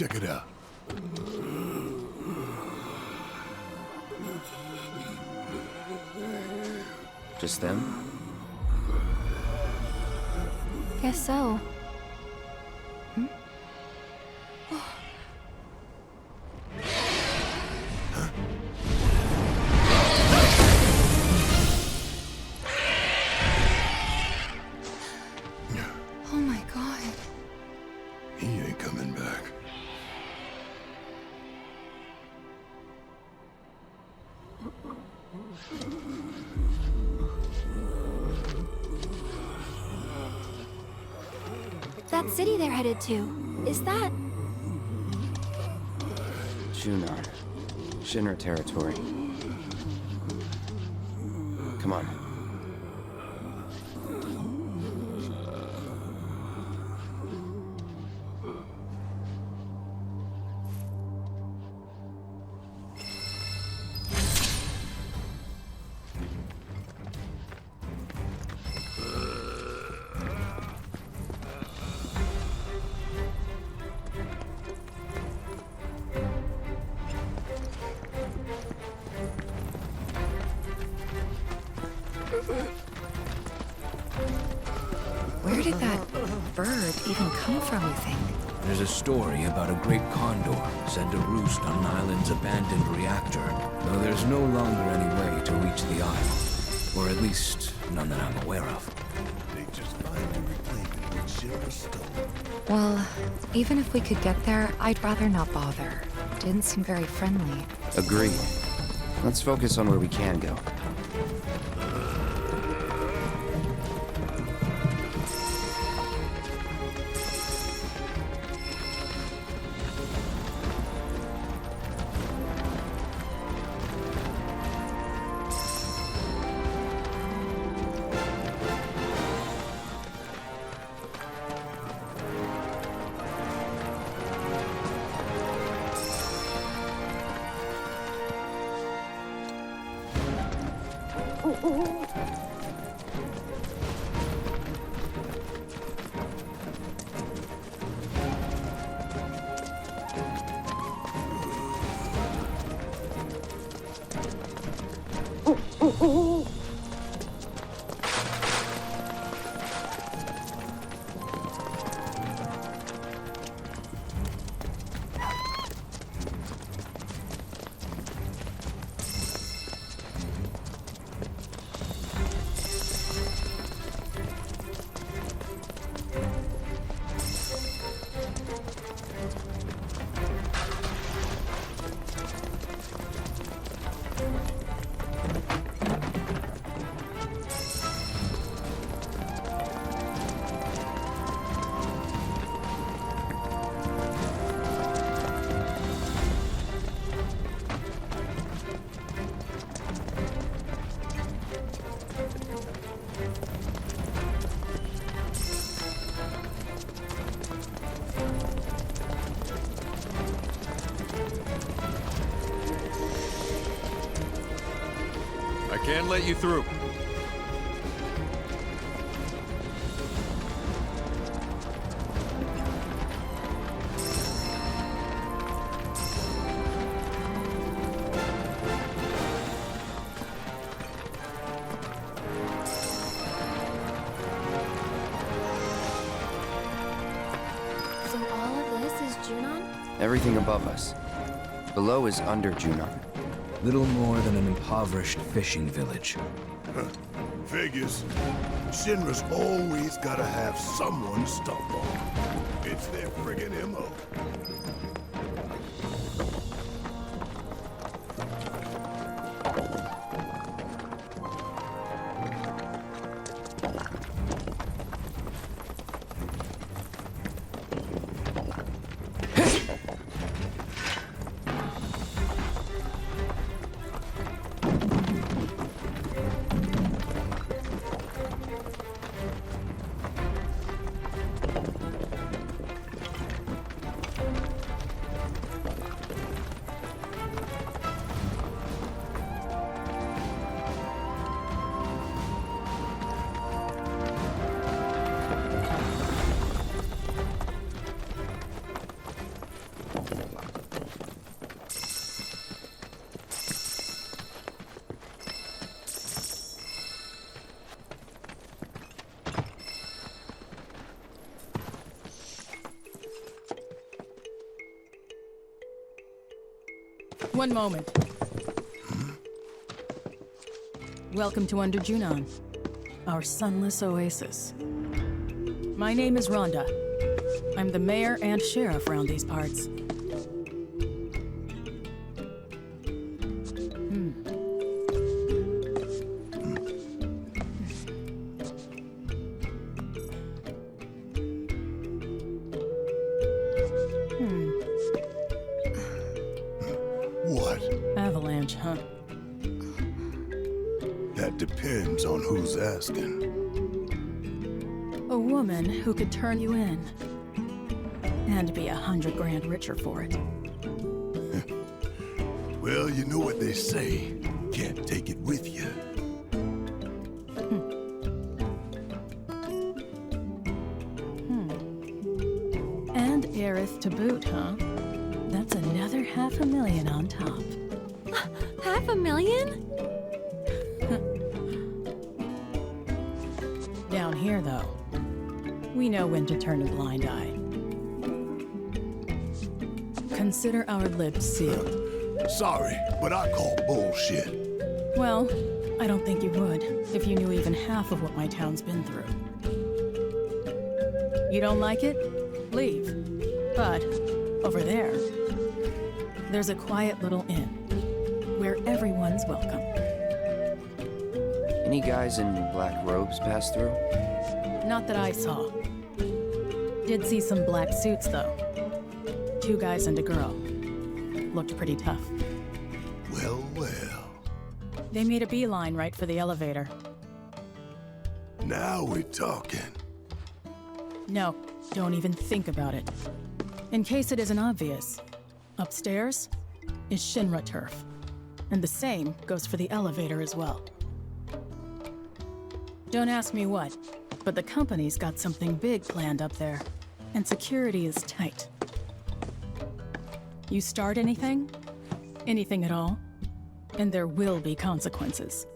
Check it out. Just them? Guess so. Oh my god. He ain't coming back. That city they're headed to, is that... Junon. Shinra territory. Come on. Where did that bird even come from, you think? There's a story about a great condor said to roost on an island's abandoned reactor, though there's no longer any way to reach the isle. Or at least, none that I'm aware of. They just find to reclaim it when Shinra stole. Well, even if we could get there, I'd rather not bother. Didn't seem very friendly. Agreed. Let's focus on where we can go. I can't let you through. So all of this is Junon? Everything above us. Below is under Junon. Little more than an impoverished fishing village. Figures. Shinra's always gotta have someone to stomp on. It's their friggin' MO. One moment. Welcome to Under Junon, our sunless oasis. My name is Rhonda. I'm the mayor and sheriff around these parts. What? Avalanche, huh? That depends on who's asking. A woman who could turn you in. And be 100 grand richer for it. Well, you know what they say. Can't take it with you. And Aerith to boot, huh? That's another $500,000 on top. $500,000? Down here, though, we know when to turn a blind eye. Consider our lips sealed. Sorry, but I call bullshit. Well, I don't think you would if you knew even half of what my town's been through. You don't like it? Leave. But over there, there's a quiet little inn where everyone's welcome. Any guys in black robes pass through? Not that I saw. Did see some black suits, though. 2 guys and a girl. Looked pretty tough. Well, well. They made a beeline right for the elevator. Now we're talking. No, don't even think about it. In case it isn't obvious, upstairs is Shinra turf. And the same goes for the elevator as well. Don't ask me what, but the company's got something big planned up there, and security is tight. You start anything at all, and there will be consequences.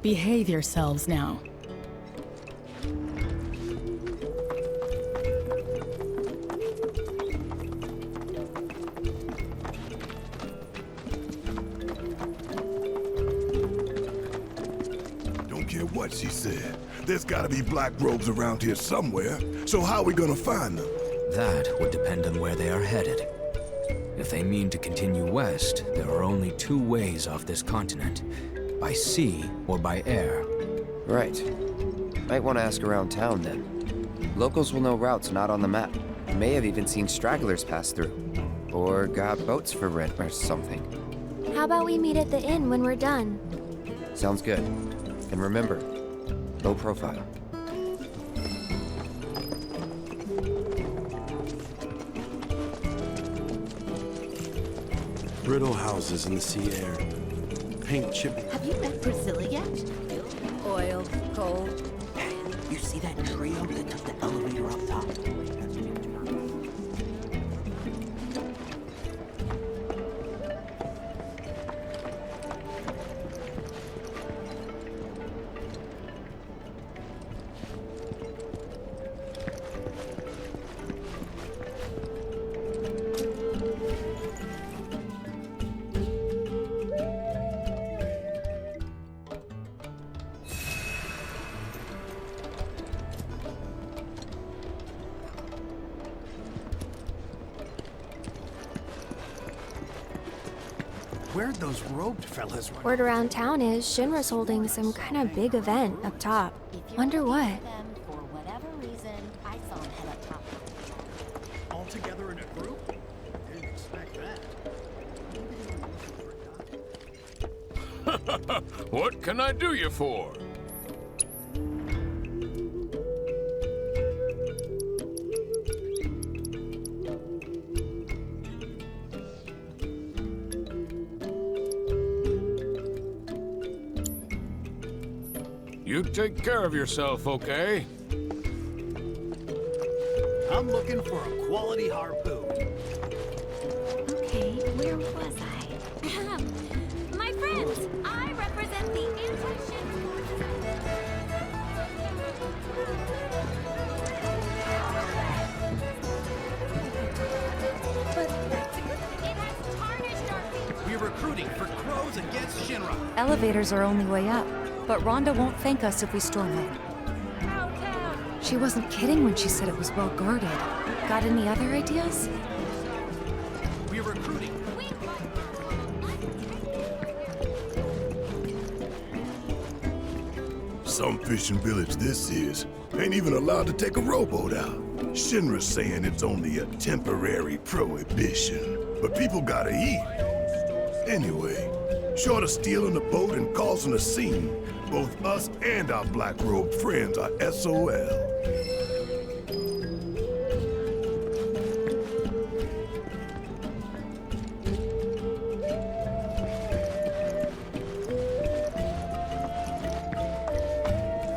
Behave yourselves now. Don't care what she said. There's gotta be black robes around here somewhere. So how are we gonna find them? That would depend on where they are headed. If they mean to continue west, there are only 2 ways off this continent. By sea or by air. Right. Might want to ask around town then. Locals will know routes not on the map. May have even seen stragglers pass through. Or got boats for rent or something. How about we meet at the inn when we're done? Sounds good. And remember, low profile. Brittle houses in the sea air. Paint chipping. Have you met Priscilla yet? Oil, coal. Hey, you see that trio that took the elevator up top? Where'd those robed fellas run? Word around town is Shinra's holding some kind of big event up top. Wonder what? Them for whatever reason, I saw them head up top. All together in a group? Didn't expect that. What can I do you for? You take care of yourself, okay? I'm looking for a quality harpoon. Okay, where was I? My friends, I represent the anti-Shin forces. Elevators are only way up, but Rhonda won't thank us if we storm it. She wasn't kidding when she said it was well guarded. Got any other ideas? We're recruiting. Some fishing village this is. Ain't even allowed to take a rowboat out. Shinra's saying it's only a temporary prohibition. But people gotta eat. Anyway, short of stealing a boat and causing a scene, both us and our black-robed friends are SOL.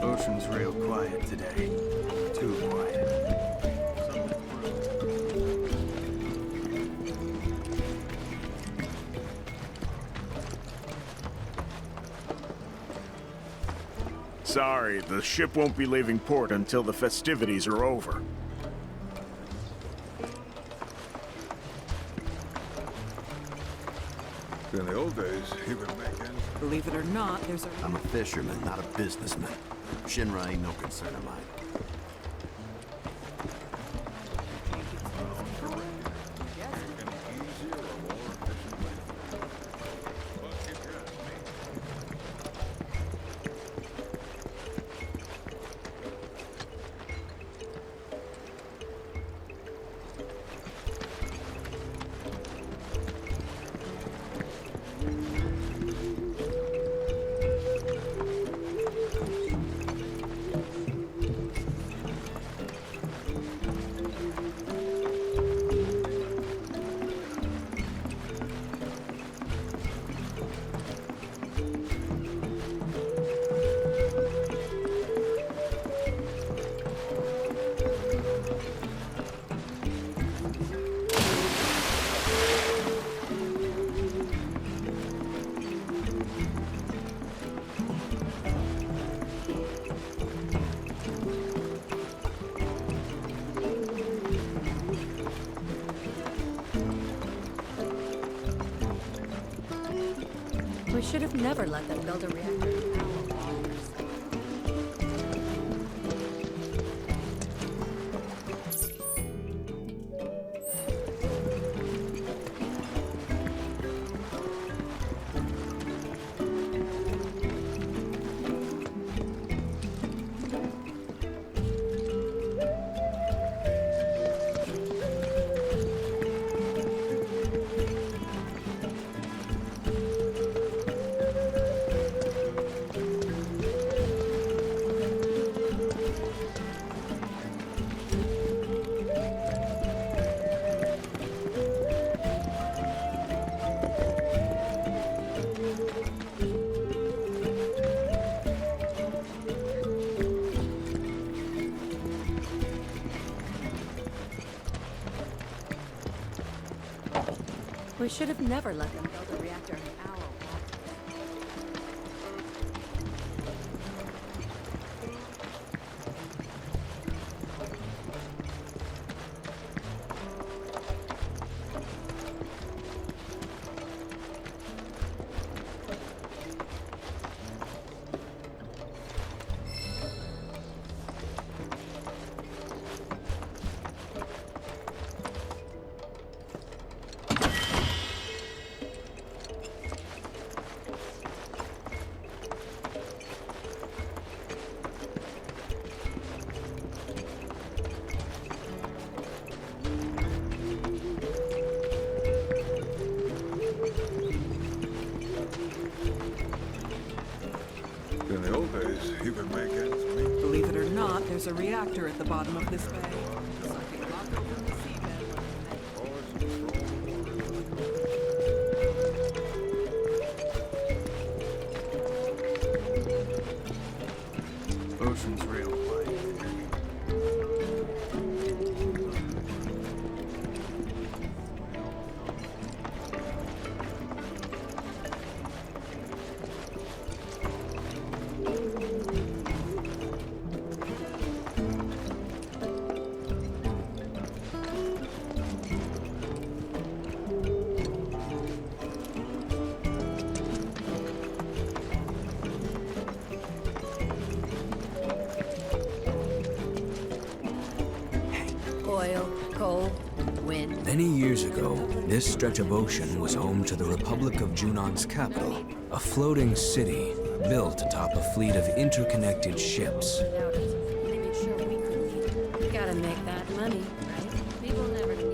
Ocean's real quiet today. Too quiet. Sorry, the ship won't be leaving port until the festivities are over. In the old days, you could make ends. Believe it or not, there's a... I'm a fisherman, not a businessman. Shinra ain't no concern of mine. We should have never let them build a reactor. We should have never let them build a reactor in our water. In the old days, you could make ends meet. Believe it or not, there's a reactor at the bottom of this bay. Something locked over the seabed. Ocean's real quiet. coal, wind. Many years ago, this stretch of ocean was home to the Republic of Junon's capital, a floating city built atop a fleet of interconnected ships. Gotta make that money, right? People never need.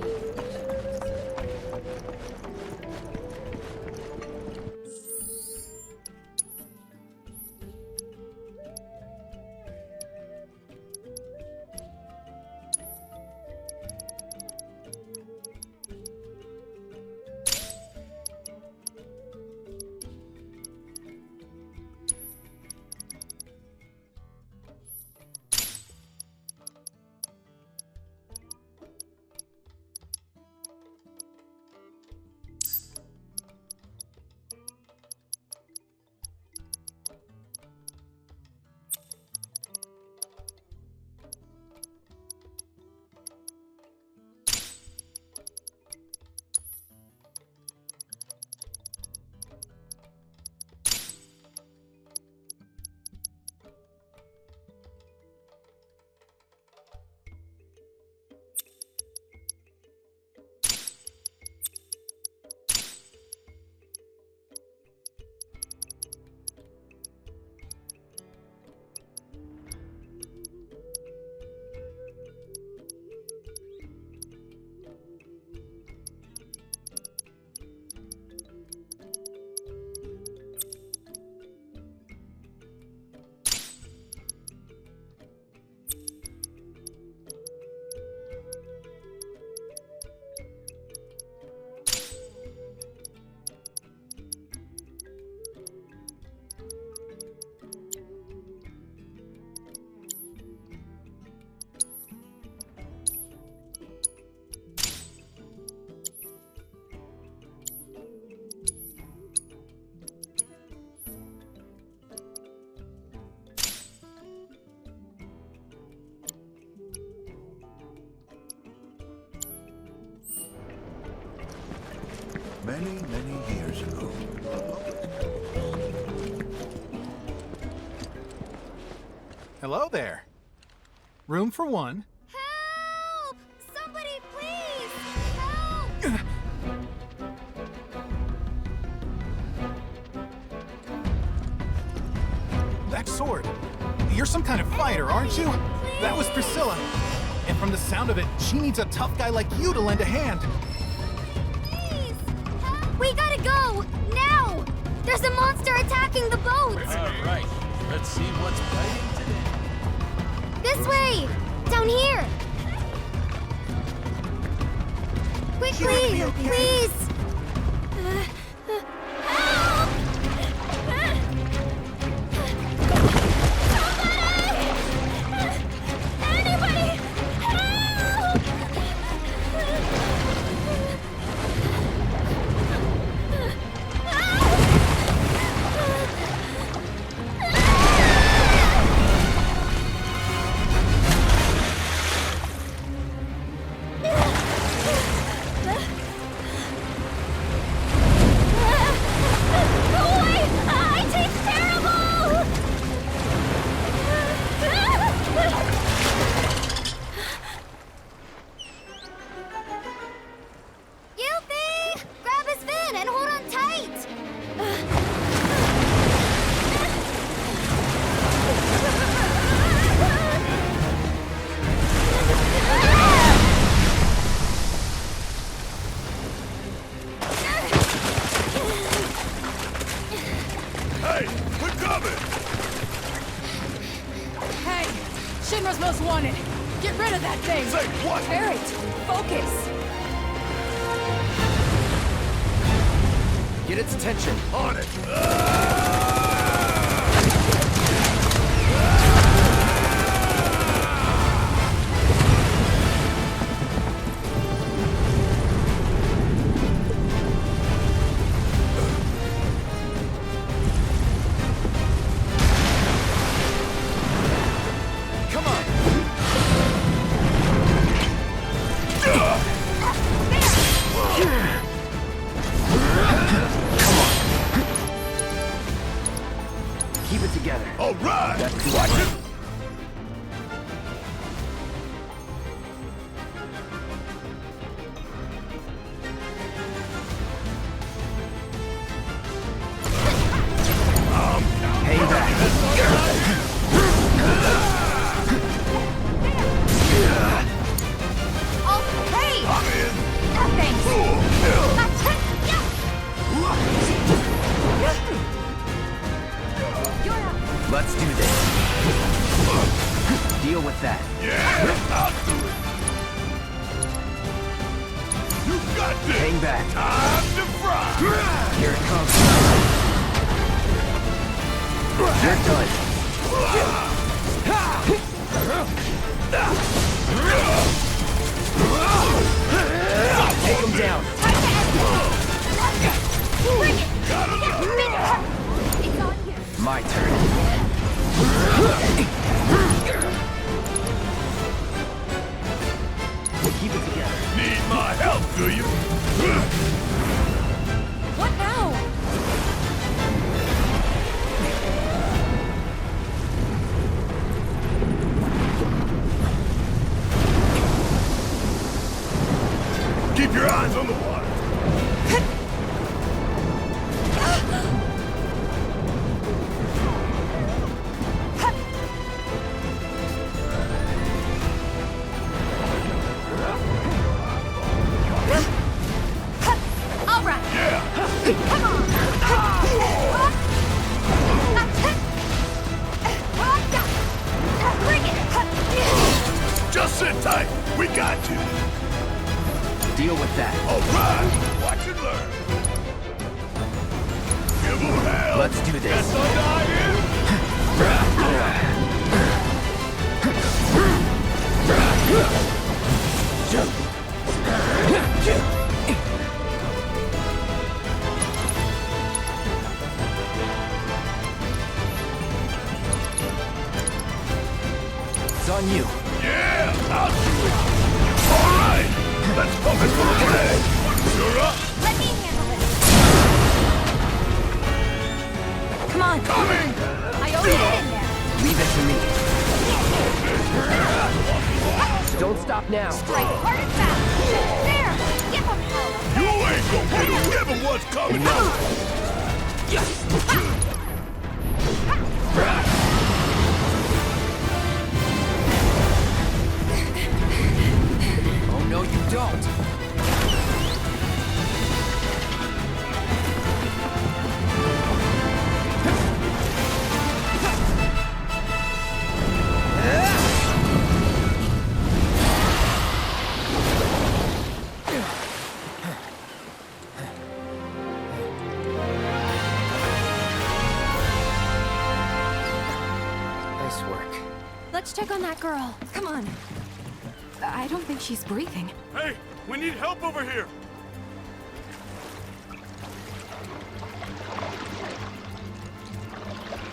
Many, many years ago. Hello there. Room for one. Help! Somebody, please! Help! That sword. You're some kind of fighter, aren't you? That was Priscilla. And from the sound of it, she needs a tough guy like you to lend a hand. Please! Help! We gotta go! Now! There's a monster attacking the boat! All right, let's see what's biting today. This way! Down here! Quickly! You're gonna be okay. Please! Help! Anybody! Help! Hey, we're coming! Hey! Shinra's most wanted! Get rid of that thing! Say what? Barrett, focus! Get its attention. On it! Come on. Deal with that. Yeah, I'll do it. You got this. Hang back. Time to fry. Here it comes. You're done. Take him down. Bring it! It's on you. My turn. Keep it together. Need my help, do you? What now? Keep your eyes on the water. All right. Yeah. Come on. Bring it. Just sit tight. We got you. Deal with that. All right. Watch and learn. Give them hell. Let's do this. That's all I am. It's on you. Yeah, I'll do it. All right. Let's focus for the flag. You're up. Let me handle this. Come on. Coming. I already get in there. Leave it to me. Don't stop now. Strike hard and fast. There. Give him hell. You ain't gonna get away. Give them what's coming. Oh, no, you don't. Nice work. Let's check on that girl. Come on. I don't think she's breathing. Hey, we need help over here.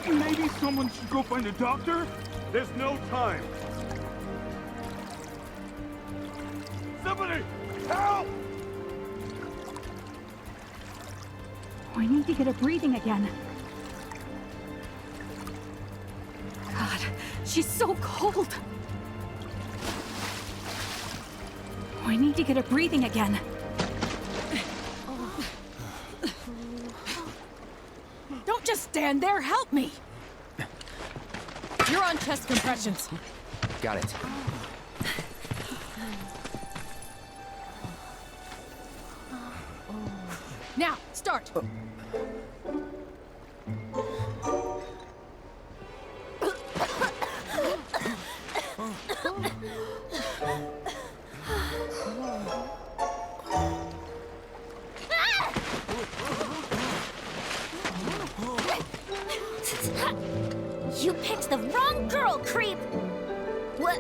Maybe someone should go find a doctor? There's no time. Somebody, help! We need to get her breathing again. God, she's so cold. We need to get her breathing again. Don't just stand there, help me! You're on chest compressions. Got it. Now, start! You picked the wrong girl, creep! What?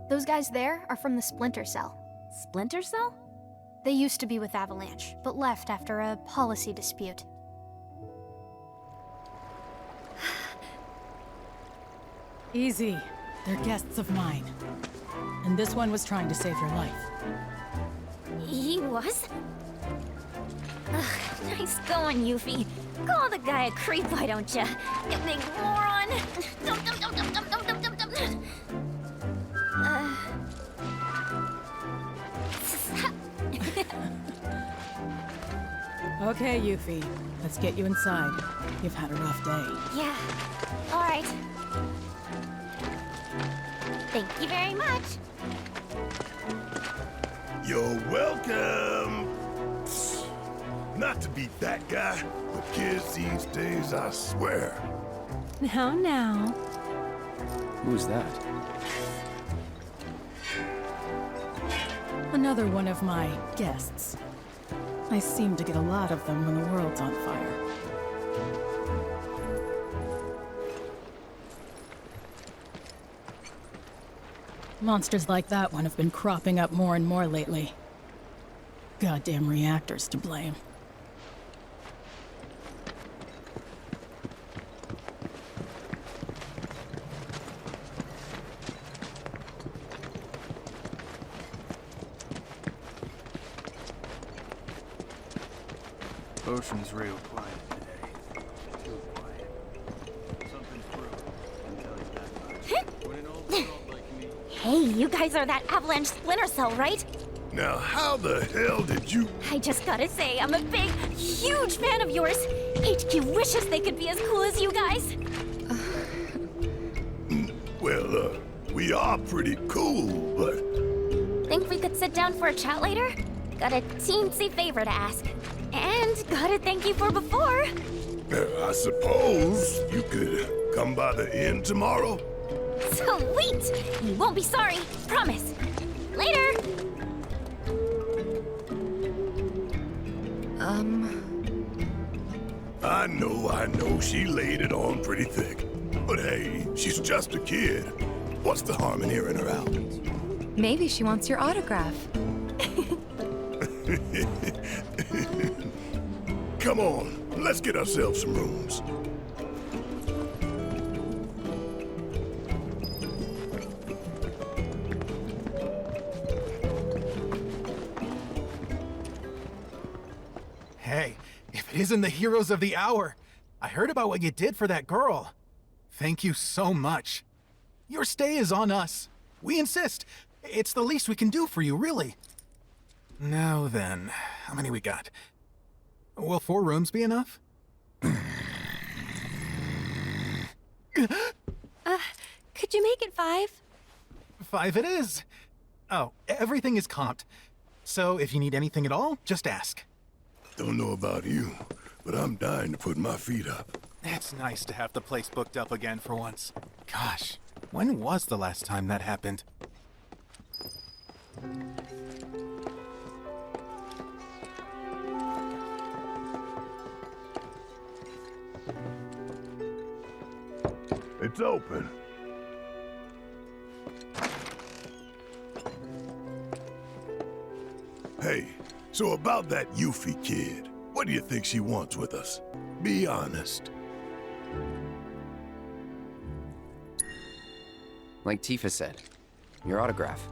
Those guys there are from the Splinter Cell. Splinter Cell? They used to be with Avalanche, but left after a policy dispute. Easy. They're guests of mine. And this one was trying to save your life. He was? Ugh, nice going, Yuffie. Call the guy a creep, why don't ya? You big moron! Okay, Yuffie. Let's get you inside. You've had a rough day. Yeah. All right. Thank you very much. You're welcome. Not to be that guy, but kids these days, I swear. Now. Who's that? Another one of my guests. I seem to get a lot of them when the world's on fire. Monsters like that one have been cropping up more and more lately. Goddamn reactors to blame. Ocean's real quiet today. Too quiet. Something's brewing. I'll tell you that much. When an old world like me... Hey, you guys are that Avalanche Splinter Cell, right? Now, how the hell did you... I just gotta say, I'm a big, huge fan of yours. HQ wishes they could be as cool as you guys. Well, we are pretty cool, but... Think we could sit down for a chat later? Got a teensy favor to ask. And gotta thank you for before. I suppose you could come by the inn tomorrow? Sweet! You won't be sorry, promise. Later! I know, she laid it on pretty thick. But hey, she's just a kid. What's the harm in hearing her out? Maybe she wants your autograph. Come on, let's get ourselves some rooms. Hey, if it isn't the heroes of the hour, I heard about what you did for that girl. Thank you so much. Your stay is on us. We insist. It's the least we can do for you, really. Now then, how many we got? Will 4 rooms be enough? Could you make it 5? 5 it is. Oh, everything is comped. So if you need anything at all, just ask. Don't know about you, but I'm dying to put my feet up. It's nice to have the place booked up again for once. Gosh, when was the last time that happened? It's open. Hey, so about that Yuffie kid, what do you think she wants with us? Be honest. Like Tifa said, your autograph.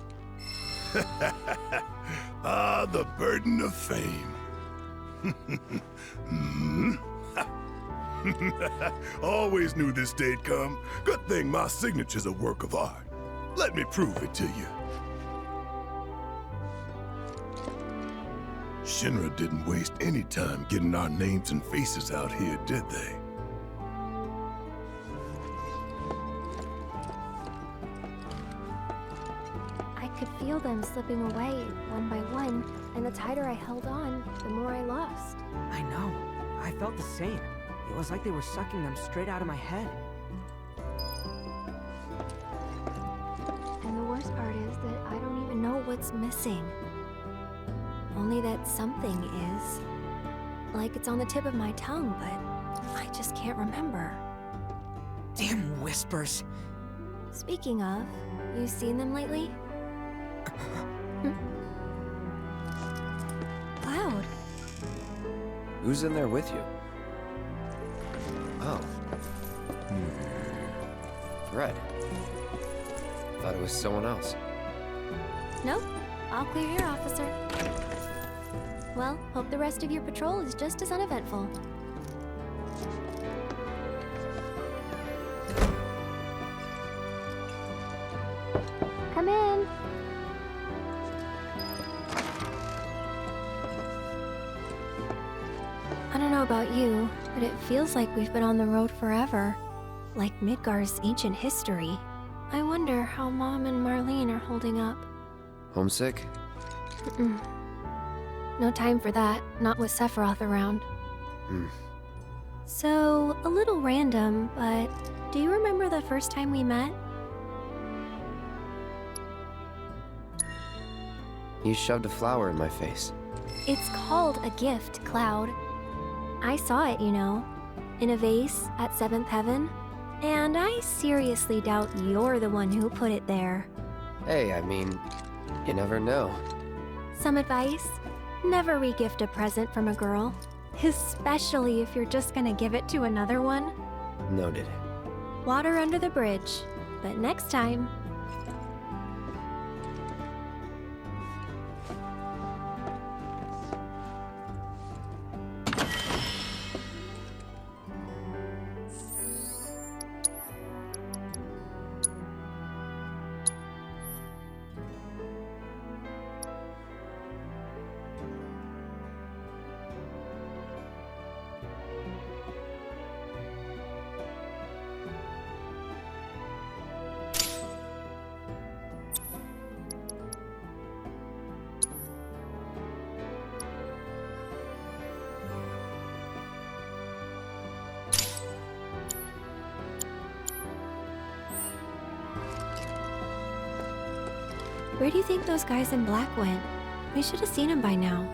Ah, the burden of fame. Always knew this day'd come. Good thing my signature's a work of art. Let me prove it to you. Shinra didn't waste any time getting our names and faces out here, did they? I could feel them slipping away, one by one, and the tighter I held on, the more I lost. I know. I felt the same. It was like they were sucking them straight out of my head. And the worst part is that I don't even know what's missing. Only that something is. Like it's on the tip of my tongue, but I just can't remember. Damn whispers. Speaking of, you seen them lately? Cloud. Who's in there with you? Oh. Red. Thought it was someone else. Nope. All clear here, officer. Well, hope the rest of your patrol is just as uneventful. Come in. I don't know about you, but it feels like we've been on the road forever. Like Midgar's ancient history. I wonder how Mom and Marlene are holding up. Homesick? No time for that, not with Sephiroth around. Hmm. So, a little random, but do you remember the first time we met? You shoved a flower in my face. It's called a gift, Cloud. I saw it, you know, in a vase at 7th Heaven, and I seriously doubt you're the one who put it there. Hey, I mean, you never know. Some advice? Never re-gift a present from a girl, especially if you're just gonna give it to another one. Noted. Water under the bridge, but next time. Where do you think those guys in black went? We should have seen them by now.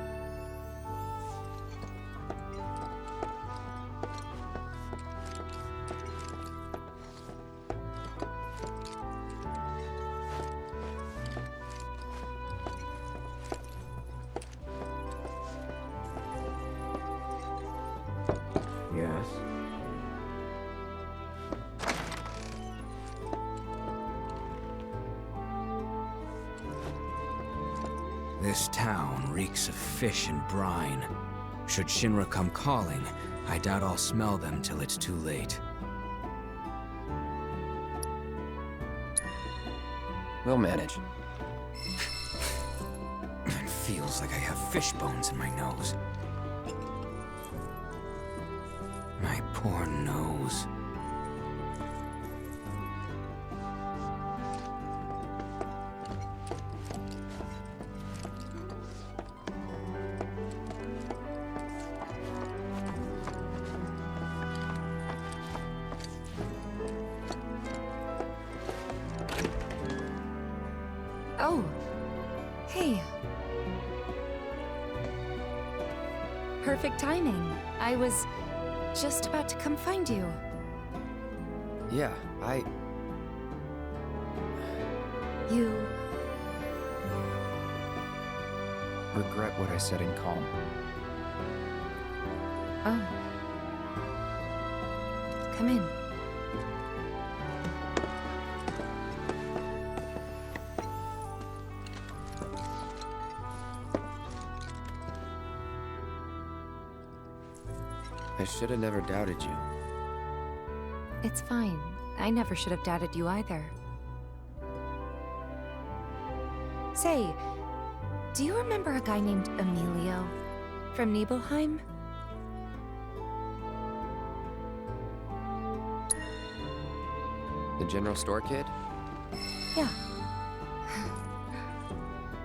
Yes. This town reeks of fish and brine. Should Shinra come calling, I doubt I'll smell them till it's too late. We'll manage. It feels like I have fish bones in my nose. My poor nose. Oh, hey. Perfect timing. I was just about to come find you. Yeah, You... regret what I said in calm. Oh. Come in. I should have never doubted you. It's fine. I never should have doubted you either. Say, do you remember a guy named Emilio from Nibelheim? The general store kid? Yeah.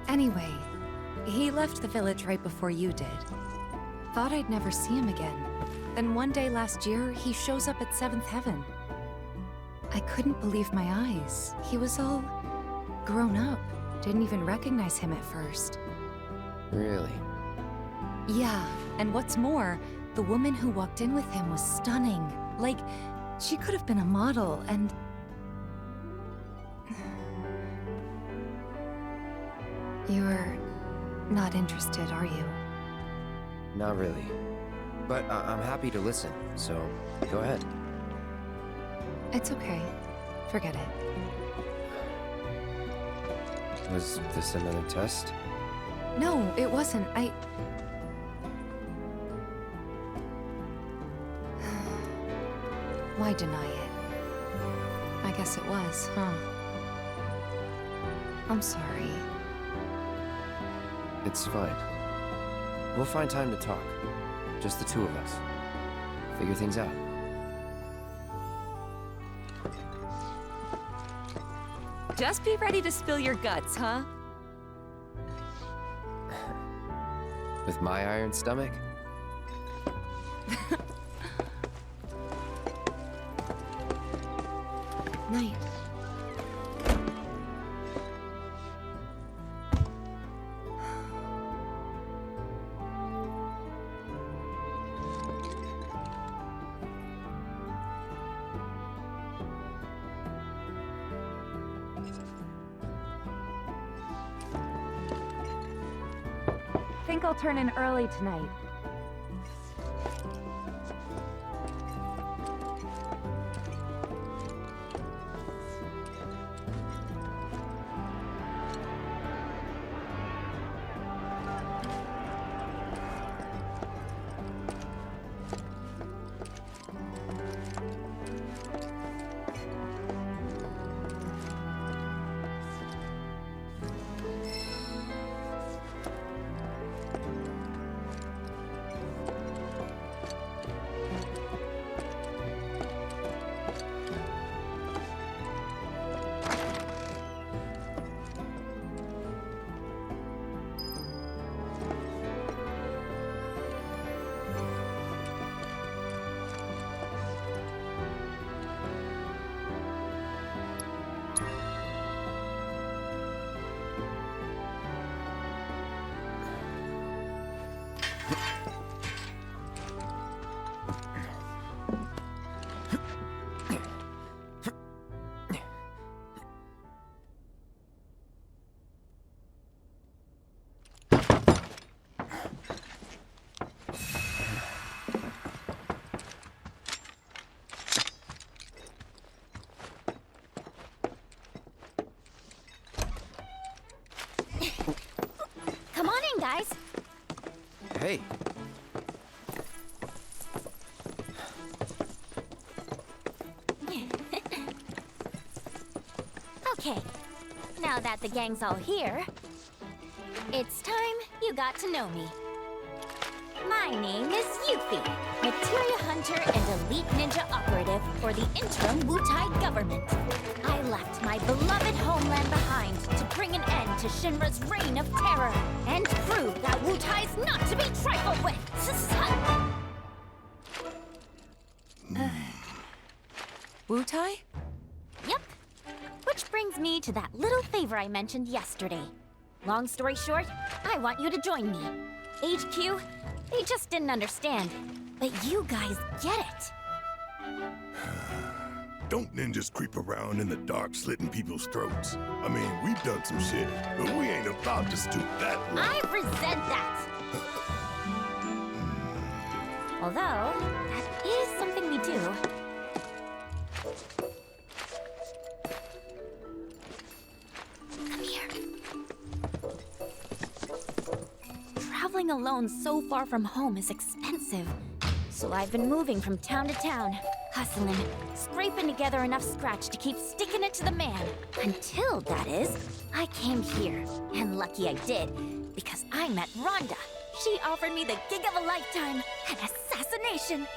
Anyway, he left the village right before you did. Thought I'd never see him again. Then one day last year, he shows up at 7th Heaven. I couldn't believe my eyes. He was all grown up. Didn't even recognize him at first. Really? Yeah, and what's more, the woman who walked in with him was stunning. Like, she could have been a model, and... You're not interested, are you? Not really. But I'm happy to listen, so go ahead. It's okay. Forget it. Was this another test? No, it wasn't. Why deny it? I guess it was, huh? I'm sorry. It's fine. We'll find time to talk. Just the two of us. Figure things out. Just be ready to spill your guts, huh? With my iron stomach? Night. Think I'll turn in early tonight. Come on in, guys. Hey. Okay, now that the gang's all here, it's time you got to know me. My name is Yuffie, materia hunter and elite ninja operative for the interim Wutai government. I left my beloved homeland behind to bring an end to Shinra's reign of terror and prove that Wutai's not to be trifled with. Wutai? Yep. Which brings me to that little favor I mentioned yesterday. Long story short, I want you to join me. HQ, they just didn't understand. But you guys get it. Don't ninjas creep around in the dark slitting people's throats. I mean, we've done some shit, but we ain't about to stoop that low. I resent that. Although, that is something we do. Come here. Traveling alone so far from home is expensive. So I've been moving from town to town, hustling, scraping together enough scratch to keep sticking it to the man. Until, that is, I came here. And lucky I did, because I met Rhonda. She offered me the gig of a lifetime, an assassination.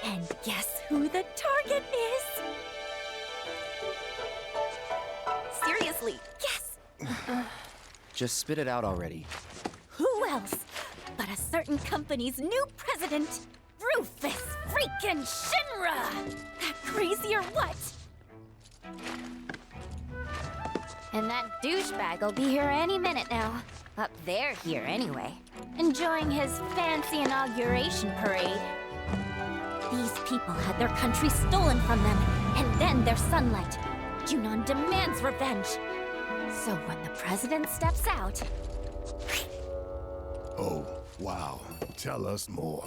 And guess who the target is? Seriously, guess. Just spit it out already. Who else but a certain company's new president, Rufus freaking Shinra! That crazy or what? And that douchebag will be here any minute now. Up there here anyway. Enjoying his fancy inauguration parade. These people had their country stolen from them, and then their sunlight. Junon demands revenge. So when the president steps out... Oh, wow. Tell us more.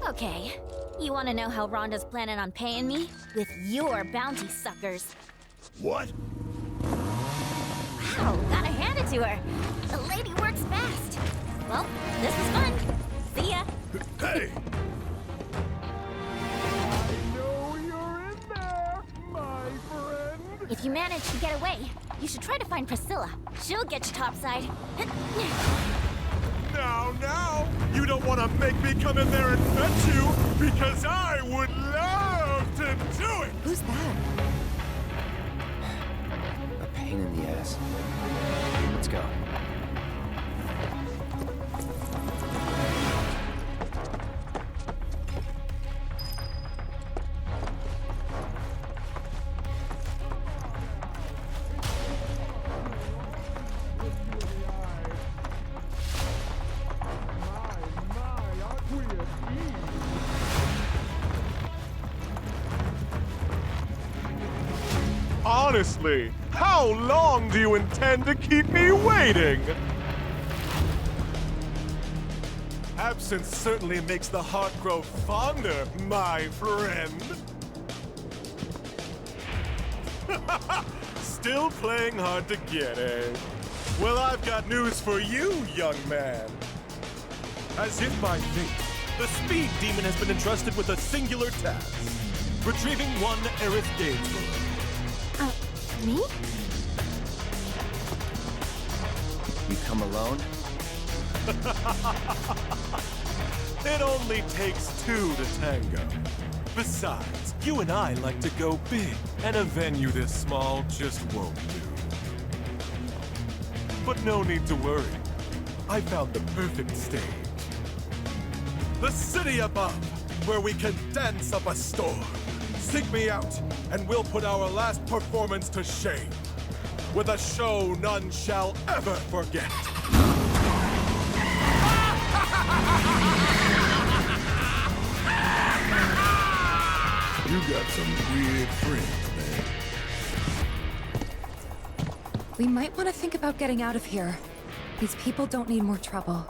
Okay. You want to know how Rhonda's planning on paying me? With your bounty suckers. What? Wow, gotta hand it to her. The lady works fast. Well, this was fun. See ya. Hey! I know you're in there, my friend. If you manage to get away, you should try to find Priscilla. She'll get you topside. Now, you don't want to make me come in there and fetch you, because I would love to do it! Who's that? A pain in the ass. Let's go. Honestly, how long do you intend to keep me waiting? Absence certainly makes the heart grow fonder, my friend. Still playing hard to get, eh? Well, I've got news for you, young man. As if by fate, the Speed Demon has been entrusted with a singular task. Retrieving one Aerith Gainsborough. Me? You come alone? It only takes two to tango. Besides, you and I like to go big, and a venue this small just won't do. But no need to worry. I found the perfect stage. The city above, where we can dance up a storm. Seek me out, and we'll put our last performance to shame. With a show none shall ever forget. You got some weird friends, man. We might want to think about getting out of here. These people don't need more trouble.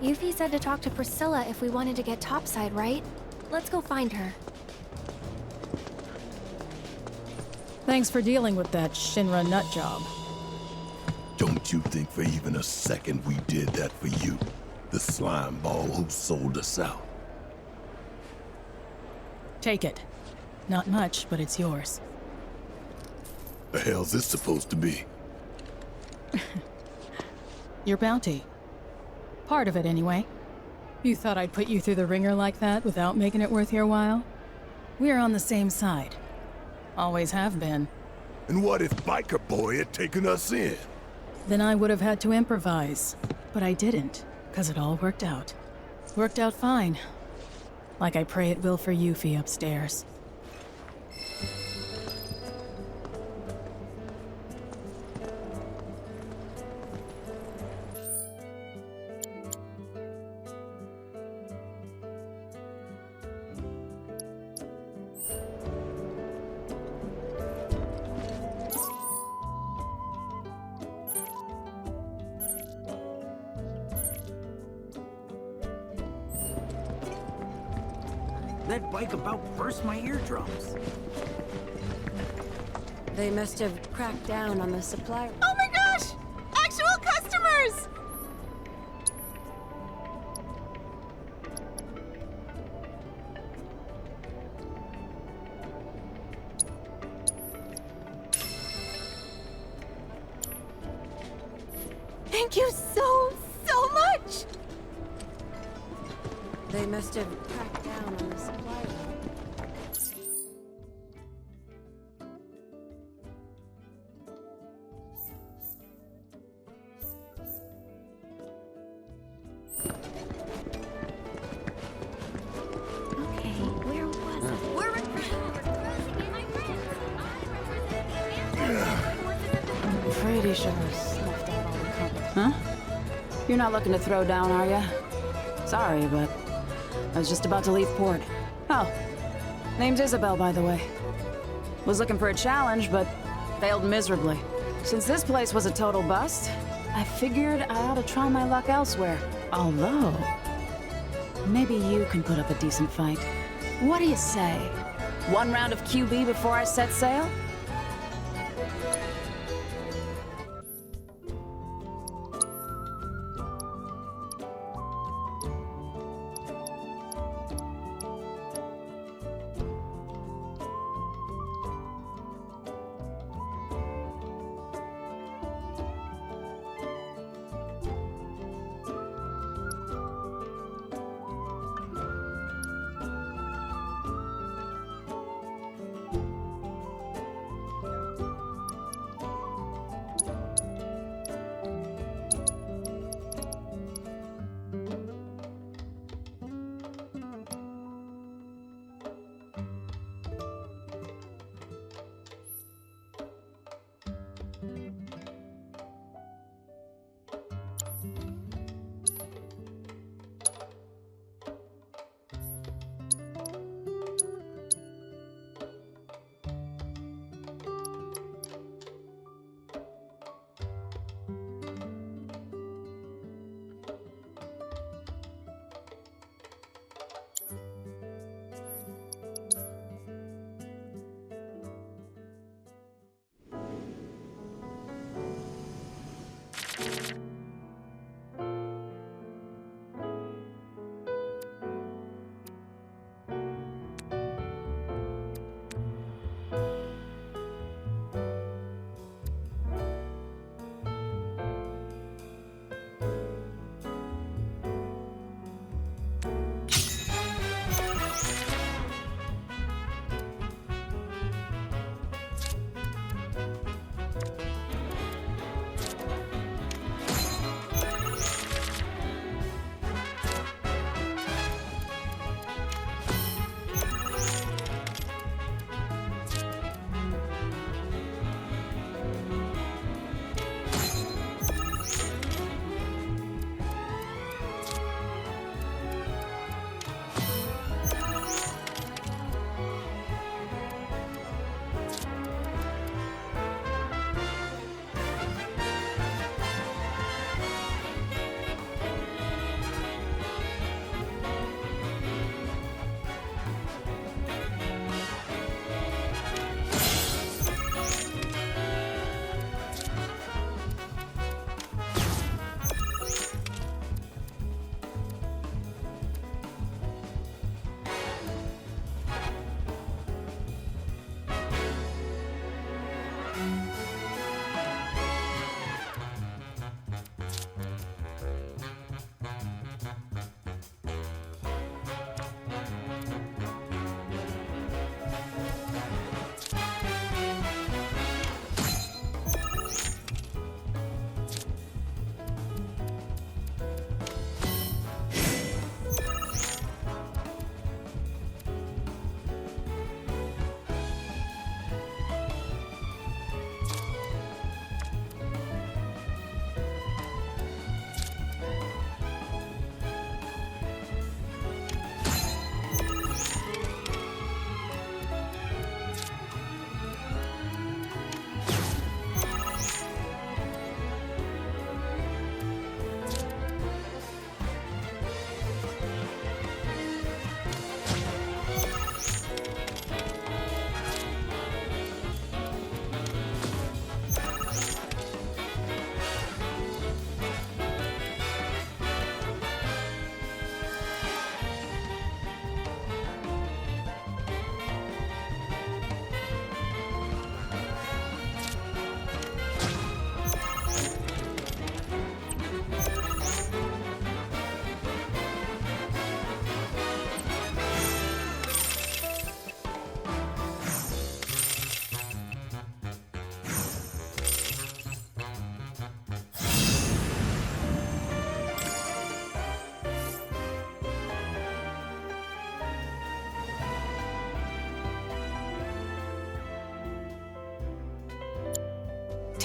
Yuffie said to talk to Priscilla if we wanted to get topside, right? Let's go find her. Thanks for dealing with that Shinra nut job. Don't you think for even a second we did that for you? The slime ball who sold us out. Take it. Not much, but it's yours. The hell's this supposed to be? Your bounty. Part of it, anyway. You thought I'd put you through the ringer like that without making it worth your while? We're on the same side. Always have been. And what if Biker Boy had taken us in? Then I would have had to improvise. But I didn't, because it all worked out. Worked out fine. Like I pray it will for Yuffie upstairs. That bike about burst my eardrums. They must have cracked down on the supply. Oh my gosh! Actual customers! Thank you so much! They must have cracked down on the supply room. Okay, where was it? We're Pretty sure I snuffed out all the company. Huh? You're not looking to throw down, are ya? Sorry, but I was just about to leave port. Oh, name's Isabel, by the way. Was looking for a challenge, but failed miserably. Since this place was a total bust, I figured I ought to try my luck elsewhere. Although, maybe you can put up a decent fight. What do you say? One round of QB before I set sail?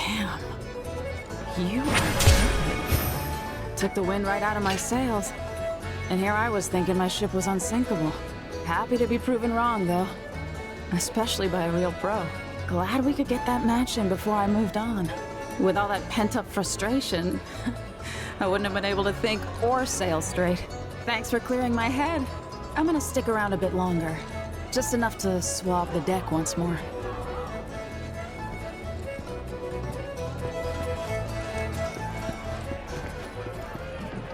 Damn. You are good. Took the wind right out of my sails. And here I was thinking my ship was unsinkable. Happy to be proven wrong, though. Especially by a real pro. Glad we could get that match in before I moved on. With all that pent-up frustration, I wouldn't have been able to think or sail straight. Thanks for clearing my head. I'm gonna stick around a bit longer. Just enough to swab the deck once more.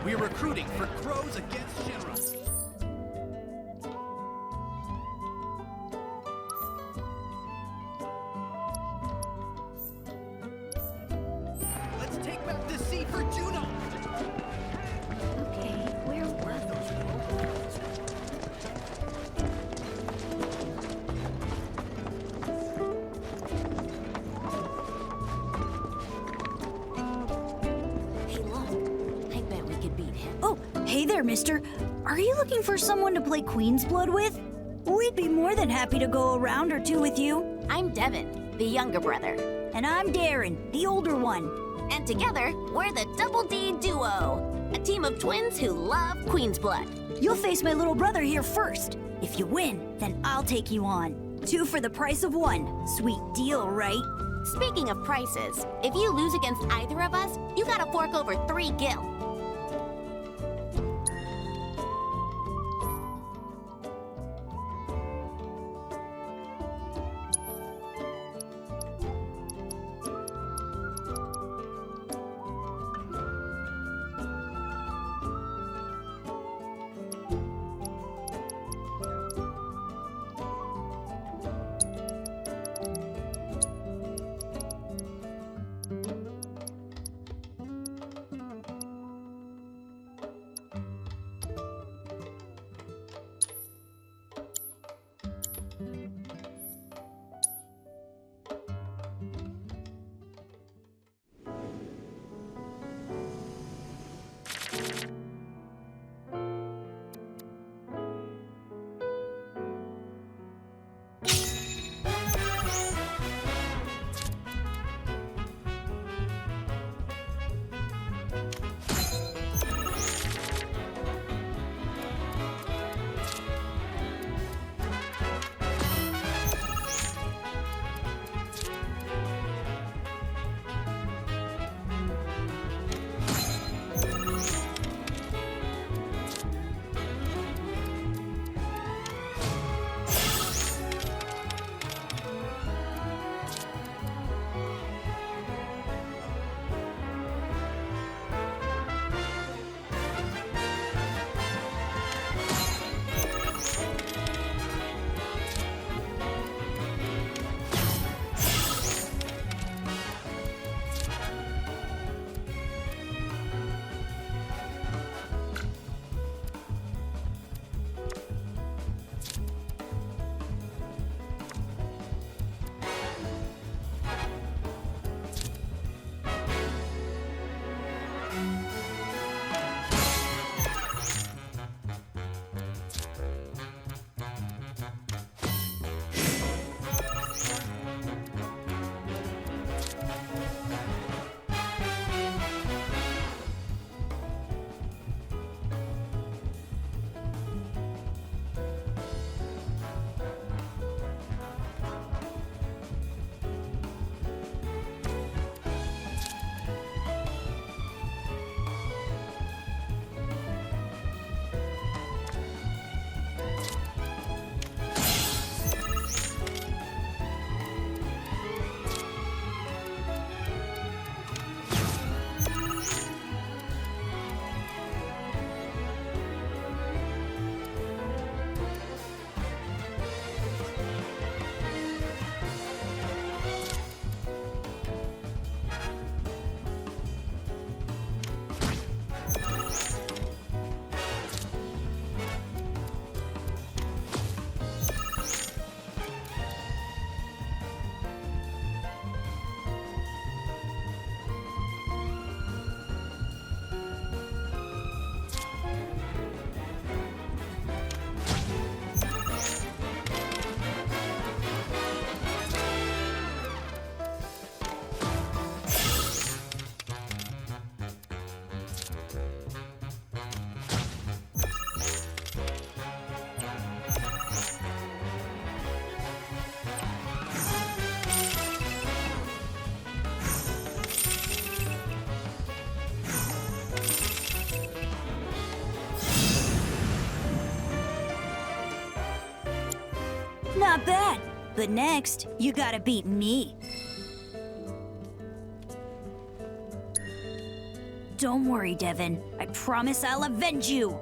We're recruiting for crows against Shinra. Let's take back the sea for Juno. Okay, where were those Hey, look. I bet we could beat him. Oh, hey there, mister. Are you looking for someone to play Queen's Blood with? We'd be more than happy to go a round or two with you. I'm Devin, the younger brother. And I'm Darren, the older one. And together, we're the Double D Duo. A team of twins who love Queen's Blood. You'll face my little brother here first. If you win, then I'll take you on. 2 for the price of 1. Sweet deal, right? Speaking of prices, if you lose against either of us, you gotta fork over 3 gil. Not bad. But next, you gotta beat me. Don't worry, Devin. I promise I'll avenge you.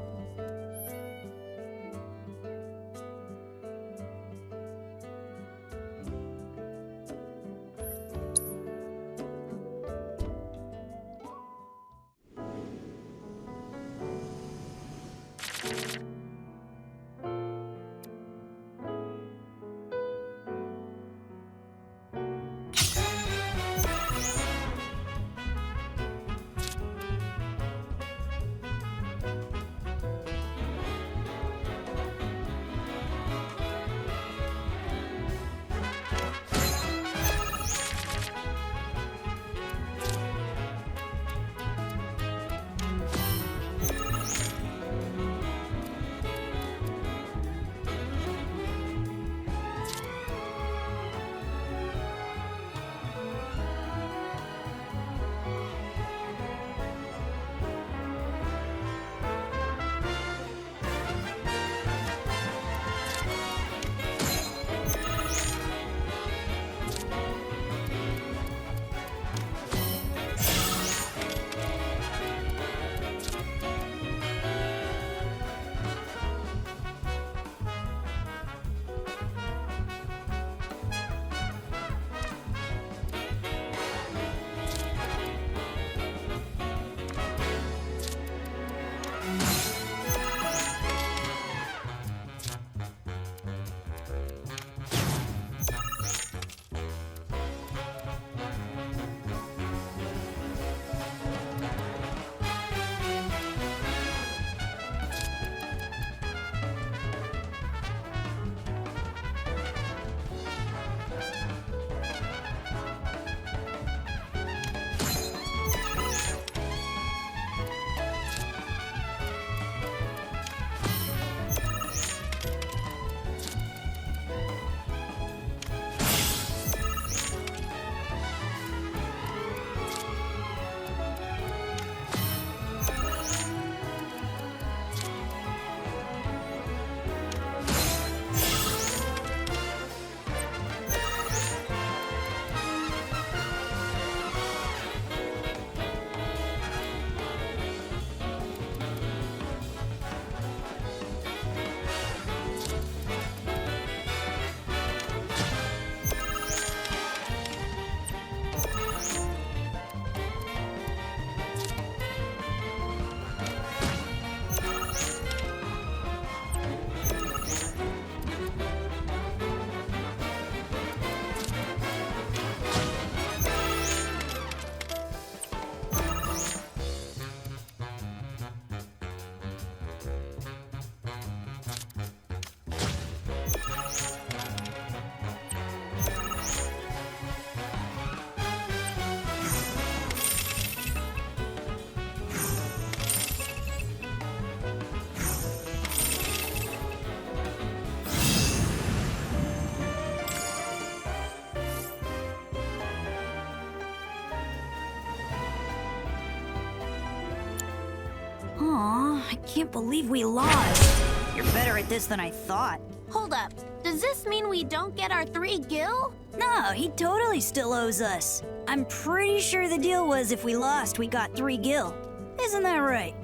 Aw, I can't believe we lost. You're better at this than I thought. Hold up. Does this mean we don't get our 3 gil? No, he totally still owes us. I'm pretty sure the deal was if we lost, we got 3 gil. Isn't that right?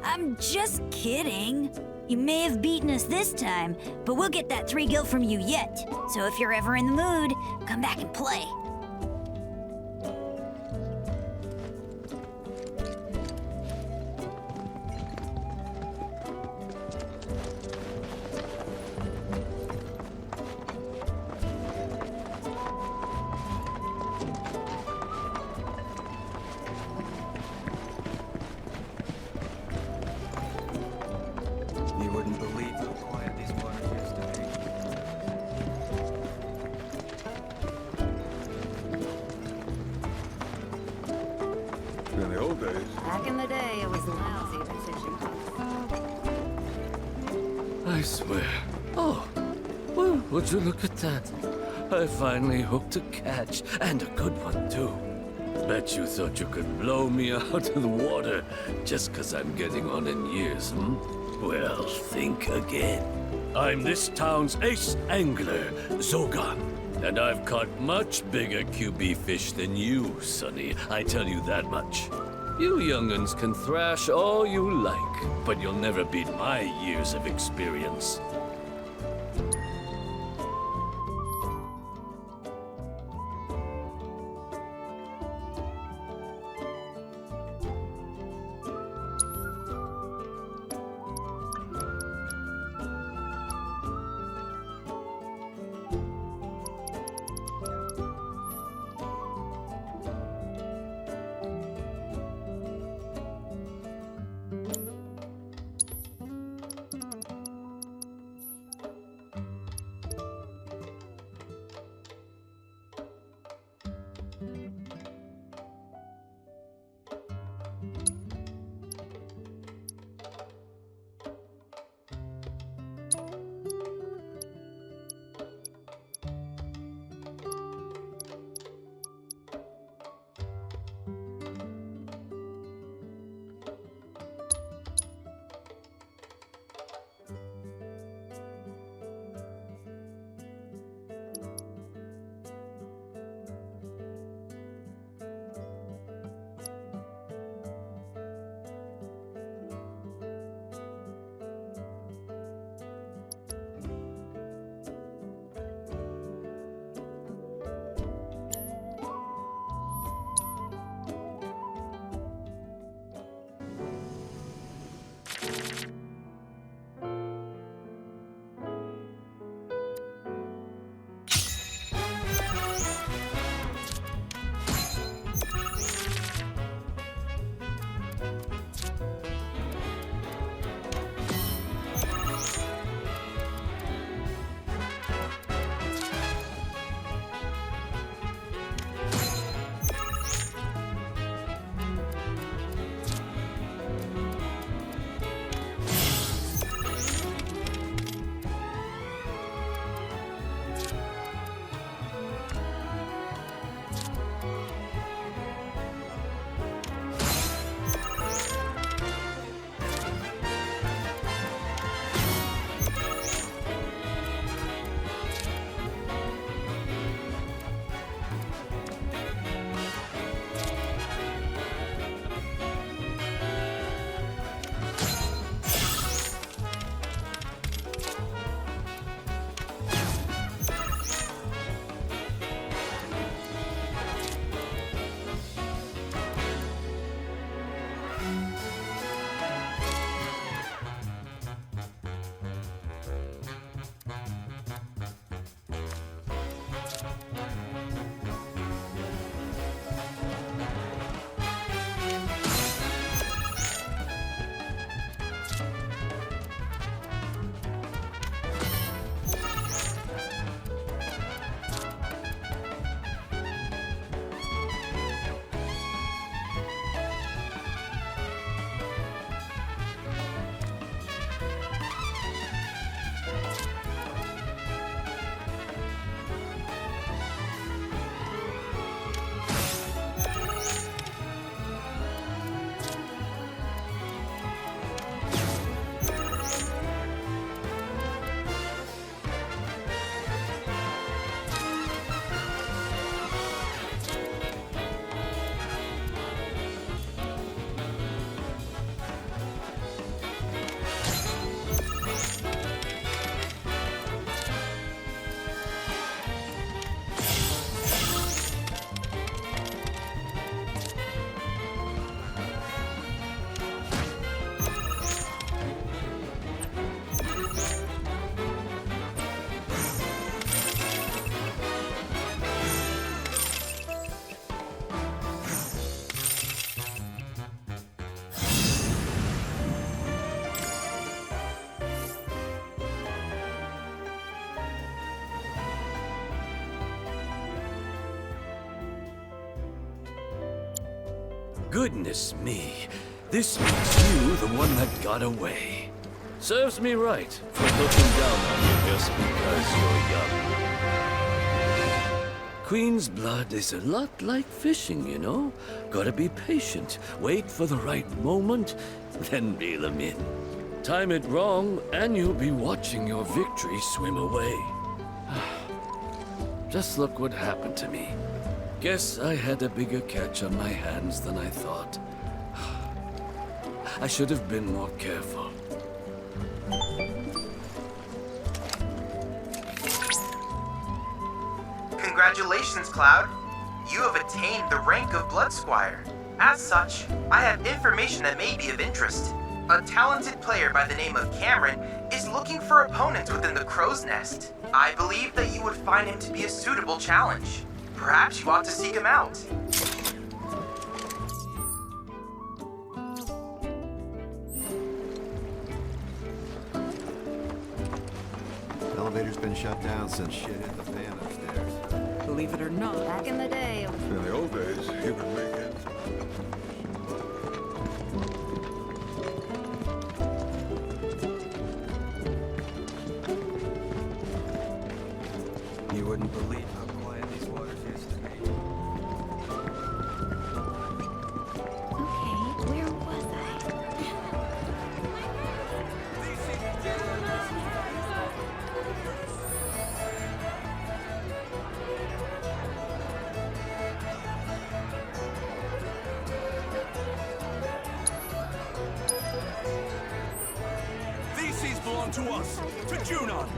I'm just kidding. You may have beaten us this time, but we'll get that 3 gil from you yet. So if you're ever in the mood, come back and play. You wouldn't believe how quiet these waters used to be. In the old days. Back in the day, it was lousy for fishing hooks. I swear. Oh, well, would you look at that? I finally hooked a catch, and a good one, too. Bet you thought you could blow me out of the water just 'cause I'm getting on in years, hmm? Well, think again. I'm this town's ace angler, Zogan. And I've caught much bigger QB fish than you, Sonny. I tell you that much. You young'uns can thrash all you like, but you'll never beat my years of experience. Goodness me, this makes you the one that got away. Serves me right for looking down on you just because you're young. Queen's blood is a lot like fishing, you know? Gotta be patient, wait for the right moment, then reel 'em in. Time it wrong, and you'll be watching your victory swim away. Just look what happened to me. Guess I had a bigger catch on my hands than I thought. I should have been more careful. Congratulations, Cloud. You have attained the rank of Blood Squire. As such, I have information that may be of interest. A talented player by the name of Cameron is looking for opponents within the Crow's Nest. I believe that you would find him to be a suitable challenge. Perhaps you ought to seek him out. Elevator's been shut down since shit hit the fan upstairs. Believe it or not. Back in the day. In the old days, you could make it. You wouldn't believe how quiet these waters used to be. Okay, where was I? These seas belong to us, to Junon.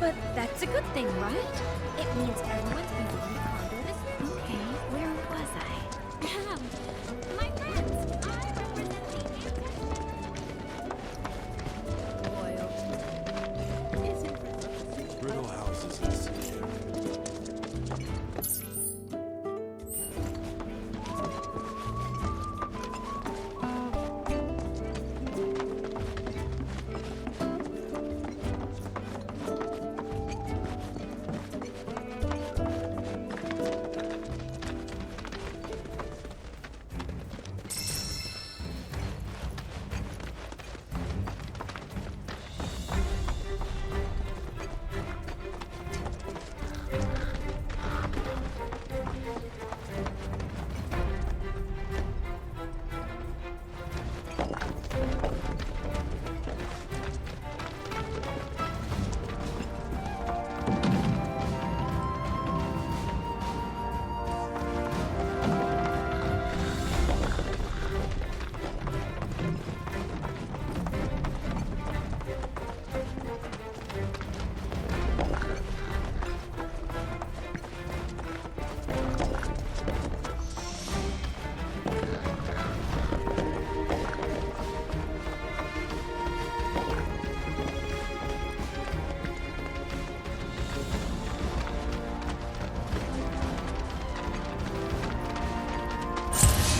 But that's a good thing, right? It means everyone's been going to Condor this week. Okay, where was I? My friends, I represent the Brittle houses and sea.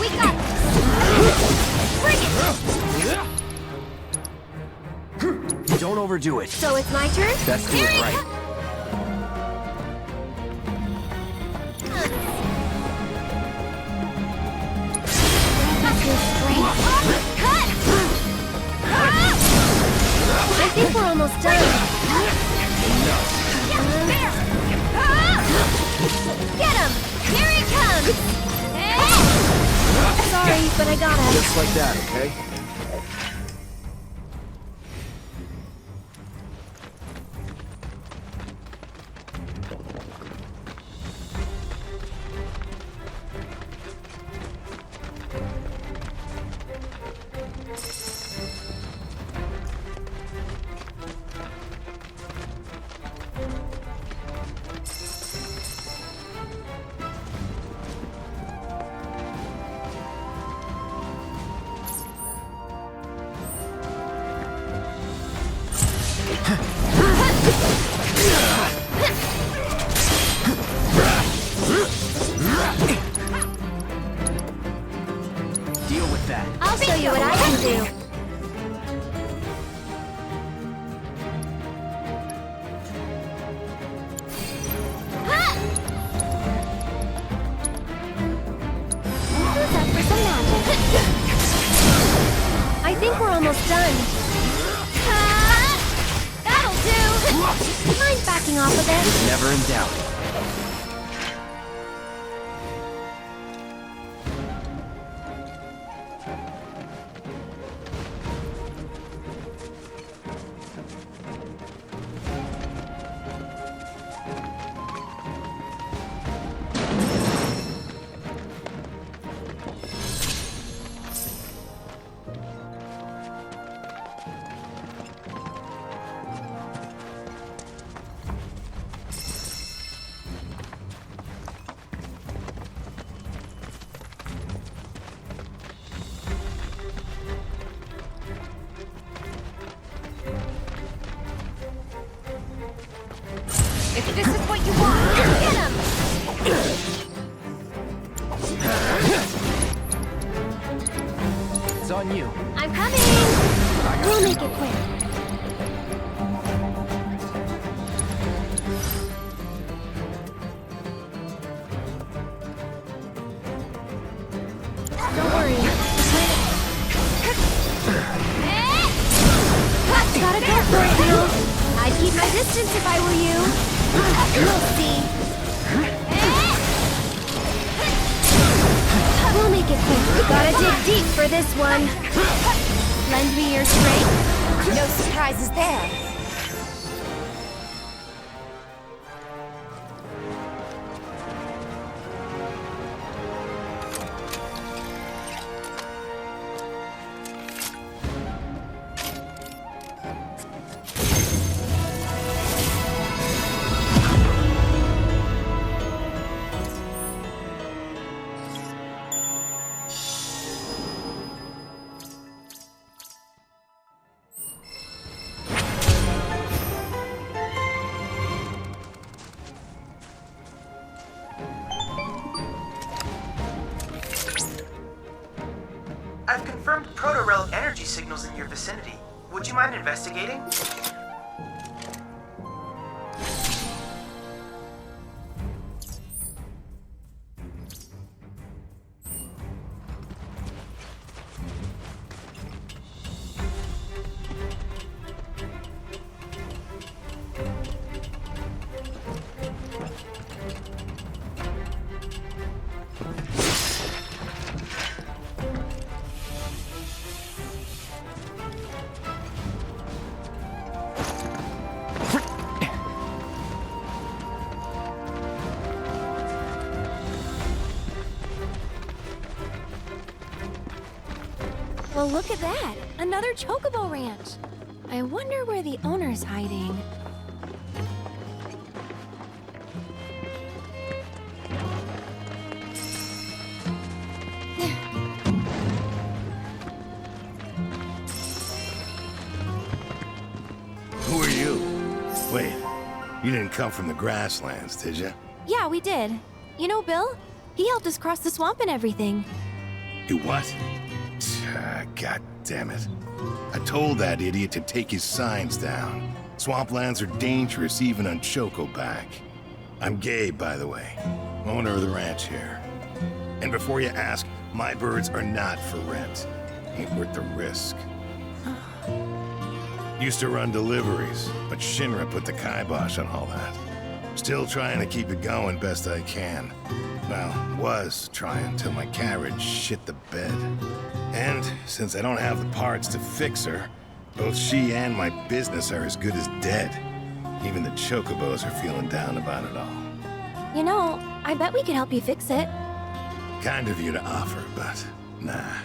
We got this! Bring it! Don't overdo it. So it's my turn? Best do Here it right. I think we're almost done. Get him! Here he comes! Sorry, but I gotta. Just like that, okay? Deal with that. I'll show you what I can do. Who's up for some magic? I think we're almost done. That'll do! Mind backing off a bit? Never in doubt. If this is what you want, get him! It's on you. I'm coming! We'll make it quick. Don't worry. Gotta go for it, Bill. I'd keep my distance if I were you. We'll see. We'll make it quick. Gotta dig deep for this one. Lend me your strength. No surprises there. I've confirmed proto-relic energy signals in your vicinity. Would you mind investigating? Well, look at that! Another Chocobo Ranch! I wonder where the owner's hiding. Who are you? Wait, you didn't come from the grasslands, did you? Yeah, we did. You know Bill? He helped us cross the swamp and everything. You what? God damn it. I told that idiot to take his signs down. Swamplands are dangerous even on Chocoback. I'm Gabe, by the way, owner of the ranch here. And before you ask, my birds are not for rent. Ain't worth the risk. Used to run deliveries, but Shinra put the kibosh on all that. Still trying to keep it going best I can. Well, was trying till my carriage shit the bed. And since I don't have the parts to fix her, both she and my business are as good as dead. Even the chocobos are feeling down about it all. You know, I bet we could help you fix it. Kind of you to offer, but nah.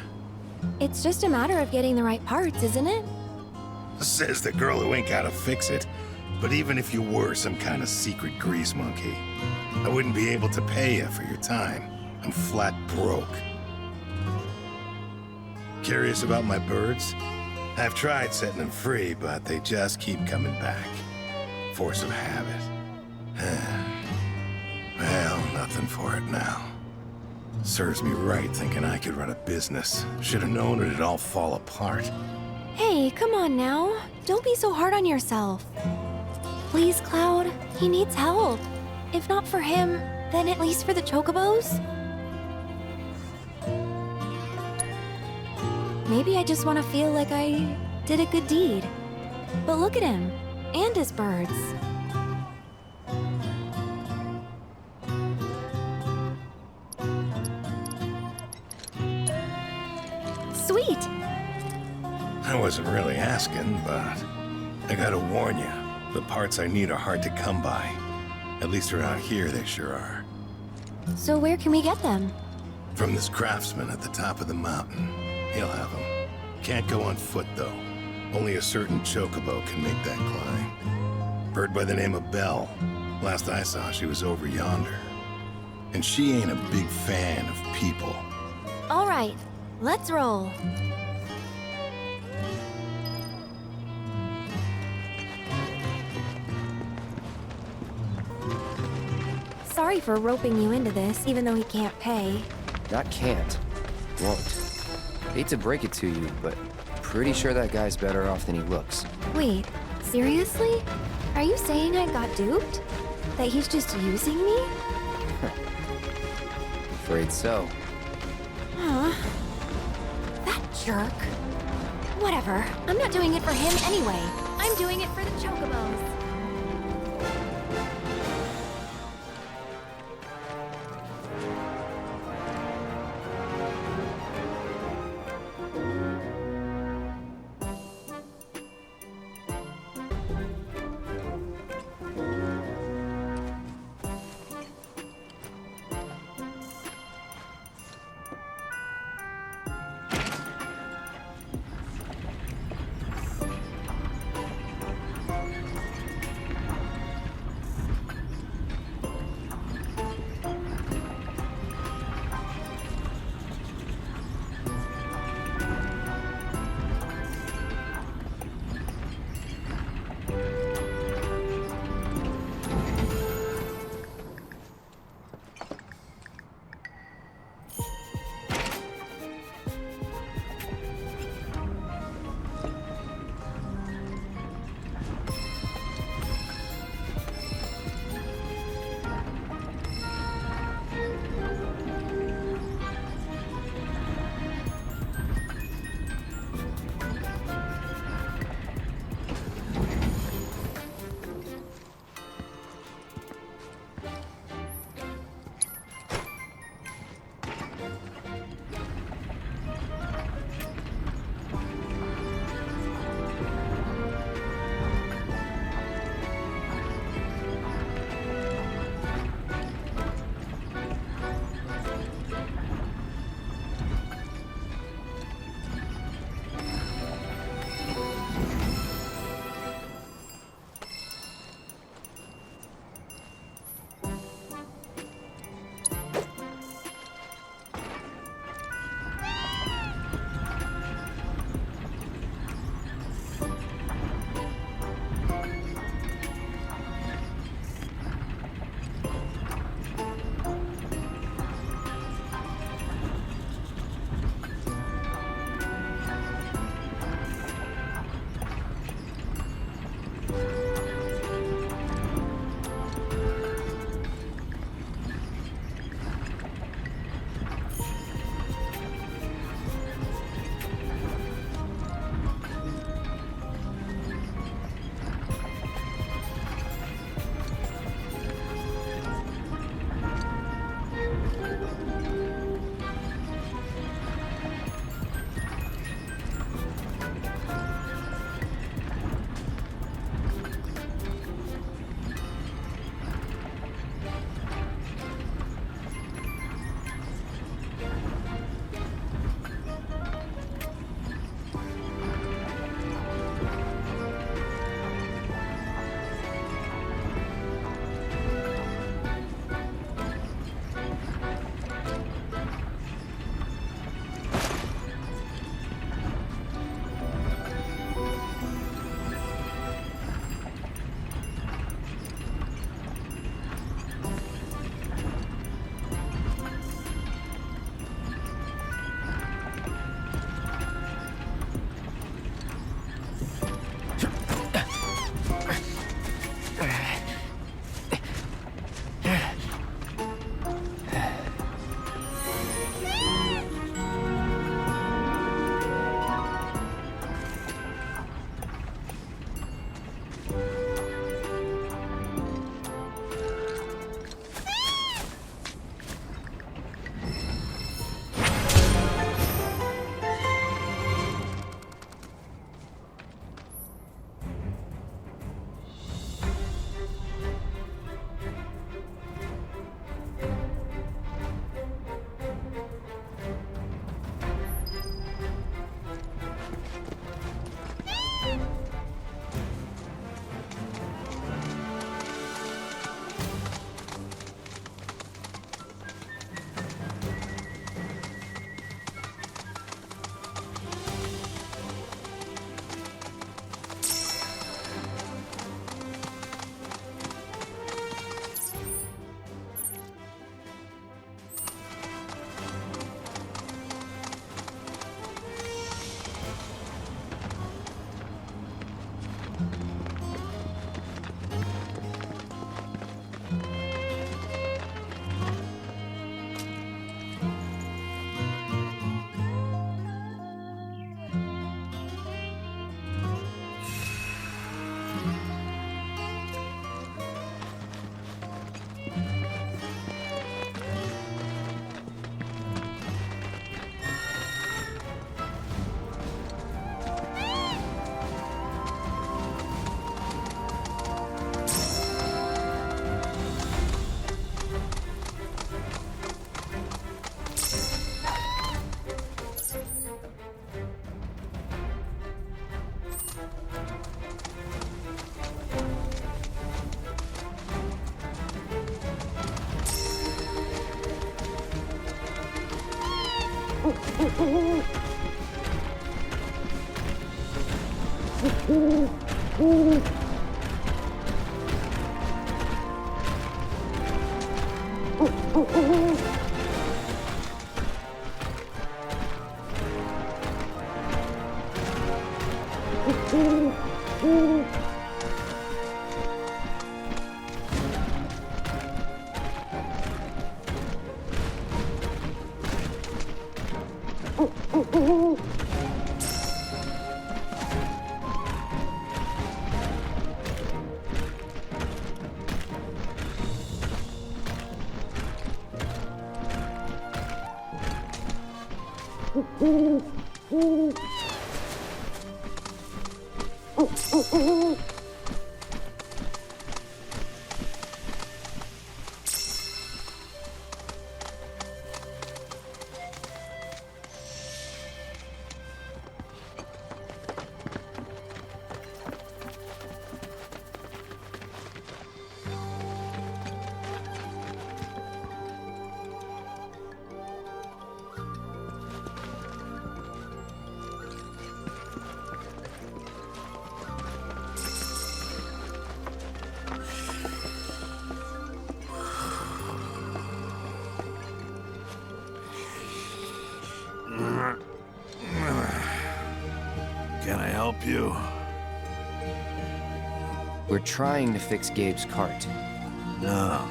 It's just a matter of getting the right parts, isn't it? Says the girl who ain't gotta fix it. But even if you were some kind of secret grease monkey, I wouldn't be able to pay you for your time. I'm flat broke. Curious about my birds? I've tried setting them free, but they just keep coming back. Force of habit. Well, nothing for it now. Serves me right thinking I could run a business. Should have known it'd all fall apart. Hey, come on now. Don't be so hard on yourself. Please, Cloud. He needs help. If not for him, then at least for the chocobos. Maybe I just want to feel like I did a good deed. But look at him. And his birds. Sweet! I wasn't really asking, but I gotta warn you, the parts I need are hard to come by. At least around here, they sure are. So where can we get them? From this craftsman at the top of the mountain. He'll have them. Can't go on foot, though. Only a certain chocobo can make that climb. Bird by the name of Belle. Last I saw, she was over yonder. And she ain't a big fan of people. All right, let's roll. Sorry for roping you into this, even though he can't pay. Not can't. Won't. Hate to break it to you, but pretty sure that guy's better off than he looks. Wait, seriously? Are you saying I got duped? That he's just using me? Afraid so. Huh. That jerk. Whatever. I'm not doing it for him anyway. I'm doing it for the chocobos. Can I help you? We're trying to fix Gabe's cart. No.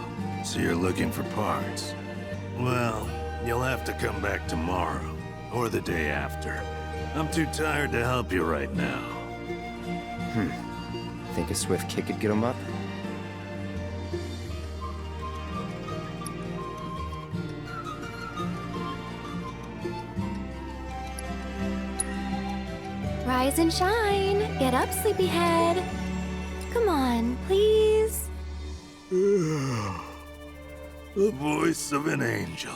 So you're looking for parts. Well, you'll have to come back tomorrow, or the day after. I'm too tired to help you right now. Think a swift kick could get him up? Rise and shine. Get up, sleepyhead. Come on, please. The voice of an angel.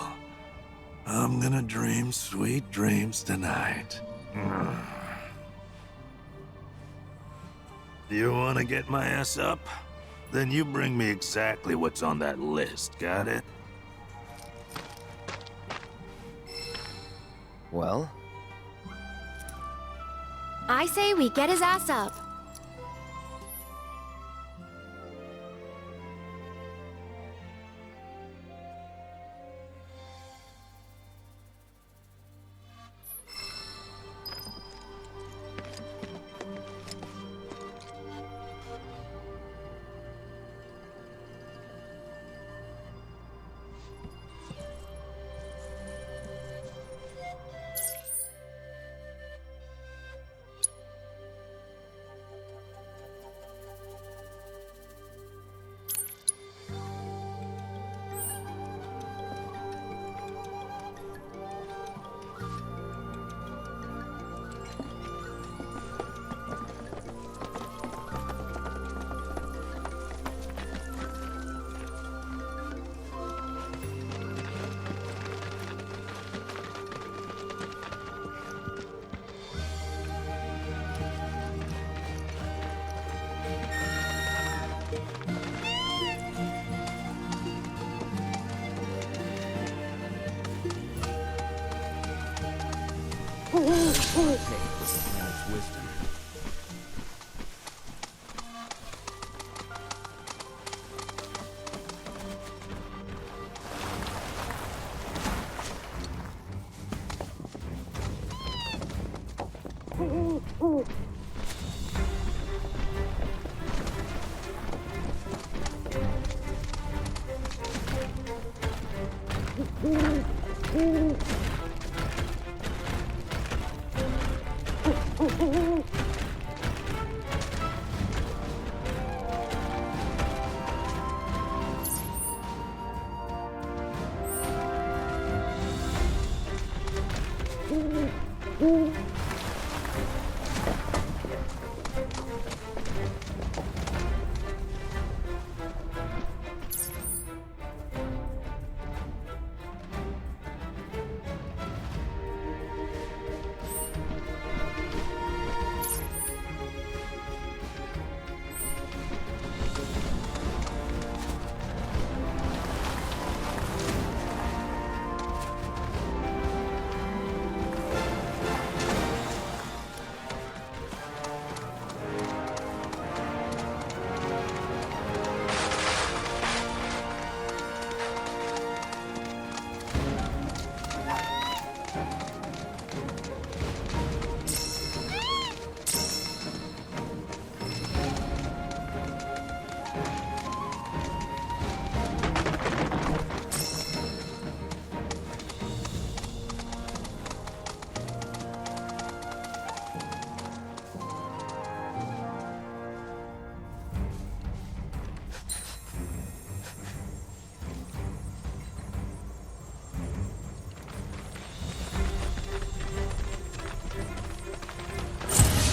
I'm gonna dream sweet dreams tonight. You wanna get my ass up? Then you bring me exactly what's on that list, got it? Well? I say we get his ass up.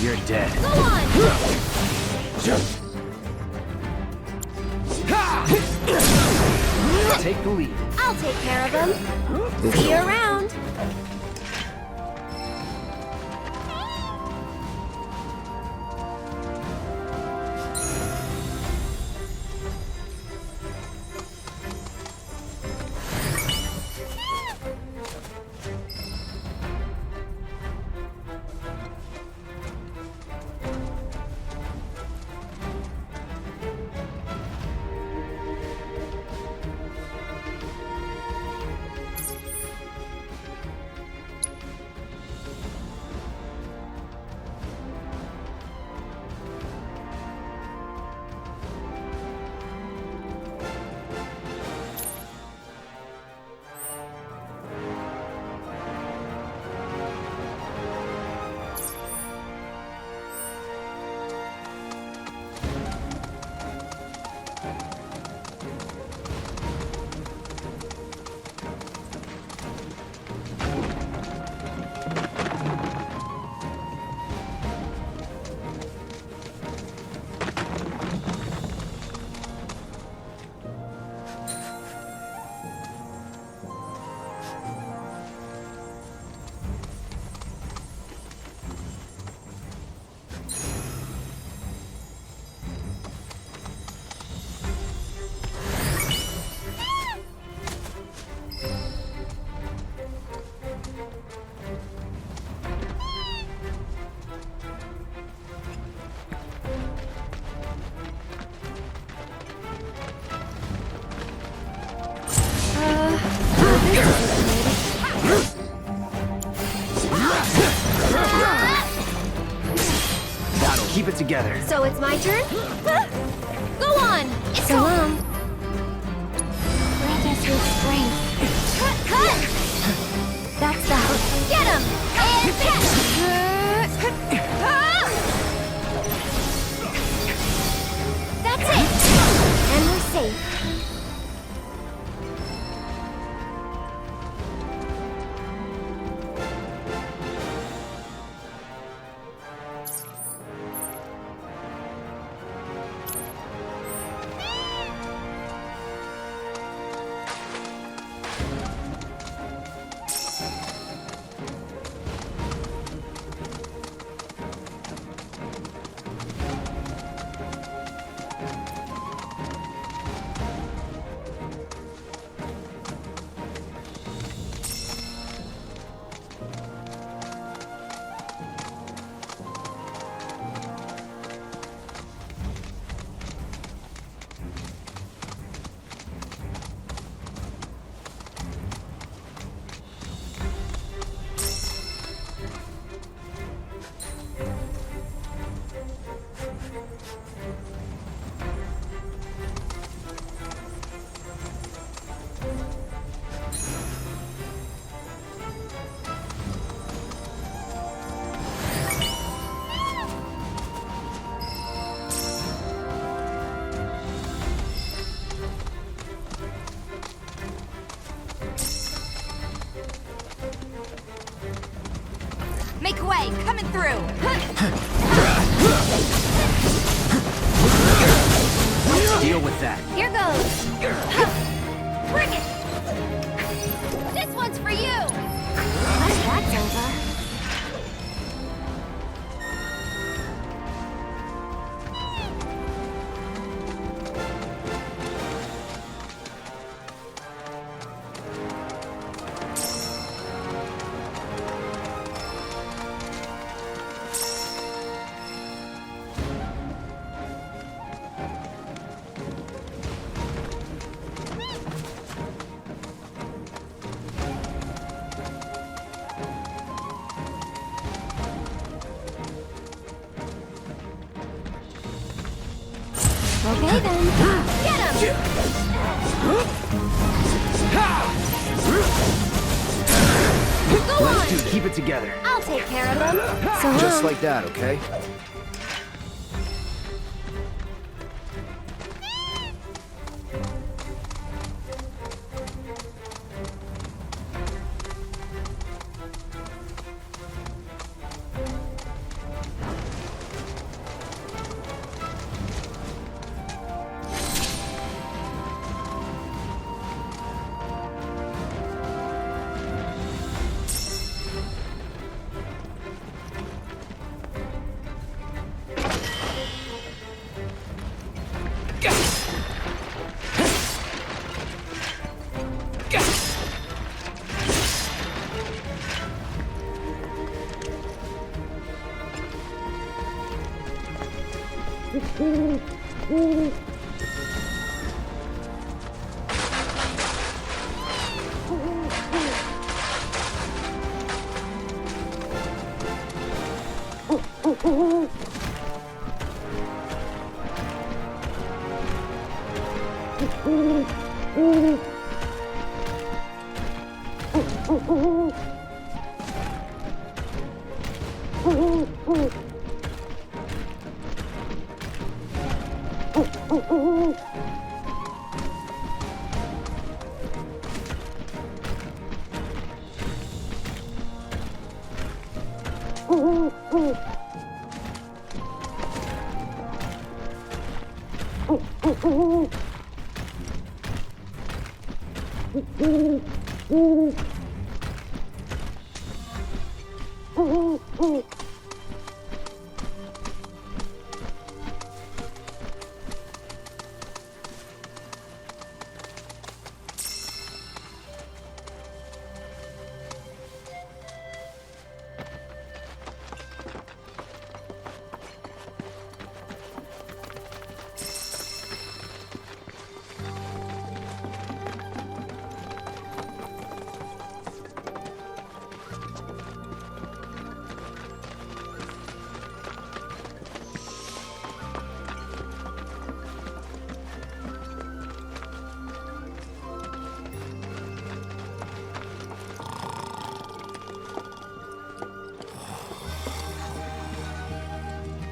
You're dead. Go on! Take the lead. I'll take care of him. See you around. That'll keep it together. So it's my turn? Go on! It's So long. Grant us your strength. Cut! That's the hope. Get him! And catch! That's it! And we're safe. Make way! Coming through! Deal with that. Here goes! Bring it! This one's for you! That's over. Okay then. Get him! Go on! Let's keep it together. I'll take care of them. So long. Just like that, okay?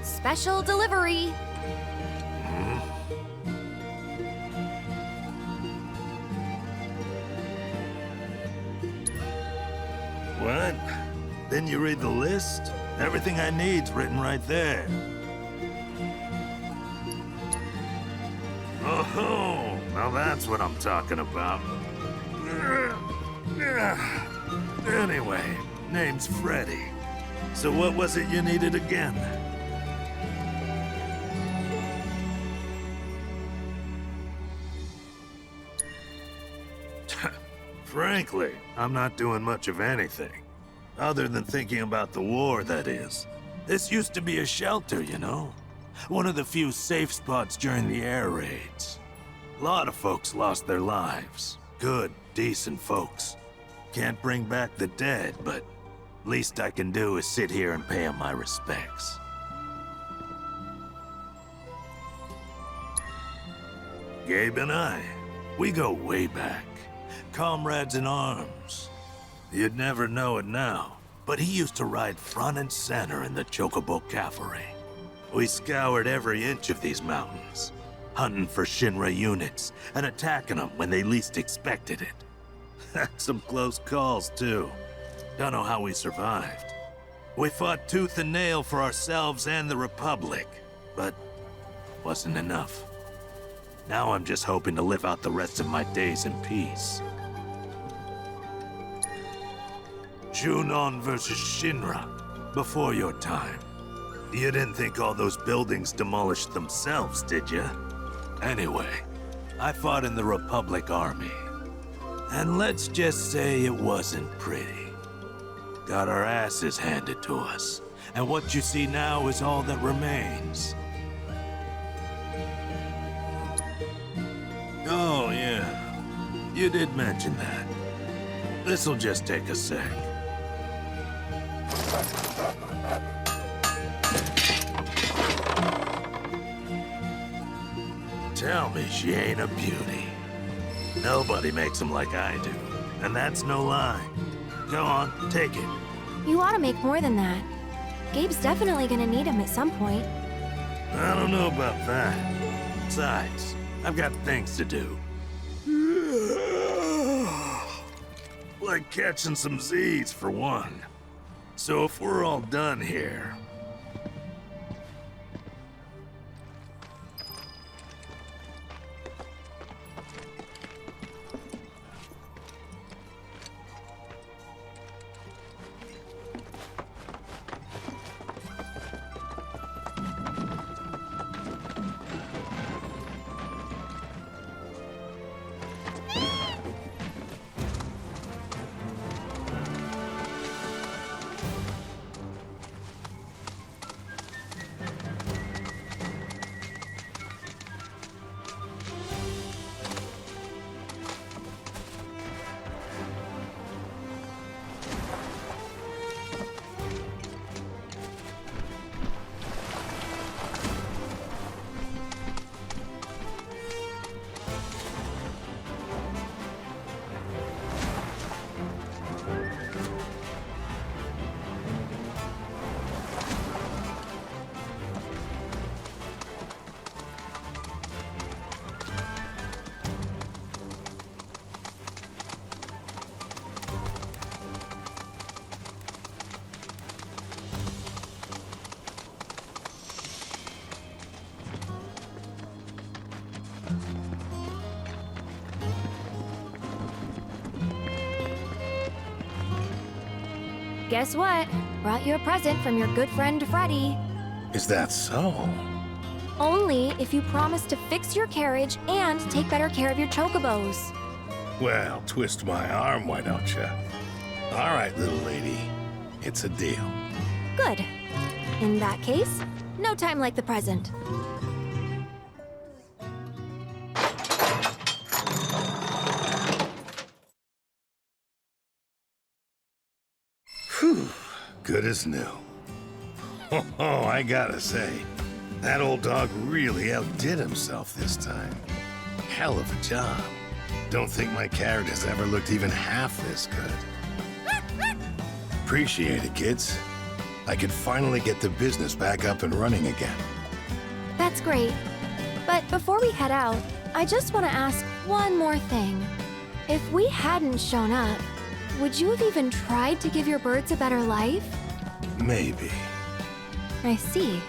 Special delivery. What? Didn't you read the list? Everything I need's written right there. Oh, now that's what I'm talking about. Anyway, name's Freddy. So what was it you needed again? Frankly, I'm not doing much of anything. Other than thinking about the war, that is. This used to be a shelter, you know? One of the few safe spots during the air raids. A lot of folks lost their lives. Good, decent folks. Can't bring back the dead, but least I can do is sit here and pay them my respects. Gabe and I, we go way back. Comrades in arms. You'd never know it now, but he used to ride front and center in the Chocobo Cavalry. We scoured every inch of these mountains, hunting for Shinra units and attacking them when they least expected it. Some close calls, too. Don't know how we survived. We fought tooth and nail for ourselves and the Republic, but wasn't enough. Now I'm just hoping to live out the rest of my days in peace. Junon versus Shinra, before your time. You didn't think all those buildings demolished themselves, did you? Anyway, I fought in the Republic Army. And let's just say it wasn't pretty. Got our asses handed to us. And what you see now is all that remains. Oh, yeah. You did mention that. This'll just take a sec. Tell me she ain't a beauty. Nobody makes them like I do. And that's no lie. Go on, take it. You ought to make more than that. Gabe's definitely gonna need him at some point. I don't know about that. Besides, I've got things to do. Like catching some Z's, for one. So if we're all done here... Guess what? Brought you a present from your good friend Freddy. Is that so? Only if you promise to fix your carriage and take better care of your chocobos. Well, twist my arm, why don't you? All right, little lady. It's a deal. Good. In that case, no time like the present. Whew, good as new. Oh, I gotta say, that old dog really outdid himself this time. Hell of a job. Don't think my carrot has ever looked even half this good. Appreciate it, kids. I could finally get the business back up and running again. That's great. But before we head out, I just want to ask one more thing. If we hadn't shown up, would you have even tried to give your birds a better life? Maybe. I see.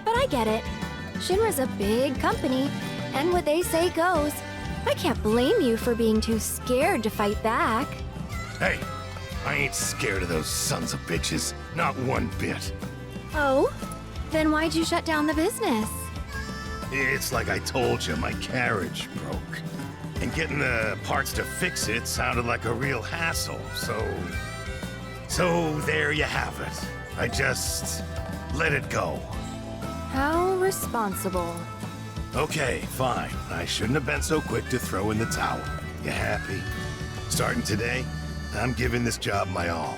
But I get it. Shinra's a big company, and what they say goes. I can't blame you for being too scared to fight back. Hey, I ain't scared of those sons of bitches. Not one bit. Oh? Then why'd you shut down the business? It's like I told you, my carriage broke. And getting the parts to fix it sounded like a real hassle, So there you have it. I just let it go. How responsible. Okay, fine. I shouldn't have been so quick to throw in the towel. You happy? Starting today, I'm giving this job my all.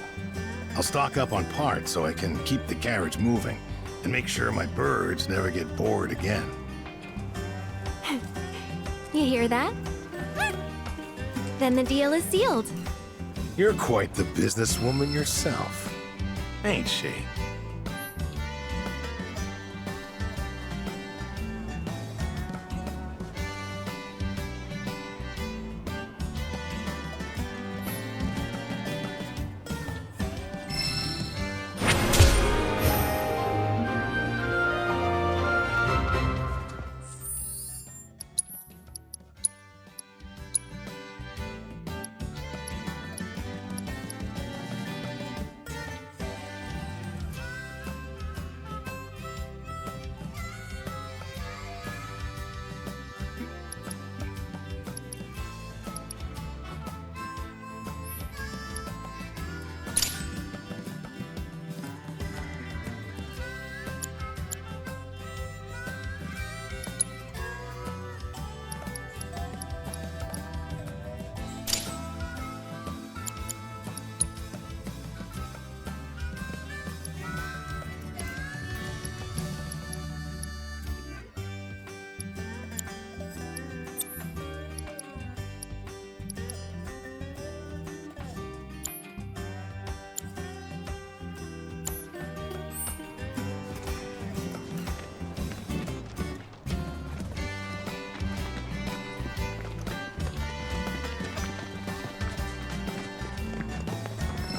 I'll stock up on parts so I can keep the carriage moving and make sure my birds never get bored again. You hear that? Then the deal is sealed. You're quite the businesswoman yourself, ain't she?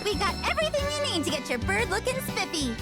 We got everything you need to get your bird looking spiffy.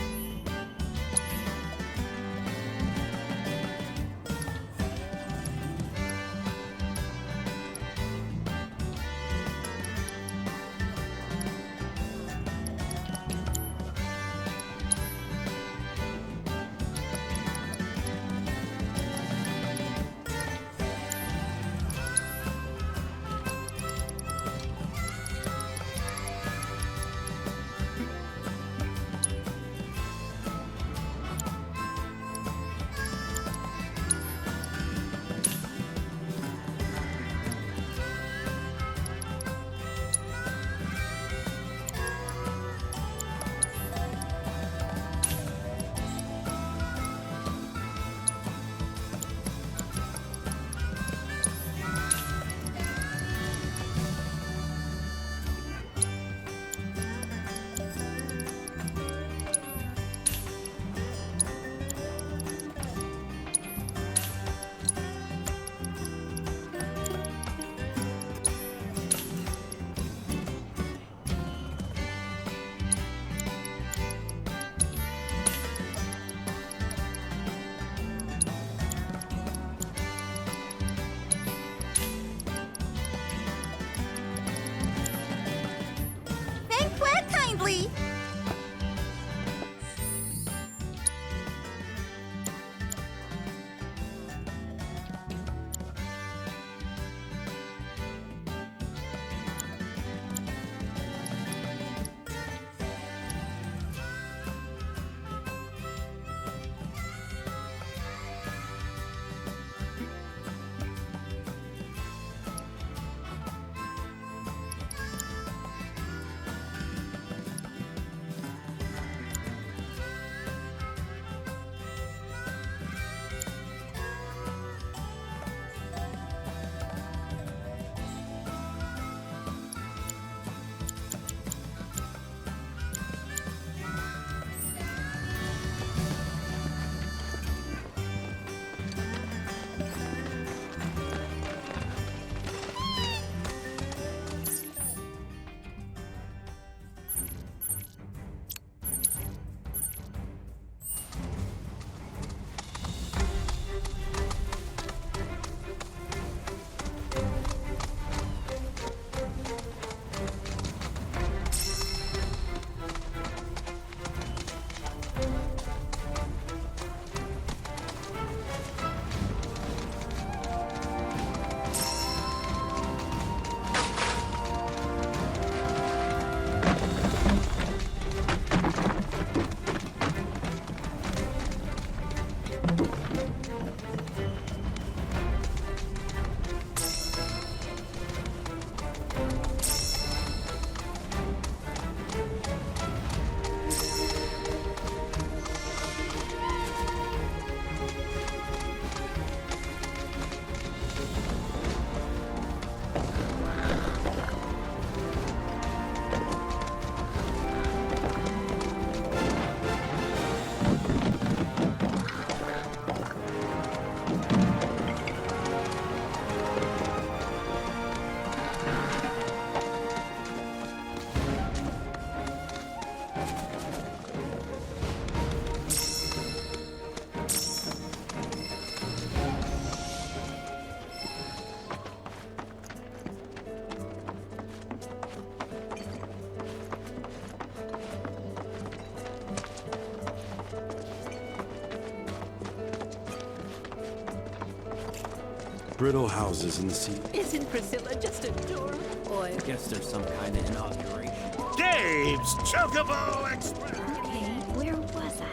Brittle houses in the sea. Isn't Priscilla just adorable? Boy. Guess there's some kind of inauguration. Dave's Chocobo Express! Okay, where was I?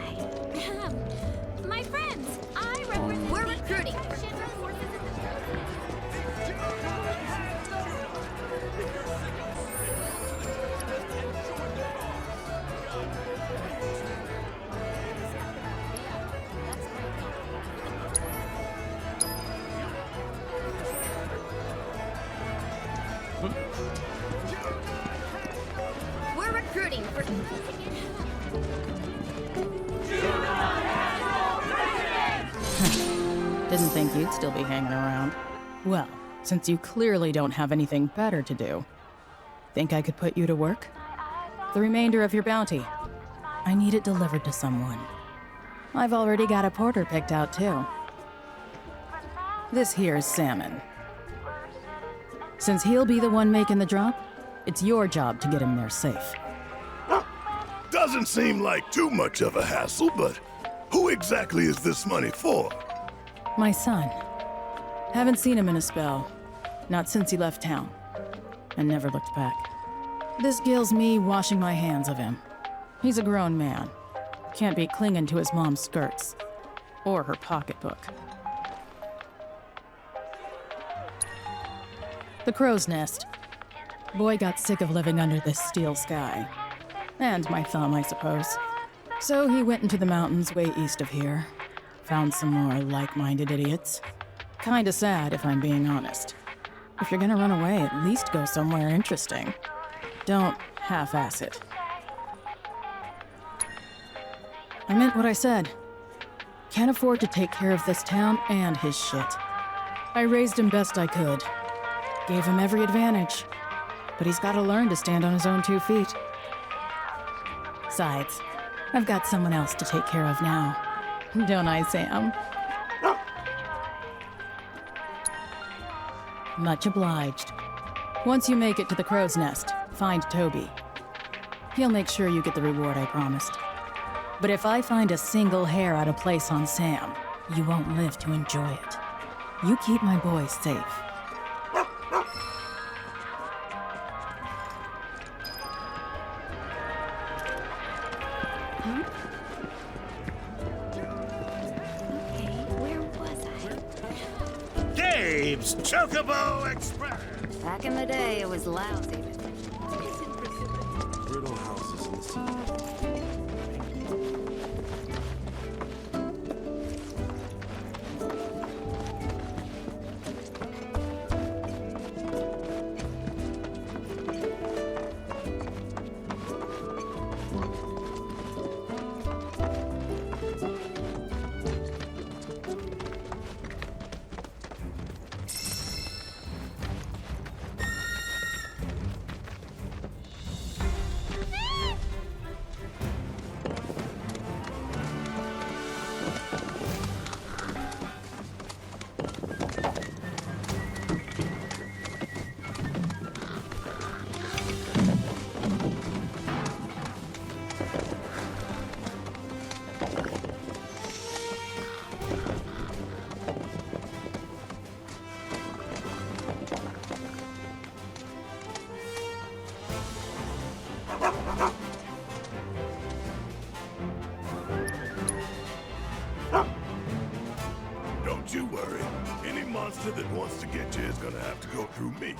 My friends, I represent. We're recruiting. We're recruiting for. Didn't think you'd still be hanging around. Well, since you clearly don't have anything better to do, think I could put you to work? The remainder of your bounty. I need it delivered to someone. I've already got a porter picked out, too. This here's Salmon. Since he'll be the one making the drop, it's your job to get him there safe. Doesn't seem like too much of a hassle, but who exactly is this money for? My son. Haven't seen him in a spell. Not since he left town. And never looked back. This gills me washing my hands of him. He's a grown man. Can't be clinging to his mom's skirts. Or her pocketbook. The crow's nest. Boy got sick of living under this steel sky. And my thumb, I suppose. So he went into the mountains way east of here. Found some more like-minded idiots. Kinda sad, if I'm being honest. If you're gonna run away, at least go somewhere interesting. Don't half-ass it. I meant what I said. Can't afford to take care of this town and his shit. I raised him best I could. Gave him every advantage. But he's gotta learn to stand on his own 2 feet. Besides, I've got someone else to take care of now. Don't I, Sam? Much obliged. Once you make it to the crow's nest, find Toby. He'll make sure you get the reward I promised. But if I find a single hair out of place on Sam, you won't live to enjoy it. You keep my boy safe. Dave's Chocobo Express! Back in the day, it was lousy. Brittle houses in the sea. Don't you worry. Any monster that wants to get you is gonna have to go through me.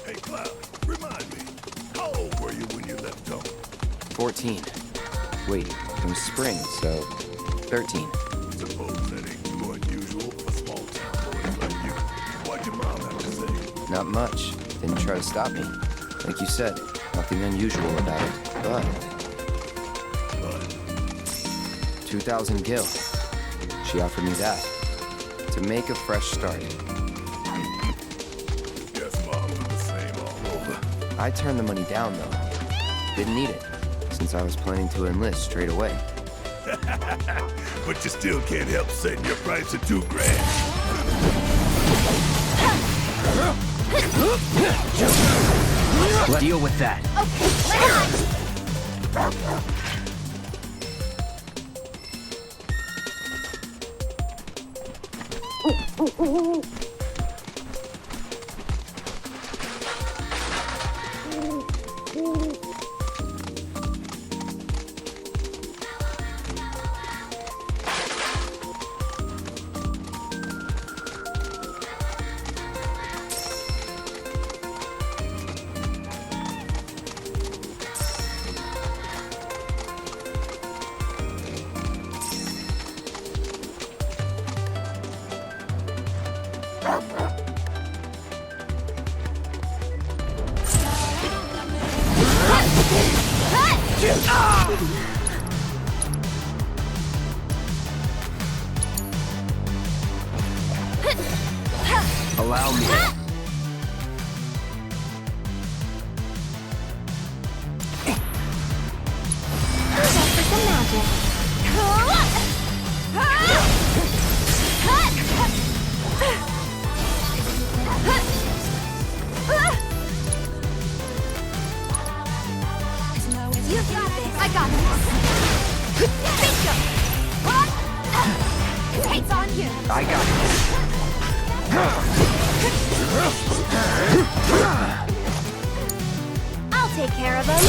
Hey, Cloud, remind me, how old were you when you left home? 14. Wait, it was spring, so 13. Suppose that ain't too unusual for small town boys like you. What'd your mom have to say? Not much. Didn't try to stop me. Like you said, nothing unusual about it. But 2,000 gil. She offered me that. To make a fresh start. Guess Mom was the same all over. I turned the money down, though. Didn't need it, since I was planning to enlist straight away. But you still can't help setting your price at $2 grand. Deal with that. Allow me. For some magic. You got this. I got this. Bingo. It's on you. I got I'll take care of them.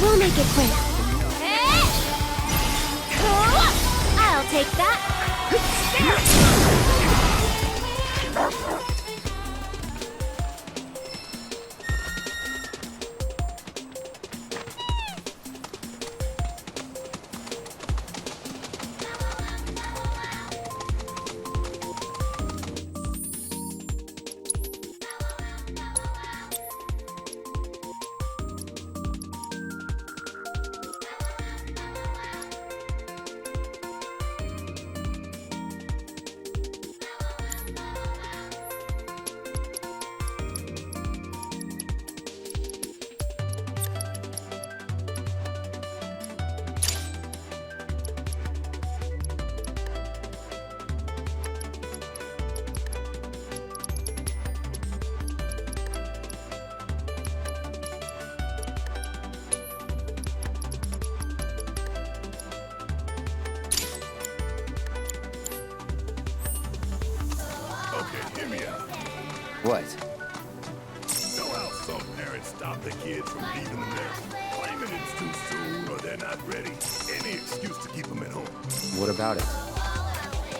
We'll make it quick. I'll take that. Okay, hear me out. What? Know how some parents stop their kids from leaving the nest, claiming it's too soon or they're not ready. Any excuse to keep them at home. What about it?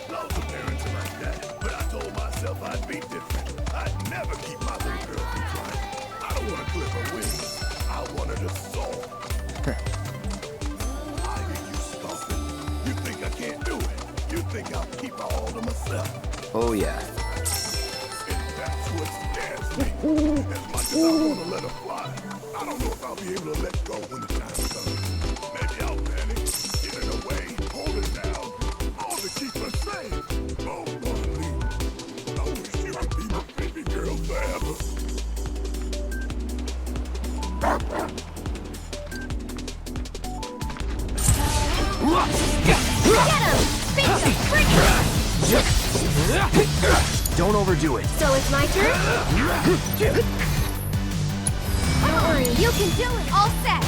Lots of parents are like that, but I told myself I'd be different. I'd never keep my little girl from crying. I don't want to clip her wings. I want her to soar. I hear you scoffing. You think I can't do it? You think I'll keep her all to myself? Oh, yeah. That's what scares me. As much as I want to let her fly, I don't know if I'll be able to let go when the time comes. Maybe I'll panic, get in her way, hold it down, all to keep her safe. Oh, Marley, I wish you could be my baby girl forever. Don't overdo it. So it's my turn? Don't worry, you can do it. All set.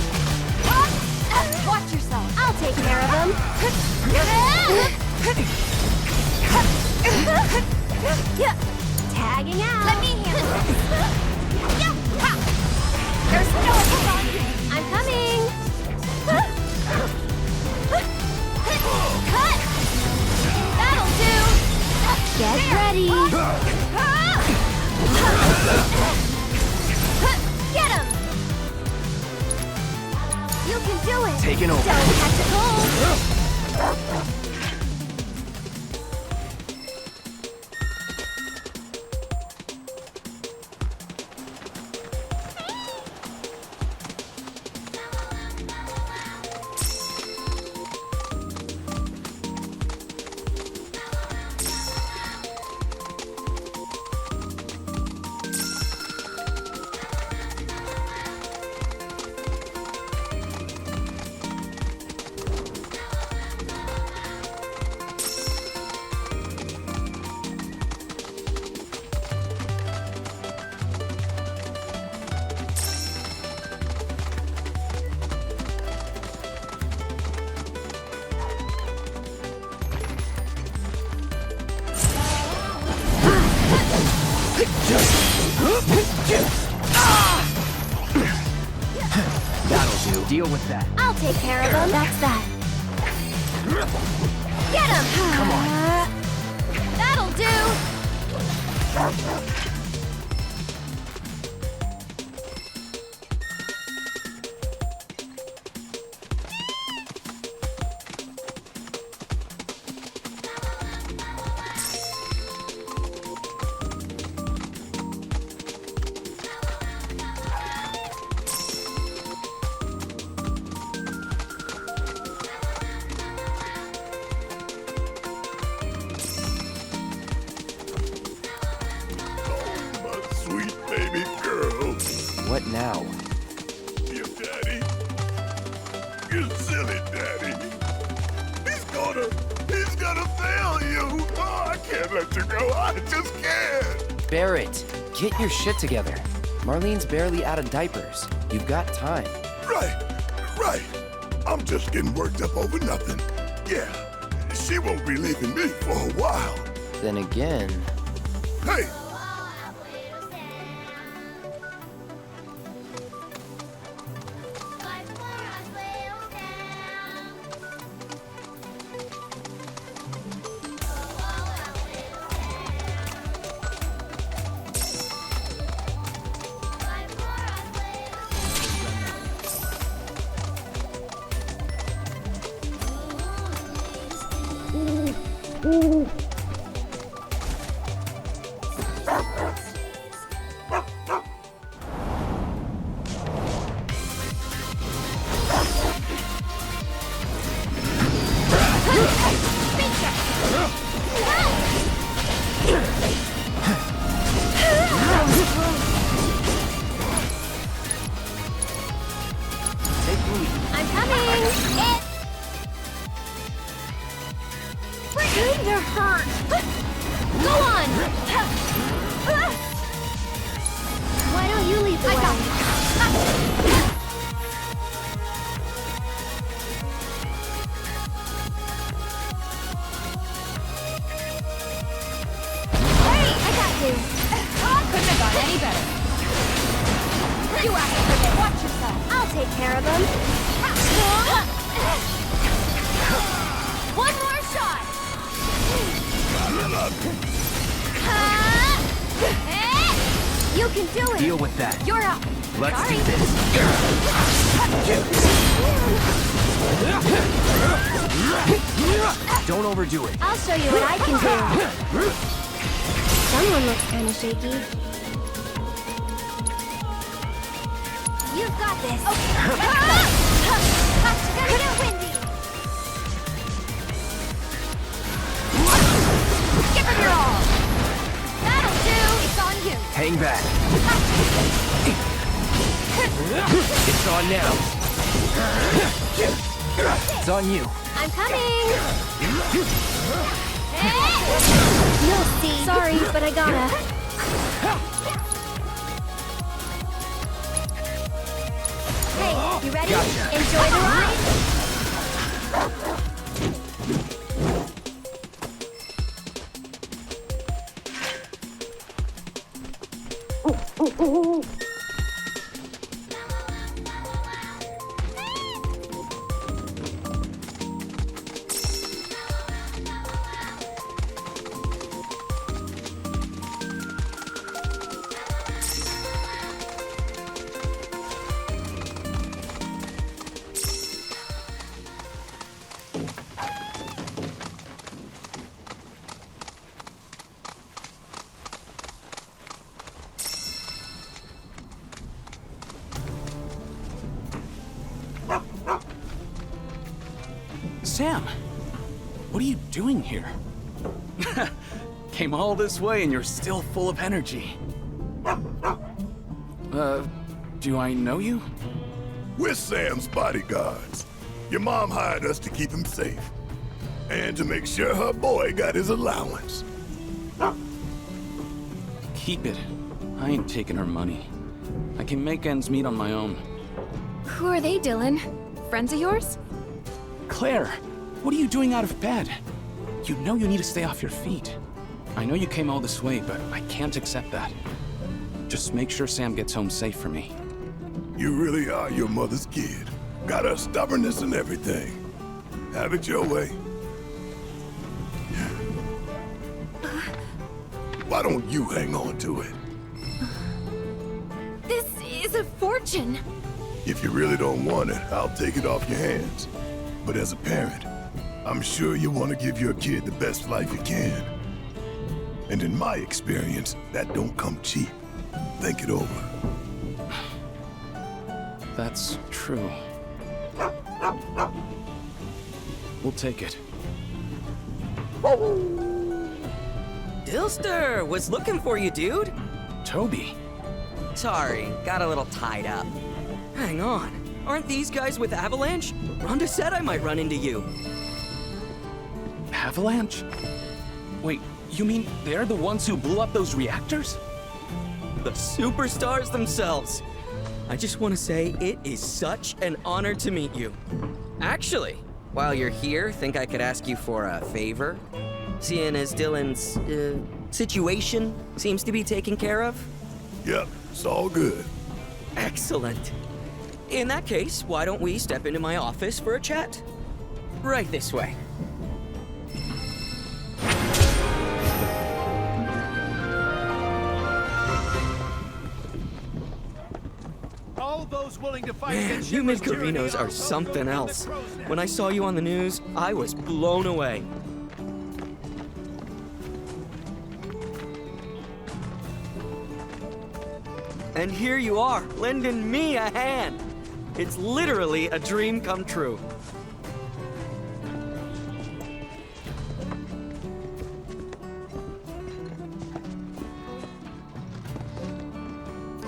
Watch yourself. I'll take care of them. Tagging out. Let me handle it. There's no hold on you. I'm coming. Cut. That'll do. Get ready. Get him. You can do it. Taking over. Don't catch a cold. That'll do. Deal with that. I'll take care of him. That's that. Get him! Come on. That'll do! Sweet baby girl. What now? Your daddy. You silly daddy. He's gonna fail you. Oh, I can't let you go. I just can't. Barrett, get your shit together. Marlene's barely out of diapers. You've got time. Right. I'm just getting worked up over nothing. Yeah, she won't be leaving me for a while. Then again... Hey! I'm coming! You're hurt! Go on! Why don't you lead the way? Hey, I got you! Couldn't have gone any better. You asked for this. Watch yourself. I'll take care of them. One more shot! You can do it! Deal with that. You're up! Let's Sorry. do this. Don't overdo it. I'll show you what I can do. Someone looks kind of shaky. You've got this. Get it windy. Give it your all. That'll do. It's on you. Hang back. It's on now. It's on you. I'm coming. You'll see. Sorry, but I gotta. Hey, you ready? Gotcha. Enjoy the ride. Sam, what are you doing here? Came all this way and you're still full of energy. Do I know you? We're Sam's bodyguards. Your mom hired us to keep him safe. And to make sure her boy got his allowance. Keep it. I ain't taking her money. I can make ends meet on my own. Who are they, Dylan? Friends of yours? Claire, what are you doing out of bed? You know you need to stay off your feet. I know you came all this way, but I can't accept that. Just make sure Sam gets home safe for me. You really are your mother's kid. Got her stubbornness and everything. Have it your way. Why don't you hang on to it? This is a fortune. If you really don't want it, I'll take it off your hands. But as a parent, I'm sure you want to give your kid the best life you can. And in my experience, that don't come cheap. Think it over. That's true. We'll take it. Dilster, was looking for you, dude. Toby. Sorry, got a little tied up. Hang on, aren't these guys with Avalanche? Rhonda said I might run into you. Avalanche? Wait, you mean they're the ones who blew up those reactors? The superstars themselves. I just want to say it is such an honor to meet you. Actually, while you're here, think I could ask you for a favor? Seeing as Dylan's, situation seems to be taken care of? Yep, it's all good. Excellent. In that case, why don't we step into my office for a chat? Right this way. All those willing to fight Man, against you Shinra's Midgarinos are something else. When I saw you on the news, I was blown away. And here you are, lending me a hand. It's literally a dream come true.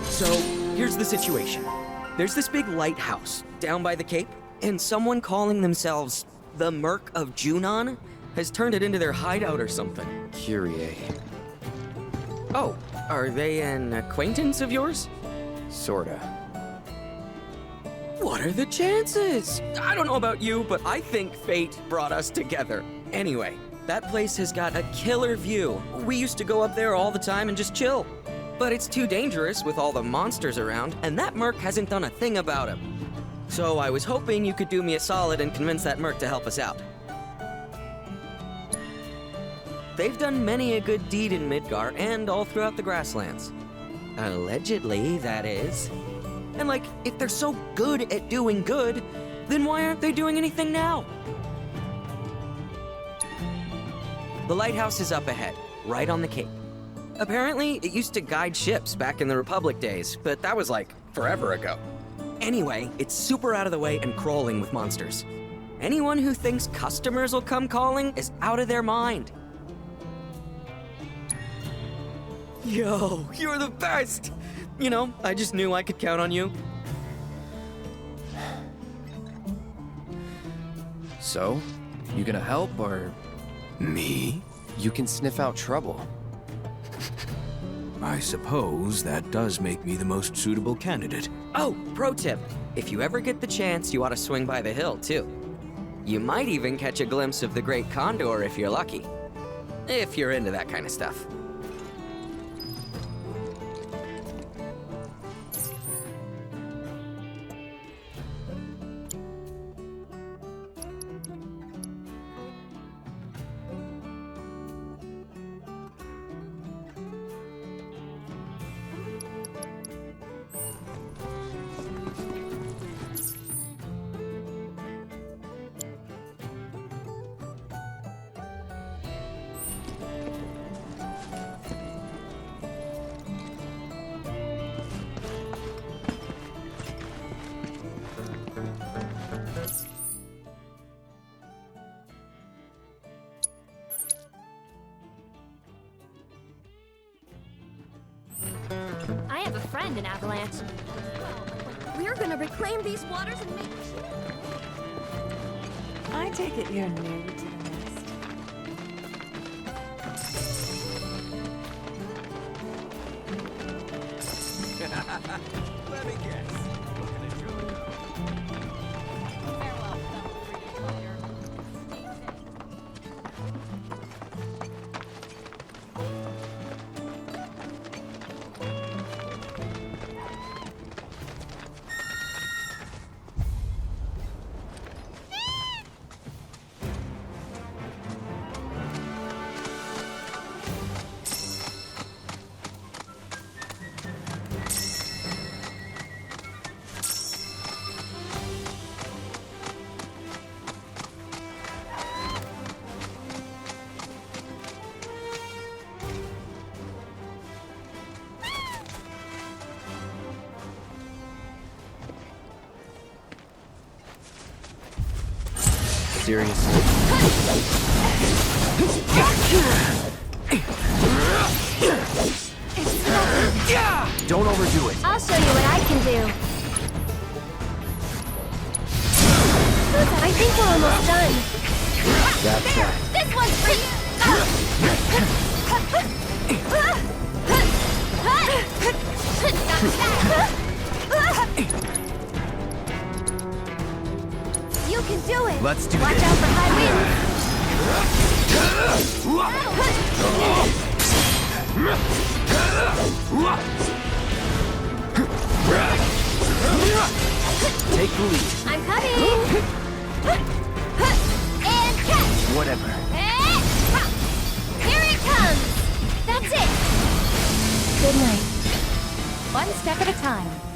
So, here's the situation. There's this big lighthouse down by the Cape, and someone calling themselves the Merc of Junon has turned it into their hideout or something. Kyrie. Oh, are they an acquaintance of yours? Sorta. What are the chances? I don't know about you, but I think fate brought us together. Anyway, that place has got a killer view. We used to go up there all the time and just chill. But it's too dangerous with all the monsters around, and that merc hasn't done a thing about him. So I was hoping you could do me a solid and convince that merc to help us out. They've done many a good deed in Midgar and all throughout the grasslands. Allegedly, that is. And like, if they're so good at doing good, then why aren't they doing anything now? The lighthouse is up ahead, right on the cape. Apparently, it used to guide ships back in the Republic days, but that was like forever ago. Anyway, it's super out of the way and crawling with monsters. Anyone who thinks customers will come calling is out of their mind. Yo, you're the best! You know, I just knew I could count on you. So, you gonna help, or... Me? You can sniff out trouble. I suppose that does make me the most suitable candidate. Oh, pro tip. If you ever get the chance, you ought to swing by the hill, too. You might even catch a glimpse of the Great Condor if you're lucky. If you're into that kind of stuff. I have a friend in Avalanche. We're gonna reclaim these waters and make... I take it you're new to the Let me guess. Looking at Julia. Seriously? Don't overdo it. I'll show you what I can do. I think we're almost done. That's that. This one's for you. You can do it. Let's do Watch this. out for high Take the lead. I'm coming. And catch. Whatever. Here it comes. That's it. Good night. One step at a time.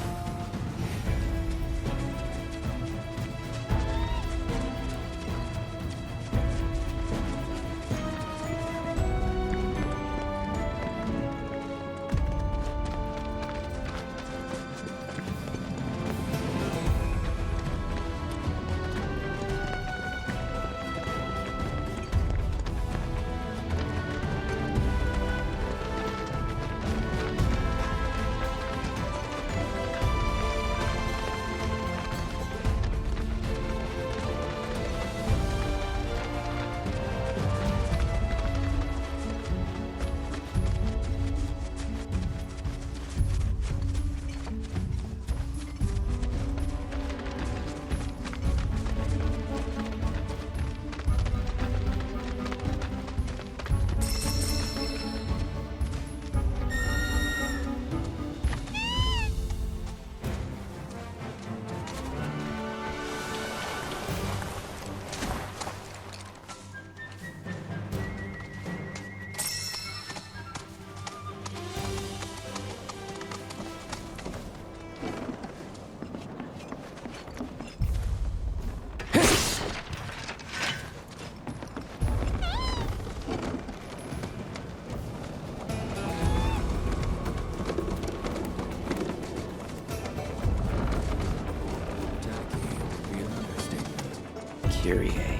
Kyrie.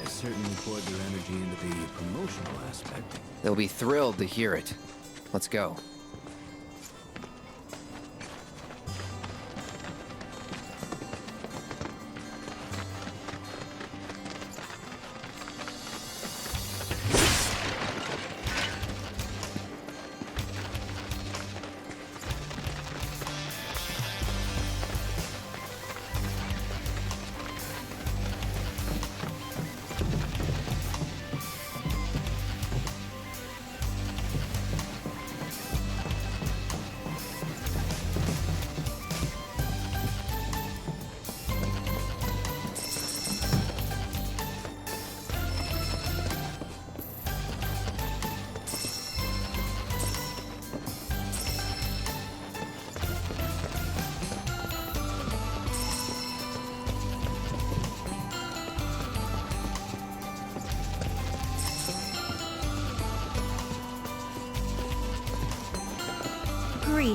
Certainly poured their energy into the promotional aspect. They'll be thrilled to hear it. Let's go.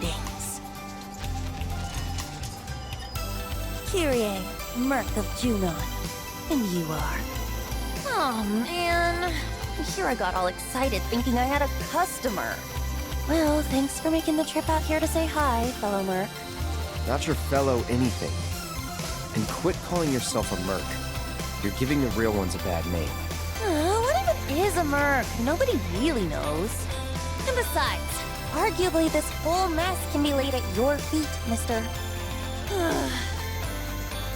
Greetings. Kyrie, Merc of Junon. And you are? Oh, man. Here I got all excited thinking I had a customer. Well, thanks for making the trip out here to say hi, fellow Merc. Not your fellow anything. And quit calling yourself a merc. You're giving the real ones a bad name. What even is a Merc? Nobody really knows. And besides, arguably this whole mess can be laid at your feet, mister.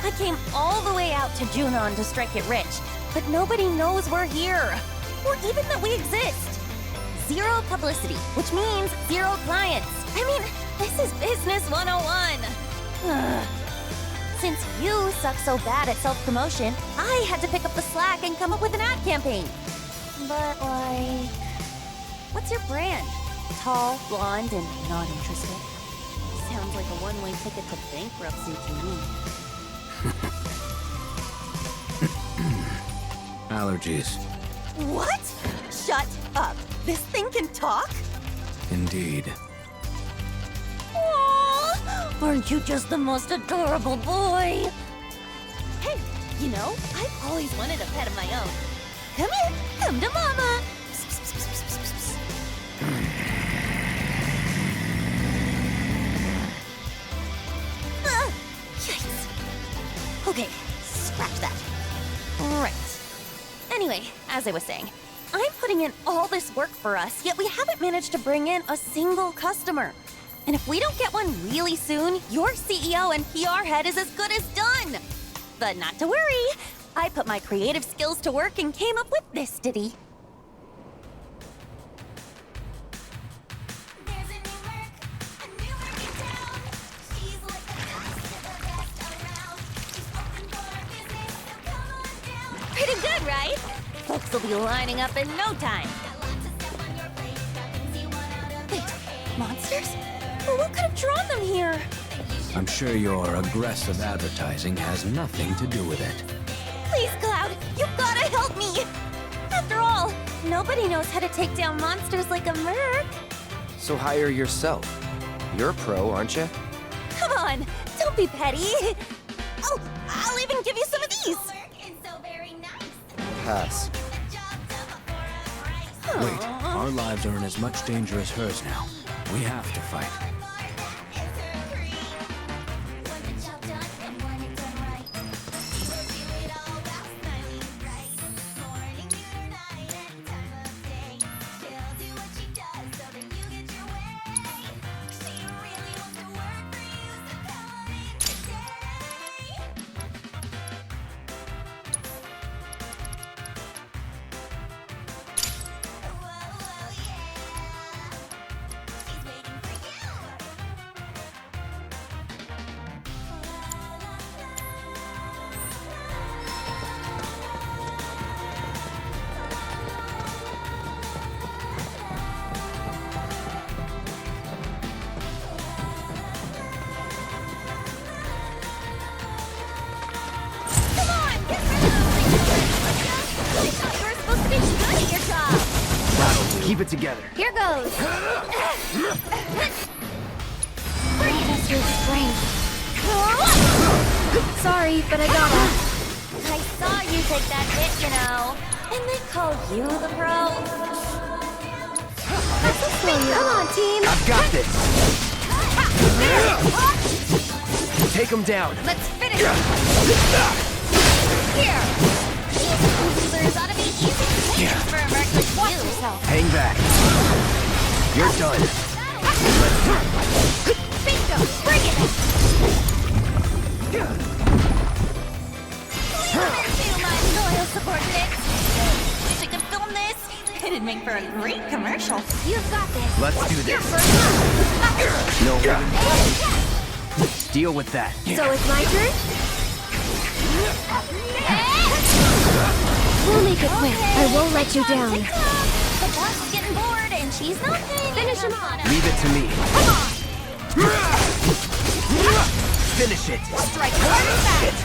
I came all the way out to Junon to strike it rich, but nobody knows we're here. Or even that we exist. Zero publicity, which means zero clients. I mean, this is business 101. Since you suck so bad at self-promotion, I had to pick up the slack and come up with an ad campaign. But, like... what's your brand? Tall, blonde, and not interested? Sounds like a one-way ticket to bankruptcy to me. Allergies. What? Shut up. This thing can talk? Indeed. Aww, aren't you just the most adorable boy? Hey, you know, I've always wanted a pet of my own. Come here, come to mama. Yikes. Okay, scratch that. Right. Anyway, as I was saying, I'm putting in all this work for us, yet we haven't managed to bring in a single customer. And if we don't get one really soon, your CEO and PR head is as good as done. But not to worry, I put my creative skills to work and came up with this ditty. Pretty good, right? Folks will be lining up in no time. Wait, monsters? Well, what could have drawn them here? I'm sure your aggressive advertising has nothing to do with it. Please, Cloud, you gotta help me! After all, nobody knows how to take down monsters like a merc. So hire yourself. You're a pro, aren't you? Come on, don't be petty. Oh, I'll even give you some of these. Pass. Wait, our lives are in as much danger as hers now. We have to fight. Keep it together. Here goes. Test your strength. Sorry, but I gotta. I saw you take that hit, you know. And they call you the pro. Come on, team. I've got this. Take him down. Let's finish it. Here. These losers ought to be easy pickings for a merc like you. Hang back. You're done. Bingo! Bring it! Please my loyal subordinates. Wish I could film this. It'd make for a great commercial. You've got this. Let's do this. No way. Deal with that. So it's my turn? We'll make it quick. I won't let you down. The boss is getting bored and she's not paying. Finish him off. Leave it to me. Come on! Finish it. Strike hard and fast.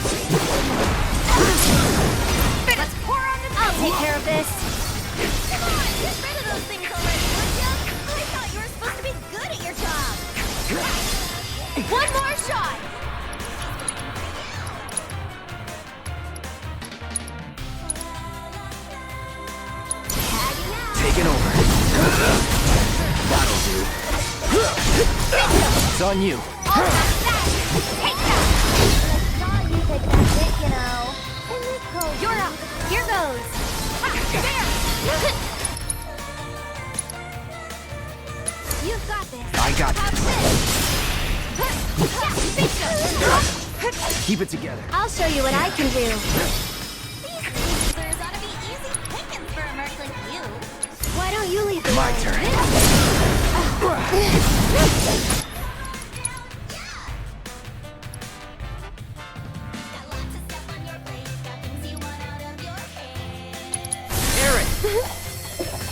Let's pour on the I'll take care of this. Come on, get rid of those things already, would ya? I thought you were supposed to be good at your job. One more shot! Taking over. That'll do. It's on you. You're up. Here goes. You've got this. I got Have this. Keep it together. I'll show you what I can do. There's ought to be easy pickings for a merc like you. Why don't you leave the My way? turn.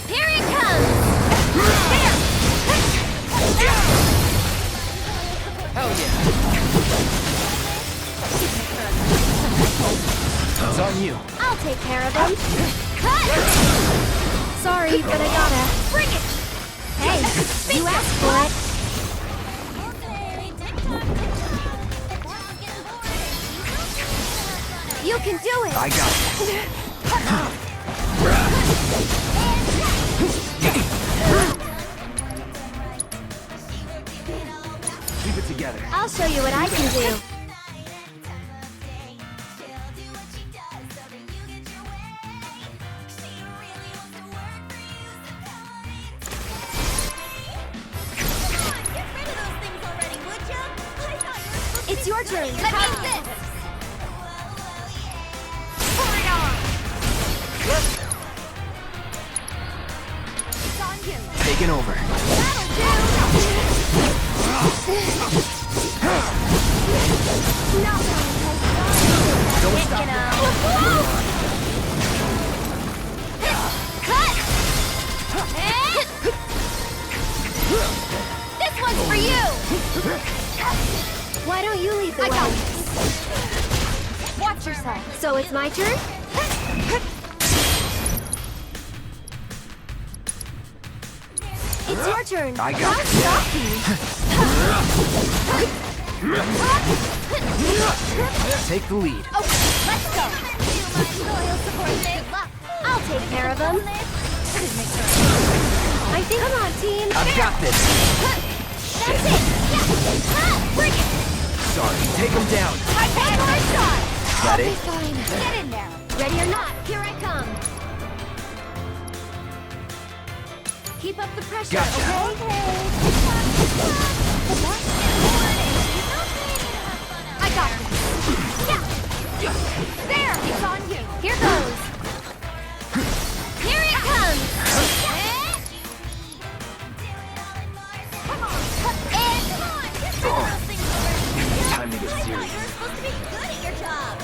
Here it comes! There! Hell yeah. It's on you. I'll take care of him. Cut! Sorry, but I gotta. Bring it! Hey, you asked for it. You can do it! I got it. Keep it together. I'll show you what I can do. It's your turn. Let me this. Pour it on. It's on you. Taking over. Don't stop. Cut. This one's for you. Why don't you lead the way? Watch yourself. So it's my turn? It's your turn. I got Don't it. stop you. Take the lead. Okay, let's go. I'll take care of him. I think. Come on, team. I've got this. That's it. Yeah. Bring it. Sorry. Take him down. One more shot. Got I'll it? be fine. Get in there. Ready or not, here I come. Keep up the pressure, Gotcha. okay? I got this. Yeah. There, it's on you. Here goes. Here it comes. Come on. And come on. Time to get serious. You're supposed to be good at your job.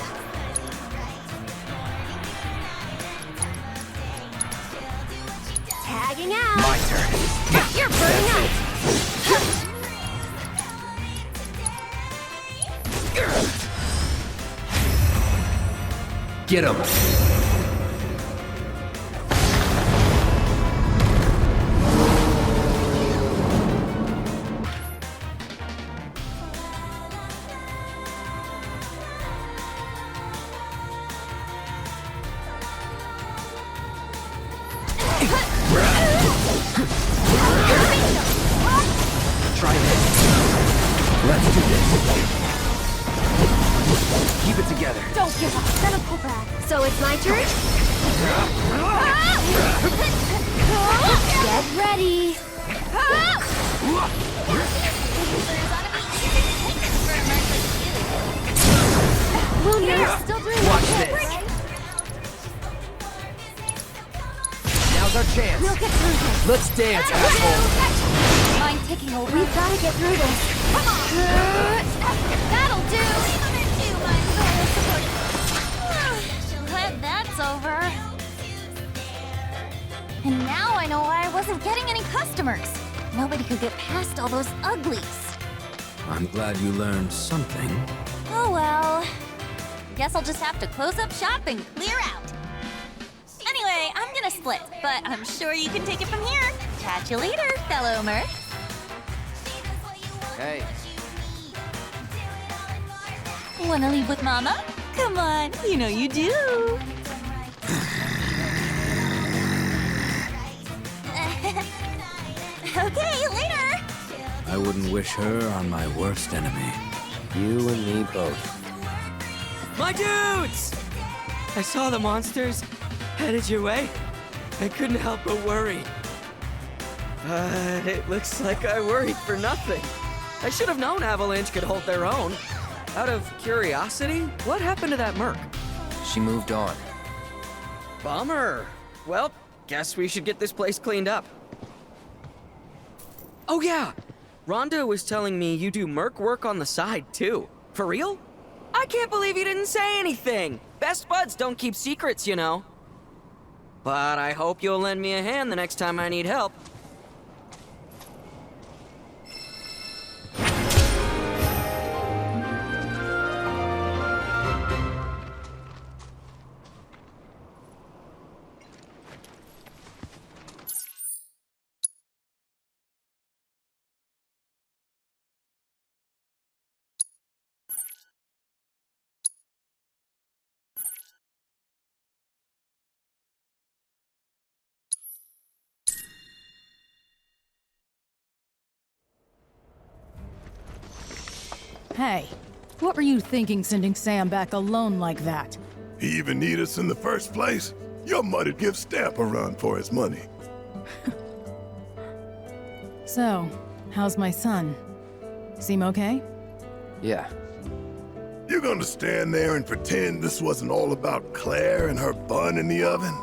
Tagging out. My turn. You're burning up. Get him. Try this. Let's do this. Keep it together. Don't give up. Then pull back. So it's my turn? Get ready. Lumiere, still doing Watch okay. this. Now's our chance. We'll get through this. Let's dance, asshole. Mind taking over. We've got to get through this. Come on. That'll do. Glad that's over. And now I know why I wasn't getting any customers. Nobody could get past all those uglies. I'm glad you learned something. Oh well. Guess I'll just have to close up shop and clear out. Anyway, I'm gonna split, but I'm sure you can take it from here. Catch you later, fellow mercs. Hey. Wanna leave with Mama? Come on, you know you do. Okay, later. I wouldn't wish her on my worst enemy. You and me both. My dudes! I saw the monsters headed your way. I couldn't help but worry. But it looks like I worried for nothing. I should have known Avalanche could hold their own. Out of curiosity, what happened to that merc? She moved on. Bummer. Well, guess we should get this place cleaned up. Oh yeah! Rhonda was telling me you do merc work on the side, too. For real? I can't believe you didn't say anything! Best buds don't keep secrets, you know. But I hope you'll lend me a hand the next time I need help. Hey, what were you thinking sending Sam back alone like that? He even need us in the first place? Your mother'd give Stamp a run for his money. So, how's my son? Seem okay? Yeah. You gonna stand there and pretend this wasn't all about Claire and her bun in the oven?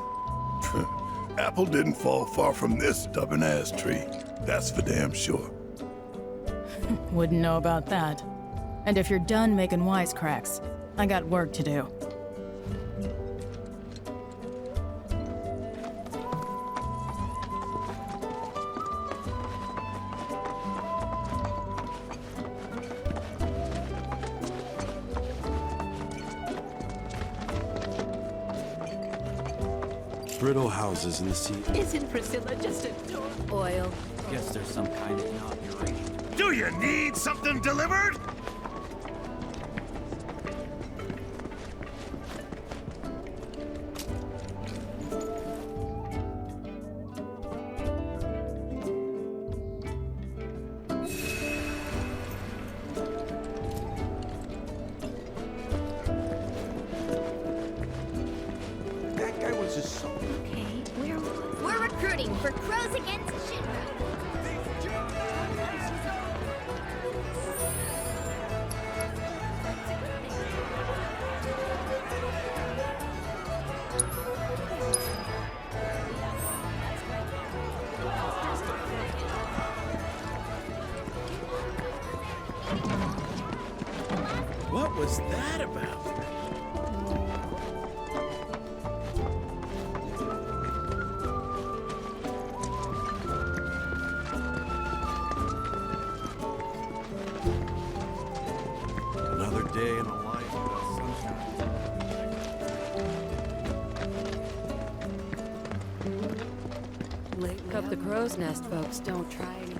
Apple didn't fall far from this stubborn-ass tree. That's for damn sure. Wouldn't know about that. And if you're done making wisecracks, I got work to do. Brittle houses in the sea. Isn't Priscilla just adorable? Oil. Guess there's some kind of inauguration. Do you need something delivered? That guy was just so... Okay, we're recruiting for Crows Against Shinra. What was that about? Another day in a life without sunshine. Hope the crow's nest folks don't try anything.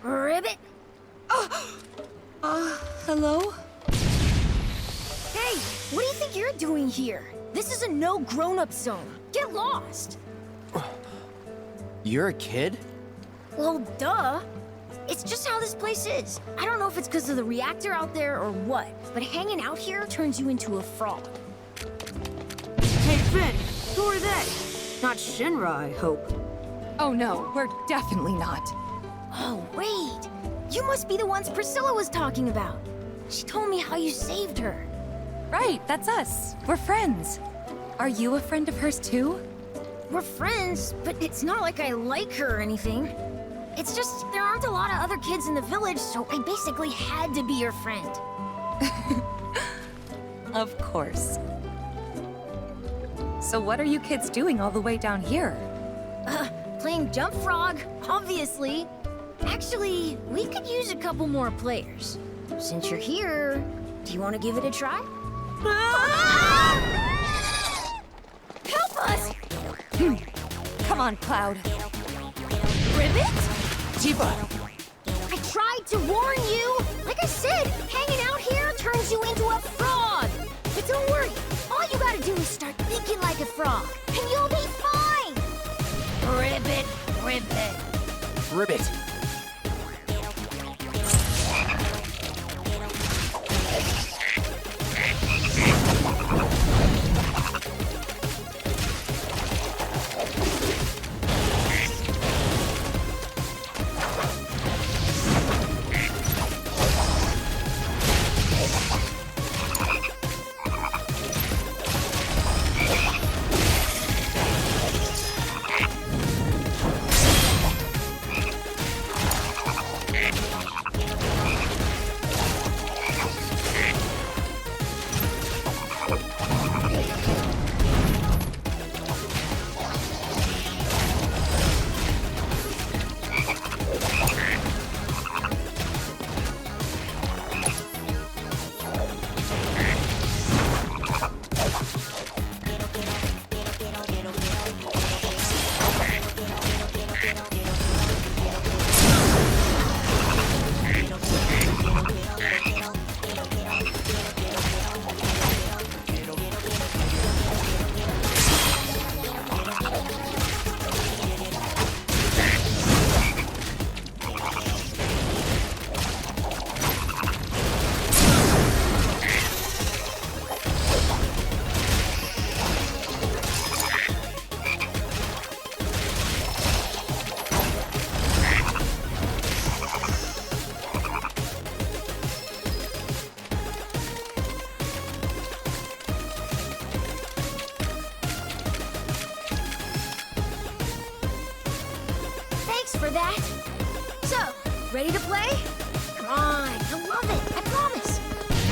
Ribbit? Hello? Hey, what do you think you're doing here? This is a no grown-up zone. Get lost. You're a kid? Well, duh. It's just how this place is. I don't know if it's because of the reactor out there or what, but hanging out here turns you into a frog. Hey, Finn, who are they? Not Shinra, I hope. Oh no, we're definitely not. Oh, wait. You must be the ones Priscilla was talking about. She told me how you saved her. Right, that's us. We're friends. Are you a friend of hers too? We're friends, but it's not like I like her or anything. It's just there aren't a lot of other kids in the village, so I basically had to be your friend. Of course. So what are you kids doing all the way down here? Playing Jump Frog, obviously. Actually, we could use a couple more players. Since you're here, do you want to give it a try? Help us! Come on, Cloud. Ribbit? Tifa! I tried to warn you! Like I said, hanging out here turns you into a frog! But don't worry, all you gotta do is start thinking like a frog, and you'll be fine! Ribbit, Ribbit. Ribbit. For that. So, ready to play? Come on, you'll love it, I promise.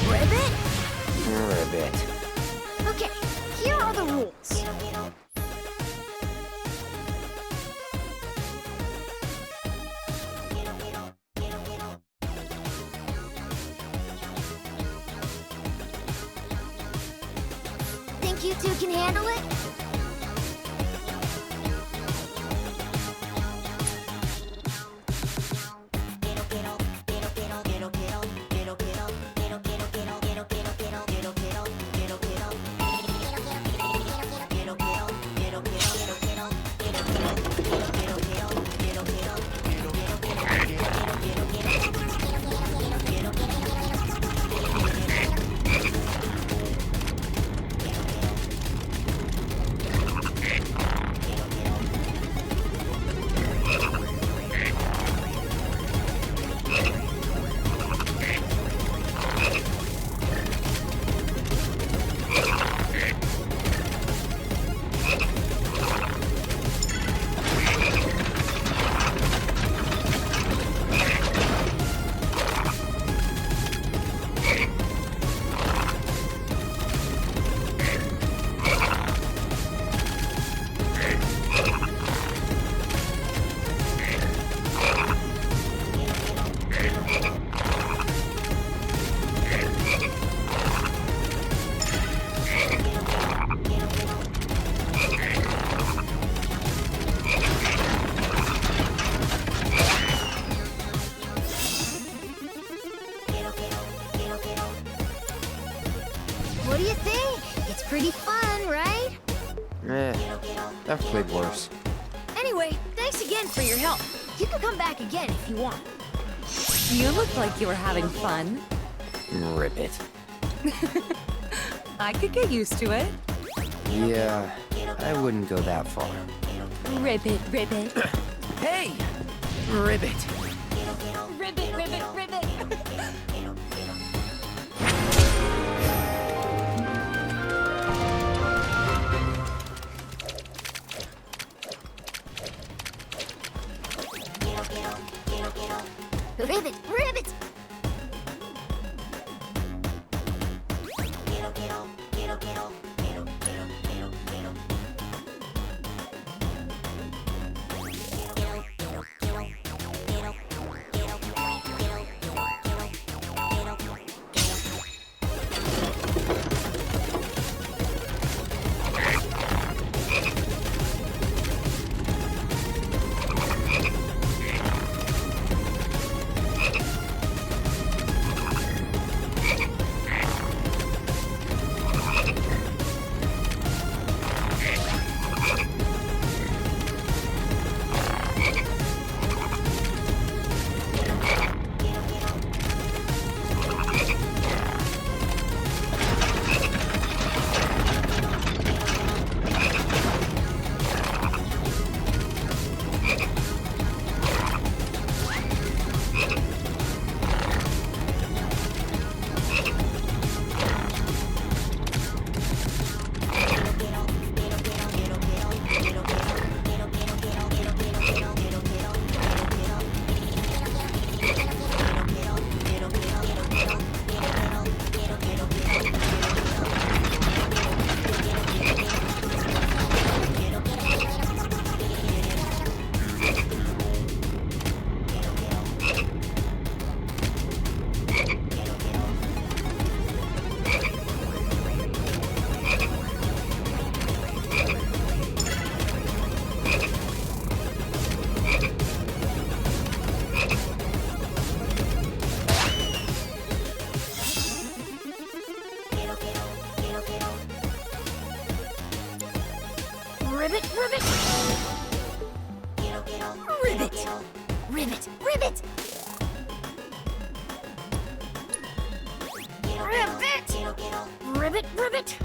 Ribbit? Ribbit. Okay, here are the rules. Think you two can handle it? What do you think? It's pretty fun, right? I've played worse. Anyway, thanks again for your help. You can come back again if you want. You look like you were having fun. Ribbit. I could get used to it. Yeah, I wouldn't go that far. Ribbit, Ribbit. Hey! Ribbit. Ribbit, Ribbit, Ribbit. Ribbit, Ribbit! Ribbit! Ribbit! Ribbit! Ribbit! Ribbit!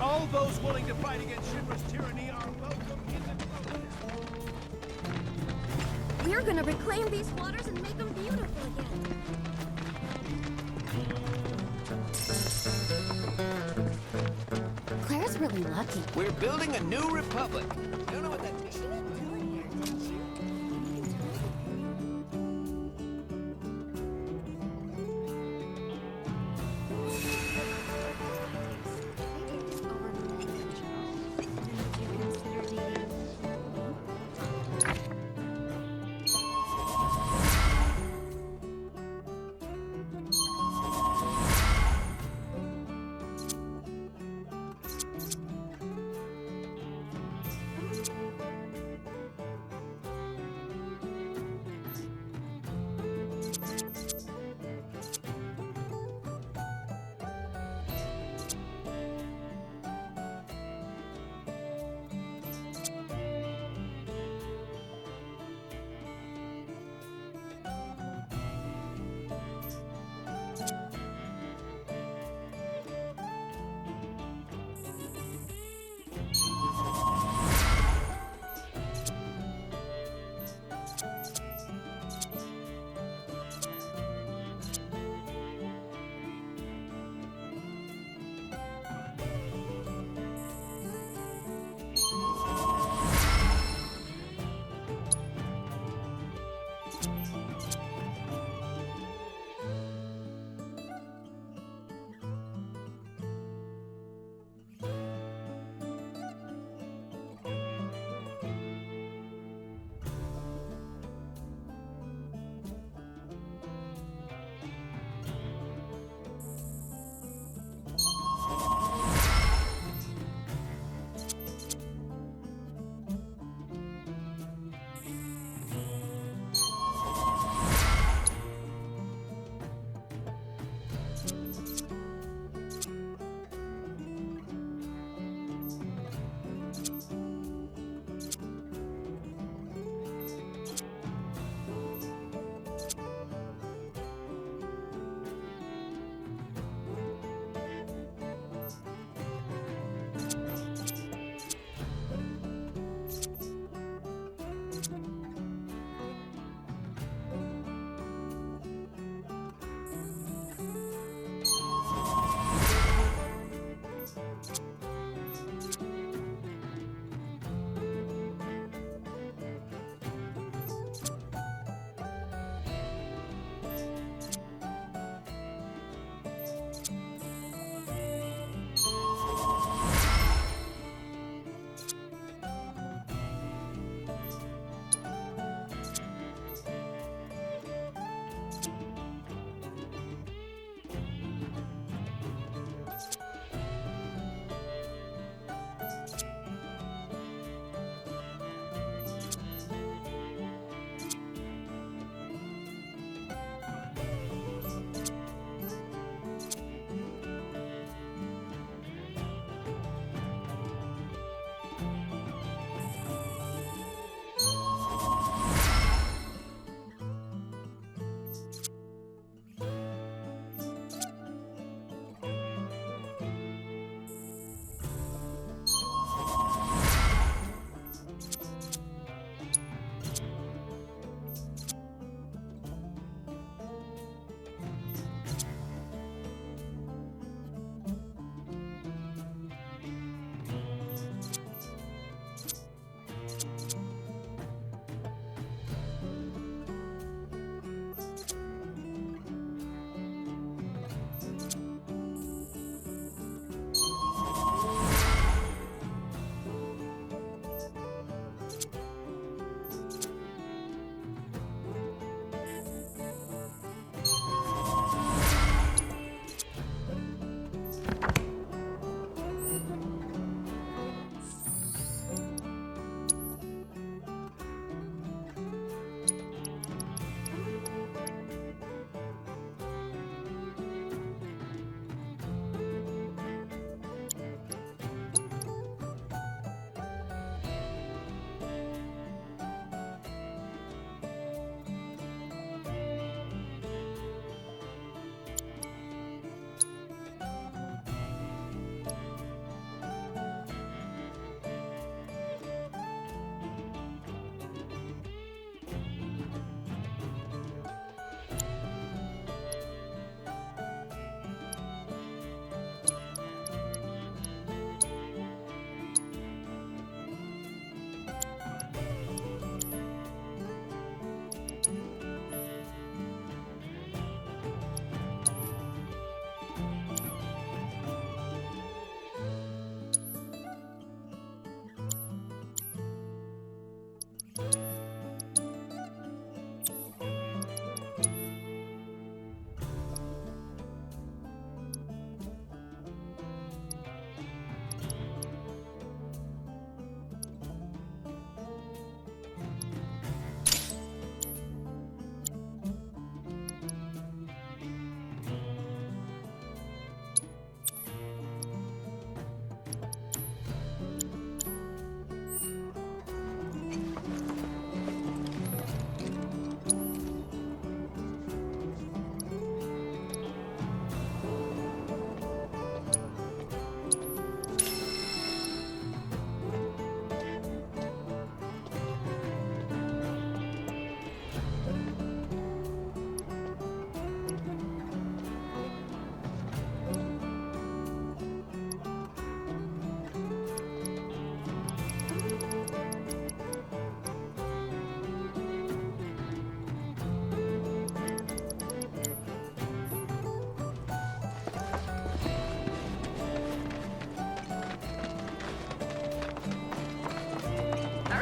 All those willing to fight against Shinra's tyranny are welcome in the club. We're gonna reclaim these waters and make them beautiful again. Claire's really lucky. We're building a new republic. Don't know what that means.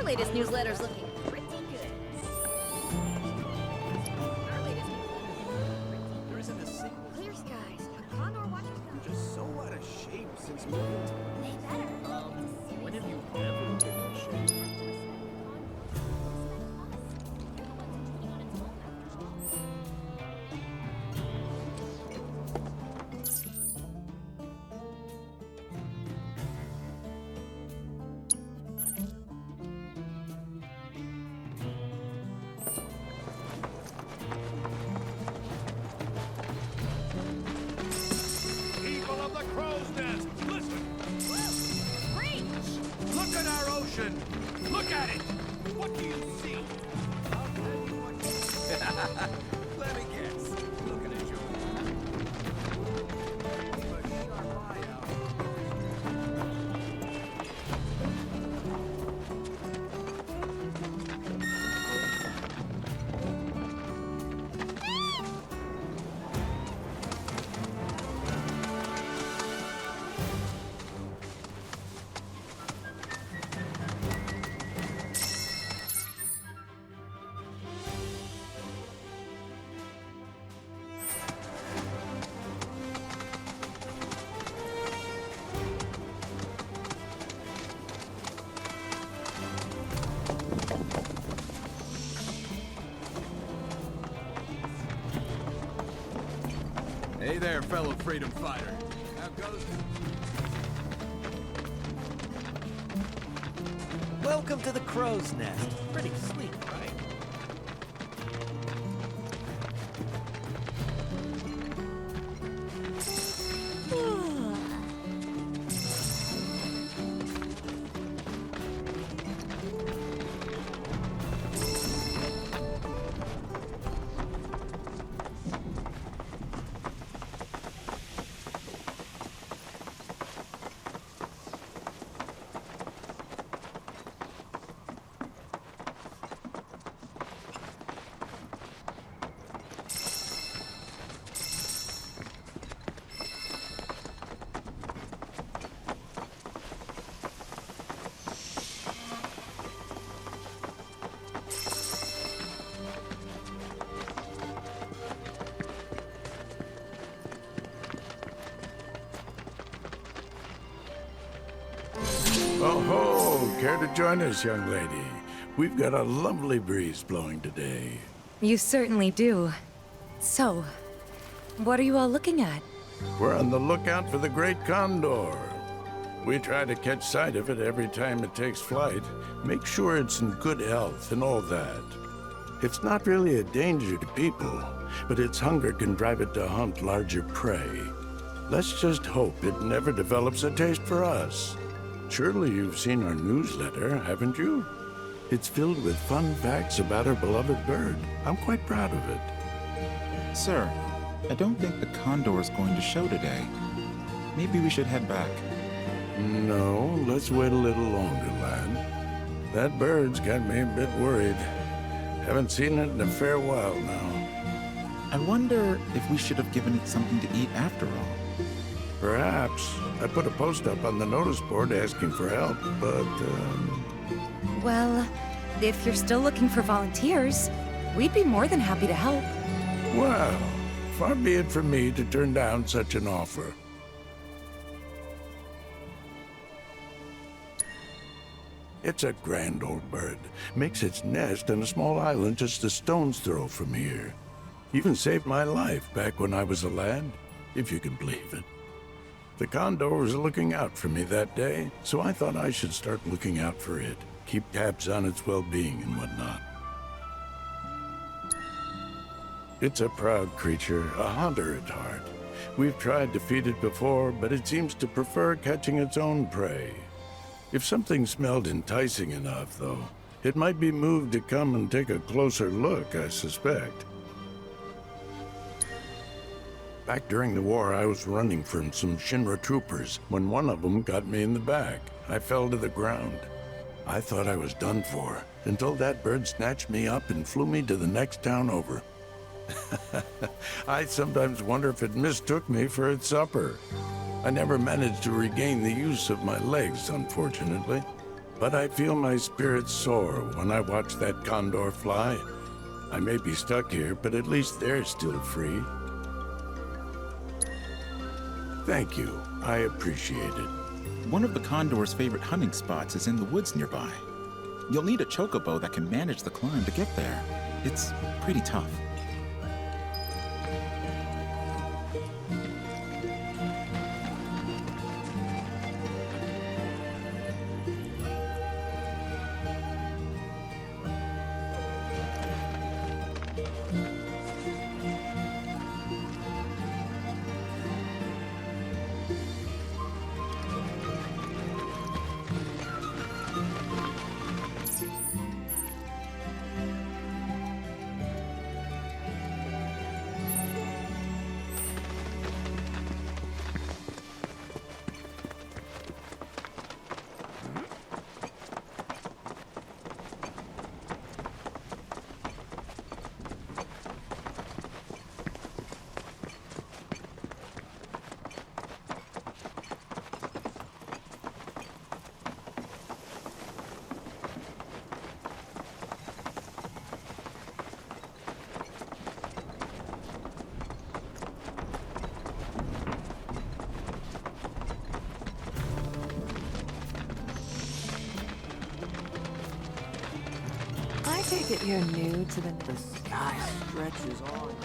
latest newsletter's looking pretty good. There isn't a single Clear skies. A condor watching. just so out of shape since moving. They better. When have you ever been in shape? People of the Crow's Nest, listen! Reach! Look at our ocean! Look at it! What do you see? Let me guess. Looking at you. Hey there, fellow freedom fighter. How goes it? Welcome to the Crow's Nest. Pretty sleek, right? Oh ho! Care to join us, young lady? We've got a lovely breeze blowing today. You certainly do. So, what are you all looking at? We're on the lookout for the great condor. We try to catch sight of it every time it takes flight. Make sure it's in good health and all that. It's not really a danger to people, but its hunger can drive it to hunt larger prey. Let's just hope it never develops a taste for us. Surely you've seen our newsletter, haven't you? It's filled with fun facts about our beloved bird. I'm quite proud of it. Sir, I don't think the condor is going to show today. Maybe we should head back. No, let's wait a little longer, lad. That bird's got me a bit worried. Haven't seen it in a fair while now. I wonder if we should have given it something to eat after all. Perhaps. I put a post up on the notice board asking for help, but, Well, if you're still looking for volunteers, we'd be more than happy to help. well, far be it from me to turn down such an offer. It's a grand old bird. Makes its nest on a small island just a stone's throw from here. Even saved my life back when I was a lad, if you can believe it. The condor was looking out for me that day, so I thought I should start looking out for it. Keep tabs on its well-being and whatnot. It's a proud creature, a hunter at heart. We've tried to feed it before, but it seems to prefer catching its own prey. If something smelled enticing enough, though, it might be moved to come and take a closer look, I suspect. Back during the war, I was running from some Shinra troopers when one of them got me in the back. I fell to the ground. I thought I was done for, until that bird snatched me up and flew me to the next town over. I sometimes wonder if it mistook me for its supper. I never managed to regain the use of my legs, unfortunately. but I feel my spirit soar when I watch that condor fly. I may be stuck here, but at least they're still free. Thank you. I appreciate it. One of the condor's favorite hunting spots is in the woods nearby. You'll need a chocobo that can manage the climb to get there. It's pretty tough. I take it you're new to the sky stretches on.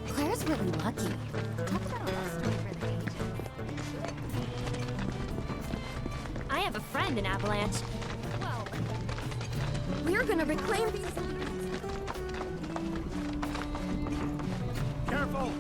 Claire's really lucky. Talk about a love story for the ages. I have a friend in Avalanche. Well, we're gonna reclaim these. Careful!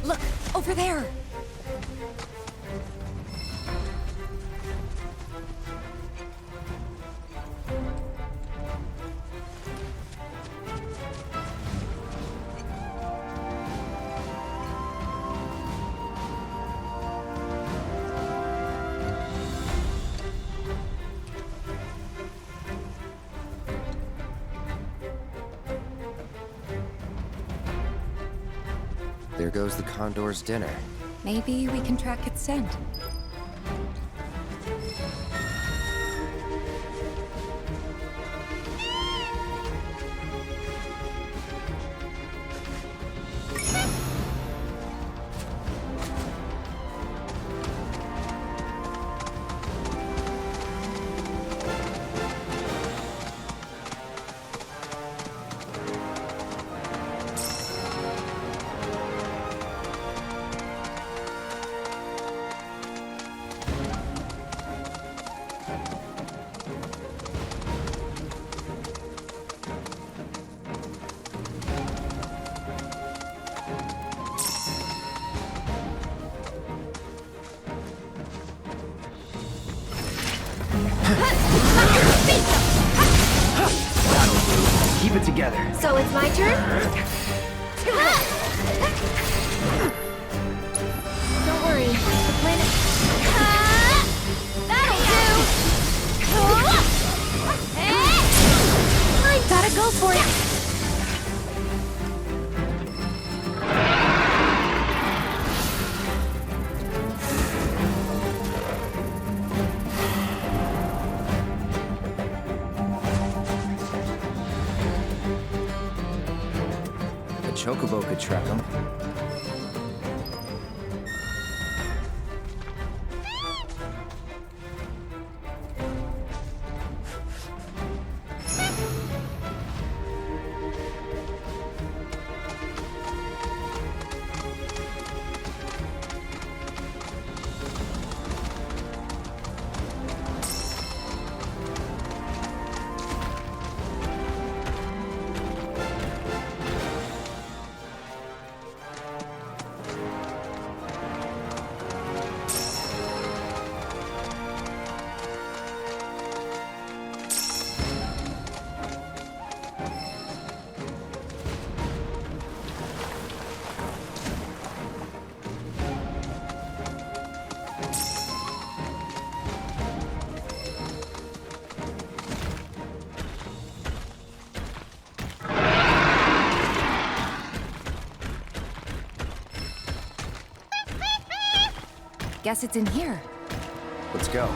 Look, over there! There goes the condor's dinner. Maybe we can track its scent. Keep it together. So it's my turn? Don't worry, the planet... That'll do! I gotta go for it! Chocobo could track him. guess it's in here. Let's go.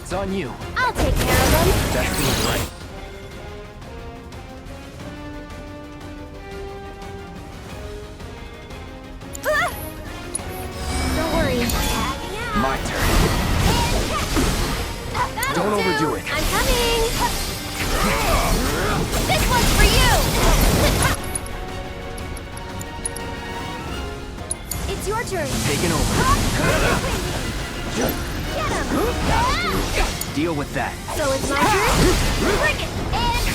It's on you. I'll take care of them. That feels right. Don't worry. My turn. Don't overdo it. I'm coming. This one's for you. It's your turn. Taking over. Get him. Deal with that. So it's my turn. Bring it. And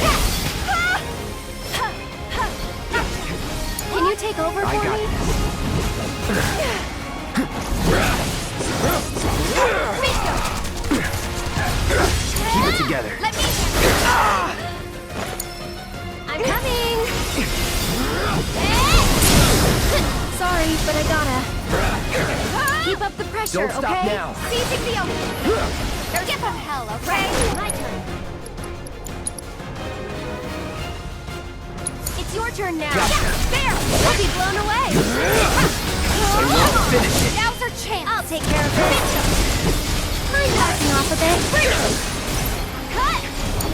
can you take over for I got me? Keep it together. Let me. I'm coming. Sorry, but I gotta. Keep up the pressure, Don't stop okay? now. Seizing the opening. Get from hell, okay? My turn. It's your turn now. Gotcha. Yeah, there. We'll be blown away. Finish it. Now's our chance. I'll take care of it. I'm backing off a bit. Bring it. Cut.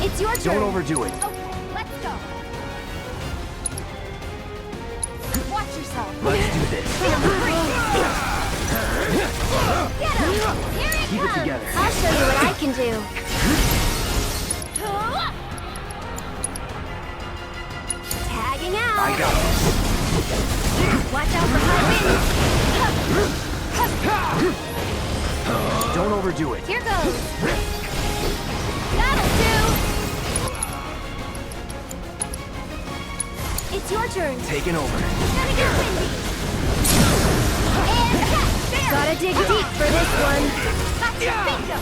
It's your turn. Don't overdo it. Okay, let's go. Watch yourself. Let's do this. Get him. Here it Keep comes. it together. I'll show you what I can do. Tagging out. I got it. Watch out for high winds. Don't overdo it. Here goes. That'll do. It's your turn. Taking over. Gonna get windy. And there. Gotta dig deep for this one. Bingo.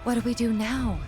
What do we do now?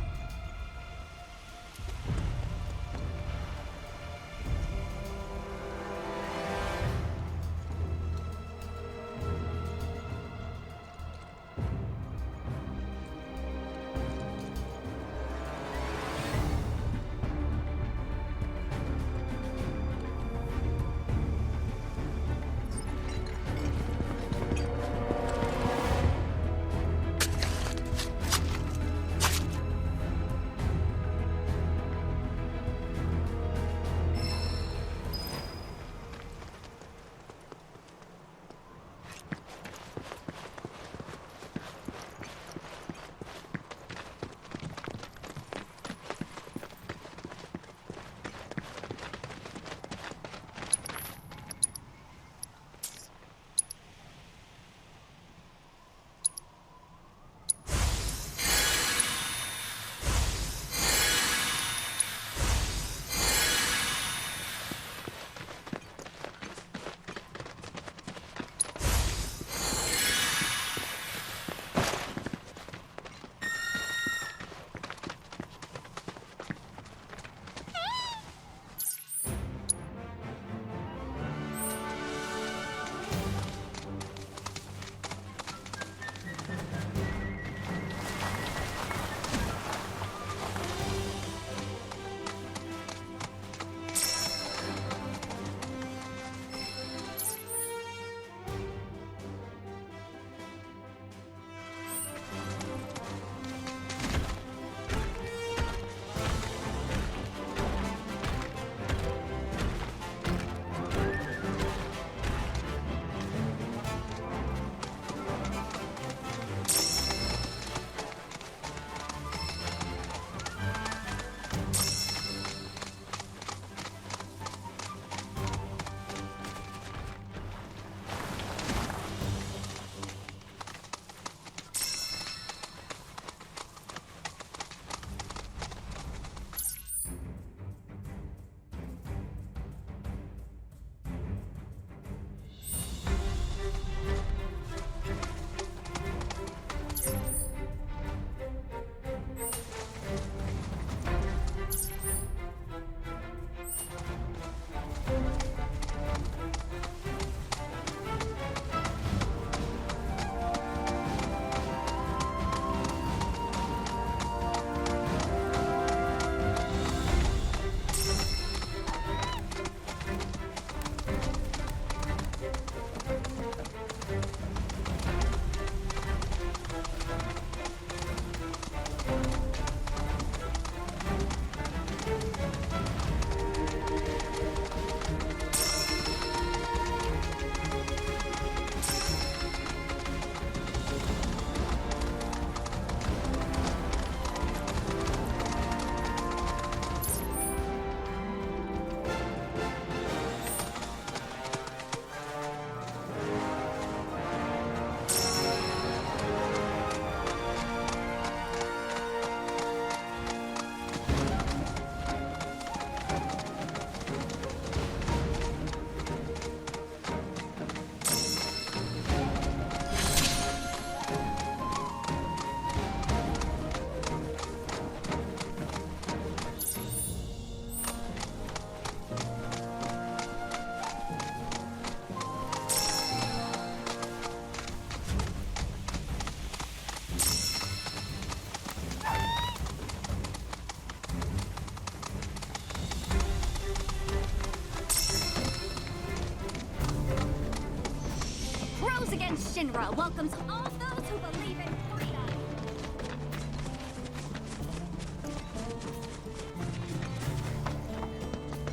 Against Shinra welcomes all those who believe in freedom.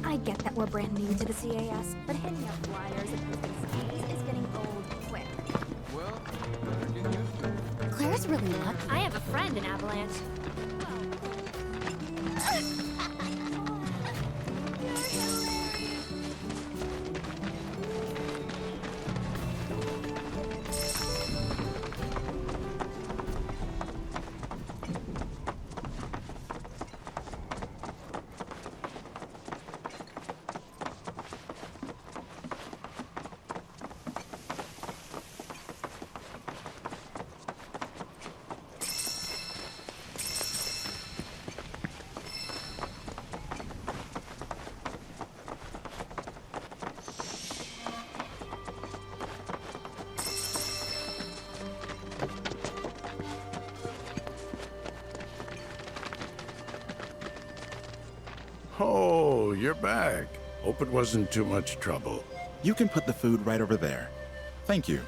I get that we're brand new to the CAS, but handing out flyers and posting signs is getting old quick. Well, better get used to it. Claire's really lucky. I have a friend in Avalanche. Oh, you're back. Hope it wasn't too much trouble. You can put the food right over there. Thank you.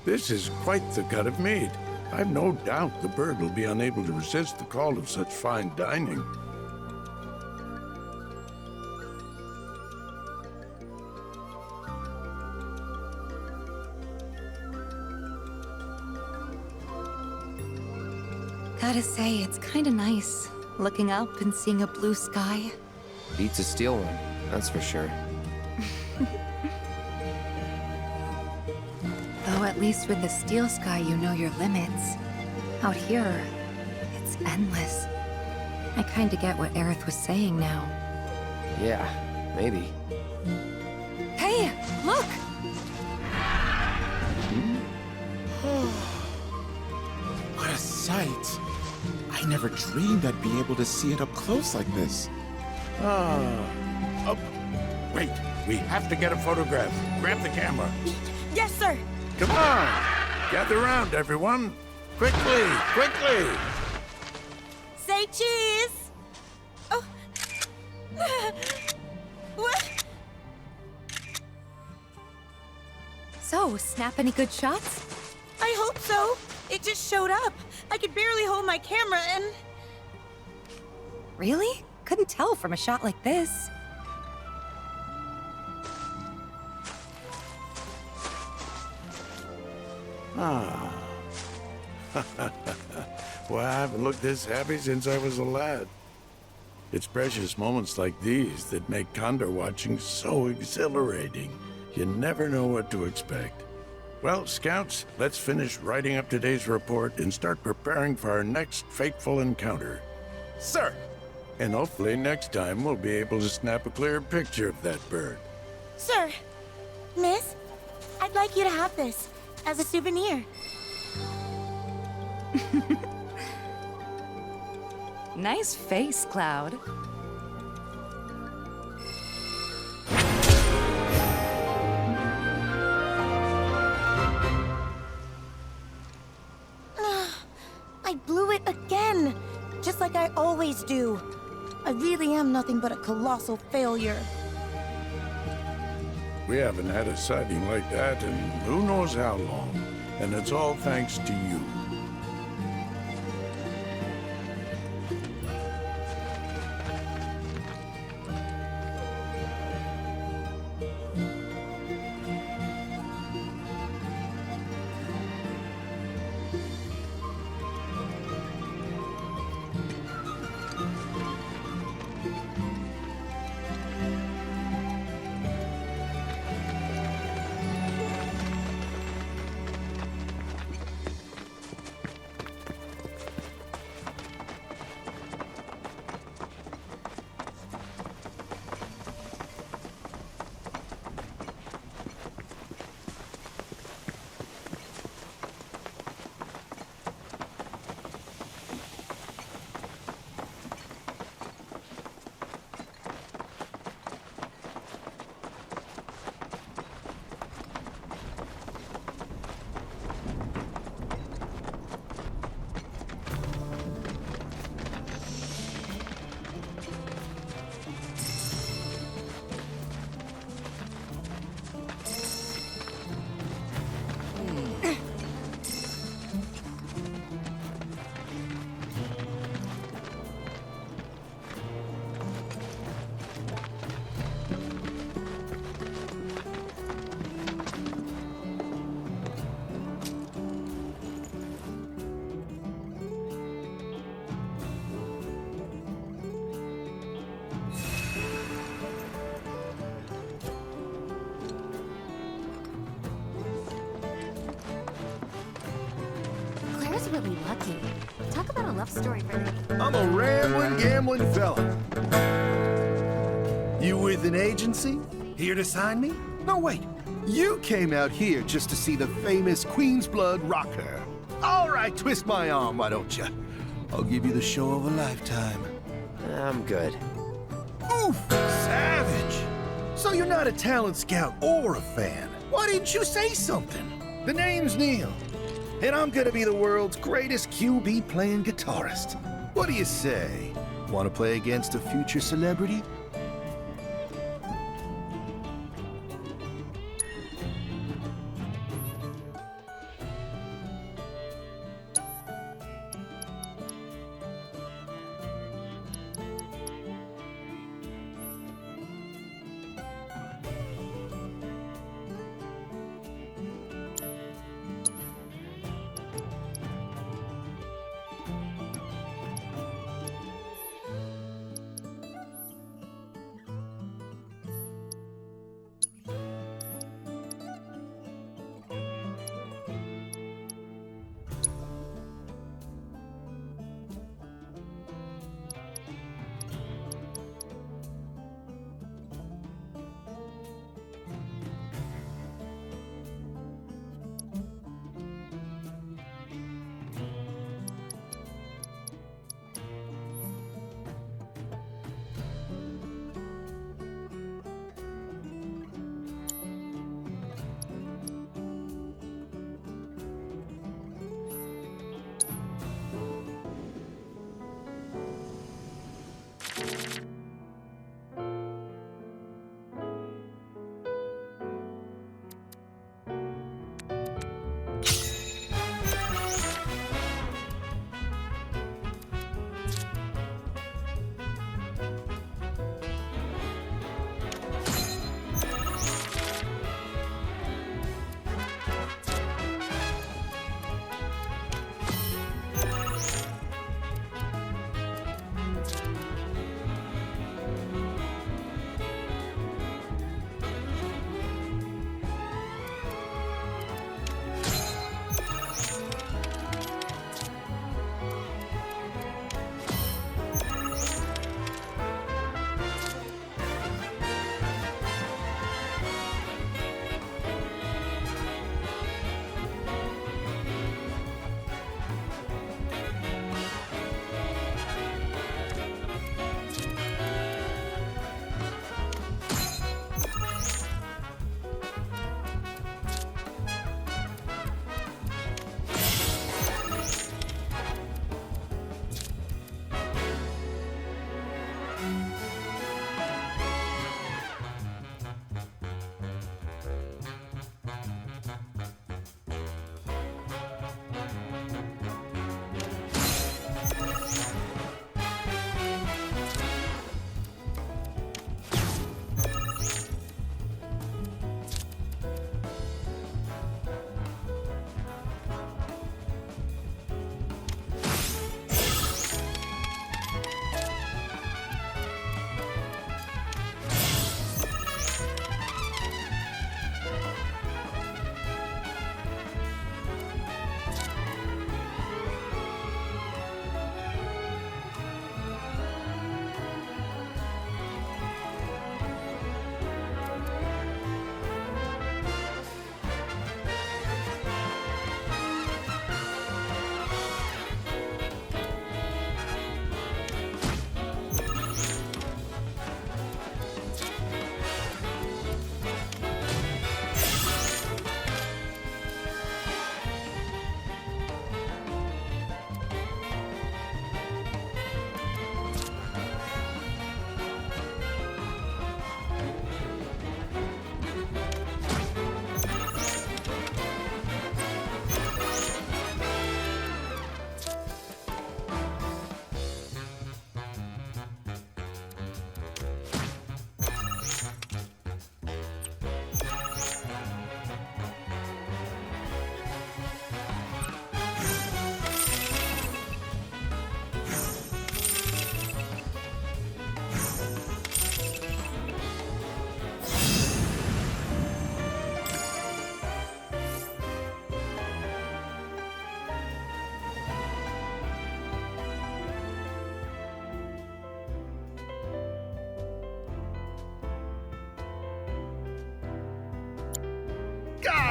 This is quite the cut of meat. I've no doubt the bird will be unable to resist the call of such fine dining. Gotta say, it's kinda nice, looking up and seeing a blue sky. Beats a steel one, that's for sure. Though at least with the steel sky you know your limits. Out here, it's endless. I kinda get what Aerith was saying now. Yeah, maybe. Hey, look! What a sight! I never dreamed I'd be able to see it up close like this. Up. Wait, we have to get a photograph. Grab the camera. Yes, sir! Come on! Gather around, everyone. Quickly, quickly! Say cheese! Oh. What? So, snap any good shots? I hope so. It just showed up. I could barely hold my camera and... Really? Couldn't tell from a shot like this. Well, I haven't looked this happy since I was a lad. It's precious moments like these that make condor watching so exhilarating. You never know what to expect. Well, Scouts, let's finish writing up today's report and start preparing for our next fateful encounter. Sir! And hopefully next time we'll be able to snap a clear picture of that bird. Sir, Miss, I'd like you to have this as a souvenir. Nice face, Cloud. I blew it again, just like I always do. I really am nothing but a colossal failure. We haven't had a sighting like that in who knows how long, and it's all thanks to you. really lucky. Talk about a love story for the... I'm a rambling, gambling fella. You with an agency? Here to sign me? No, wait. You came out here just to see the famous Queen's Blood rocker. All right, twist my arm, why don't you? I'll give you the show of a lifetime. I'm good. Oof! Savage! So you're not a talent scout or a fan. Why didn't you say something? The name's Neil, and I'm gonna be the world's greatest QB playing guitarist. What do you say? Want to play against a future celebrity?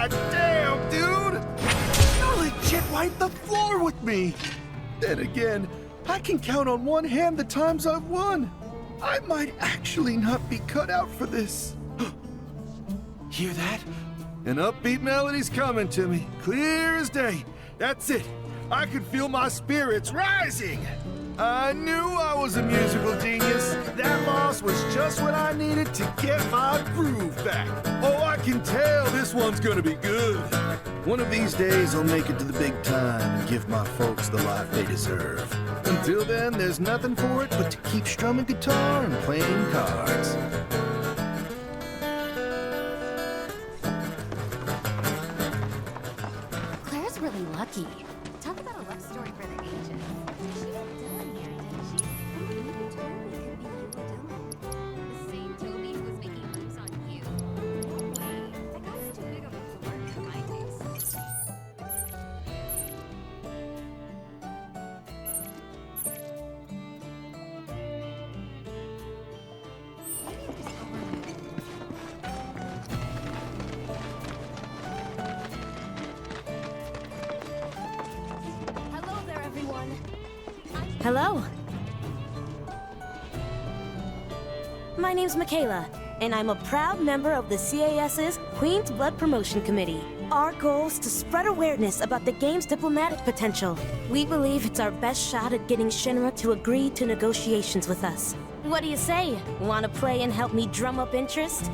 God damn, dude! You legit wiped the floor with me! Then again, I can count on one hand the times I've won. I might actually not be cut out for this. Hear that? An upbeat melody's coming to me, clear as day. That's it. I could feel my spirits rising. I knew I was a musical genius. That loss was just what I needed to get my groove back. Oh, I can tell this one's gonna be good. One of these days I'll make it to the big time and give my folks the life they deserve. Until then, there's nothing for it but to keep strumming guitar and playing cards. Claire's really lucky. Talk about a love story for the ages. She met Dylan here, didn't she? You totally could be you and Dylan. The same Toby who was making moves on you. No way. That guy's too big of a flirt for my taste. Hello there, everyone. Hello. My name's Michaela, and I'm a proud member of the CAS's Queen's Blood Promotion Committee. Our goal is to spread awareness about the game's diplomatic potential. We believe it's our best shot at getting Shinra to agree to negotiations with us. What do you say? Want to play and help me drum up interest?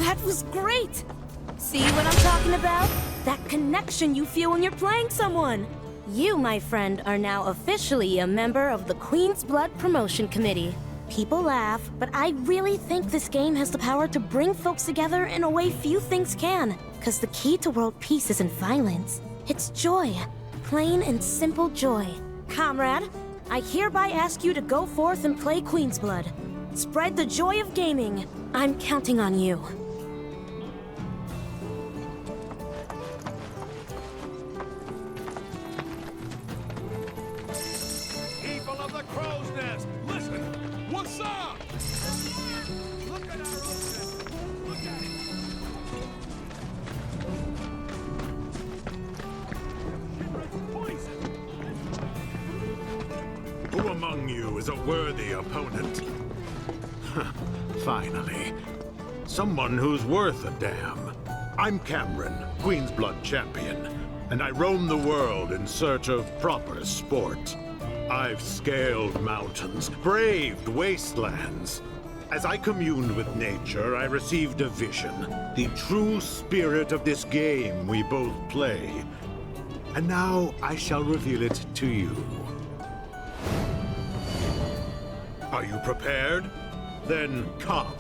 That was great! See what I'm talking about? That connection you feel when you're playing someone! You, my friend, are now officially a member of the Queen's Blood Promotion Committee. People laugh, but I really think this game has the power to bring folks together in a way few things can. 'Cause the key to world peace isn't violence. It's joy. Plain and simple joy. Comrade, I hereby ask you to go forth and play Queen's Blood. Spread the joy of gaming. I'm counting on you. People of the Crow's Nest, listen! What's up? Look at our ocean! Look at it! Who among you is a worthy opponent? Finally. Someone who's worth a damn. I'm Cameron, Queen's Blood Champion, and I roam the world in search of proper sport. I've scaled mountains, braved wastelands. As I communed with nature, I received a vision. The true spirit of this game we both play. And now I shall reveal it to you. Are you prepared? Then come.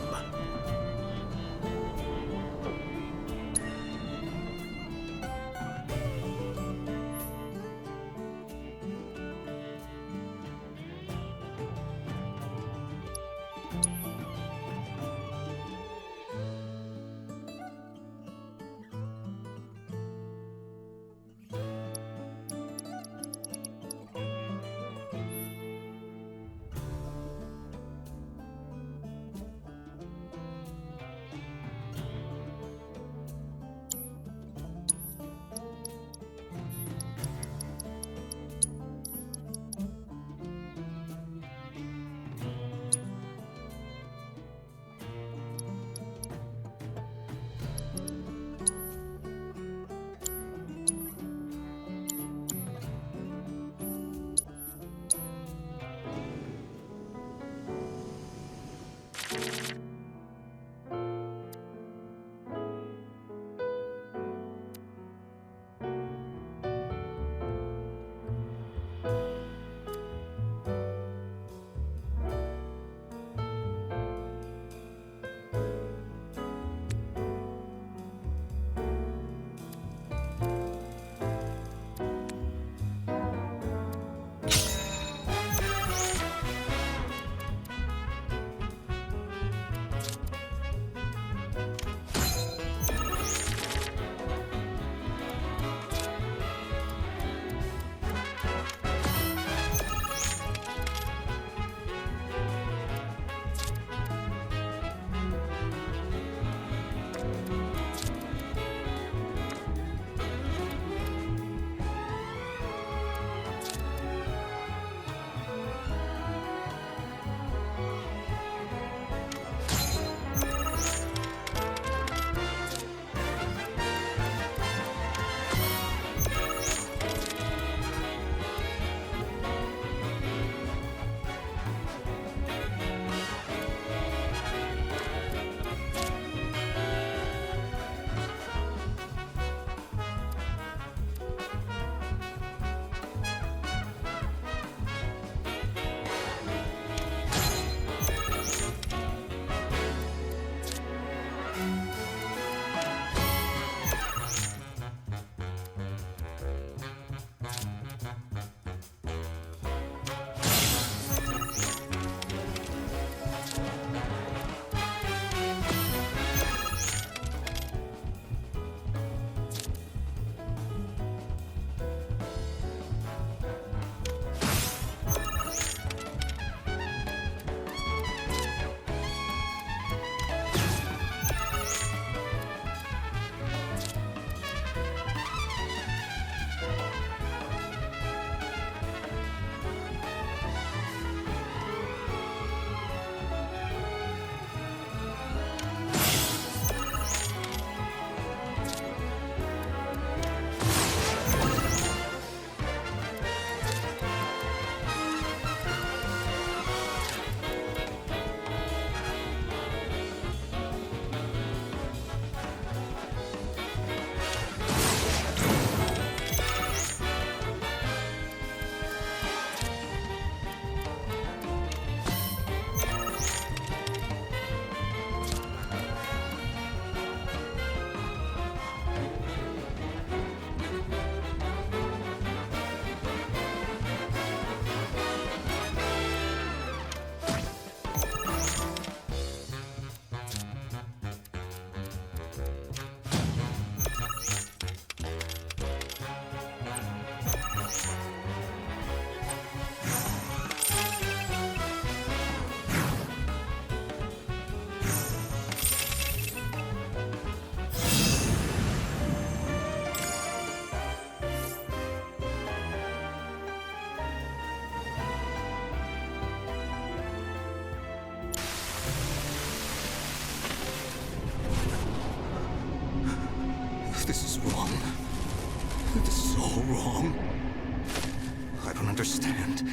understand.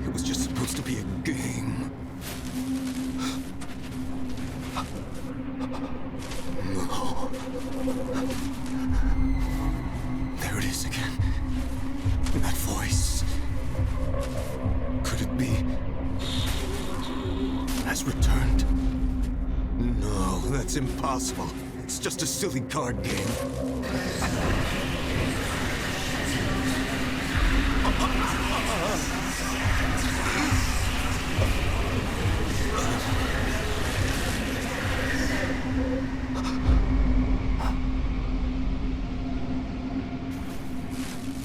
It was just supposed to be a game. No. There it is again. That voice. Could it be? Has returned? No, that's impossible. It's just a silly card game.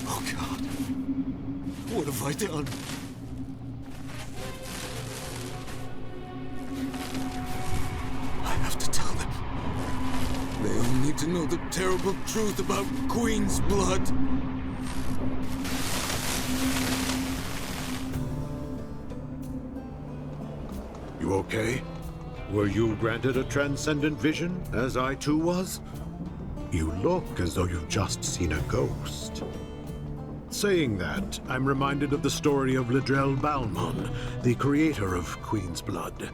Oh God. What have I done? I have to tell them. They all need to know the terrible truth about Queen's blood. You okay? Were you granted a transcendent vision, as I too was? You look as though you've just seen a ghost. Saying that, I'm reminded of the story of Ledrell Balmon, the creator of Queen's Blood.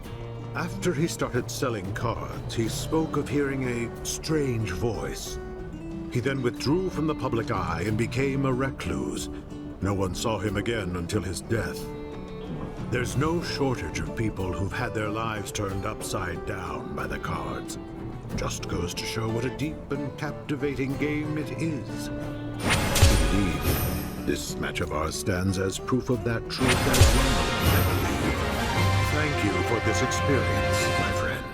After he started selling cards, he spoke of hearing a strange voice. He then withdrew from the public eye and became a recluse. No one saw him again until his death. There's no shortage of people who've had their lives turned upside down by the cards. Just goes to show what a deep and captivating game it is. Indeed, this match of ours stands as proof of that truth as well, I believe. Thank you for this experience, my friend.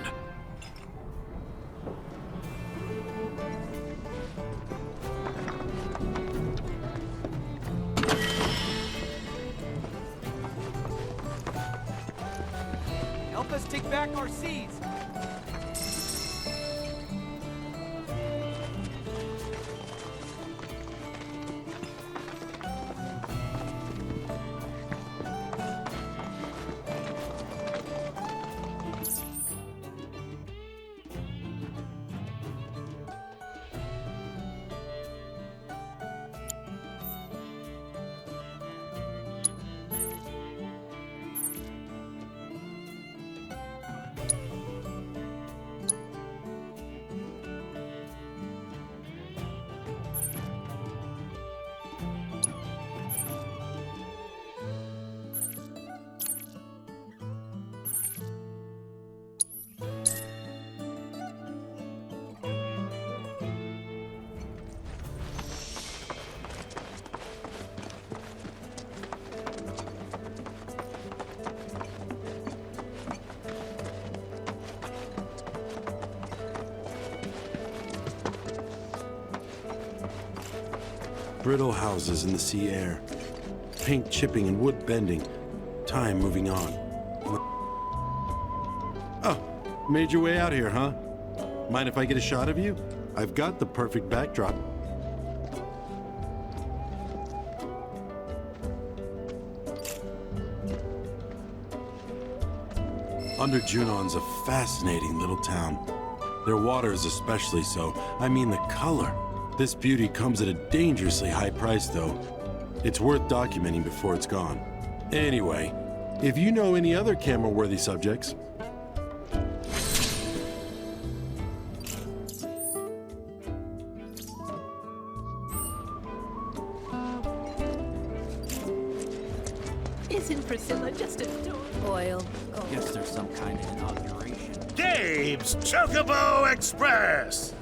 Help us take back our seeds. Brittle houses in the sea air. Paint chipping and wood bending. Time moving on. Oh, made your way out here, huh? Mind if I get a shot of you? I've got the perfect backdrop. Under Junon's a fascinating little town. Their water is especially so. I mean the color. This beauty comes at a dangerously high price, though. It's worth documenting before it's gone. Anyway, if you know any other camera-worthy subjects... Isn't Priscilla just adorable? Oil. Oh. Guess there's some kind of inauguration. Gabe's Chocobo Express!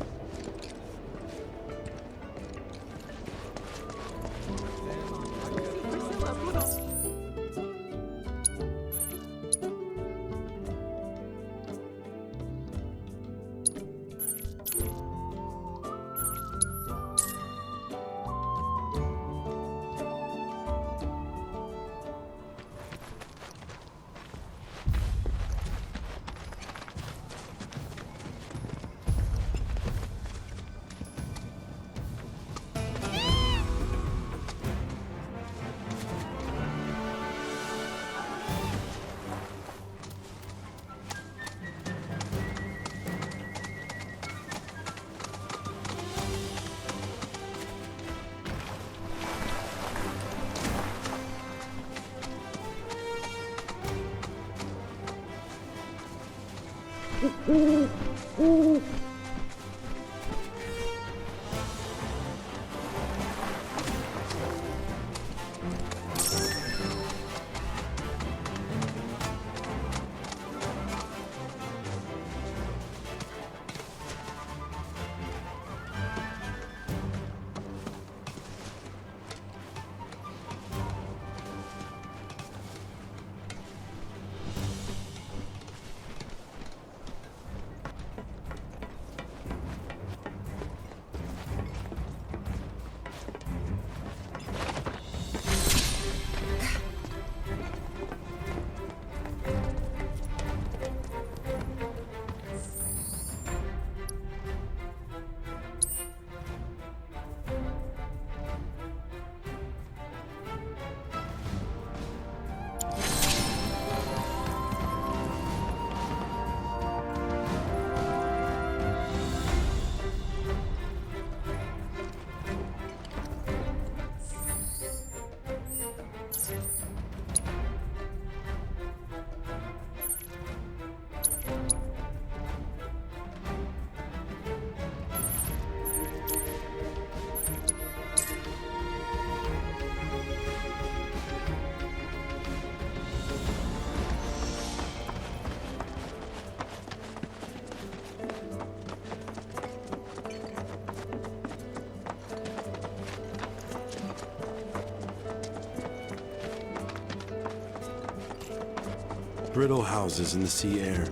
Brittle houses in the sea air.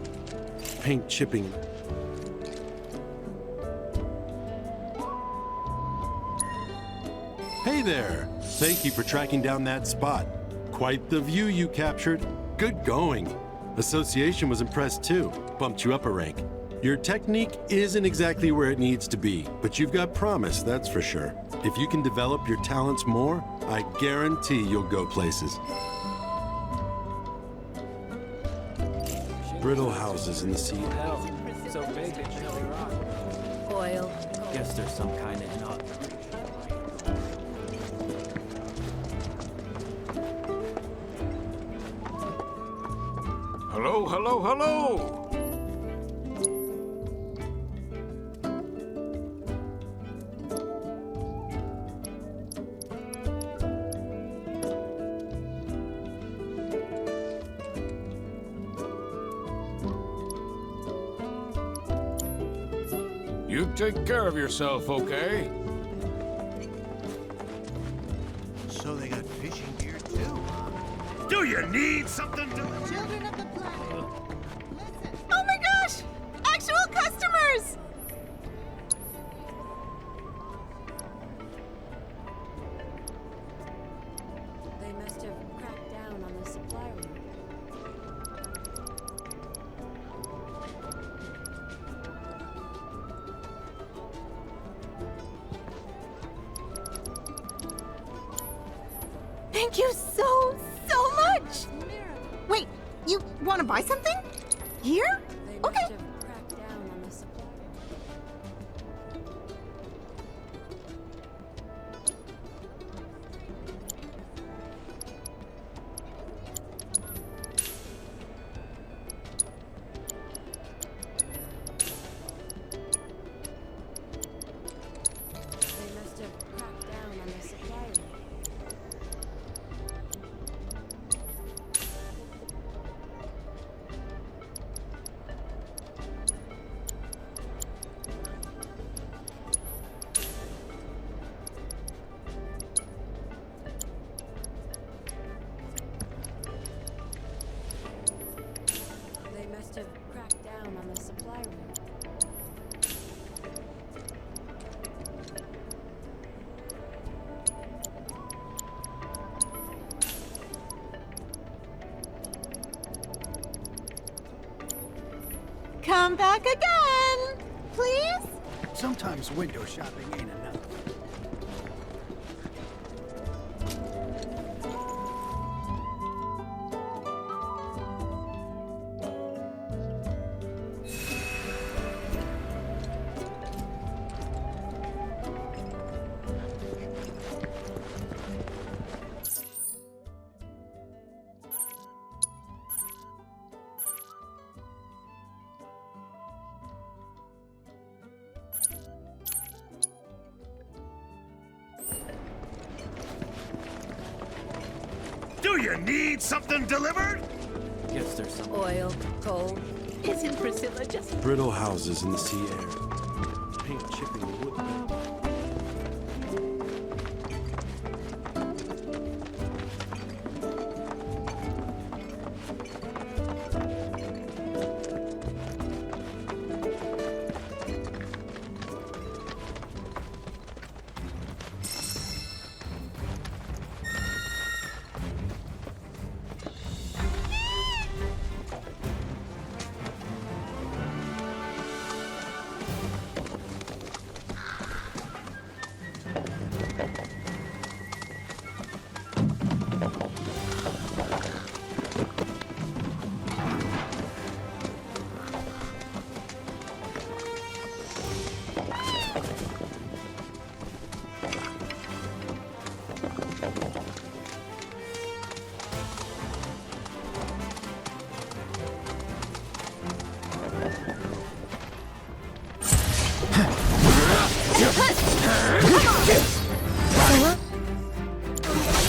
Paint chipping. Hey there! Thank you for tracking down that spot. Quite the view you captured. Good going. Association was impressed too. Bumped you up a rank. Your technique isn't exactly where it needs to be, but you've got promise, that's for sure. If you can develop your talents more, I guarantee you'll go places. Brittle houses in the sea. Hell, so big they barely rock. Oil. Guess there's some kind of knot. Hello, hello, hello! You take care of yourself, okay? So they got fishing gear too, huh? Do you need something to... Children of the planet. Oh my gosh! Actual customers! They must have cracked down on the supply room. Thank you so much! Wait, you want to buy something? Here? Okay. Cracked down on the supply room. They must have cracked down on the supply room. They must have cracked down on the supply room. Come back again, please? Sometimes window shopping ain't enough. you need something delivered? Guess there's some Oil, coal. Isn't Priscilla just... Brittle houses in the sea air. Paint chipping the wood.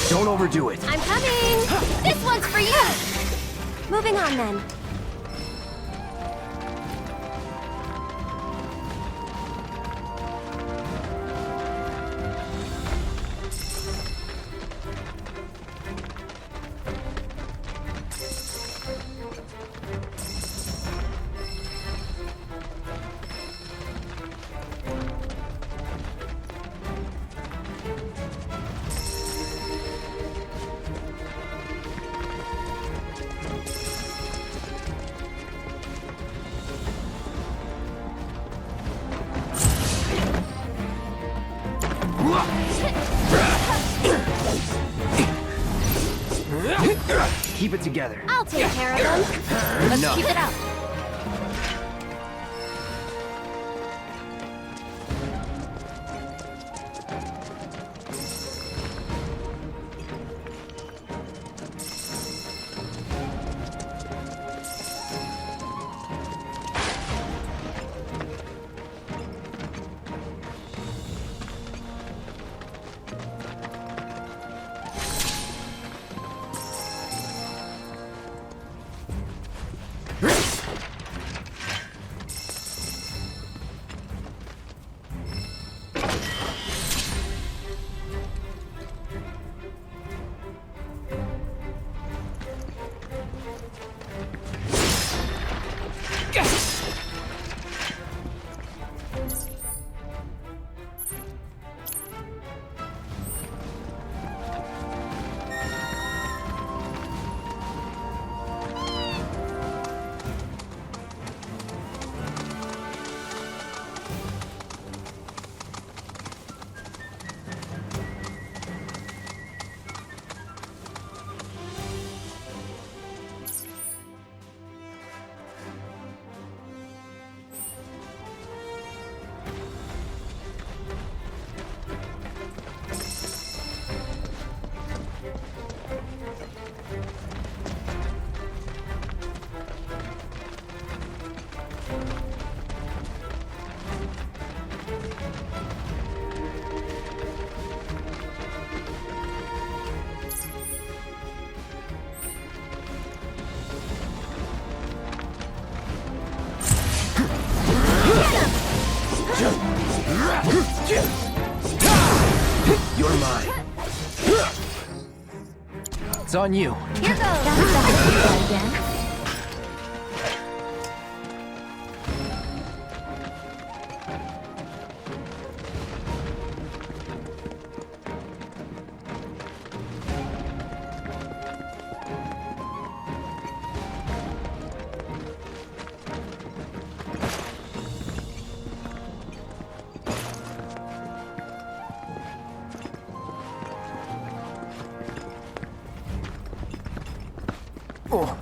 Don't overdo it. I'm coming! This one's for you! Moving on then. Keep it together. I'll take care of them. Let's No. keep it up. You're mine. It's on you. Here goes. Again. Oh.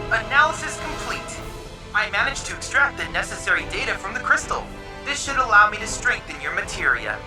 Analysis complete. I managed to extract the necessary data from the crystal. This should allow me to strengthen your materia.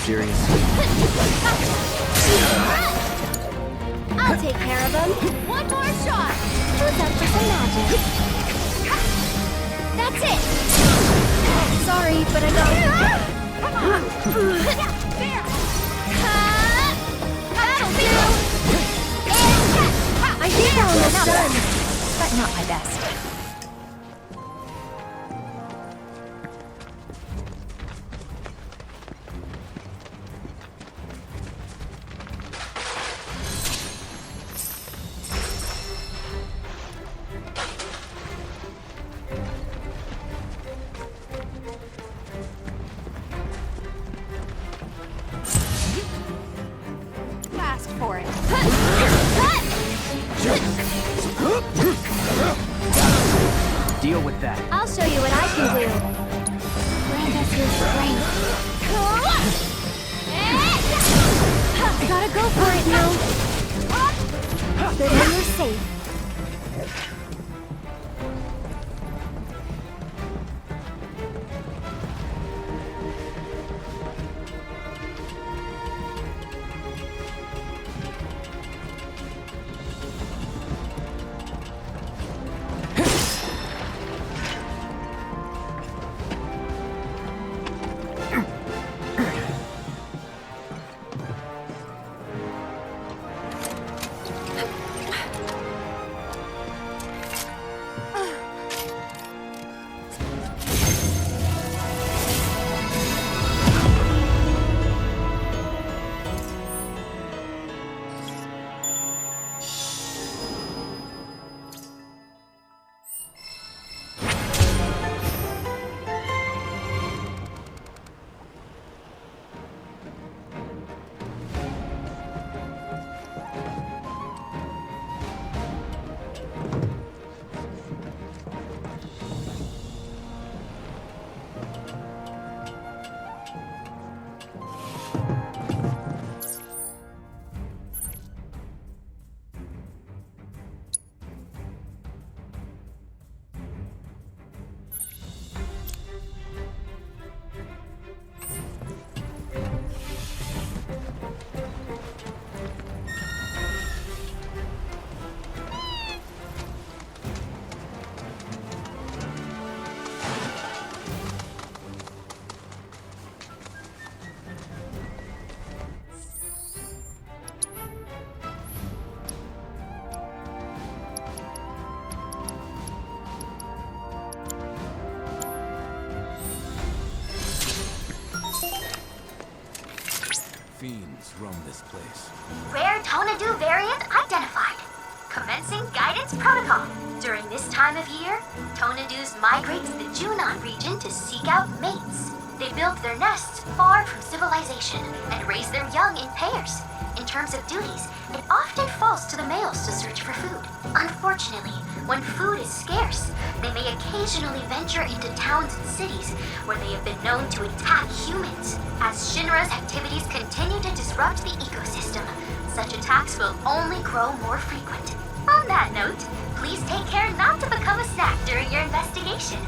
serious? I'll take care of him. One more shot. Who's up for some magic? That's it. Sorry, but I got. Come on. There. That'll do. I think I'm almost done, but not my best. Last for it. Deal with that. I'll show you what I can do. Grant us your strength. Gotta go for it now. Good when you're safe. Fiends roam this place. Rare Tonadu variant identified. Commencing guidance protocol. During this time of year, Tonadus migrate to the Junon region to seek out mates. They build their nests far from civilization and raise their young in pairs. In terms of duties, it often falls to the males to search for food. Unfortunately, when food is scarce, they may occasionally venture into towns and cities where they have been known to attack humans. As Shinra's activities continue to disrupt the ecosystem, such attacks will only grow more frequent. On that note, please take care not to become a snack during your investigation.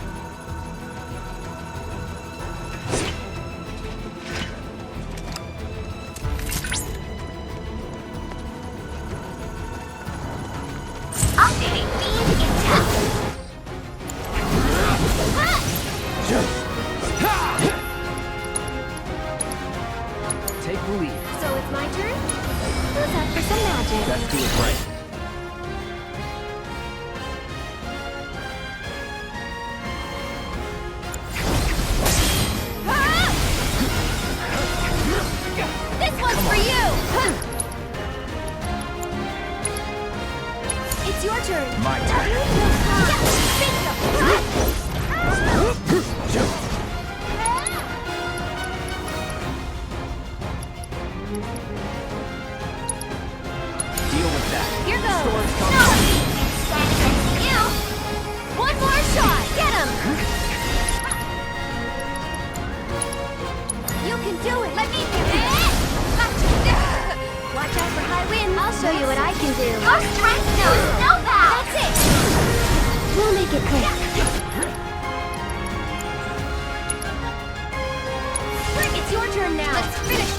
Updating fiend intel. Take the lead. So it's my turn? Who's up for some magic? Let's do it right. This one's for you! It's your turn. My turn. Deal with that. Here goes. Storm's No! coming. Stand against you. One more shot. Get him. You can do it. Let me do it. Watch out for high wind. I'll show you what I can do. Your strength knows no bounds. That's it. We'll make it quick. Frick, it's your turn now. Let's finish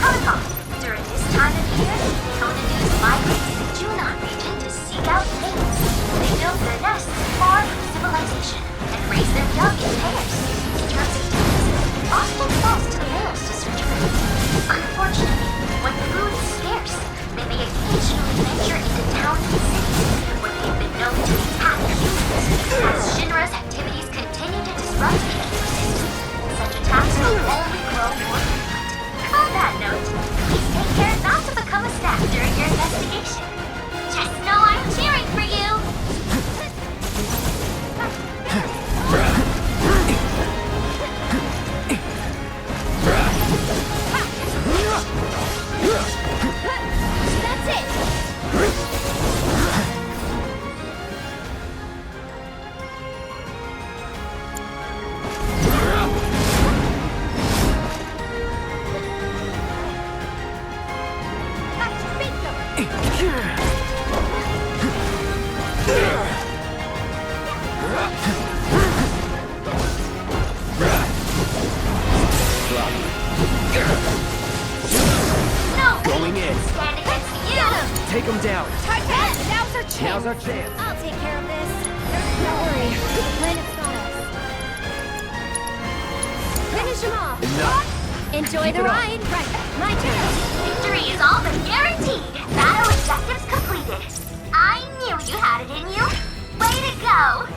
protocol. During this time of year, Tonadus migrate to the Junon region to seek out mates. They build their nests far from civilization and raise their young in pairs. It often falls to the males to search for mates. Unfortunately, when food is scarce, they may occasionally venture into towns and cities where they have been known to attack humans. As Shinra's activities continue to disrupt the ecosystem, such attacks will only grow more frequent. On that note, please take care not to become a staff during your investigation. Just know I'm cheering for you! That's it! Going in. Stand against you! Take him down. Now's our chance! Now's our chance. I'll take care of this. Don't worry, the planet's got us. Finish him off! Enough. Enjoy Keep the it up. ride. Right, my turn. Victory is all but guaranteed! Battle objectives completed! I knew you had it in you! Way to go!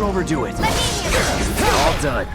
Don't overdo it. All done.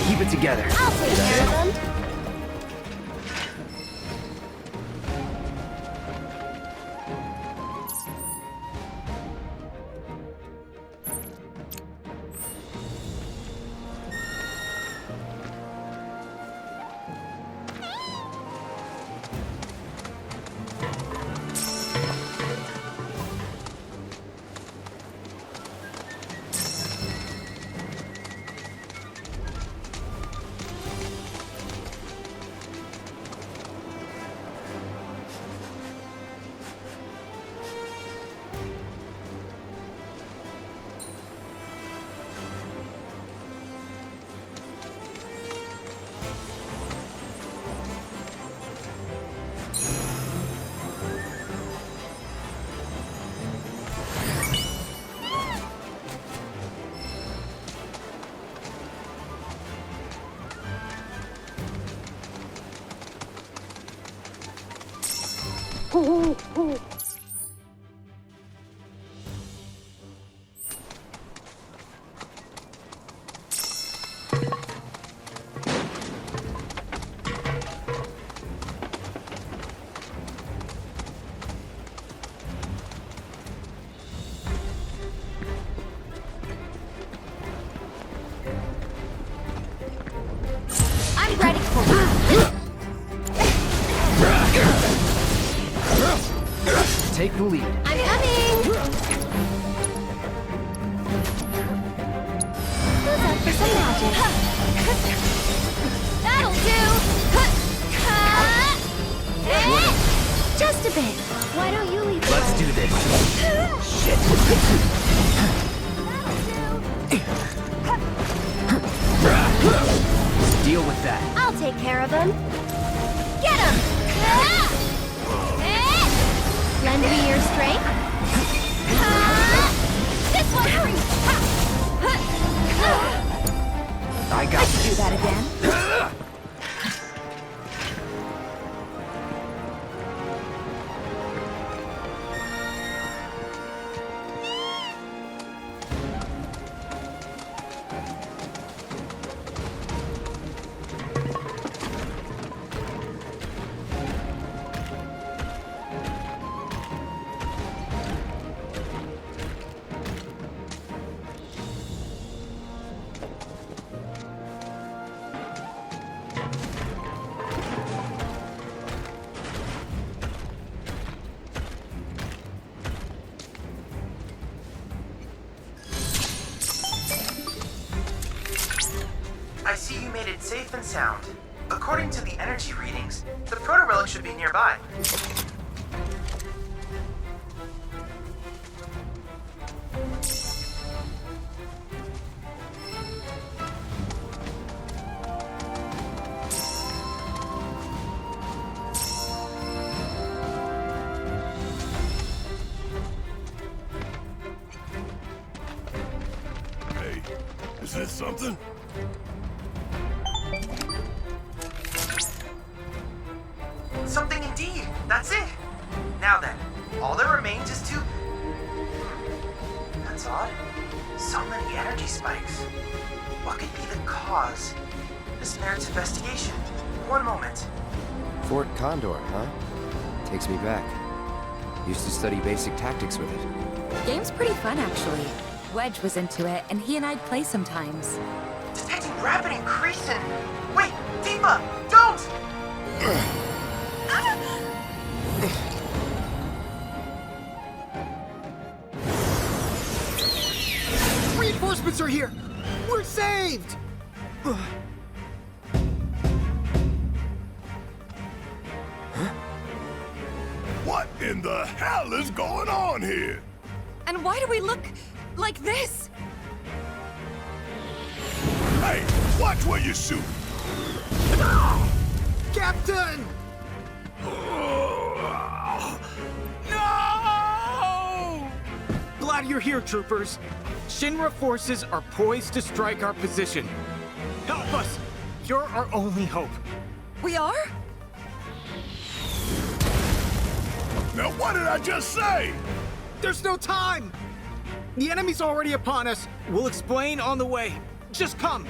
Keep it together. I'll take care of them. I'm ready for you. Take the lead. I'm coming! Who's up for some magic? That'll do! Just a bit. Why don't you leave? Let's do this. Shit. That'll do! Deal with that. I'll take care of him. Get him! Lend me your strength. This one! I got this. Do that again. I see you made it safe and sound. According to the energy readings, the proto-relic should be nearby. Hey, is this something? Something indeed. That's it. Now then, all that remains is to... That's odd. So many energy spikes. What could be the cause? This merits investigation. One moment. Fort Condor, huh? Takes me back. Used to study basic tactics with it. Game's pretty fun, actually. Wedge was into it, and he and I'd play sometimes. Detecting rapid increase in... Wait, Deepa, don't! Reinforcements are here! We're saved! What in the hell is going on here? And why do we look like this? Hey, watch where you shoot! Captain! No! Glad you're here, troopers. Shinra forces are poised to strike our position. Help us! You're our only hope. We are? Now what did I just say? There's no time! The enemy's already upon us. We'll explain on the way. Just come!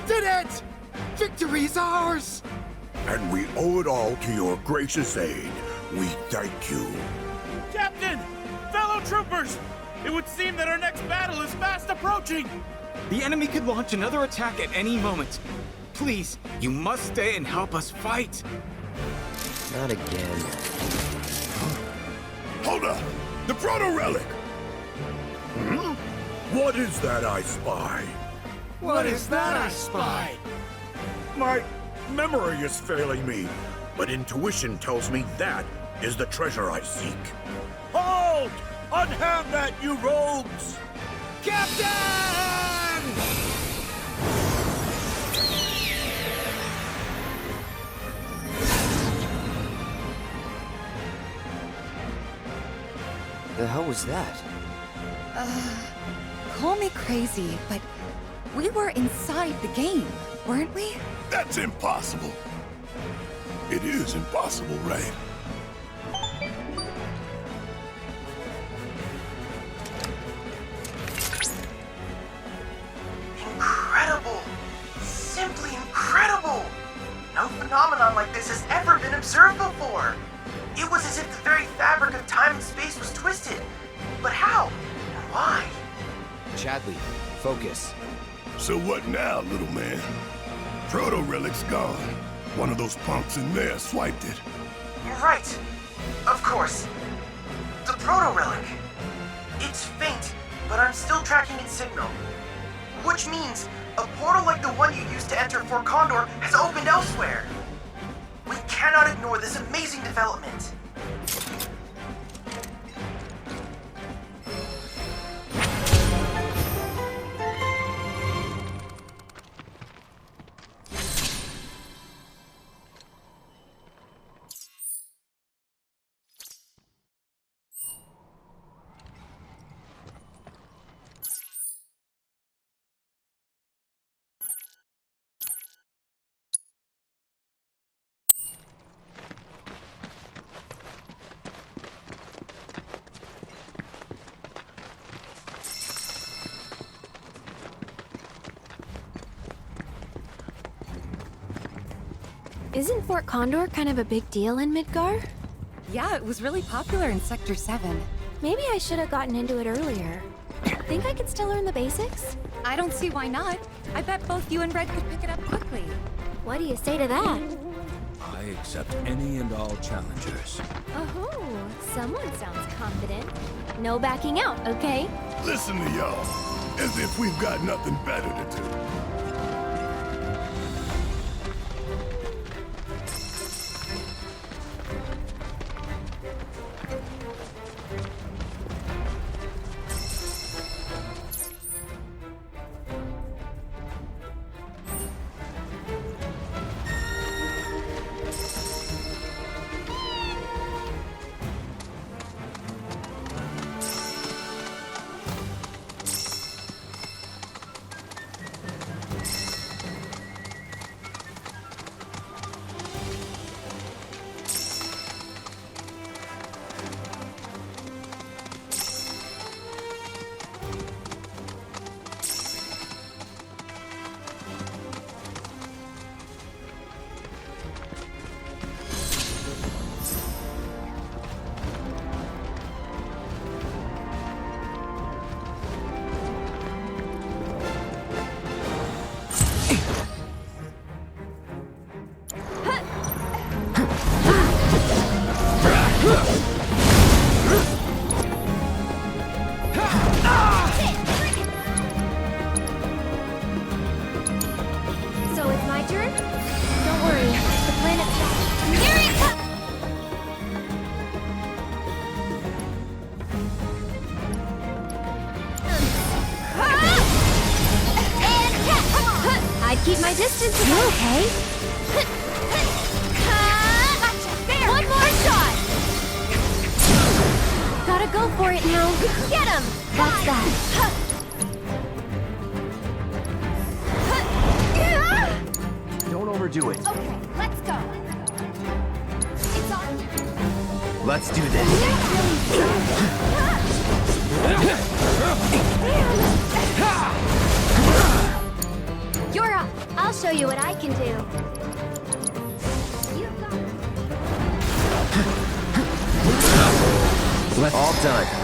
did it! Victory's ours! And we owe it all to your gracious aid. We thank you. Captain! Fellow troopers! It would seem that our next battle is fast approaching! The enemy could launch another attack at any moment. Please, you must stay and help us fight. Not again. Hold up! The proto-relic! Hmm? What is that I spy? What is that I spy? My memory is failing me, but intuition tells me that is the treasure I seek. Hold! Unhand that, you rogues! Captain! The hell was that? Call me crazy, but we were inside the game, weren't we? That's impossible. It is impossible, right? Incredible! Simply incredible! No phenomenon like this has ever been observed before. It was as if the very fabric of time and space was twisted. But how? And why? Chadley, focus. So what now, little man? Proto-relic's gone. One of those punks in there swiped it. Right. Of course. The proto-relic. It's faint, but I'm still tracking its signal. Which means a portal like the one you used to enter Fort Condor has opened elsewhere. We cannot ignore this amazing development. Isn't Fort Condor kind of a big deal in Midgar? Yeah, it was really popular in Sector 7. Maybe I should have gotten into it earlier. Think I could still learn the basics? I don't see why not. I bet both you and Red could pick it up quickly. What do you say to that? I accept any and all challengers. Oh, someone sounds confident. No backing out, okay? Listen to y'all, as if we've got nothing better to do. So it's my turn? Don't worry, the planet's back. Here it comes! I'd keep my distance if you okay? One more shot! Gotta go for it now. Get him! That's that. Don't overdo it. Okay, let's go. It's on. Let's do this. You're up. you what I can do. All done.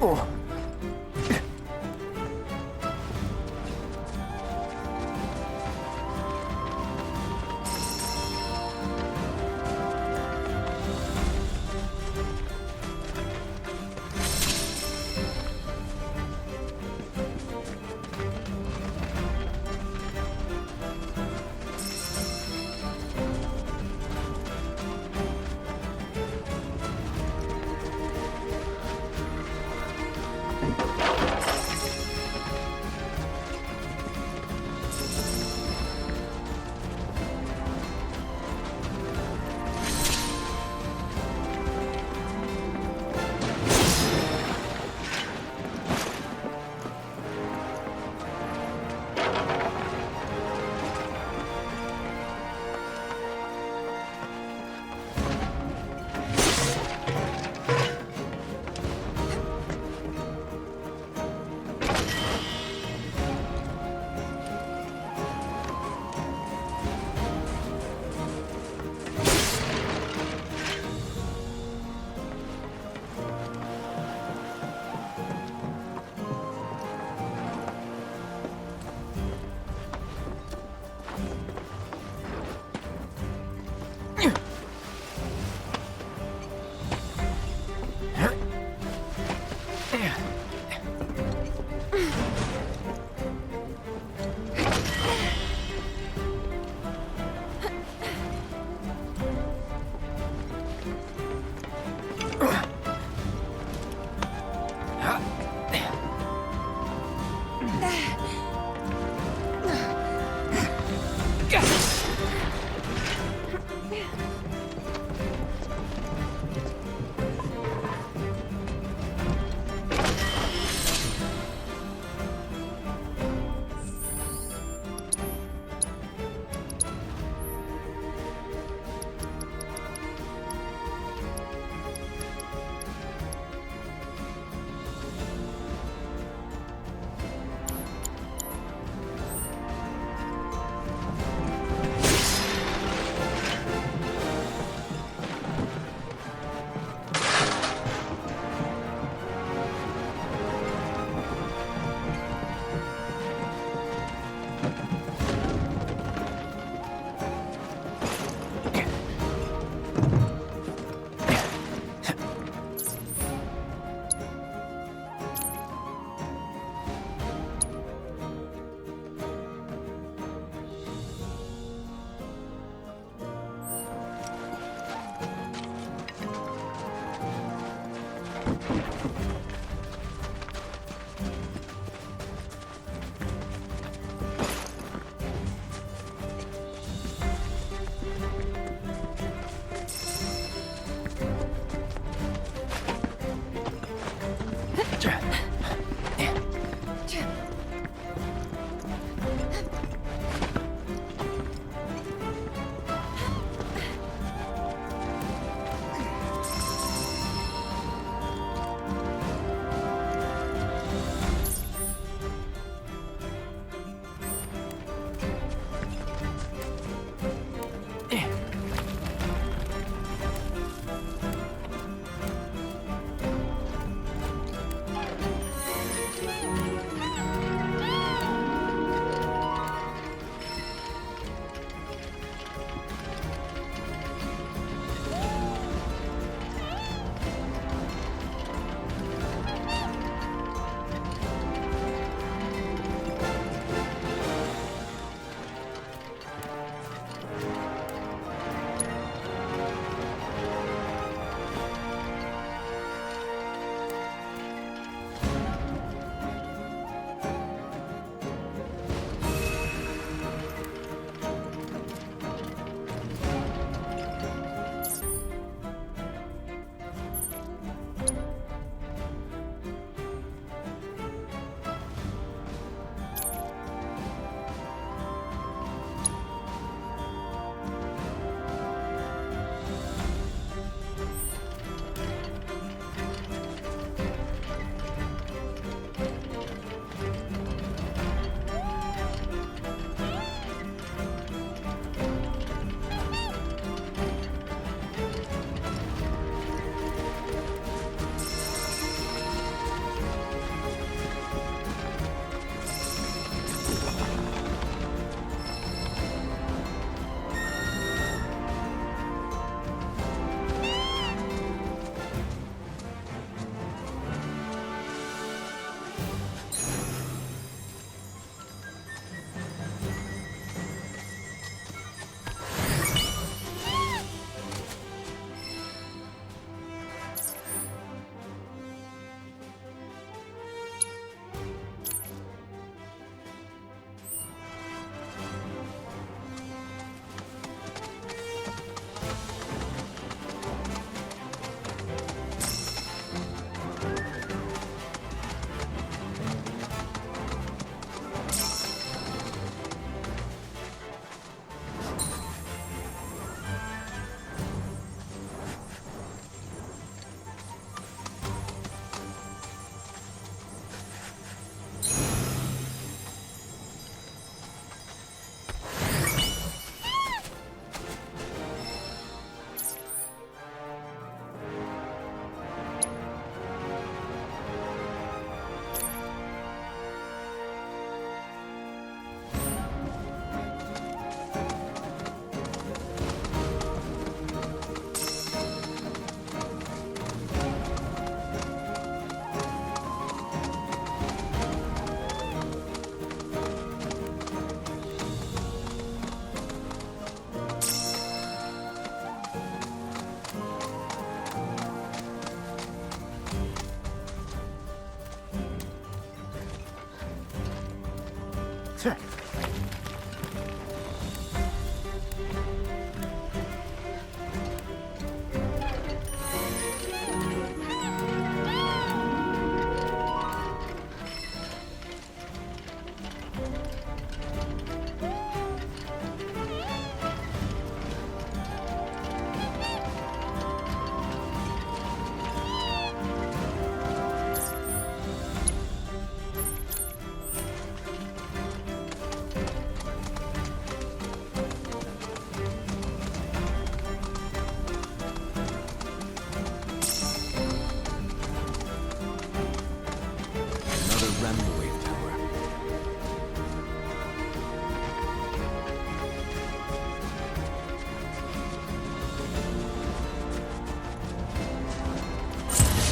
Oh.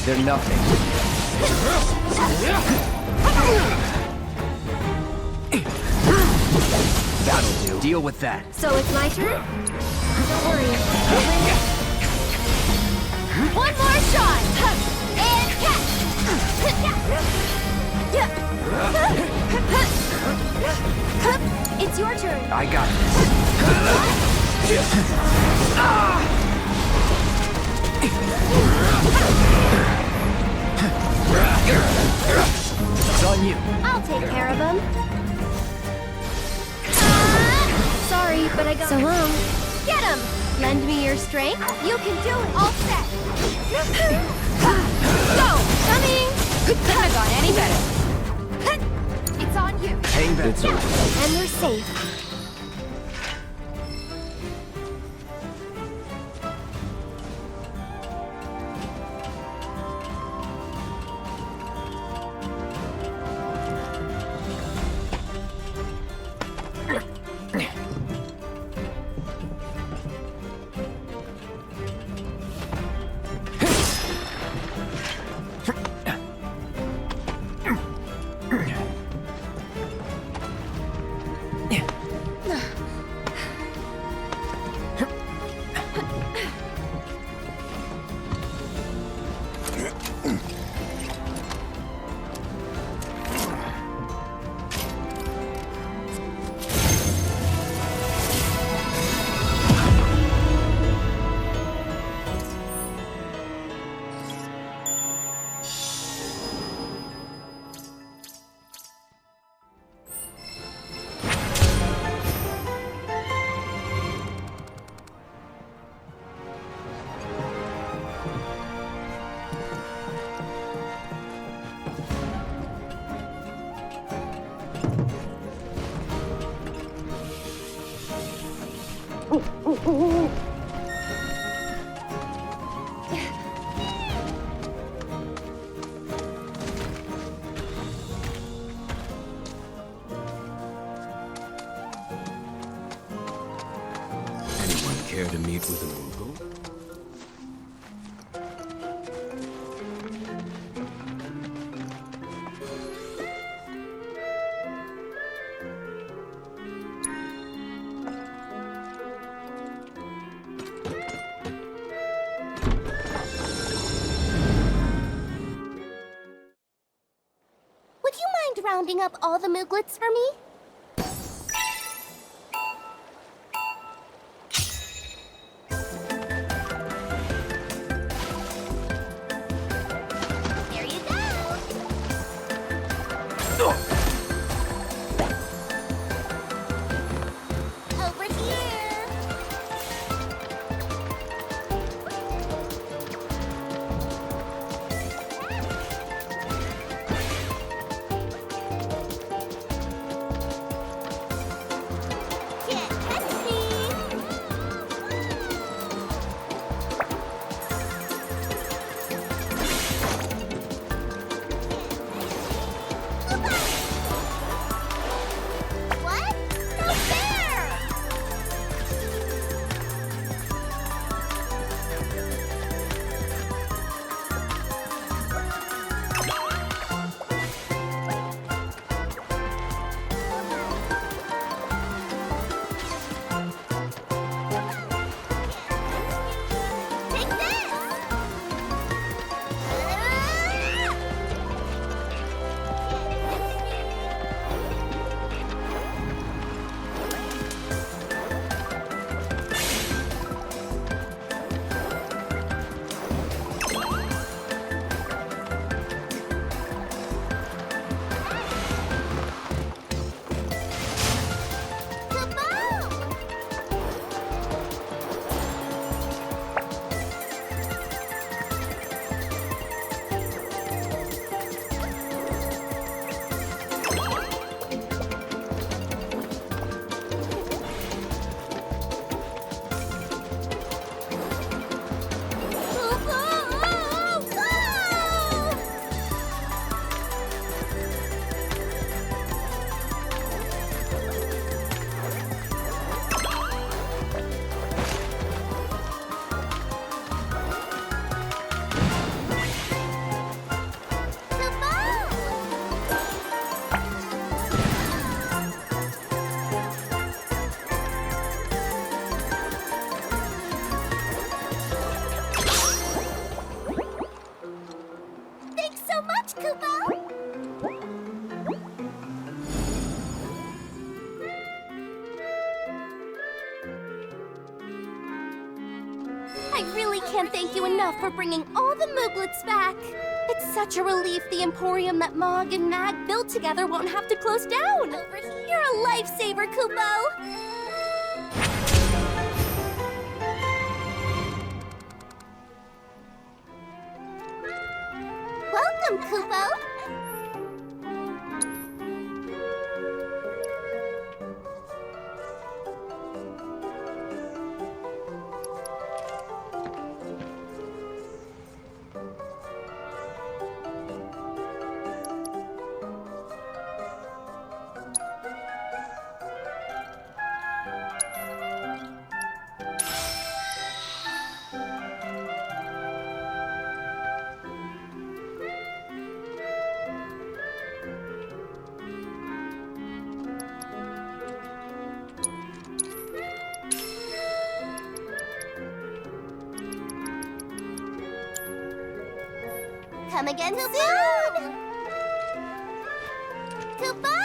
They're nothing. That'll do. Deal with that. So it's my turn? Don't worry. One more shot! And catch! It's your turn. I got It's on you. I'll take care of him. Sorry, but I got... So long. Get him! Lend me your strength. You can do it. All set. Go! Coming! Couldn't have gone any better. It's on you. Hang back. And we're safe. Anyone care to meet with a Moogle? Would you mind rounding up all the Mooglets for me? There you go. Over here. I really can't thank you enough for bringing all the Mooglets back. It's such a relief the Emporium that Mog and Mag built together won't have to close down. You're a lifesaver, Kupo. Welcome, Kupo. Come again soon! Kupo!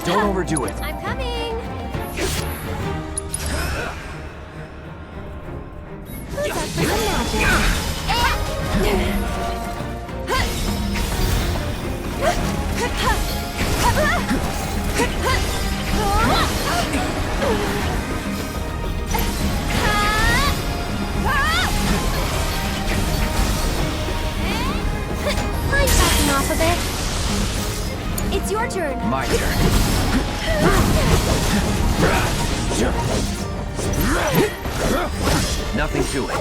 Don't overdo it. I'm coming! Who's up for some Mind backing off a bit? It's your turn. My turn. Nothing to it.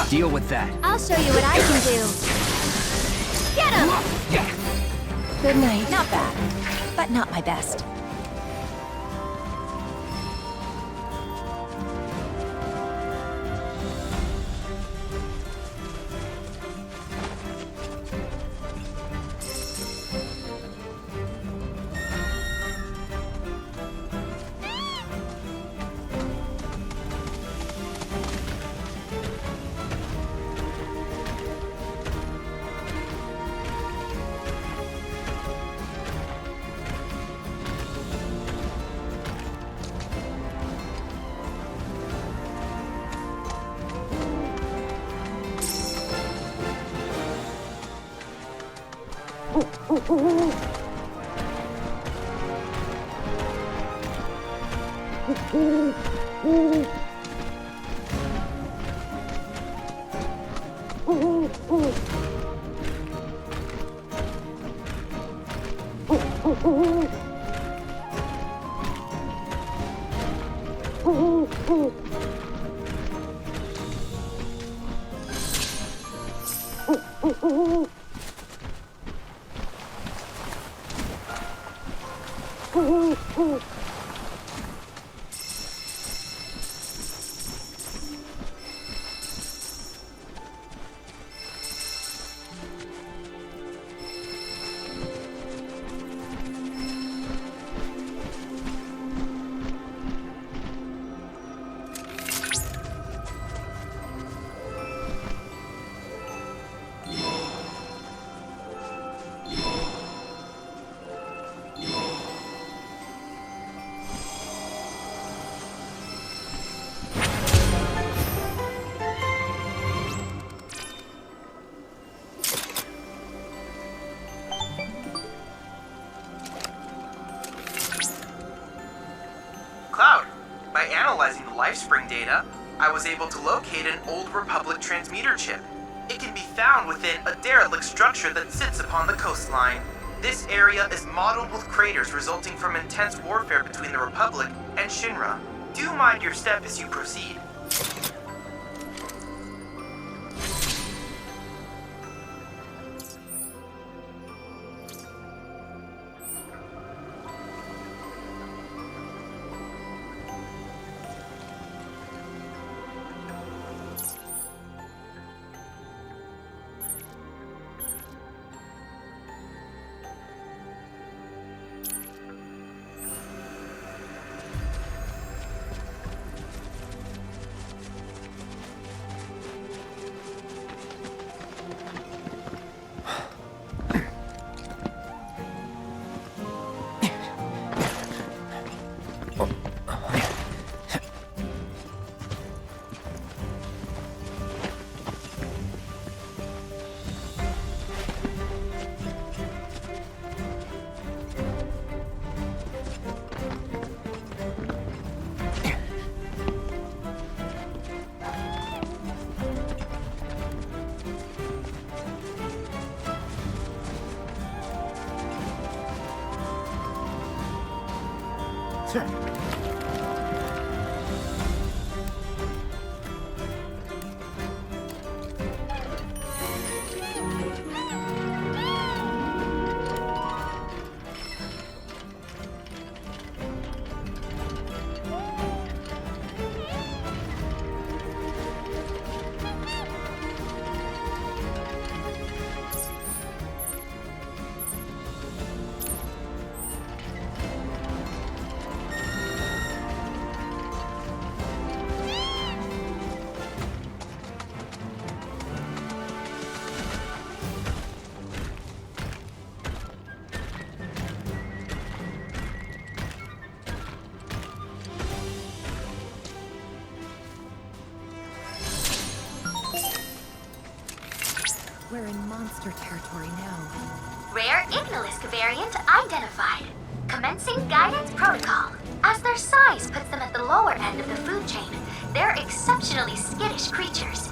Deal with that. I'll show you what I can do. Get him! Good night. Not bad, but not my best. Cloud, by analyzing the LifeSpring data, I was able to locate an old Republic transmitter chip. It can be found within a derelict structure that sits upon the coastline. This area is modeled with craters resulting from intense warfare between the Republic and Shinra. Do mind your step as you proceed. We're in monster territory now. Rare Ignalis variant identified. Commencing guidance protocol. As their size puts them at the lower end of the food chain, they're exceptionally skittish creatures.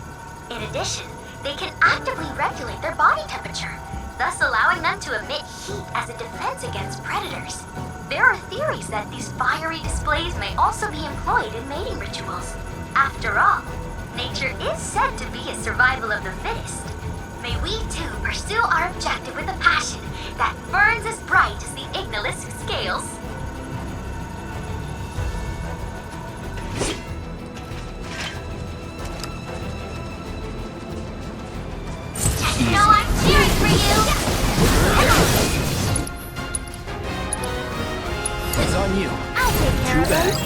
In addition, they can actively regulate their body temperature, thus allowing them to emit heat as a defense against predators. There are theories that these fiery displays may also be employed in mating rituals. After all, Nature is said to be a survival of the fittest. May we too pursue our objective with a passion that burns as bright as the Ignilis scales. Just know I'm cheering for you! It's on you. I'll take care of bad. him.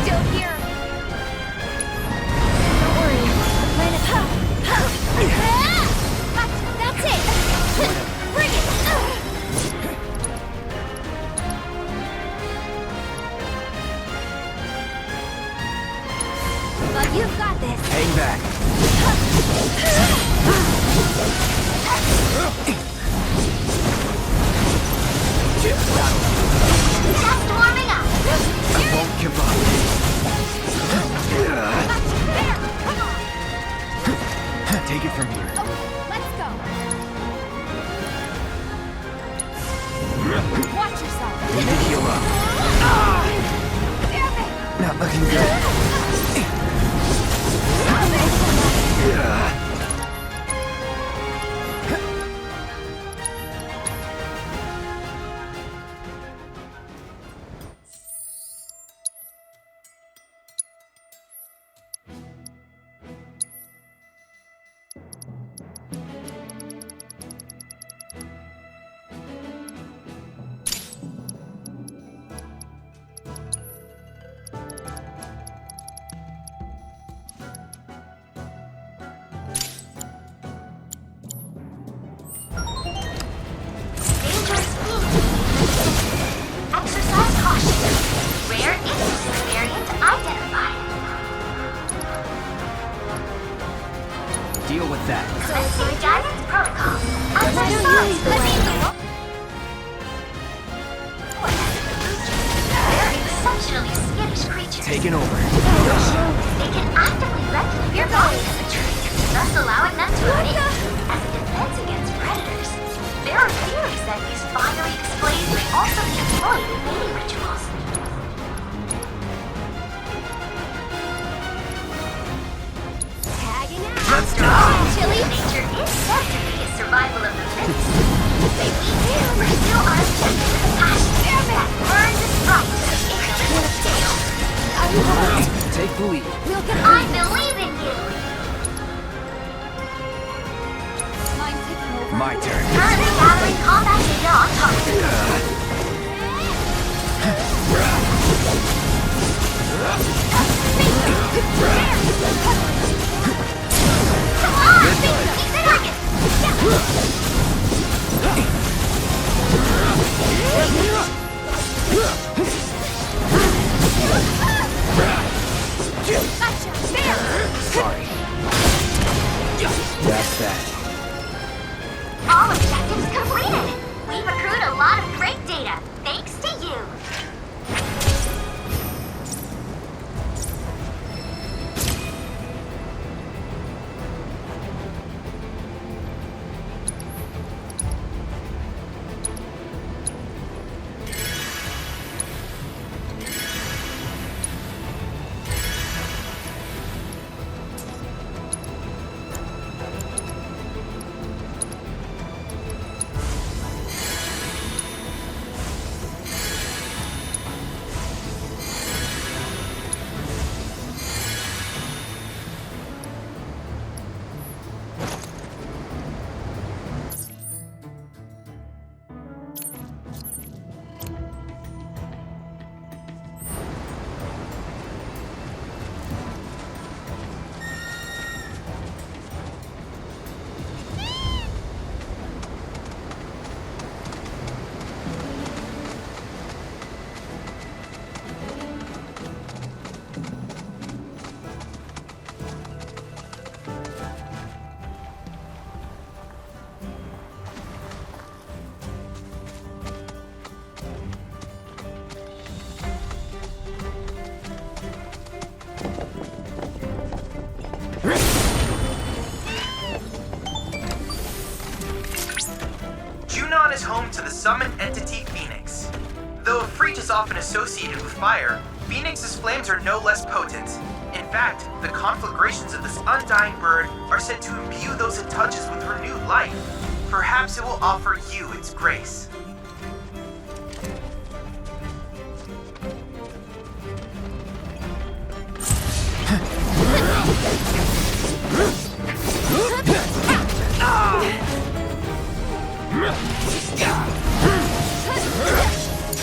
Still here. Don't worry. The planet. That's it. Bring it. But you've got this. Hang back. Just warming up! I won't give up. Take it from here. Let's go. Watch yourself. Need to heal up. Not looking good. Exercise caution. Rare interesting variant identified. Deal with that. Commencing guidance protocol. They're exceptionally skittish creatures. Taking over. They can actively regulate your body temperature, thus allowing them to emit as a defense against predators. There are theories that these fiery displays may also be employed in mating rituals. Tagging out. After all, nature is said to be a survival of the fittest. May we too pursue our objective with a passion that burns as bright as the Ignilis scale. Take the lead. I believe in you! My turn. Currently gathering combat data on target. Come on! Sorry. That's that. All objectives completed! We've accrued a lot of great data, thanks to you! Junon is home to the summoned entity Phoenix. Though a Freach is often associated with fire, Phoenix's flames are no less potent. In fact, the conflagrations of this undying bird are said to imbue those it touches with renewed life. Perhaps it will offer you its grace.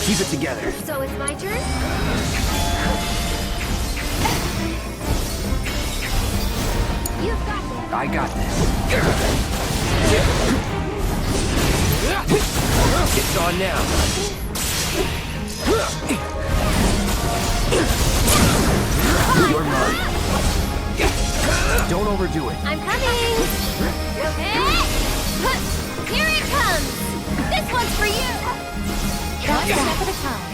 Keep it together. So it's my turn? You've got this. I got this. It's on now. You're mine. Don't overdo it. I'm coming! Here it comes! This one's for you! One step at a time.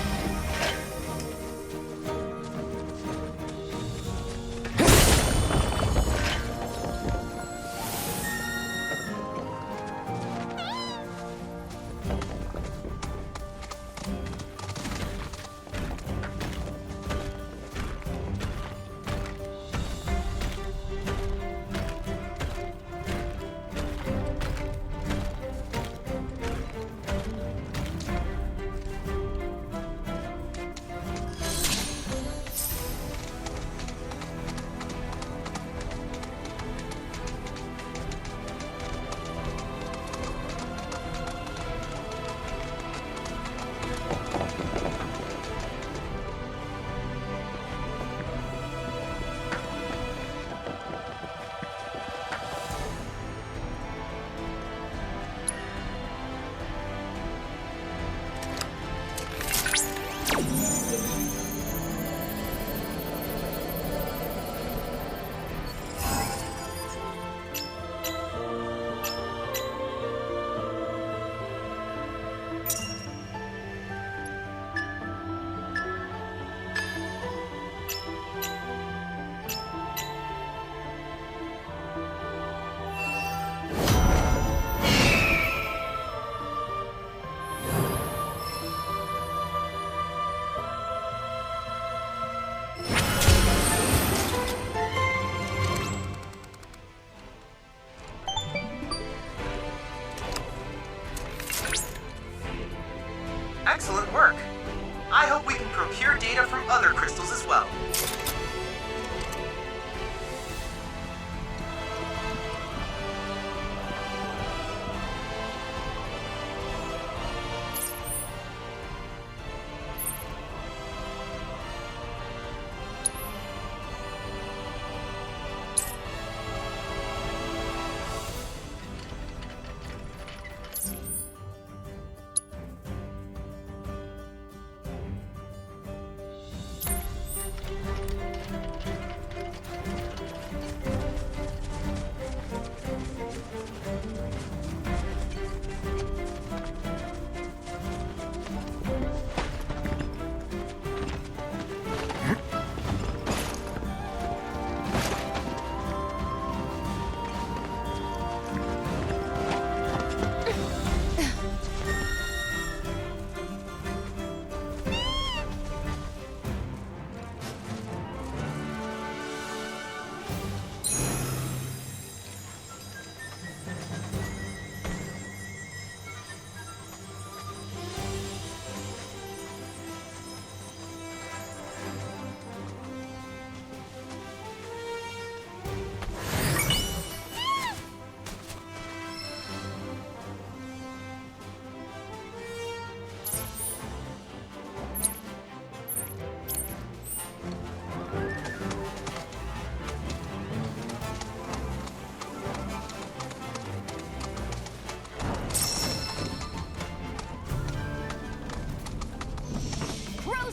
Excellent work. I hope we can procure data from other crystals as well.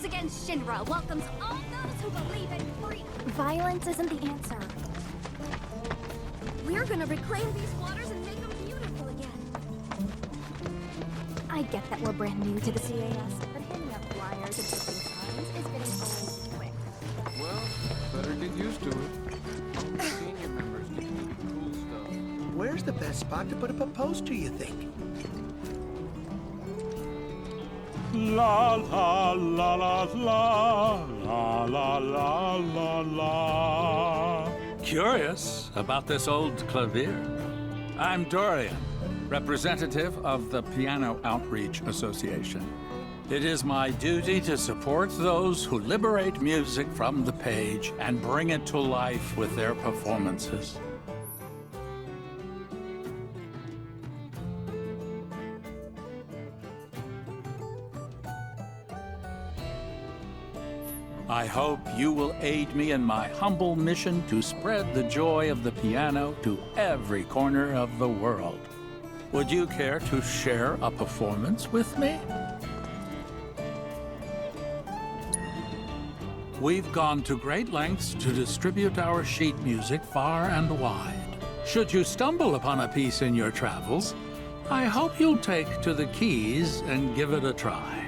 Against Shinra welcomes all those who believe in freedom. Violence isn't the answer. We're gonna reclaim these waters and make them beautiful again. I get that we're brand new to the CAS, but handing out flyers and posting signs is getting old quick. Well, better get used to it. Senior members get to do the cool stuff. Where's the best spot to put up a poster, you think? La la la la la la la la la la. Curious about this old clavier? I'm Dorian, representative of the Piano Outreach Association. It is my duty to support those who liberate music from the page and bring it to life with their performances. I hope you will aid me in my humble mission to spread the joy of the piano to every corner of the world. Would you care to share a performance with me? We've gone to great lengths to distribute our sheet music far and wide. Should you stumble upon a piece in your travels, I hope you'll take to the keys and give it a try.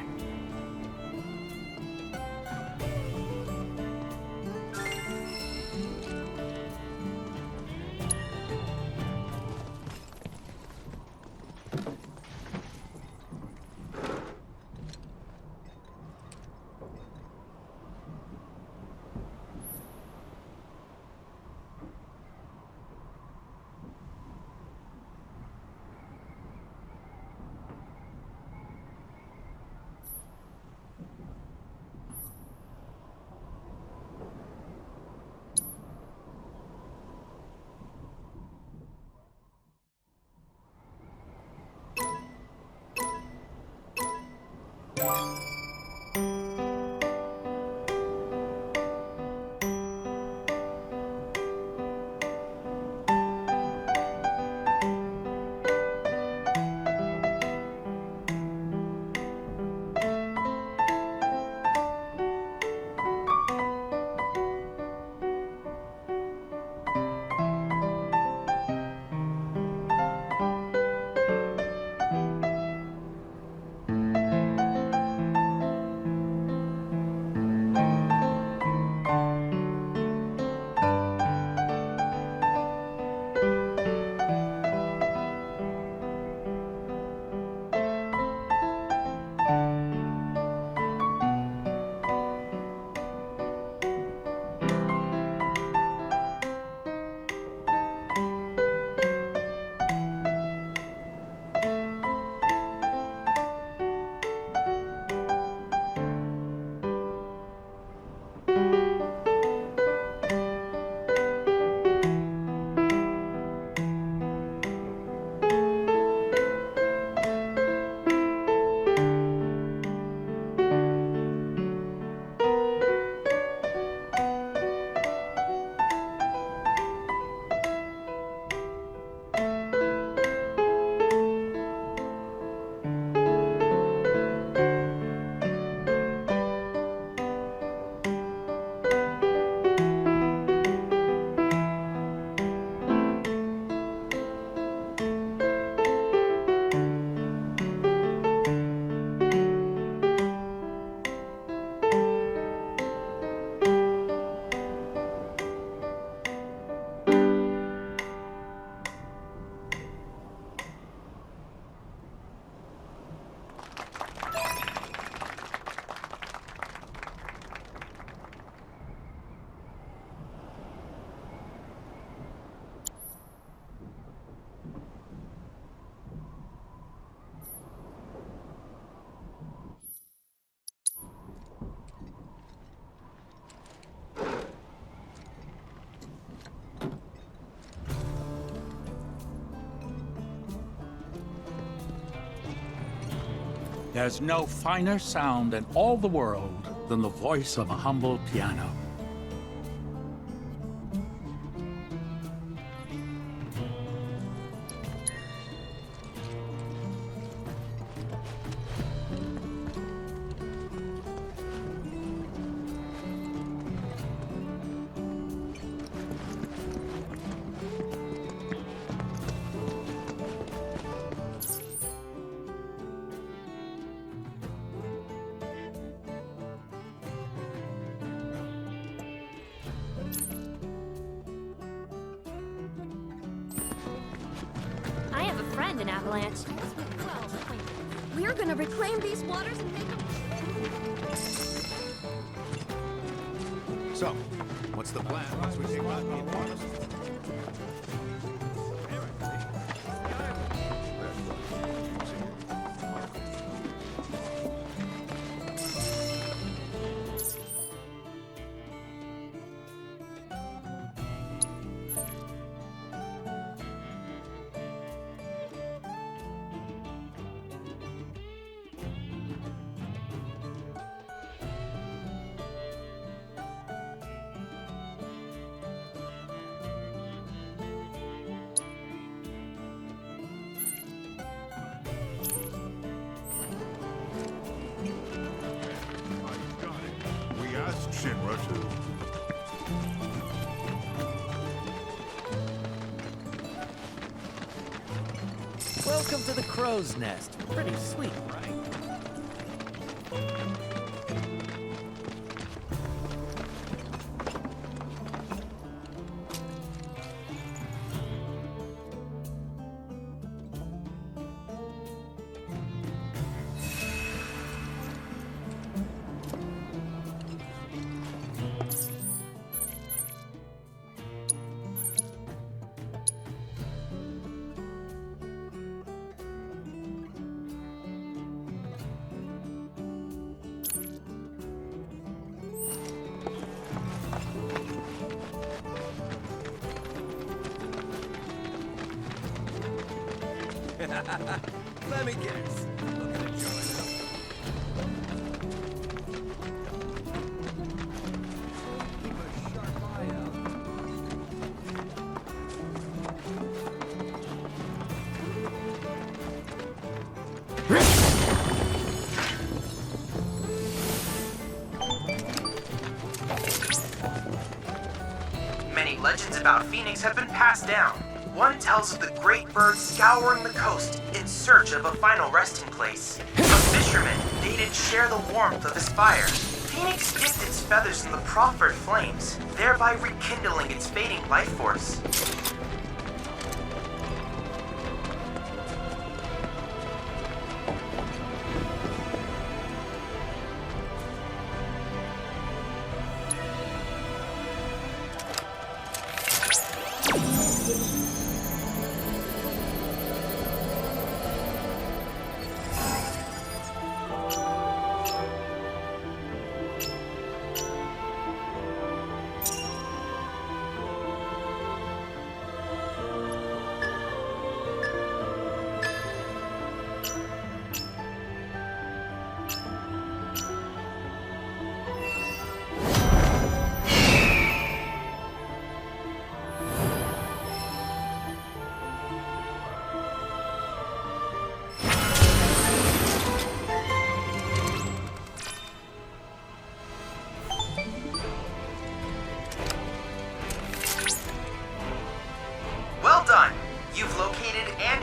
There's no finer sound in all the world than the voice of a humble piano. I have a friend in Avalanche. We're gonna reclaim these waters and make them... So, what's the plan once we take back the waters? Shinra to... Welcome to the crow's nest. Pretty sweet, right? Let me guess. Looking to join up. Keep a sharp eye out. Many legends about Phoenix have been passed down. One tells of the great bird scouring the coast in search of a final resting place. A fisherman dated share the warmth of his fire. Phoenix dipped its feathers in the proffered flames, thereby rekindling its fading life force.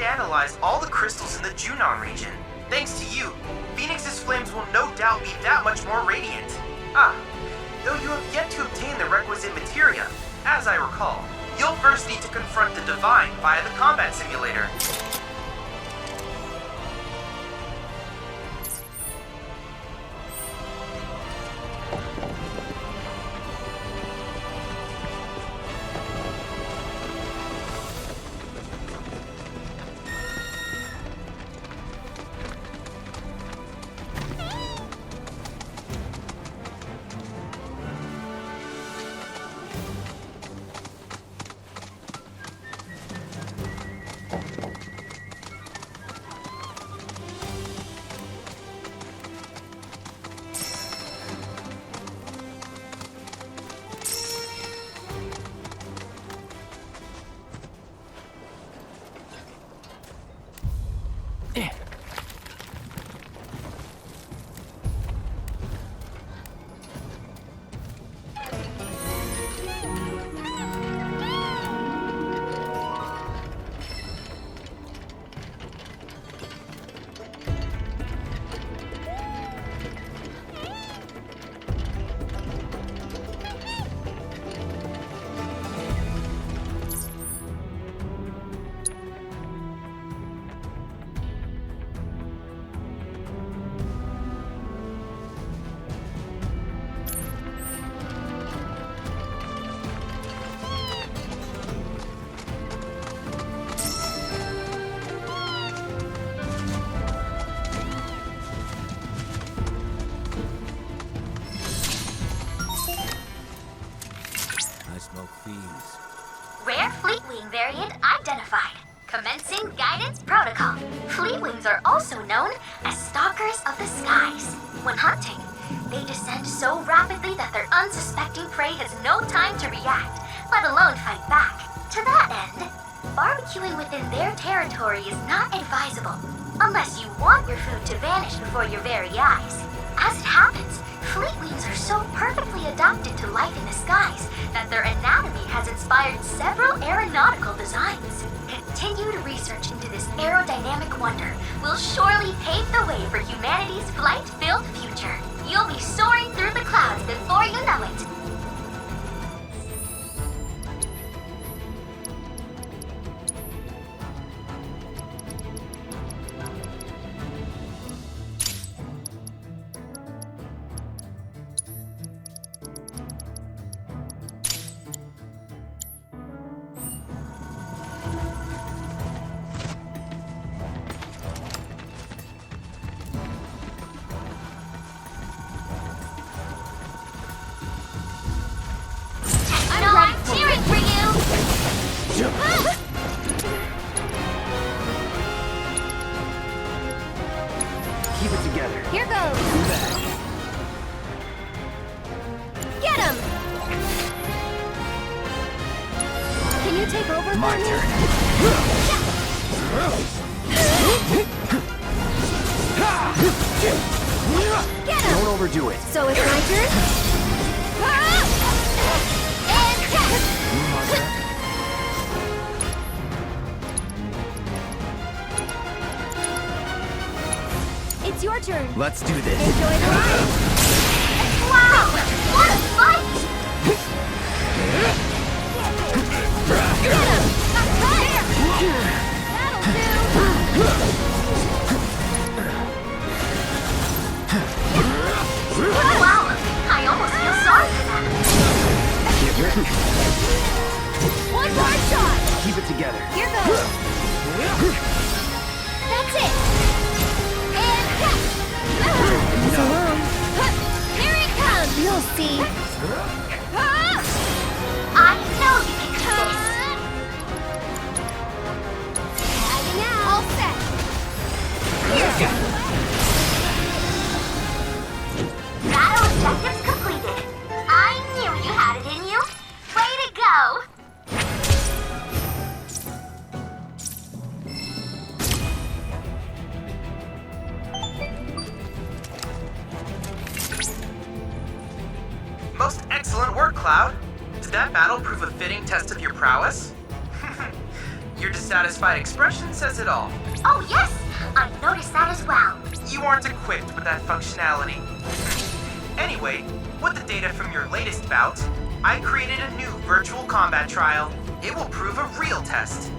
Analyze all the crystals in the Junon region. Thanks to you, Phoenix's flames will no doubt be that much more radiant. Though you have yet to obtain the requisite materia, as I recall, you'll first need to confront the Divine via the combat simulator. Queens are also known as stalkers of the skies. When hunting, they descend so rapidly that their unsuspecting prey has no time to react, let alone fight back. To that end, barbecuing within their territory is not advisable, unless you want your food to vanish before your very eyes. As it happens, fleetwings are so perfectly adapted to life in the skies that their anatomy has inspired several aeronautical designs. Continued research into this aerodynamic wonder will surely pave the way for humanity's flight-filled future. You'll be soaring through the clouds before you know it. I'm cheering for you! Keep it together. Here goes. Get him! Can you take over My for me? turn. Get him! Don't overdo it. So it's my turn? And catch! It's your turn. Let's do this. Enjoy the ride. Wow! What a fight! Get him! Wow! I almost feel sorry for them. One more shot! Keep it together. Here goes. That's it. And catch. So long. Here it comes. You'll see. I know you can do this. Tagging out. All set. Here. Battle objectives completed. I knew you had it in you. Way to go! Most excellent work, Cloud. Did that battle prove a fitting test of your prowess? Your dissatisfied expression says it all. Oh yes, I noticed that as well. You aren't equipped with that functionality. Anyway, with the data from your latest bout, I created a new virtual combat trial. It will prove a real test.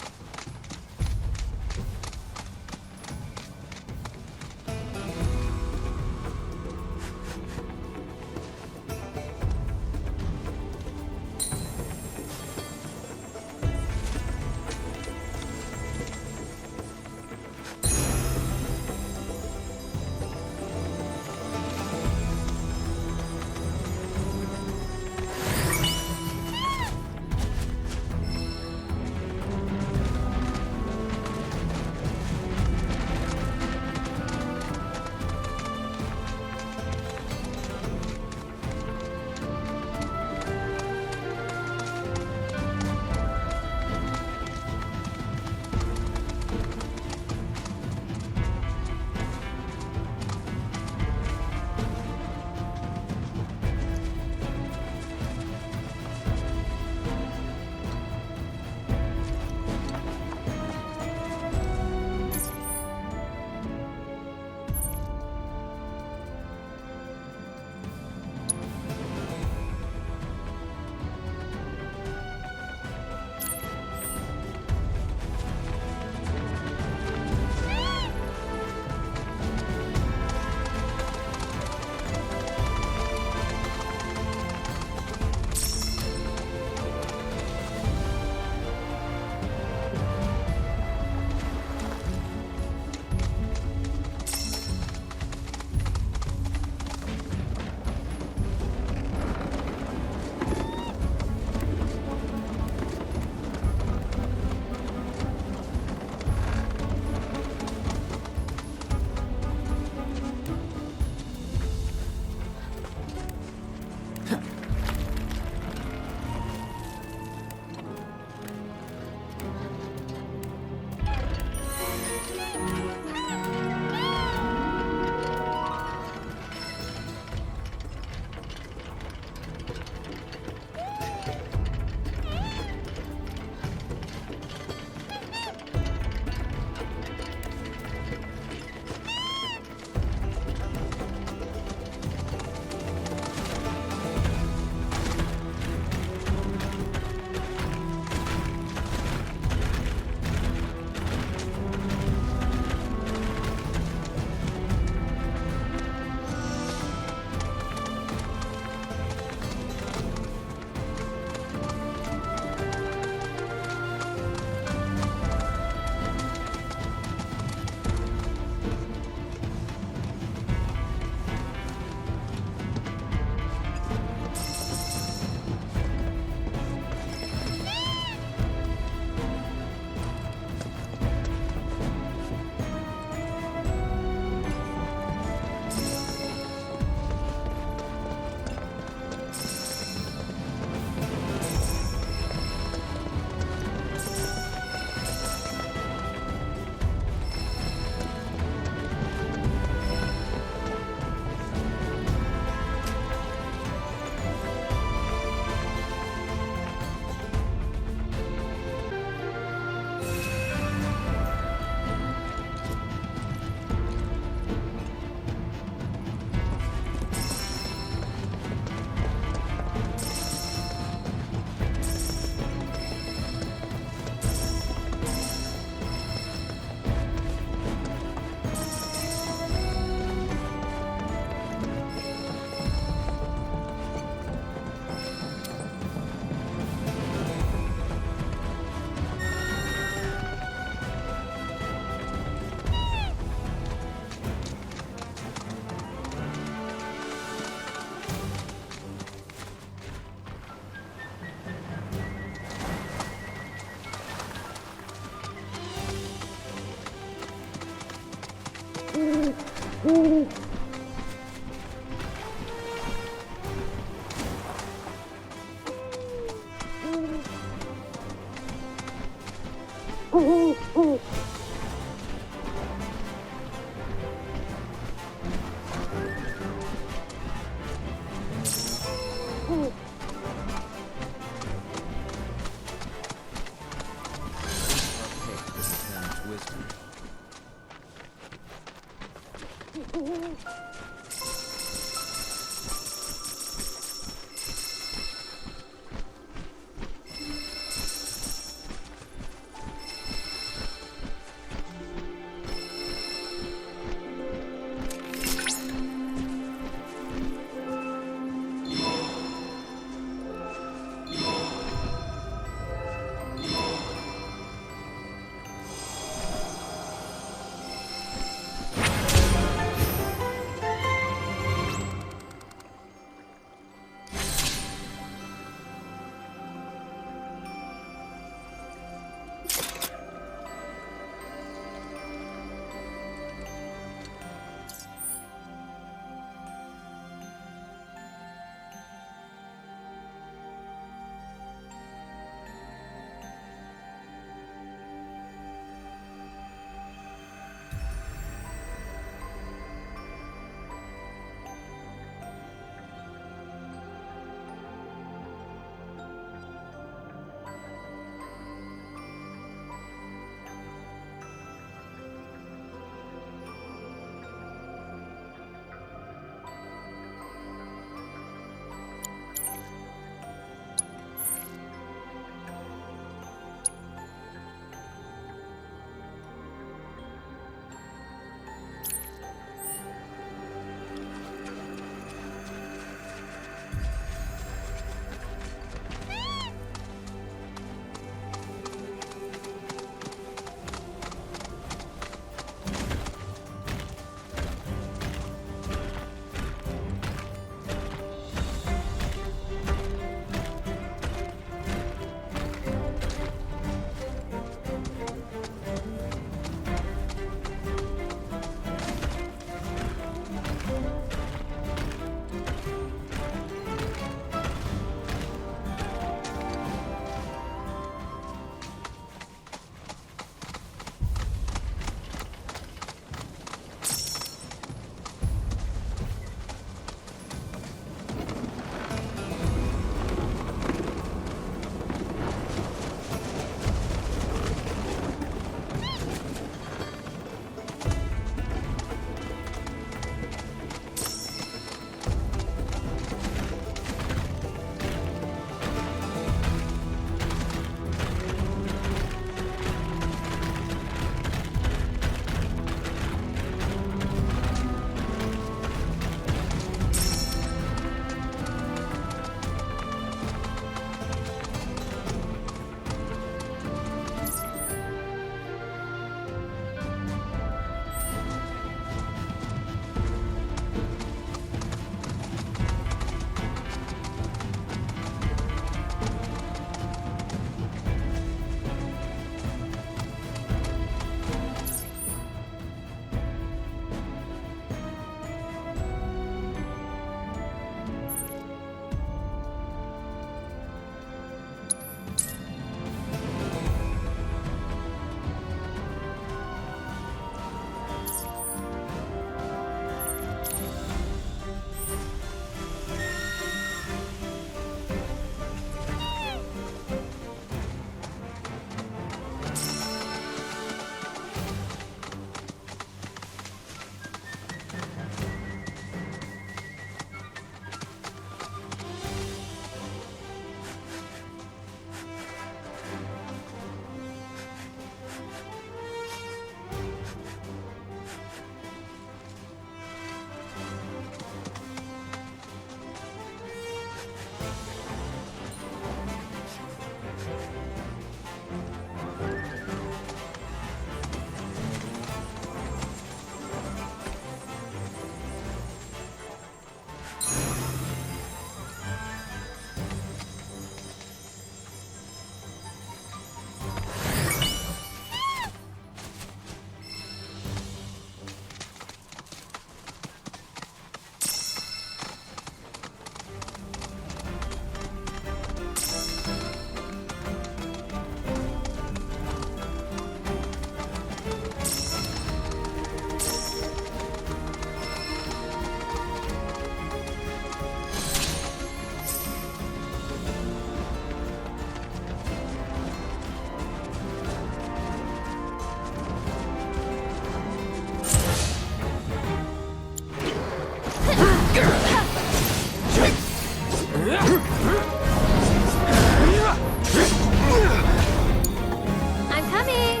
I'm coming!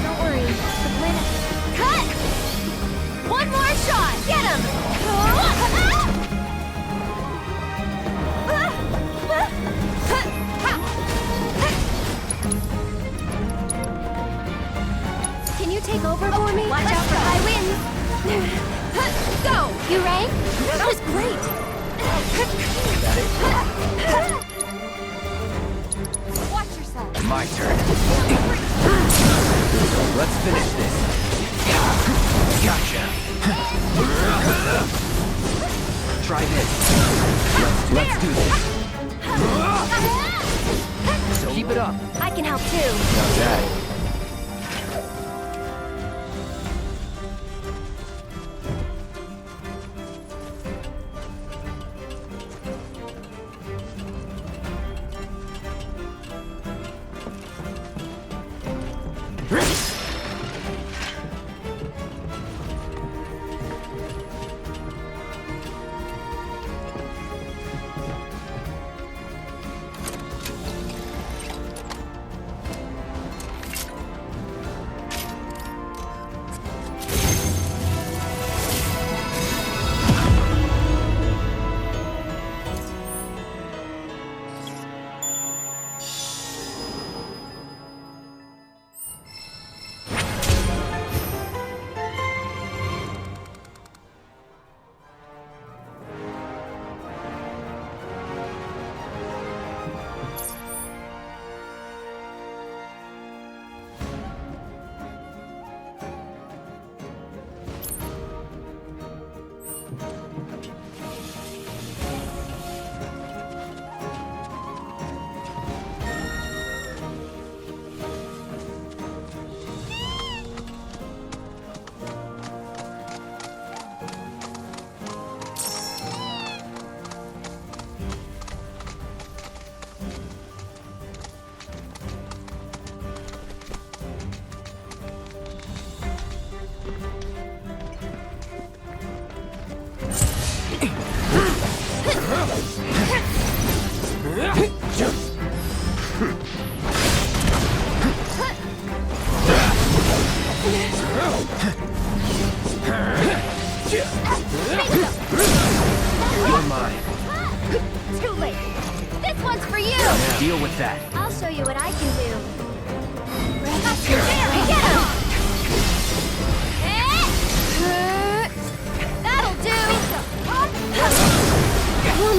Don't worry, the plan... Cut! One more shot! Get him! Can you take over for me? Watch out for high winds! Go! You rang? That was great! Watch yourself! My turn. Let's finish this. Gotcha. Try this. Let's do this. Keep it up. I can help too. How's that? You're mine. Too late. This one's for you. Deal with that. I'll show you what I can do. There, get him! That'll do.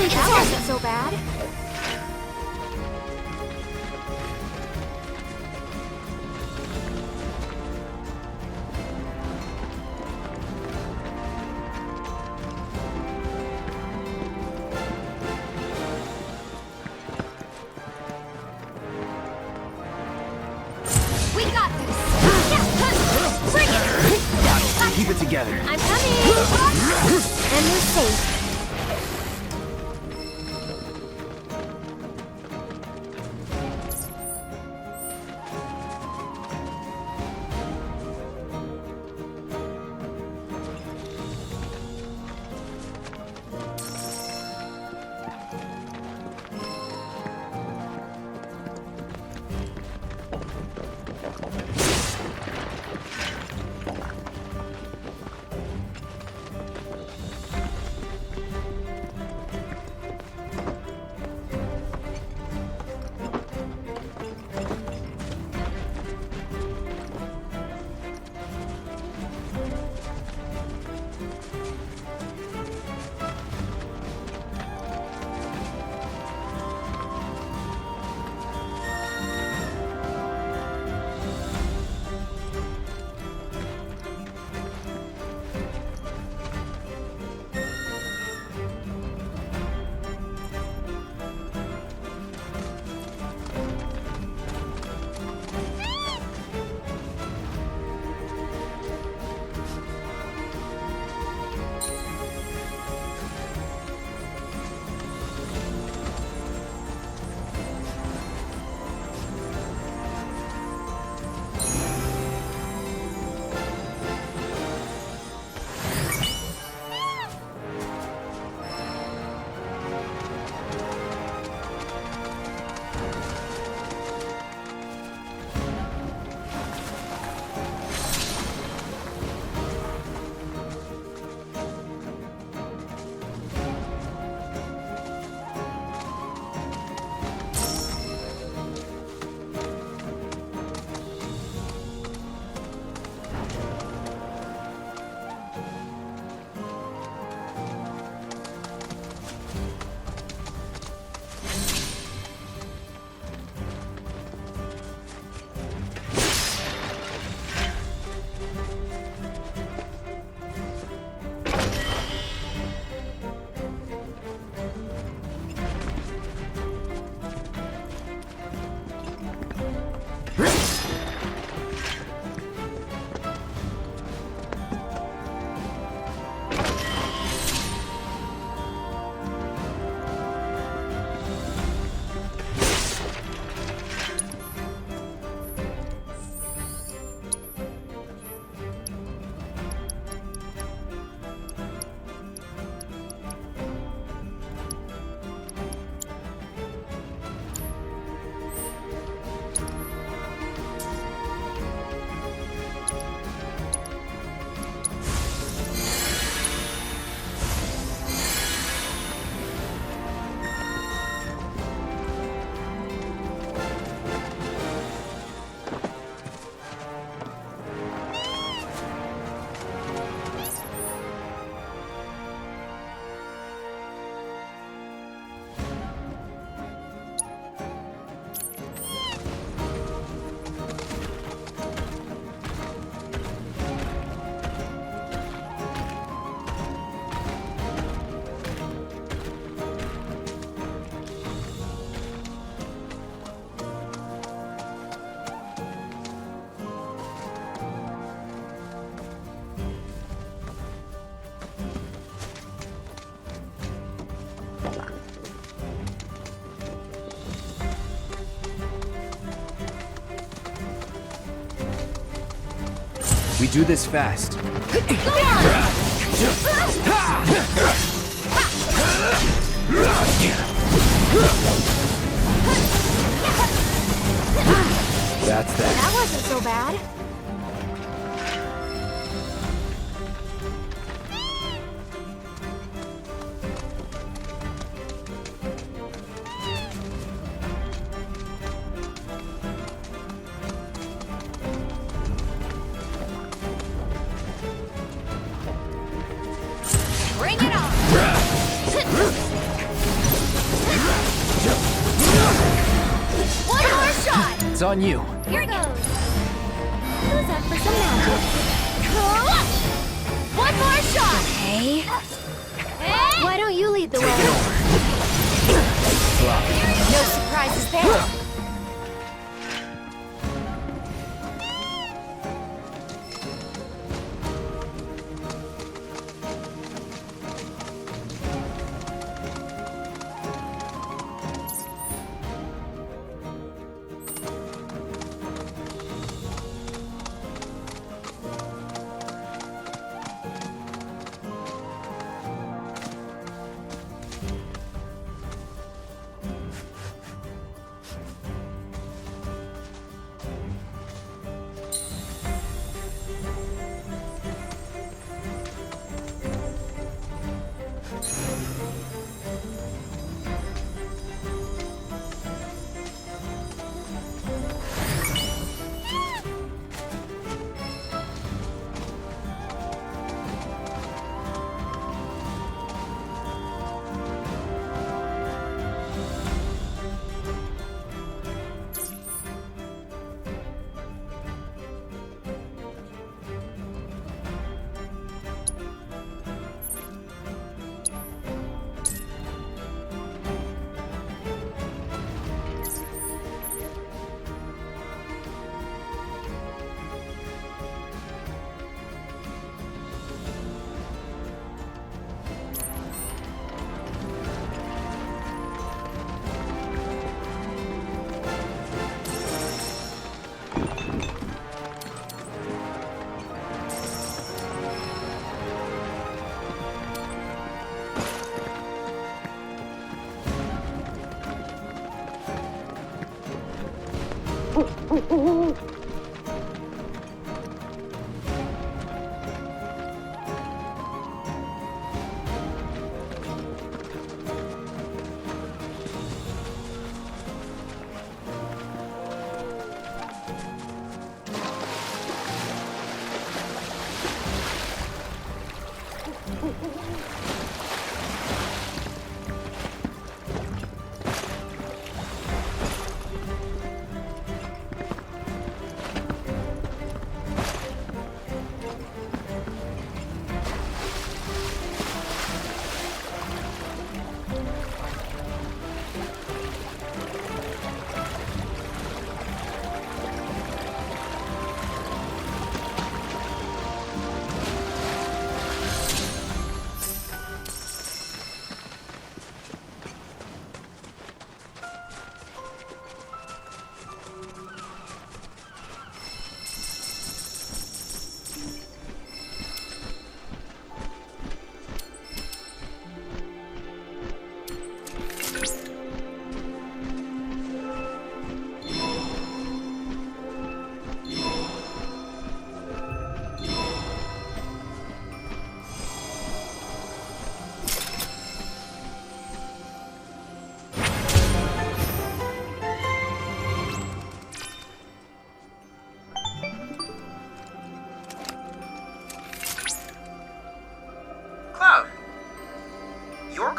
That wasn't so bad. We got this. Bring it. Keep it together. I'm coming. And we're safe. We do this fast. That's that. That wasn't so bad. Bring it on! One more shot! It's on you. Here goes! Who's up for some magic? One more shot! Hey. Why don't you lead the way? No surprises there.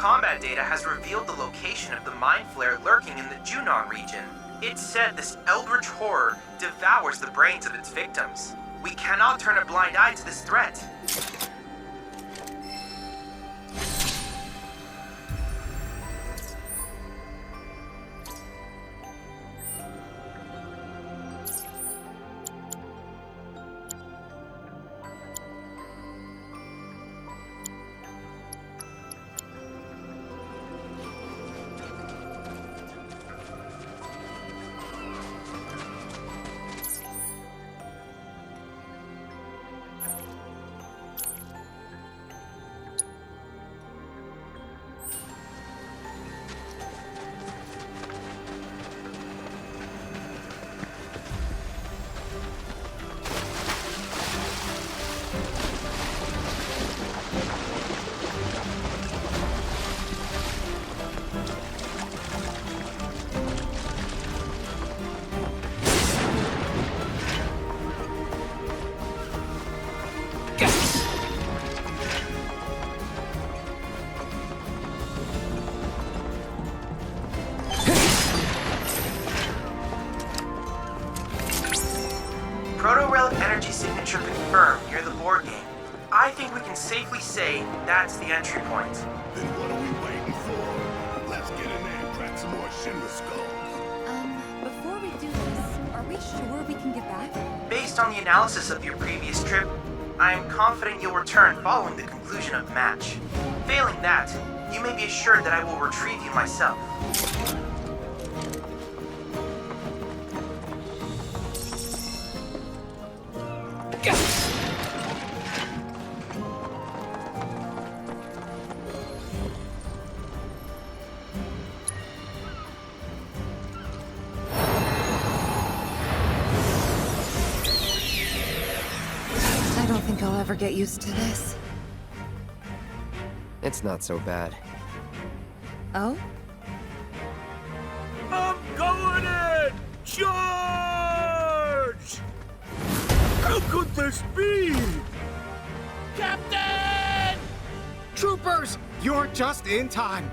combat data has revealed the location of the mind flare lurking in the Junon region. It said this eldritch horror devours the brains of its victims. We cannot turn a blind eye to this threat. safely say that's the entry point. Then what are we waiting for? Let's get in there and crack some more Shinra skulls. Before we do this, are we sure we can get back? Based on the analysis of your previous trip, I am confident you'll return following the conclusion of the match. Failing that, you may be assured that I will retrieve you myself. I don't think I'll ever get used to this. It's not so bad. Oh? I'm going in! Charge! How could this be? Captain! Troopers, you're just in time.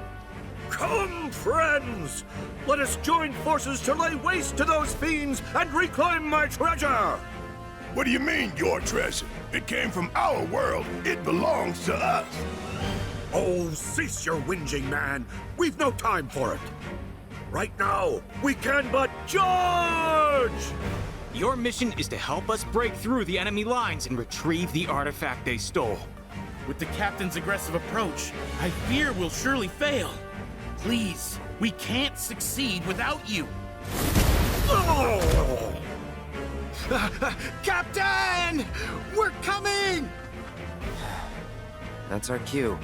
Come, friends! Let us join forces to lay waste to those fiends and reclaim my treasure! What do you mean, your treasure? It came from our world. It belongs to us. Oh, cease your whinging, man. We've no time for it. Right now, we can but charge! Your mission is to help us break through the enemy lines and retrieve the artifact they stole. With the captain's aggressive approach, I fear we'll surely fail. Please, we can't succeed without you. Oh! Captain! We're coming! That's our cue.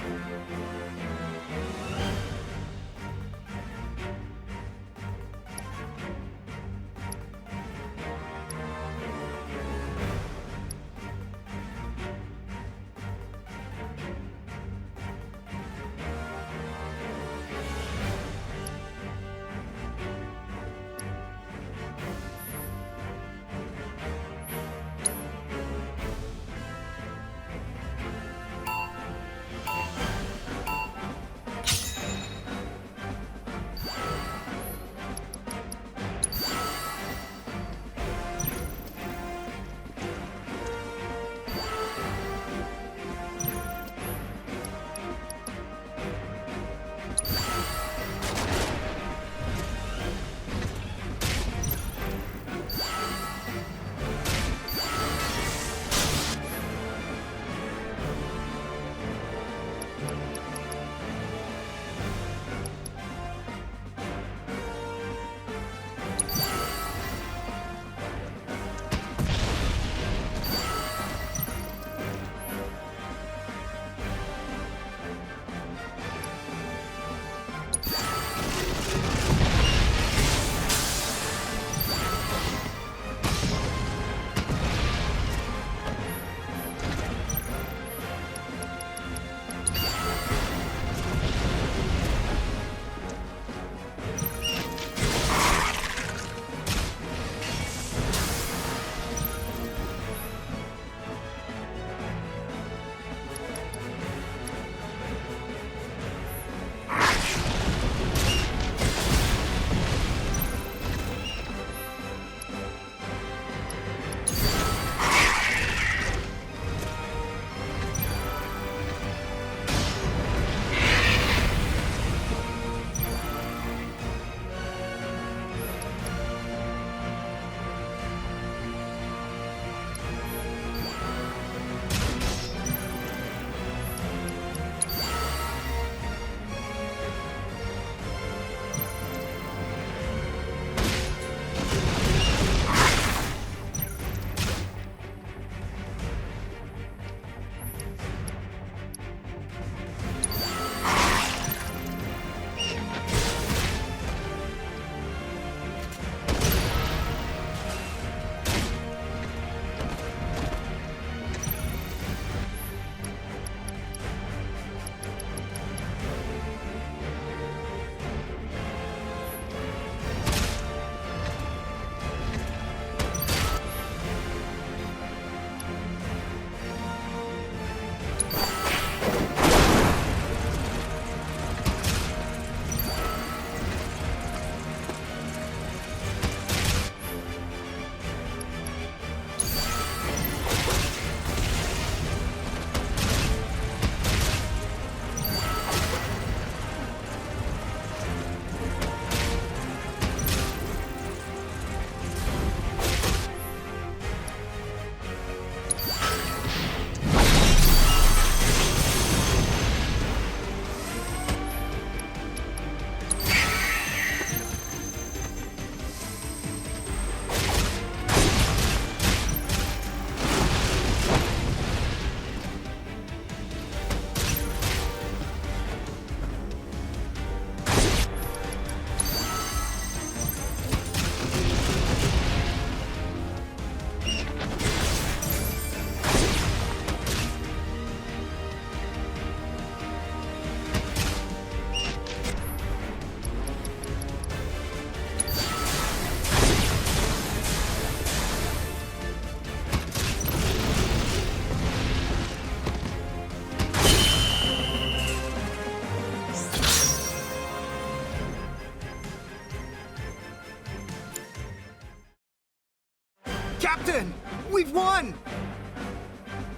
We've won!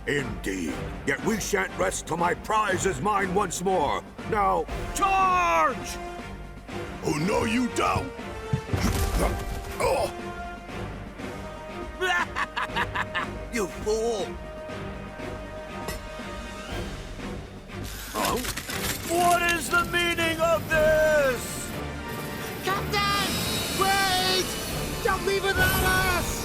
Indeed. Yet we shan't rest till my prize is mine once more. Now, charge! Oh, no, you don't! Oh! You fool! Oh? What is the meaning of this? Captain! Wait! Don't leave without us!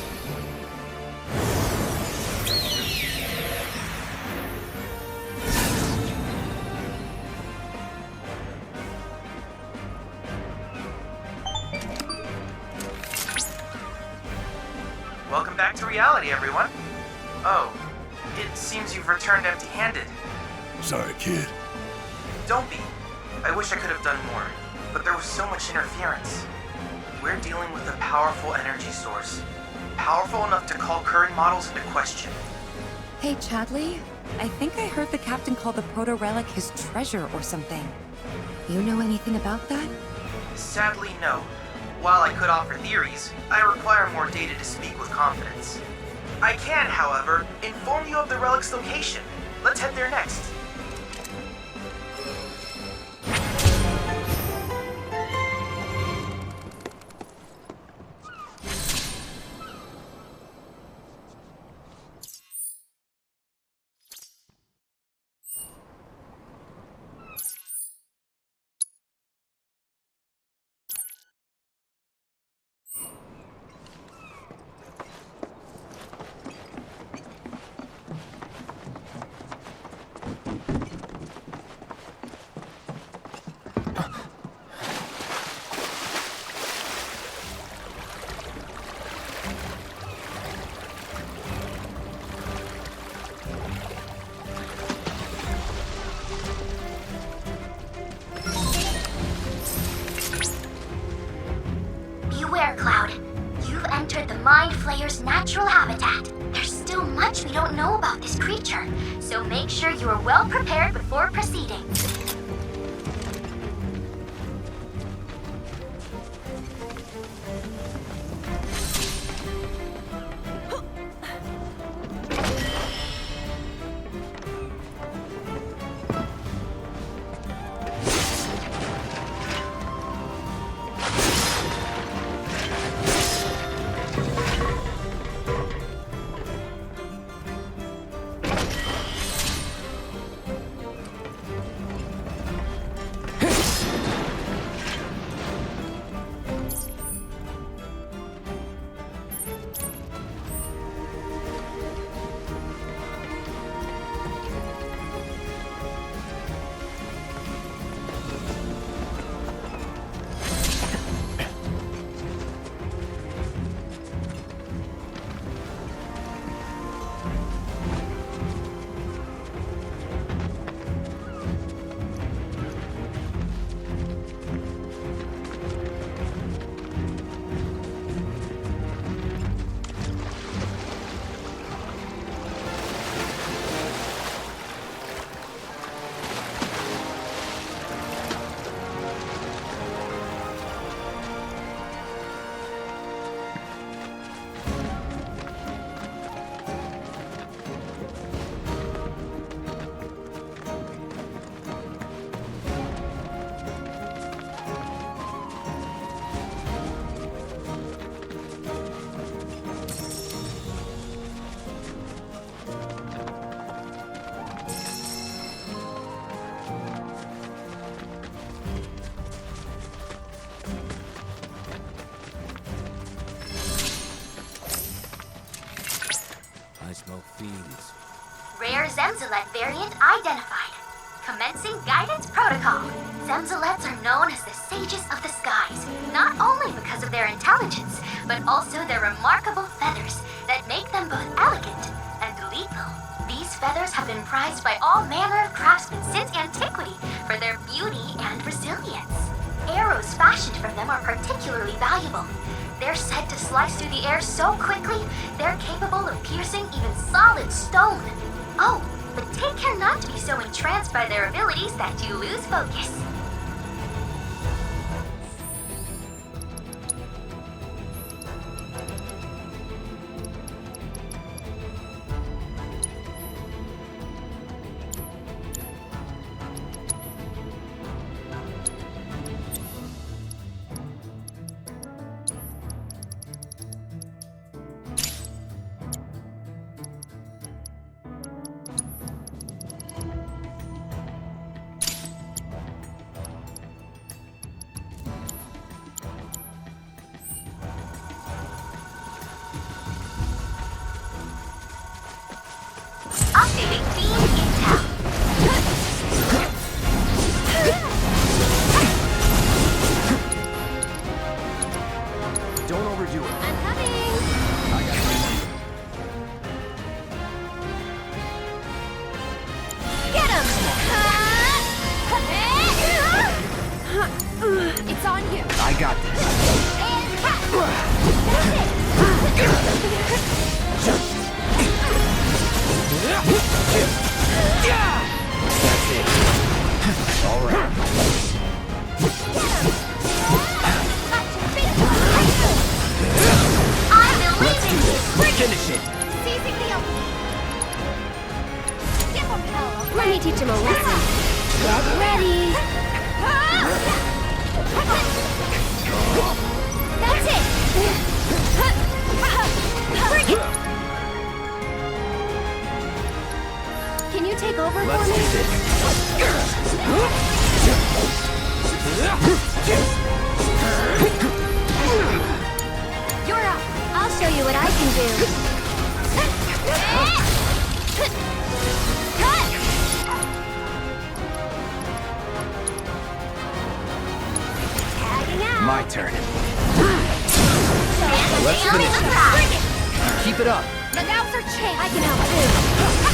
Welcome back to reality, everyone. Oh, it seems you've returned empty-handed. Sorry, kid. Don't be. I wish I could have done more, but there was so much interference. We're dealing with a powerful energy source. Powerful enough to call current models into question. Hey, Chadley, I think I heard the captain call the proto-relic his treasure or something. You know anything about that? Sadly, no. While I could offer theories, I require more data to speak with confidence. I can, however, inform you of the relic's location. Let's head there next. Mind Flayer's natural habitat. There's still much we don't know about this creature, so make sure you are well prepared before proceeding. Rare Zemzalet variant identified. Commencing guidance protocol. Zemzalets are known as the sages of the skies, not only because of their intelligence, but also their remarkable feathers that make them both elegant and lethal. These feathers have been prized by all manner of craftsmen since antiquity for their beauty and resilience. Arrows fashioned from them are particularly valuable. They're said to slice through the air so quickly, they're capable of piercing even solid stone. Oh, but take care not to be so entranced by their abilities that you lose focus. my turn. Let's finish this. Keep it up. But now's our chance. I can help too.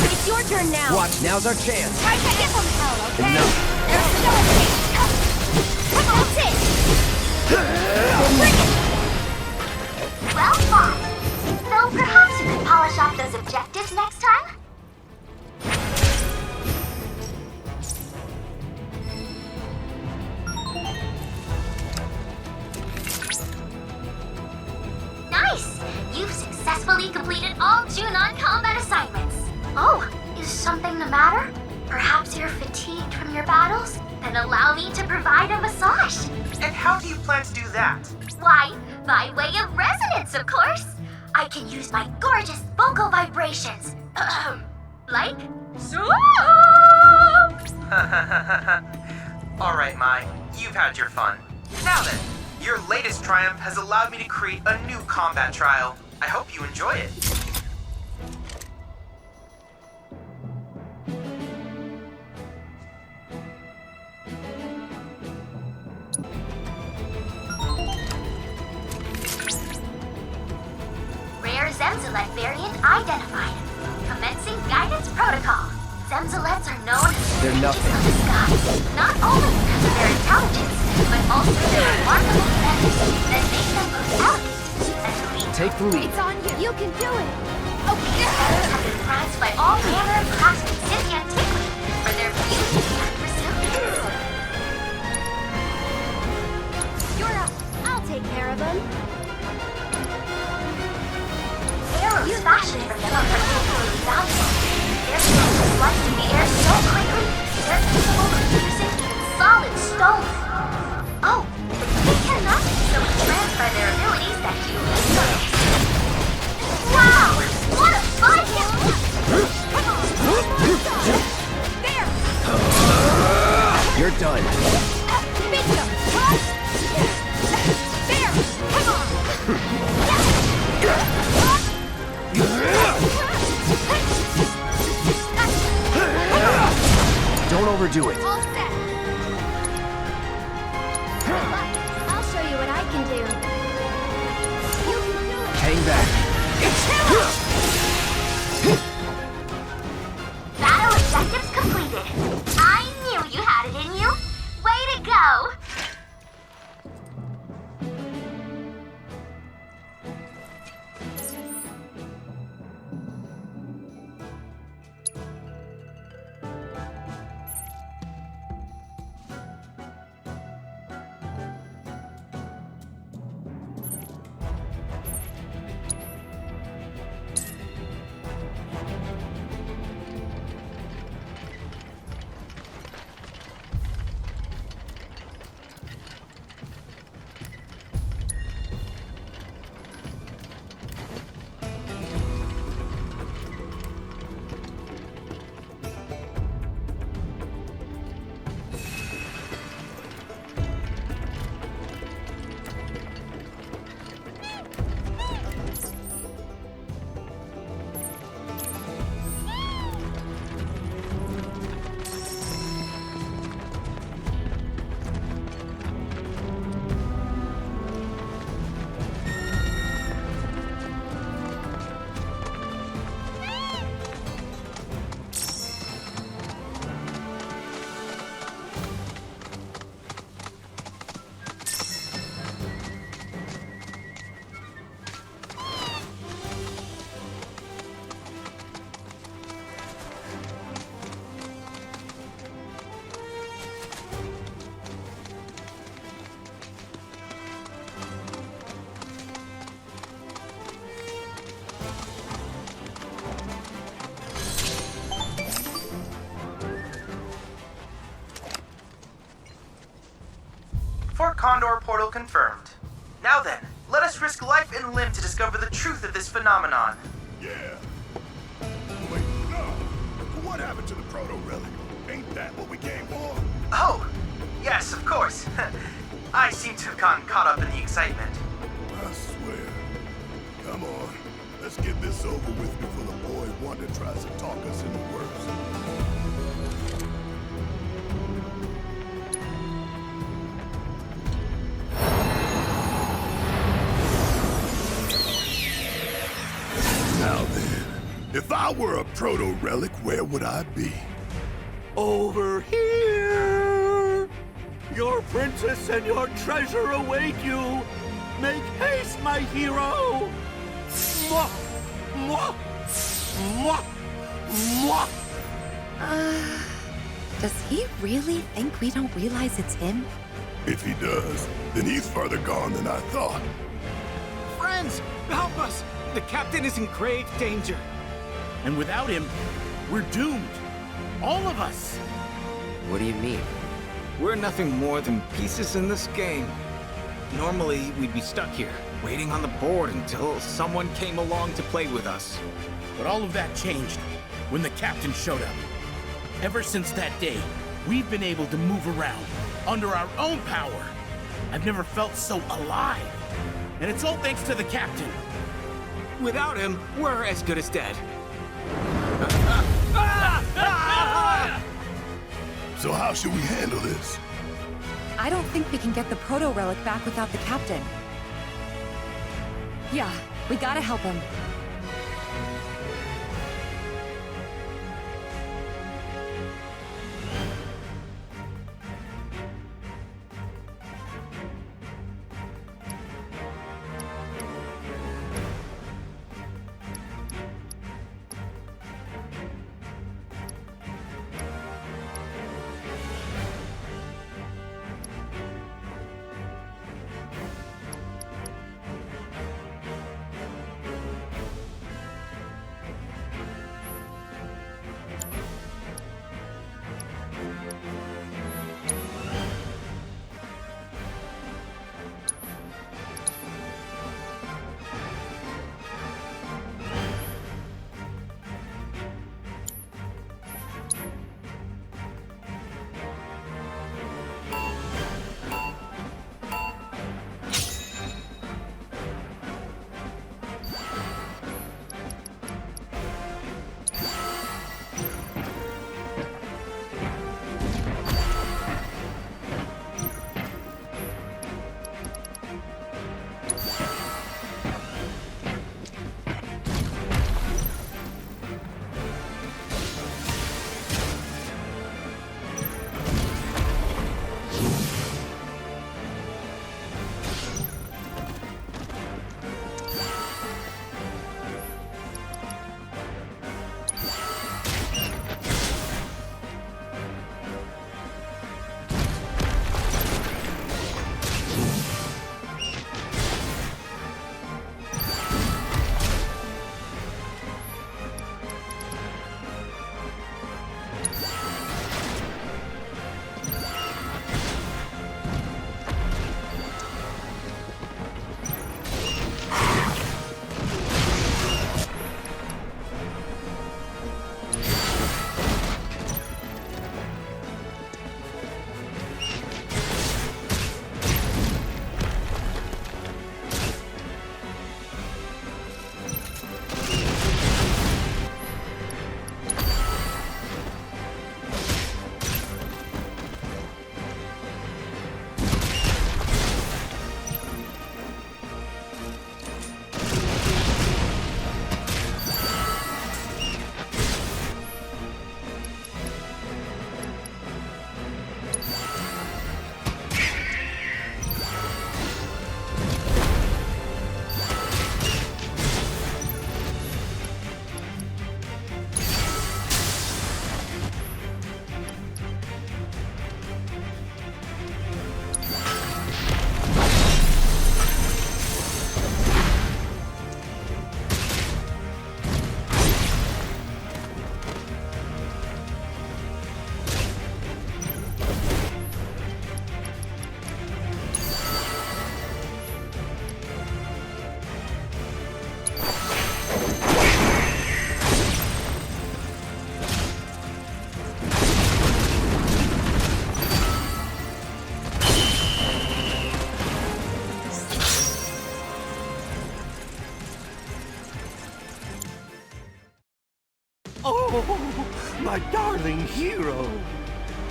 It's your turn now. Watch, now's our chance. Try to get some hell, okay? Enough. There's still a chance. Come on, that's it. Bring it. Well, fine. Though perhaps you could polish off those objectives next time? Nice! You've successfully completed all Junon combat assignments. Oh, is something the matter? Perhaps you're fatigued from your battles? Then allow me to provide a massage. And how do you plan to do that? Why, by way of resonance, of course. I can use my gorgeous vocal vibrations. Like so. Alright, Mai, you've had your fun. Now then, your latest triumph has allowed me to create a new combat trial. I hope you enjoy it. Rare Zemzalet variant identified. Commencing guidance protocol. Zemzalets are known as They're nothing. of the sky, not only because of their intelligence, but also their remarkable feathers that make them both elegant and elite. Take the lead. It's on you. You can do it. These feathers have been prized by all manner of craftsmen since antiquity for their beauty and resilience. You're up. I'll take care of them. Arrows fashioned from them are particularly valuable. Their strength slides through the air so quickly, they're capable of piercing even solid stone. Oh, they cannot be so entranced by their abilities that you miss them. Wow! What a fight! There! You're done. Bingo! There! Come on! Don't overdo it. All set. Good luck. I'll show you what I can do. You can do it. Hang back. Battle objectives completed. I knew you had it in you. Way to go! Fort Condor portal confirmed. Now then, let us risk life and limb to discover the truth of this phenomenon. Yeah. Wait, no. What happened to the proto-relic? Ain't that what we came for? Oh, yes, of course. I seem to have gotten caught up in the excitement. I swear. Come on. Let's get this over with before the boy Wonder tries to talk us into worse. I were a proto-relic, where would I be? Over here! Your princess and your treasure await you! Make haste, my hero! Mwah! Mwah! Mwah! Mwah! Does he really think we don't realize it's him? If he does, then he's further gone than I thought. Friends, help us! The captain is in grave danger. And without him, we're doomed. All of us. What do you mean? We're nothing more than pieces in this game. Normally, we'd be stuck here, waiting on the board until someone came along to play with us. But all of that changed when the captain showed up. Ever since that day, we've been able to move around under our own power. I've never felt so alive. And it's all thanks to the captain. Without him, we're as good as dead. So how should we handle this? I don't think we can get the proto-relic back without the captain. Yeah, we gotta help him. Oh, my darling hero.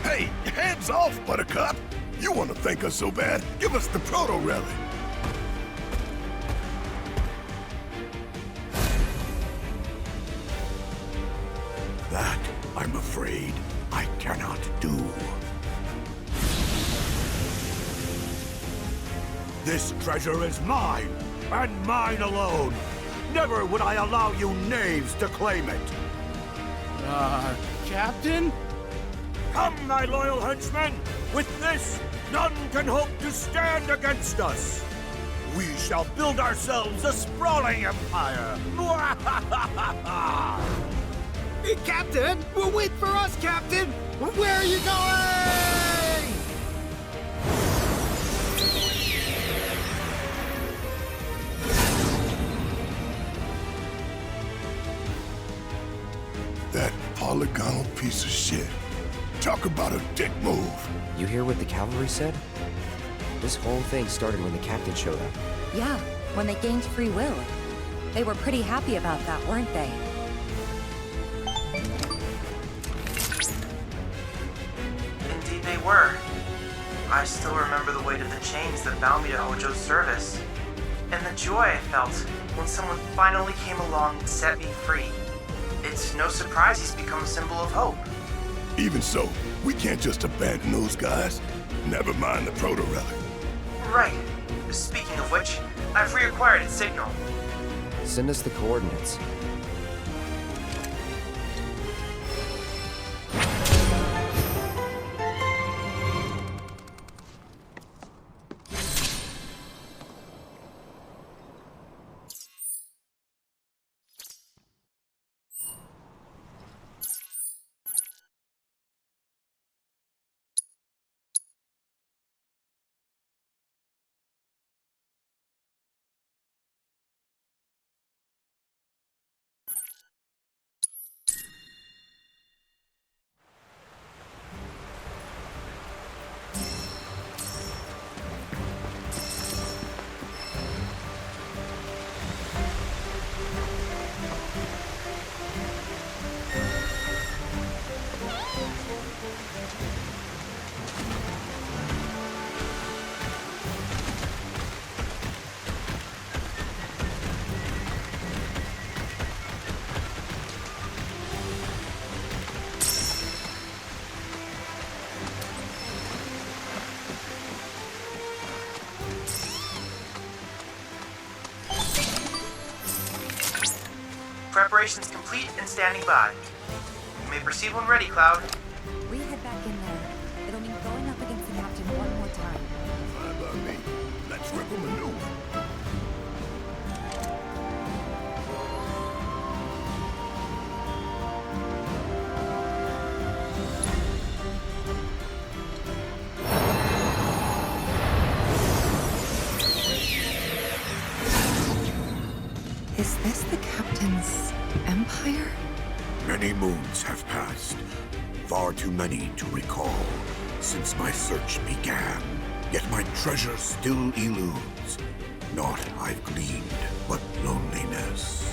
Hey, hands off, Buttercup! You want to thank us so bad? Give us the proto-relic! afraid I cannot do. This treasure is mine, and mine alone. Never would I allow you knaves to claim it. Captain? Come, my loyal henchmen! With this, none can hope to stand against us! We shall build ourselves a sprawling empire! Captain! Well, wait for us, Captain! Where are you going? That polygonal piece of shit. Talk about a dick move. You hear what the cavalry said? This whole thing started when the captain showed up. Yeah, when they gained free will. They were pretty happy about that, weren't they? Indeed they were. I still remember the weight of the chains that bound me to Hojo's service. And the joy I felt when someone finally came along and set me free. It's no surprise he's become a symbol of hope. Even so, we can't just abandon those guys. Never mind the proto-relic. Right. Speaking of which, I've reacquired its signal. Send us the coordinates. Preparations complete and standing by. You may proceed when ready, Cloud. We head back in there. It'll mean going up against the captain one more time. Fine by me. Let's rip a maneuver. Is this the captain's empire? Many moons have passed. Far too many to recall since my search began. Yet my treasure still eludes. Naught I've gleaned but loneliness.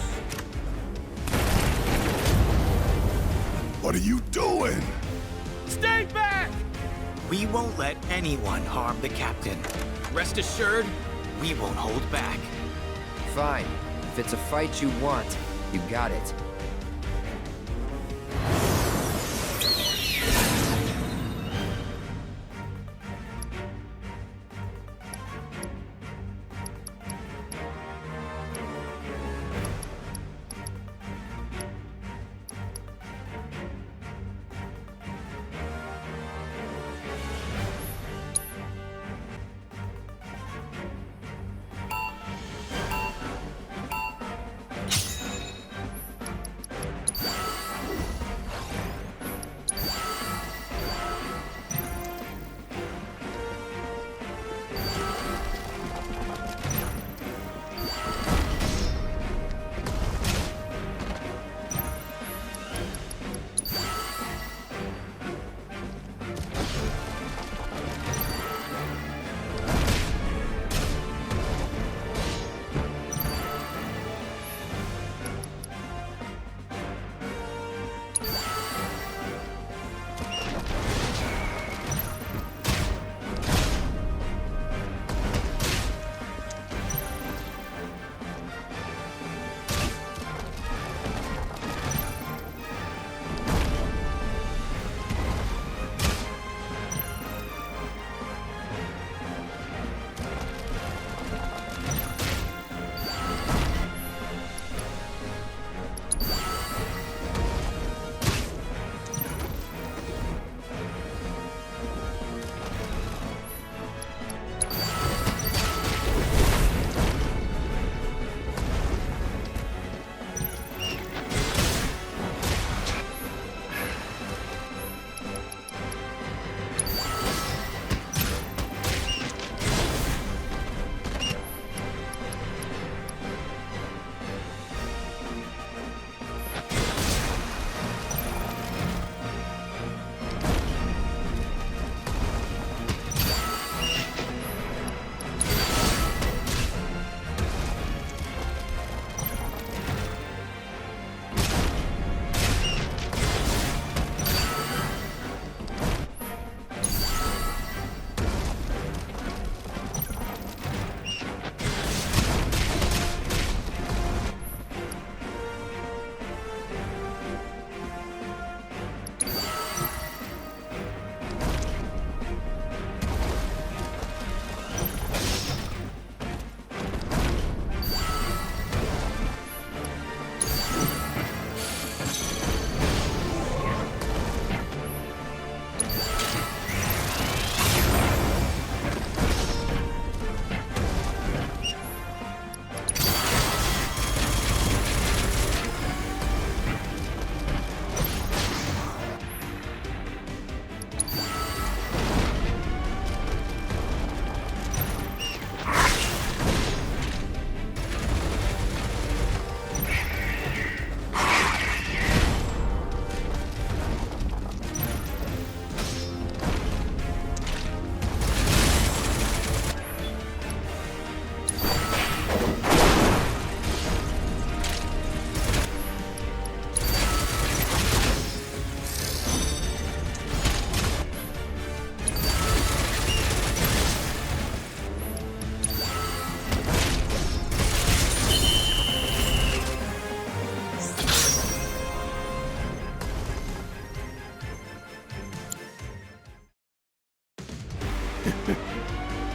What are you doing? Stay back! We won't let anyone harm the captain. Rest assured, we won't hold back. Fine. If it's a fight you want, you got it.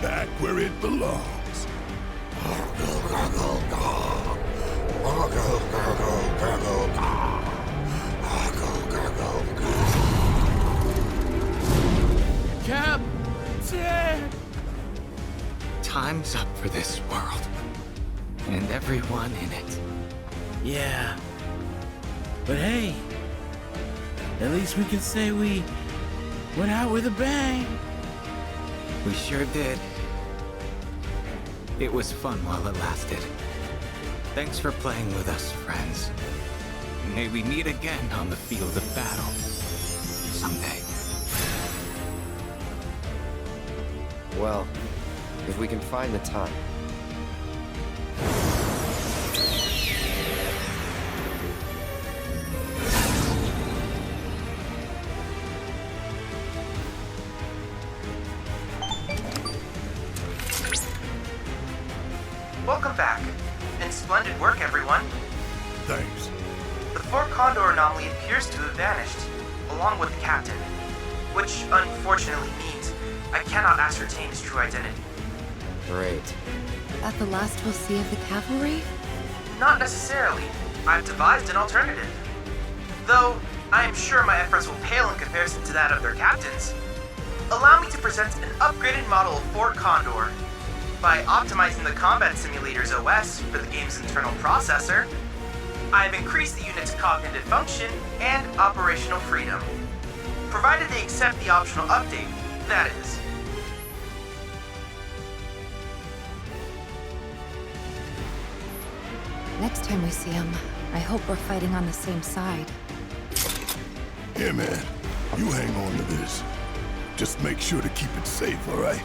Back where it belongs. Captain! Time's up for this world. And everyone in it. Yeah. But hey, at least we can say we went out with a bang. We sure did. It was fun while it lasted. Thanks for playing with us, friends. May we meet again on the field of battle. Someday. Well, if we can find the time. Welcome back. And splendid work, everyone. Thanks. The Fort Condor anomaly appears to have vanished, along with the captain. Which, unfortunately, means I cannot ascertain his true identity. Great. That the last we'll see of the cavalry? Not necessarily. I've devised an alternative. Though, I am sure my efforts will pale in comparison to that of their captains. Allow me to present an upgraded model of Fort Condor. By optimizing the combat simulator's OS for the game's internal processor, I have increased the unit's cognitive function and operational freedom. Provided they accept the optional update, that is. Next time we see him, I hope we're fighting on the same side. Here, man. You hang on to this. Just make sure to keep it safe, all right?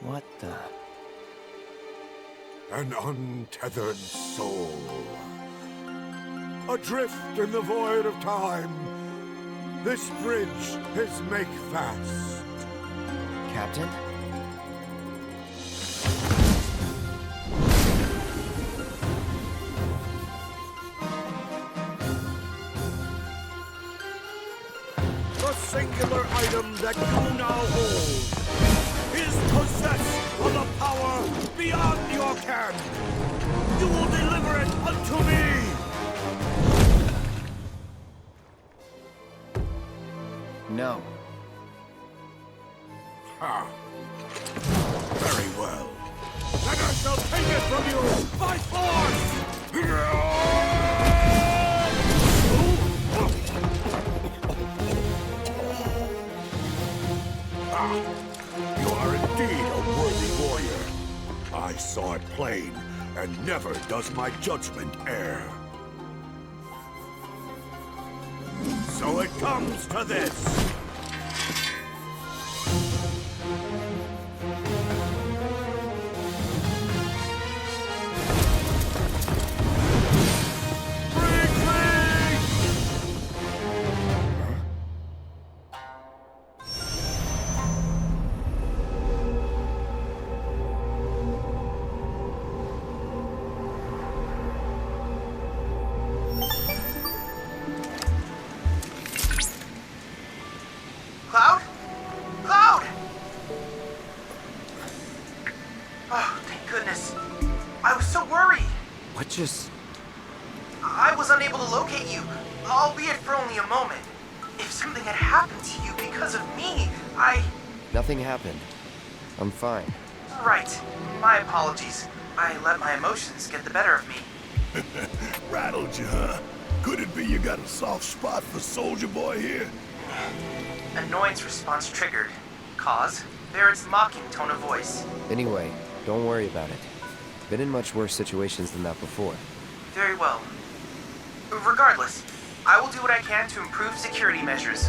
What the? An untethered soul. Adrift in the void of time. This bridge is make fast. Captain? The singular item that you now hold is possessed of a power beyond your ken. You will deliver it unto me. No. Ha. Very well. Then I shall take it from you by force! You are indeed a worthy warrior. I saw it plain, and never does my judgment err. So it comes to this. Cloud? Cloud! Oh, thank goodness. I was so worried. What just... I was unable to locate you, albeit for only a moment. If something had happened to you because of me, Nothing happened. I'm fine. Right. My apologies. I let my emotions get the better of me. Rattled you, huh? Could it be you got a soft spot for Soldier Boy here? Annoyance response triggered. Cause? Barrett's mocking tone of voice. Anyway, don't worry about it. Been in much worse situations than that before. Very well. Regardless, I will do what I can to improve security measures.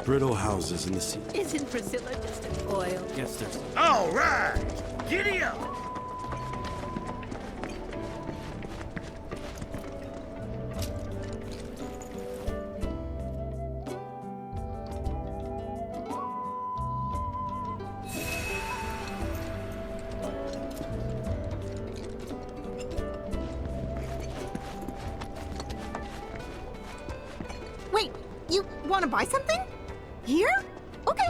brittle houses in the sea. Isn't Priscilla just an oil? Yes, there's... All right, giddy up. Wait, you want to buy something? Here? Okay.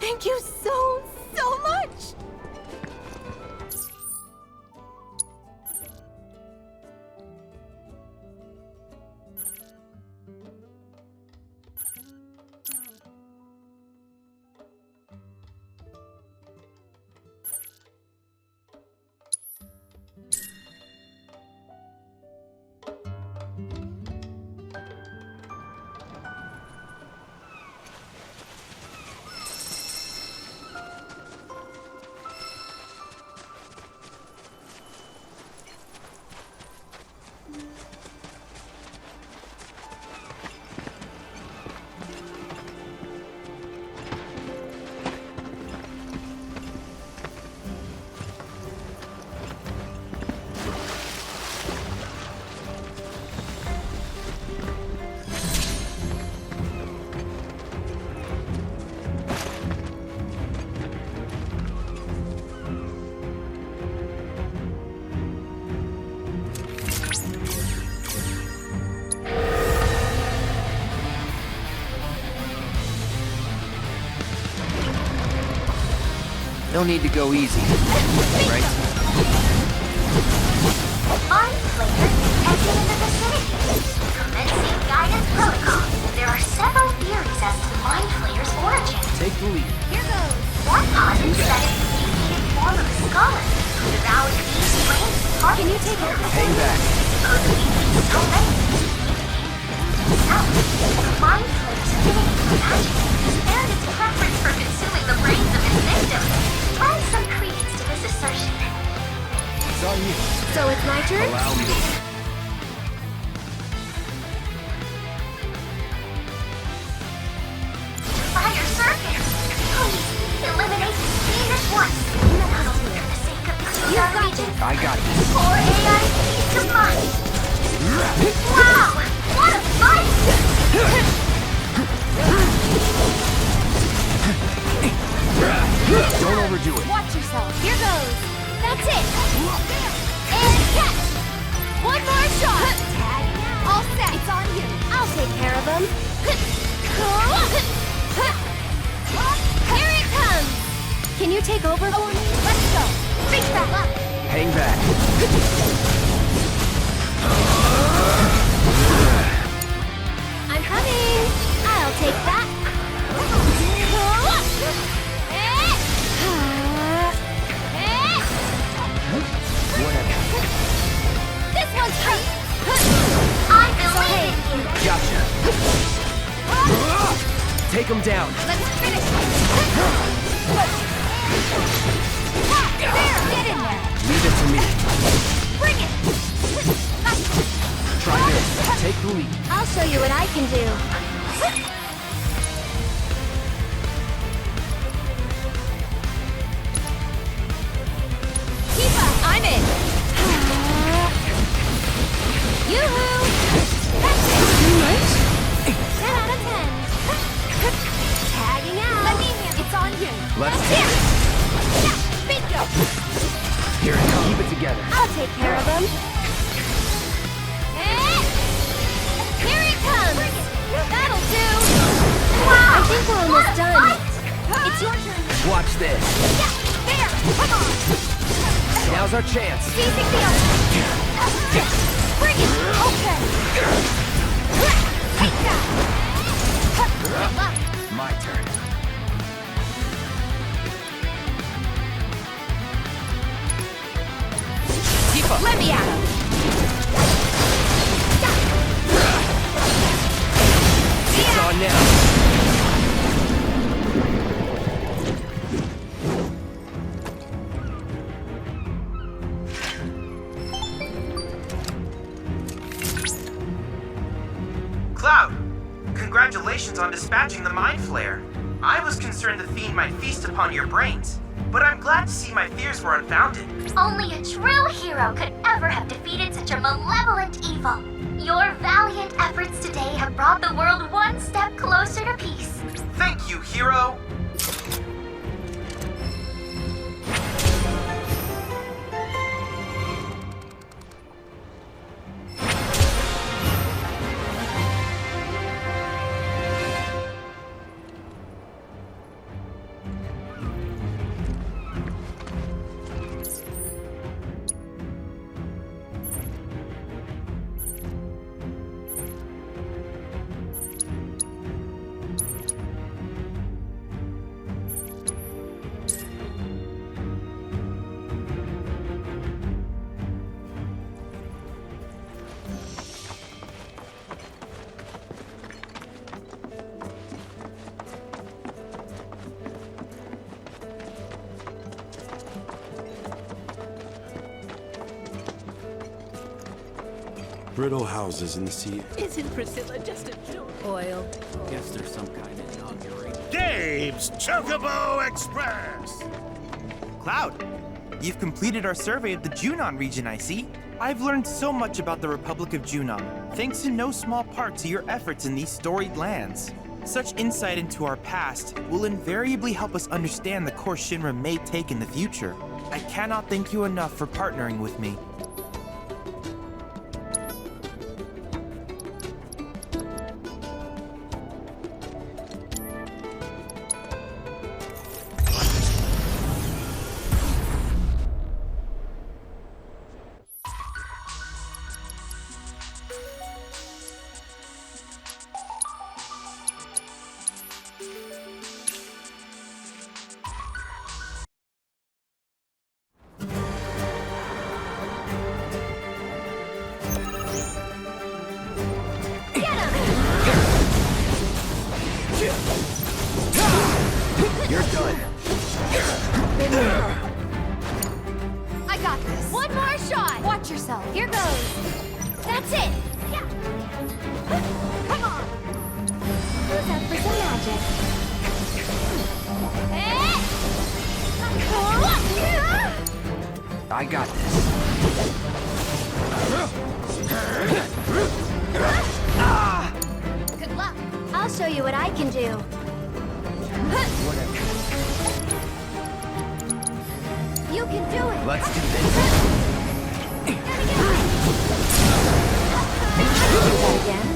Thank you so much! No need to go easy, right? Mind Flayer entering in the vicinity. Commencing guidance protocol. There are several theories as to the Mind Flayer's origin. Take the lead. Here goes. One posits that it's the mutated form of a scholar who devoured these brains with heart. Can you take it? Hang back. Supposedly leads so many to himself. The Mind Flayer's affinity for magic and its preference for consuming the brains of his victims lends some credence to this assertion. It's on you. So it's my turn? Allow me. Fire circuit! Please, eliminate this fiendish once. Not only for the sake of the Junar region, I got this. or AI's peace of mind. Wow! What a fight! Don't overdo it. Watch yourself. Here goes. That's it. And catch. One more shot. Tag. All set. It's on you. I'll take care of them. Here it comes. Can you take over for me? Let's go. Reach back up. Hang back. I'm coming. I'll take that. This one's free. I believe in you. Gotcha. Take him down. Let's finish it. There, get in there. Leave it to me. Bring it. Try this. Take the lead. I'll show you what I can do. Yoo-hoo! That's it! Too much? 10 out of 10. Tagging out. Let me handle. It's on you. Let's That's it. Yeah, bingo. Here it comes. Keep it together. I'll take care of them. Here it comes. That'll do. Wow. I think we're almost done. It's your turn. Watch this. Yeah, there. Come on. Now's our chance. Seizing the opening. Bring it. Okay. Take that. My turn. Keep up. Let me at him. It's on now. Cloud, congratulations on dispatching the Mind Flayer. I was concerned the fiend might feast upon your brains, but I'm glad to see my fears were unfounded. Only a true hero could ever have defeated such a malevolent evil. Your valiant efforts today have brought the world one step closer to peace. Thank you, hero. Brittle houses in the sea. Isn't Priscilla just a joke? Oil. Guess there's some kind of inauguration. Dave's Chocobo Express! Cloud, you've completed our survey of the Junon region, I see. I've learned so much about the Republic of Junon, thanks in no small part to your efforts in these storied lands. Such insight into our past will invariably help us understand the course Shinra may take in the future. I cannot thank you enough for partnering with me. You're done. I got this. One more shot. Watch yourself. Here goes. That's it. Yeah. Come on. Who's up for some magic? I got this. Good luck. I'll show you what I can do. You can do it. Let's do this. Again.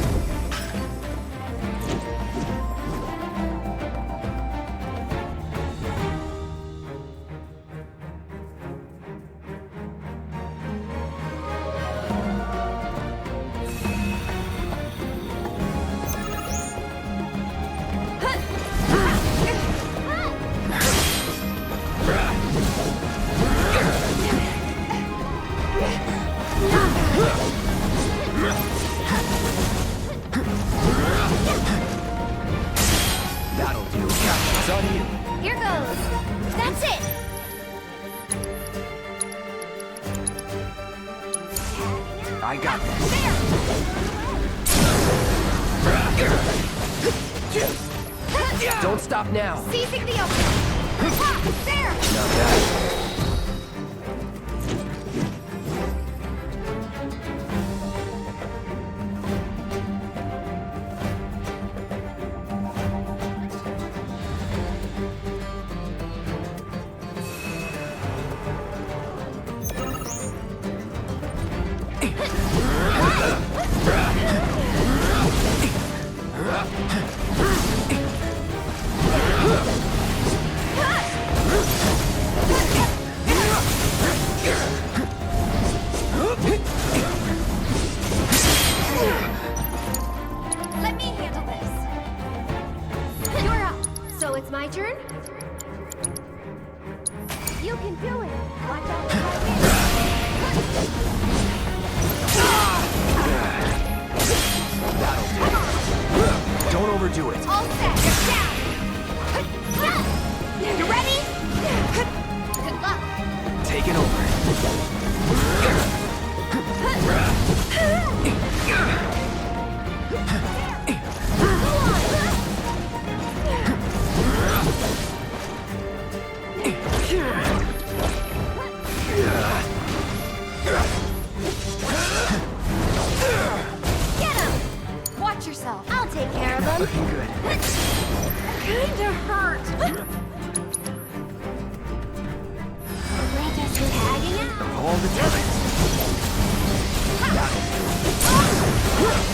That'll do. It's on you. Here goes. That's it. I got this. Don't stop now. Seizing the opening. There. Not bad.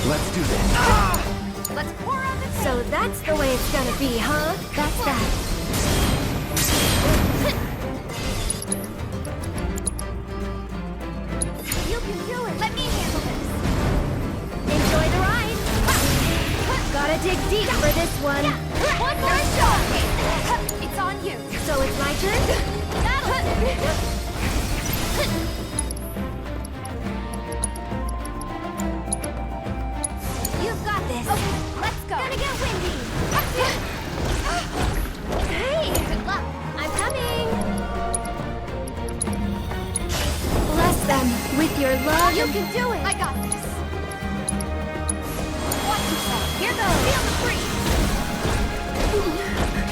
Let's do this. Let's pour on the So that's the way it's gonna be, huh? That's that. You can do it. Let me handle this. Enjoy the ride. Gotta dig deep for this one. One more shot. It's on you. So it's my turn? You've got this. Okay, let's go. Gonna get windy. Hey, good luck. I'm coming. Bless them with your love. You can do it. I got this. Watch yourself. Here goes. Feel the breeze.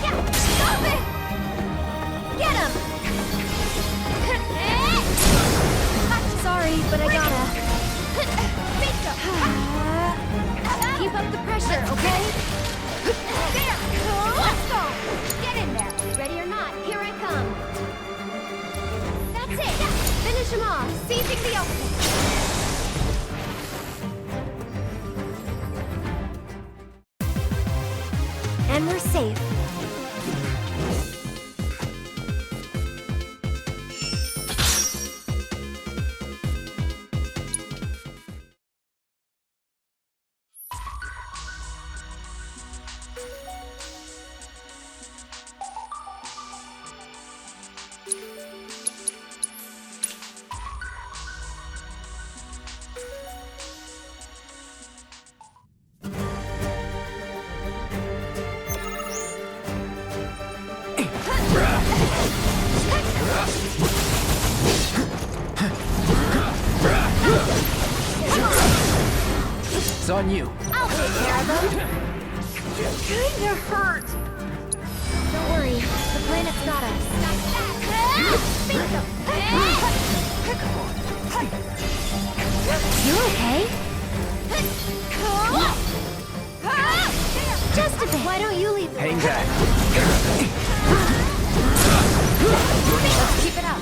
Yeah, stop it. Get him. Sorry, but I gotta. Keep up the pressure, okay? There! Let's go! Get in there! Ready or not, here I come. That's it! Finish him off! Seizing the opening! And we're safe. It's on you. I'll take care of them. Kinda hurt. Don't worry, the planet's got us. You okay? Just a bit. Why don't you leave the Hang way? back. Let's keep it up.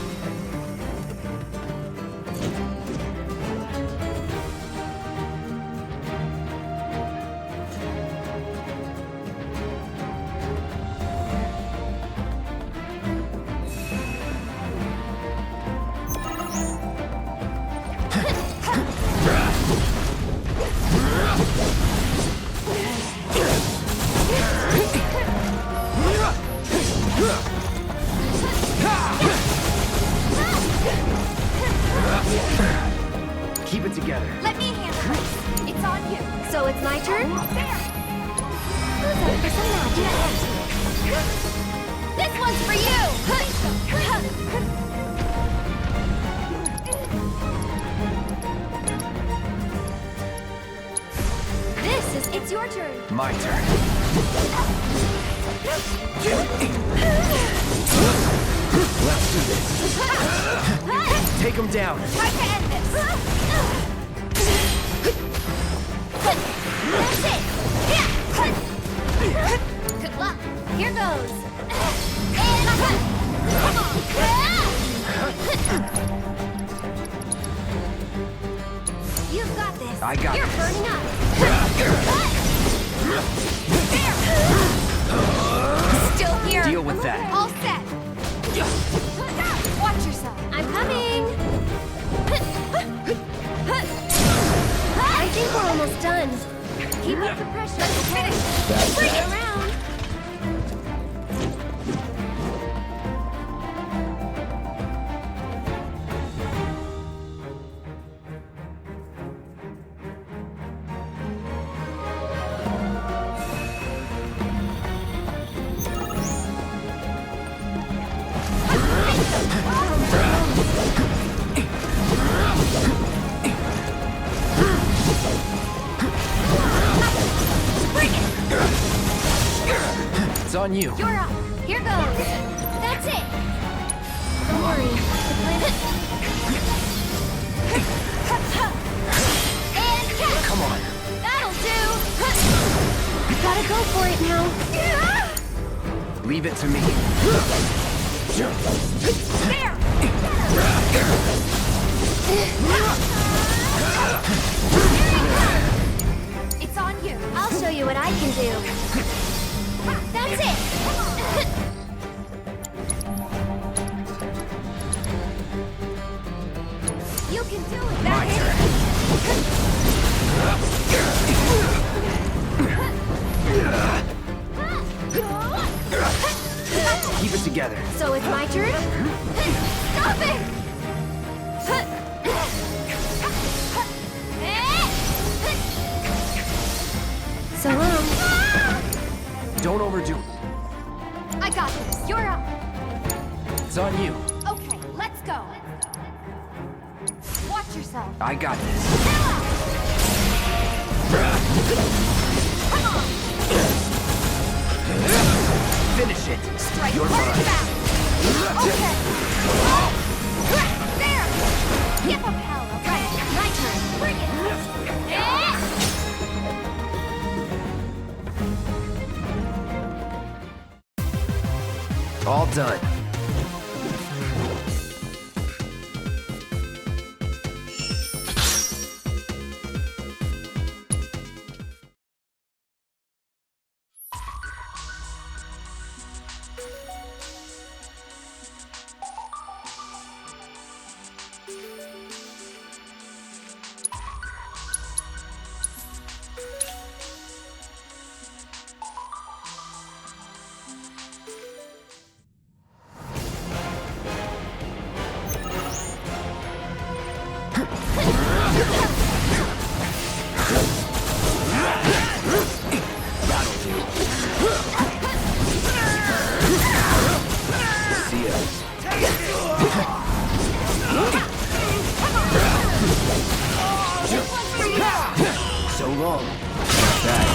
Keep it together. Let me handle this. It's on you. So it's my turn? Who's up for some magic? This one's for you! It's your turn. My turn. Let's do this. Take him down. Try to end this. That's it. Good luck. Here goes. And come on. You've got this. I got You're this. burning up. Still here. Deal with that. All set. Watch yourself. I'm coming. I think we're almost done. Keep up the pressure. Let's finish. Bring it around. It's on you. You're up. Here goes. That's it. Don't worry. The planet. And catch. Come on. That'll do. Gotta go for it now. Leave it to me. There. It's on you. I'll show you what I can do. That's it. You can do it. My turn. Keep it together. So it's my turn? Stop it! So long. Don't overdo it. I got this. You're up. It's on you. Okay, let's go. Watch yourself. I got this. Come on. Finish it. Strike. You're Let mine. it back. Okay. There. Give up hell. Right. My turn. Bring it. All done. So long. Not bad.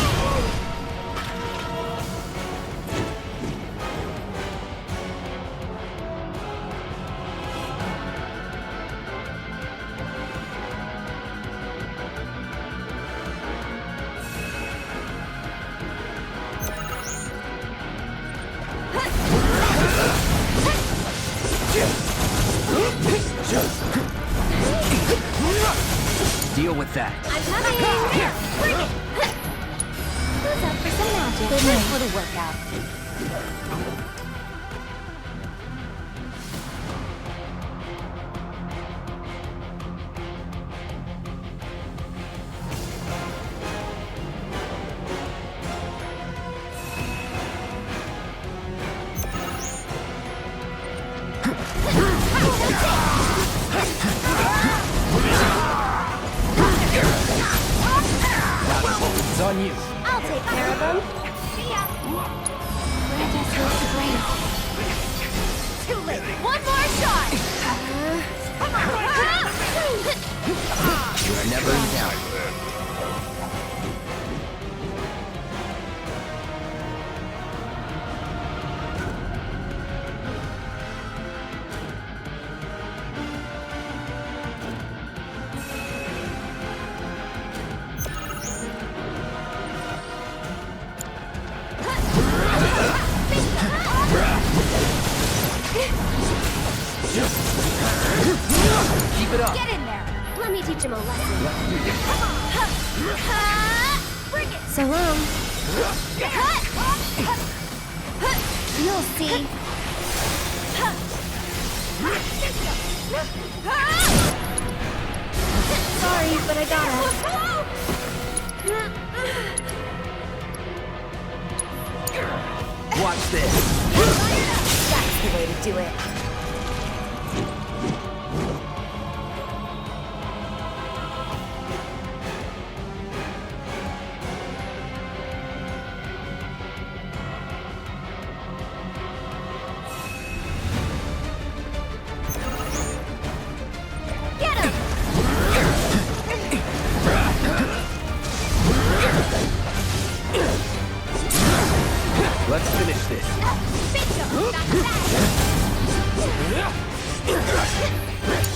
Deal with that. I'm coming! Here, bring it! Who's up for some magic? Good night for the workout. It's on you. I'll take care of them. See ya. Grant us your strength. Too late. One more shot. Come on. You are never in doubt. Keep it up. Get in there. Let me teach him a lesson. Bring it. So long. You'll see. Sorry, but I gotta. Watch this. That's the way to do it. Get him! Let's finish this.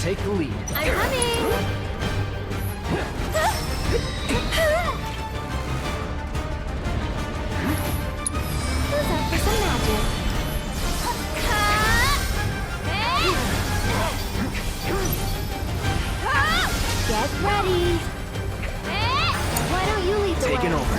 Take the lead. I'm coming! Who's up for some magic? Ready. Why don't you lead the way? Taking over.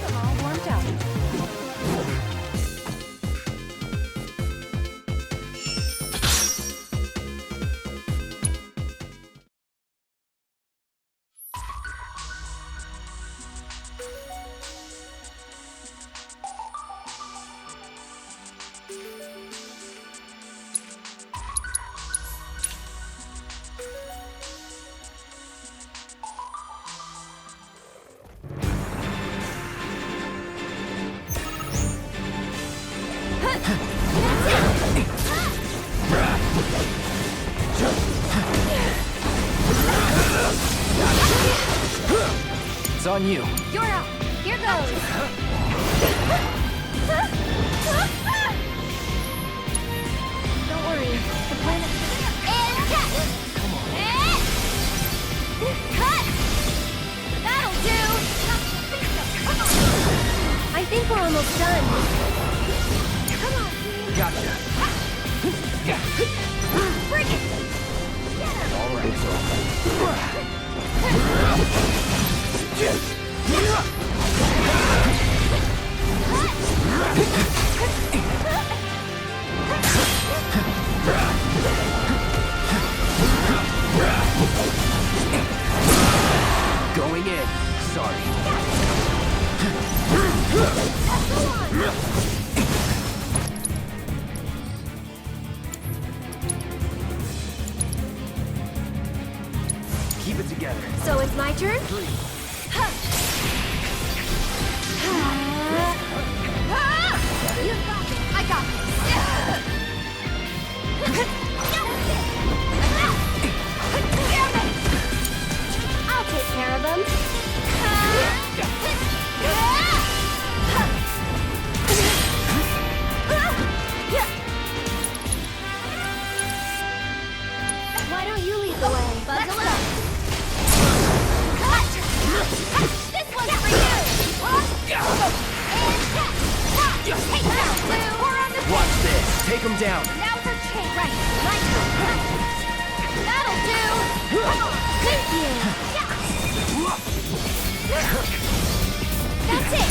I'm all warmed up. It's on you. You're up. Here goes. Don't worry. The planet. And cut. Come on. Cut. That'll do. I think we're almost done. Come on. Gotcha. Bring it. All right. Going in. Sorry. Keep it together. So it's my turn? You got it. I got this. I'll take care of them. Why don't you lead the way? Buckle up. This one's for you. Watch this. Take him down. Now's our chance. Right. My turn. That'll do. Thank you. That's it.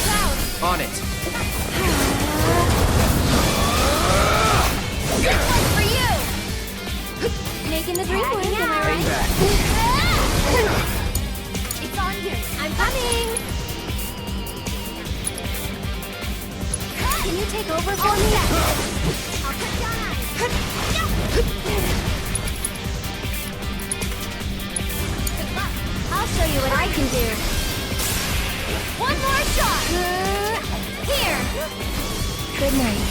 Cloud. On it. This one's for you. Making the dream work, am I right? Back. It's on you. I'm coming. Can you take over for me? I'll cut down eyes. I'll show you what I can do. One more shot. Here. Good night.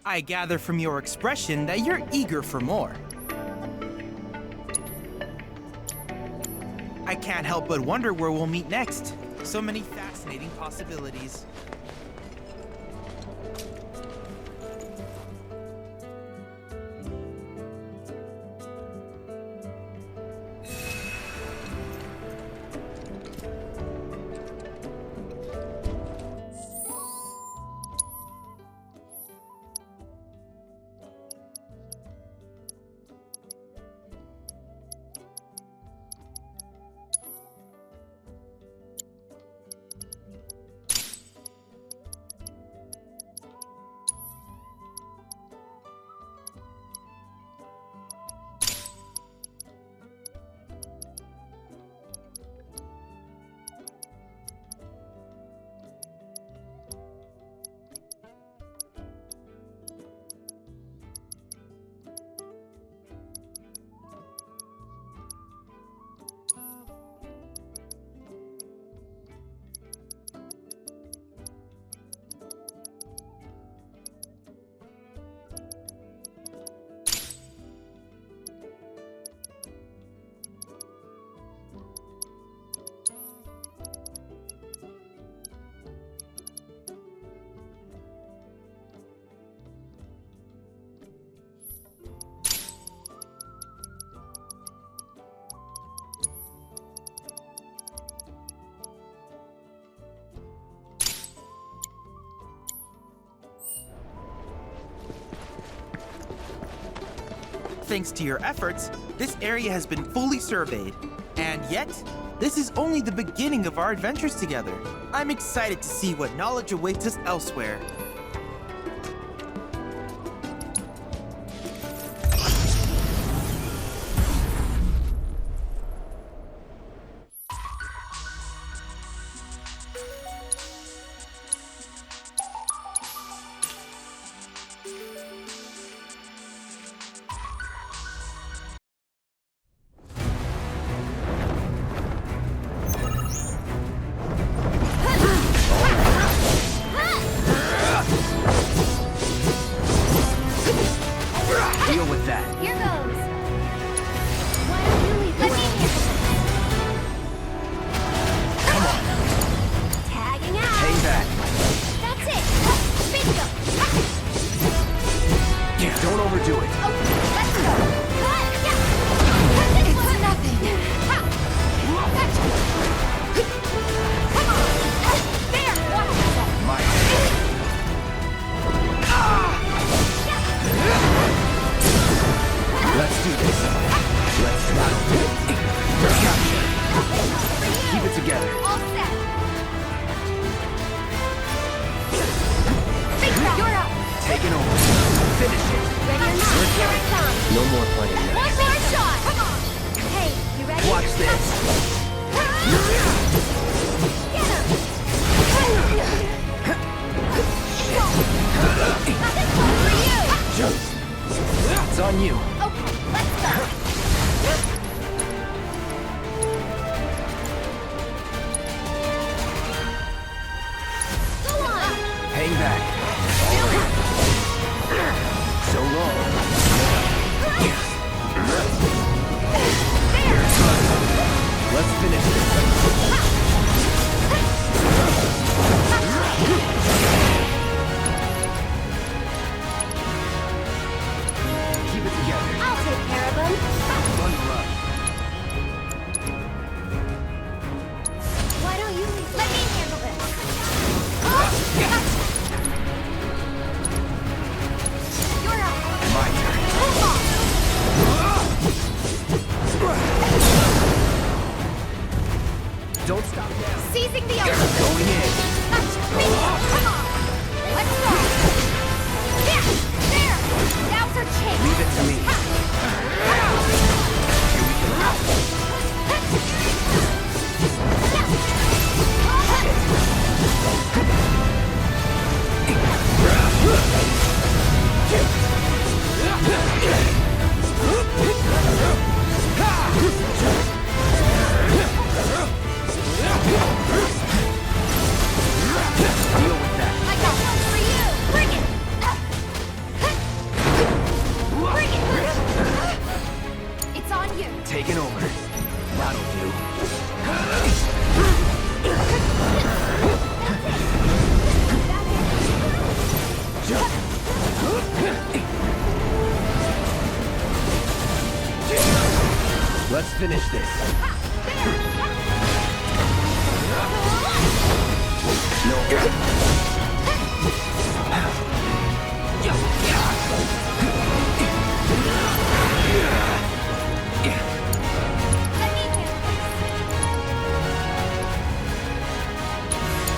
I gather from your expression that you're eager for more. I can't help but wonder where we'll meet next. So many fascinating possibilities. Thanks to your efforts, this area has been fully surveyed. And yet, this is only the beginning of our adventures together. I'm excited to see what knowledge awaits us elsewhere. Deal with that. Here goes. Why don't you leave the way? Come on. Tagging out. Hang back. That's it. Bingo. Don't overdo it. Let's go. It's nothing. Gotcha. Come on. There. My Let's do this. Let's battle. Gotcha. Keep it together. All set. You're up. Taking over. Finish it. Ready or not, here it comes. No more playing nice. One more shot. Come on. Hey, you ready? Watch this. Get him. This one's for you. It's on you. Okay, let's go. Go on. Hang back. All right. So long. Let's finish this. Keep it together. I'll take care of him. Bundle up. Why don't you leave? Let me handle this. You're up. My turn. Move on. Don't stop now. Seizing the open. Going in. Bingo. Come on. Let's go. There. There. Now's our chance. Leave it to me. Here we go. Deal with that. I got one for you. Bring it. Bring it. It's on you. Taking over. That'll do. Let's finish this. No.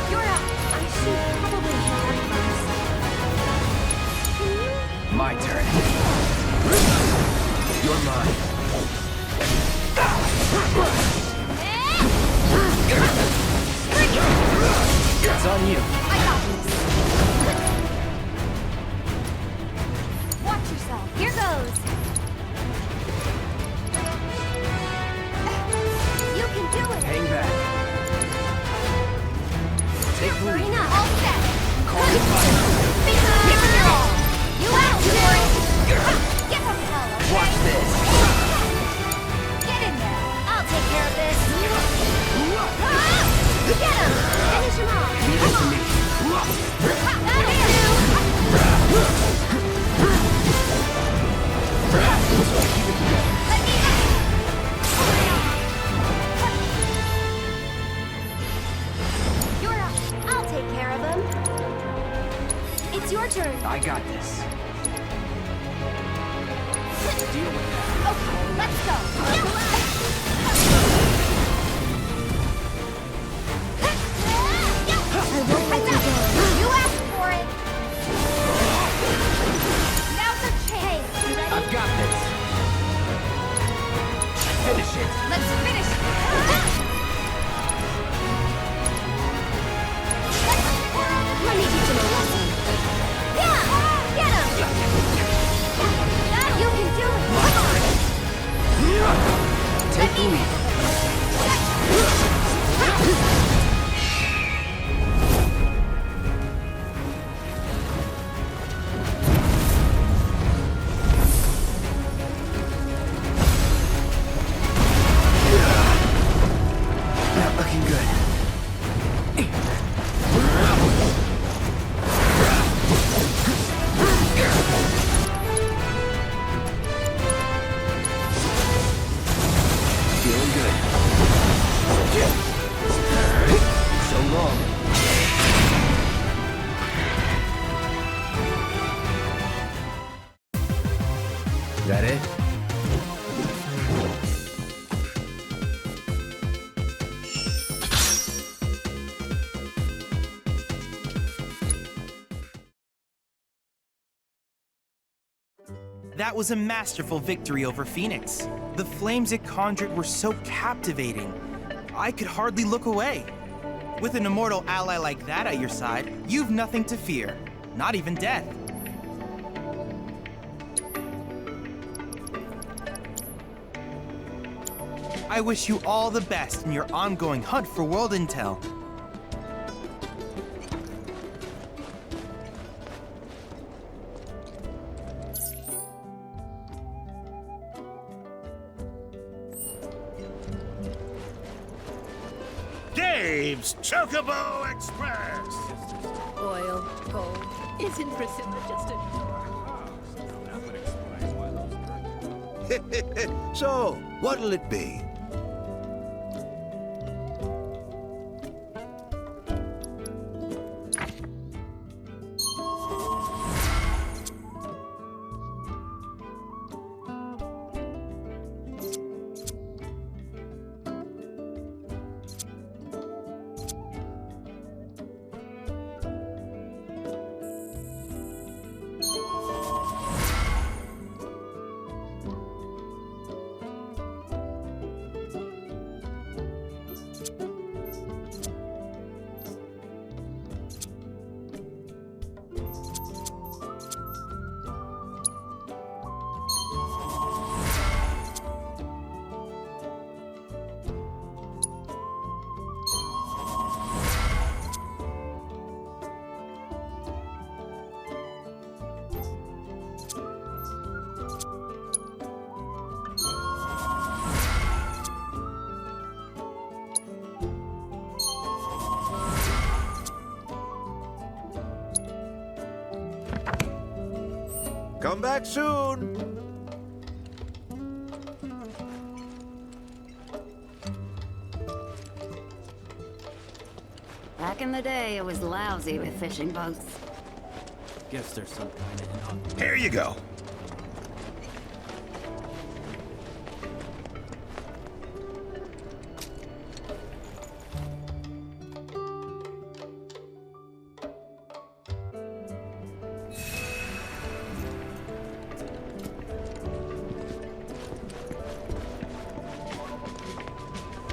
You're up. I should probably head first. My turn. You're mine. It's on you. I got this. Watch yourself. Here goes. You can do it. Hang back. Take the lead. Marina, all set. Call the fire. Give it your all. You out, boy. Give him hell, okay? Watch this. Get in there. I'll take care of this. Get him. Finish him off. Leave it to me. That'll do. Let me You're up. I'll take care of him. It's your turn. I got this. Deal with that. Okay, let's go. I won't let you go. You asked for it. Now's the chance. You ready? I've got this. Finish it. Let's finish. Let me teach him a lesson. Yeah! Get him! You can do it! Come on! Take the lead. Not looking good. Feeling good. So long. That it? That was a masterful victory over Phoenix. The flames it conjured were so captivating. I could hardly look away. With an immortal ally like that at your side, you've nothing to fear. Not even death. I wish you all the best in your ongoing hunt for world intel. Dave's Chocobo Express! Oil, gold. Isn't Priscilla just a... So, what'll it be? Come back soon. Back in the day, it was lousy with fishing boats. Guess there's some kind of... Here you go.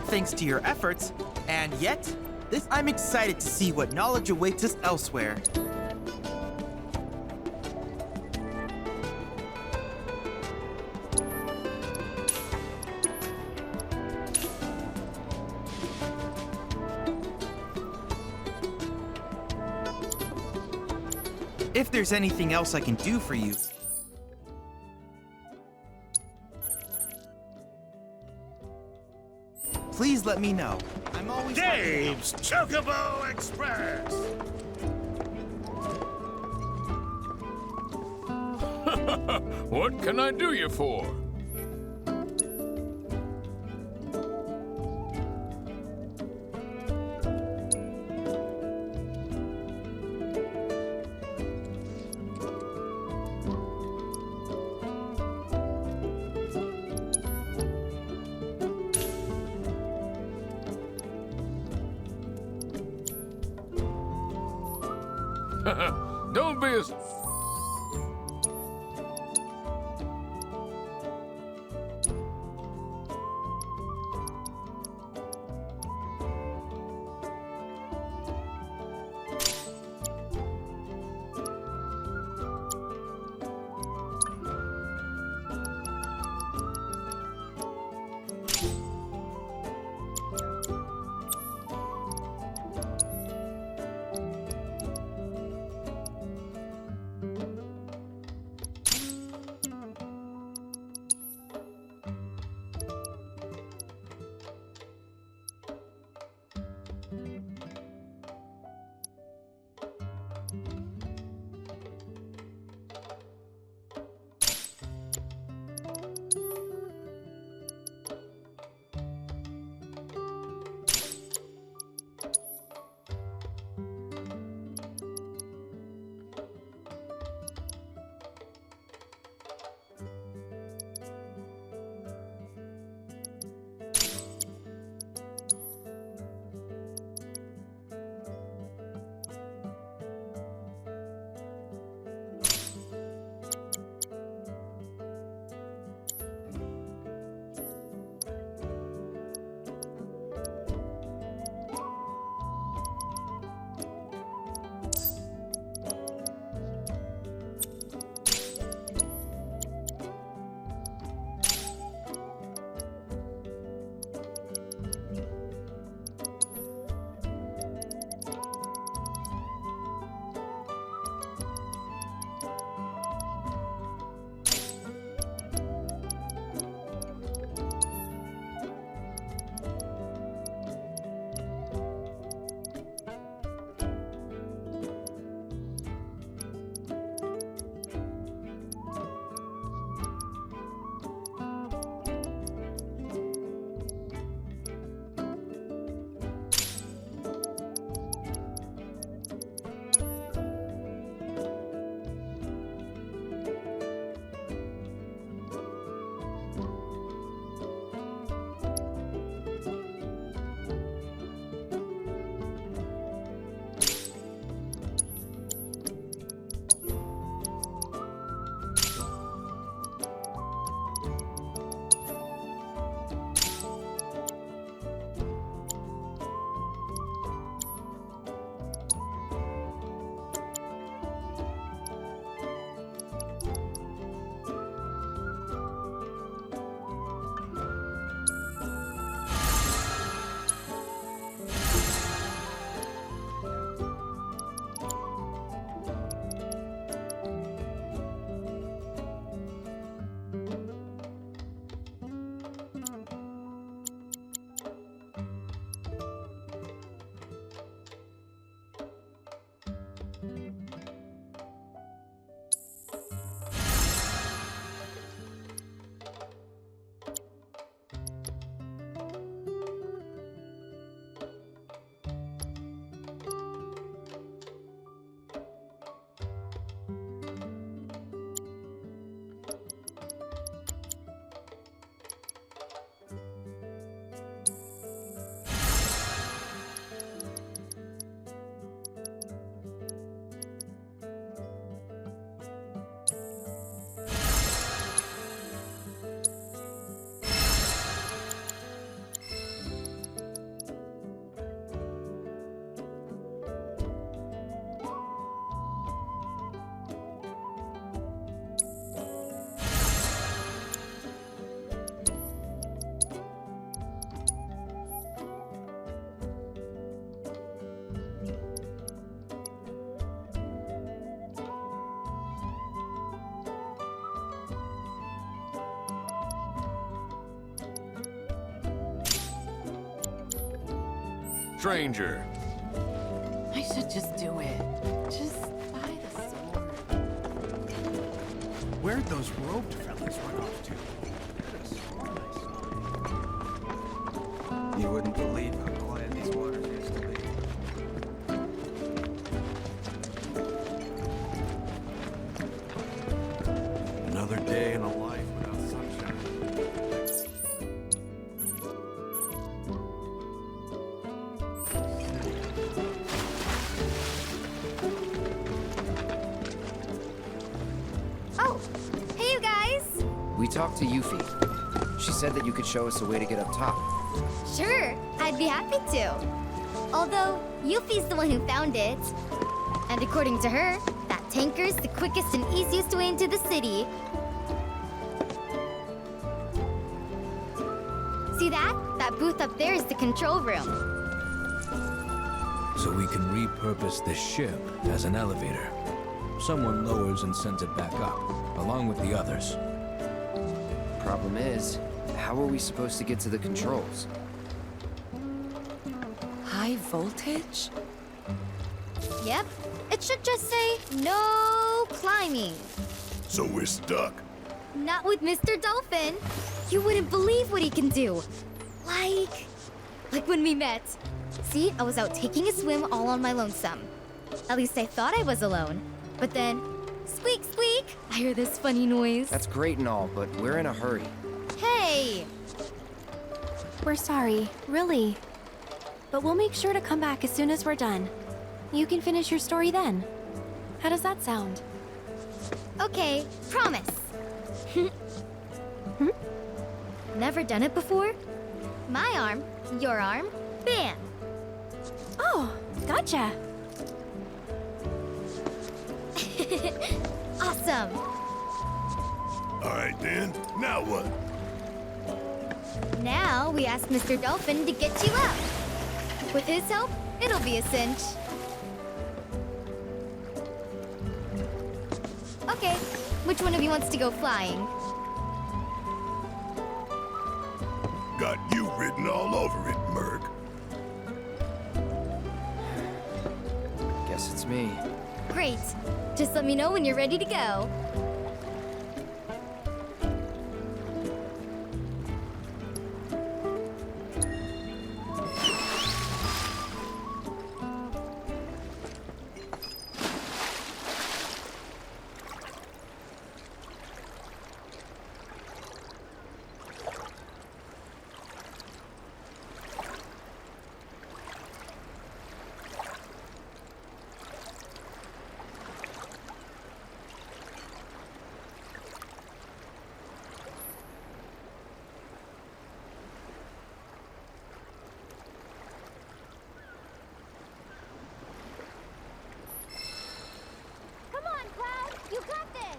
Thanks to your efforts, and yet, I'm excited to see what knowledge awaits us elsewhere. If there's anything else I can do for you, please let me know. I'm always Dave's Chocobo Express! What can I do you for? Don't be a... Stranger. I should just do it. Just buy the sword. Where'd those robed fellas run off to? You wouldn't believe how quiet these waters used to be. Another day in a life without sunshine. We talked to Yuffie. She said that you could show us a way to get up top. Sure, I'd be happy to. Although, Yuffie's the one who found it. And according to her, that tanker's the quickest and easiest way into the city. See that? That booth up there is the control room. So we can repurpose this ship as an elevator. Someone lowers and sends it back up, along with the others. Problem is, how are we supposed to get to the controls? High voltage? Yep, it should just say, no climbing. So we're stuck. Not with Mr. Dolphin. You wouldn't believe what he can do. Like when we met. See, I was out taking a swim all on my lonesome. At least I thought I was alone. But then, squeak, squeak, I hear this funny noise. That's great and all, but we're in a hurry. Hey! We're sorry, really. But we'll make sure to come back as soon as we're done. You can finish your story then. How does that sound? Okay, promise. Never done it before? My arm, your arm, bam! Oh, gotcha. Awesome! All right then, now what? Now we ask Mr. Dolphin to get you up. With his help, it'll be a cinch. Okay, which one of you wants to go flying? Got you written all over it, Merc. Guess it's me. Great. Just let me know when you're ready to go. You got this!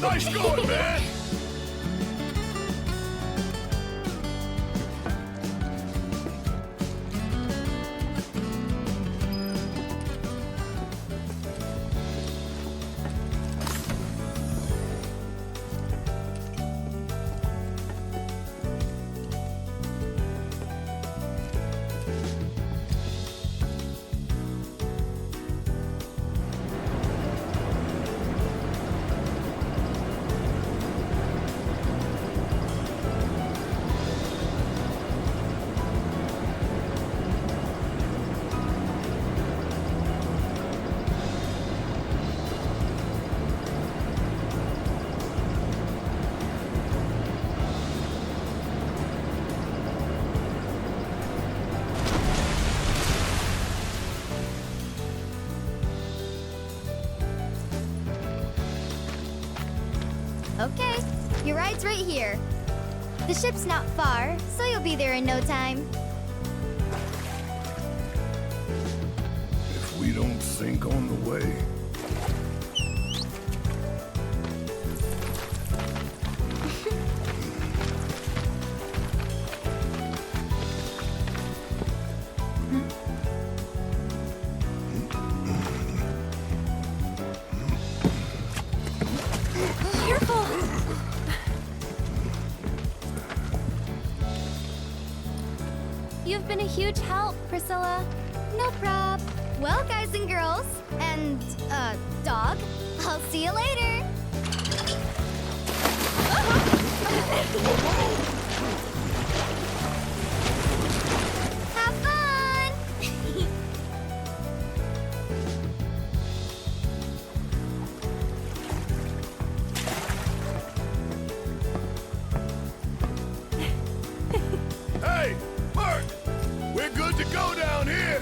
Nice going, man! Okay, your ride's right here. The ship's not far, so you'll be there in no time. If we don't sink on the way. Careful! You've been a huge help, Priscilla. No prob. Well, guys and girls, and, dog, I'll see you later. Have fun! Hey, Mark! We're good to go down here!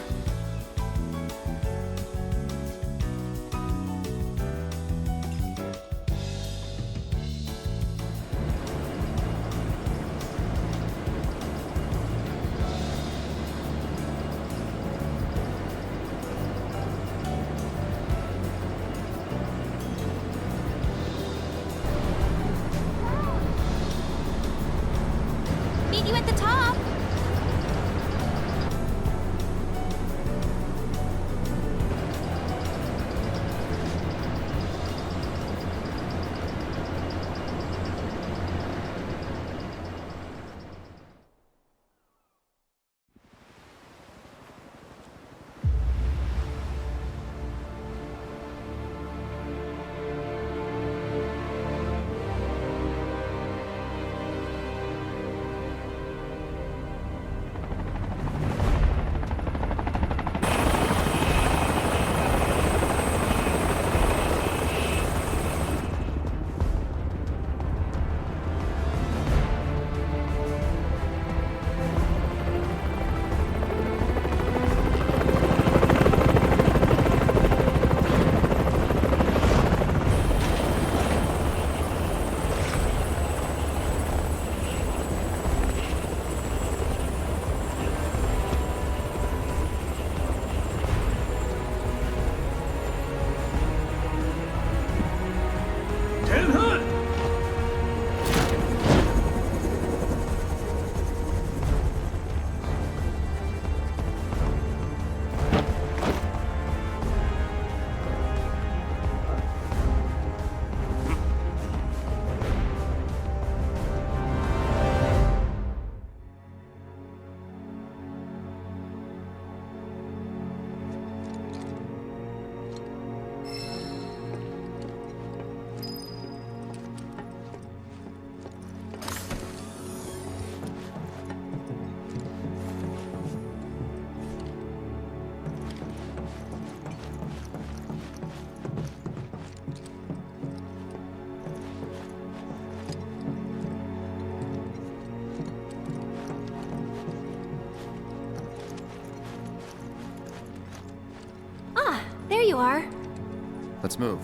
Meet you at the top! Ah, there you are. Let's move.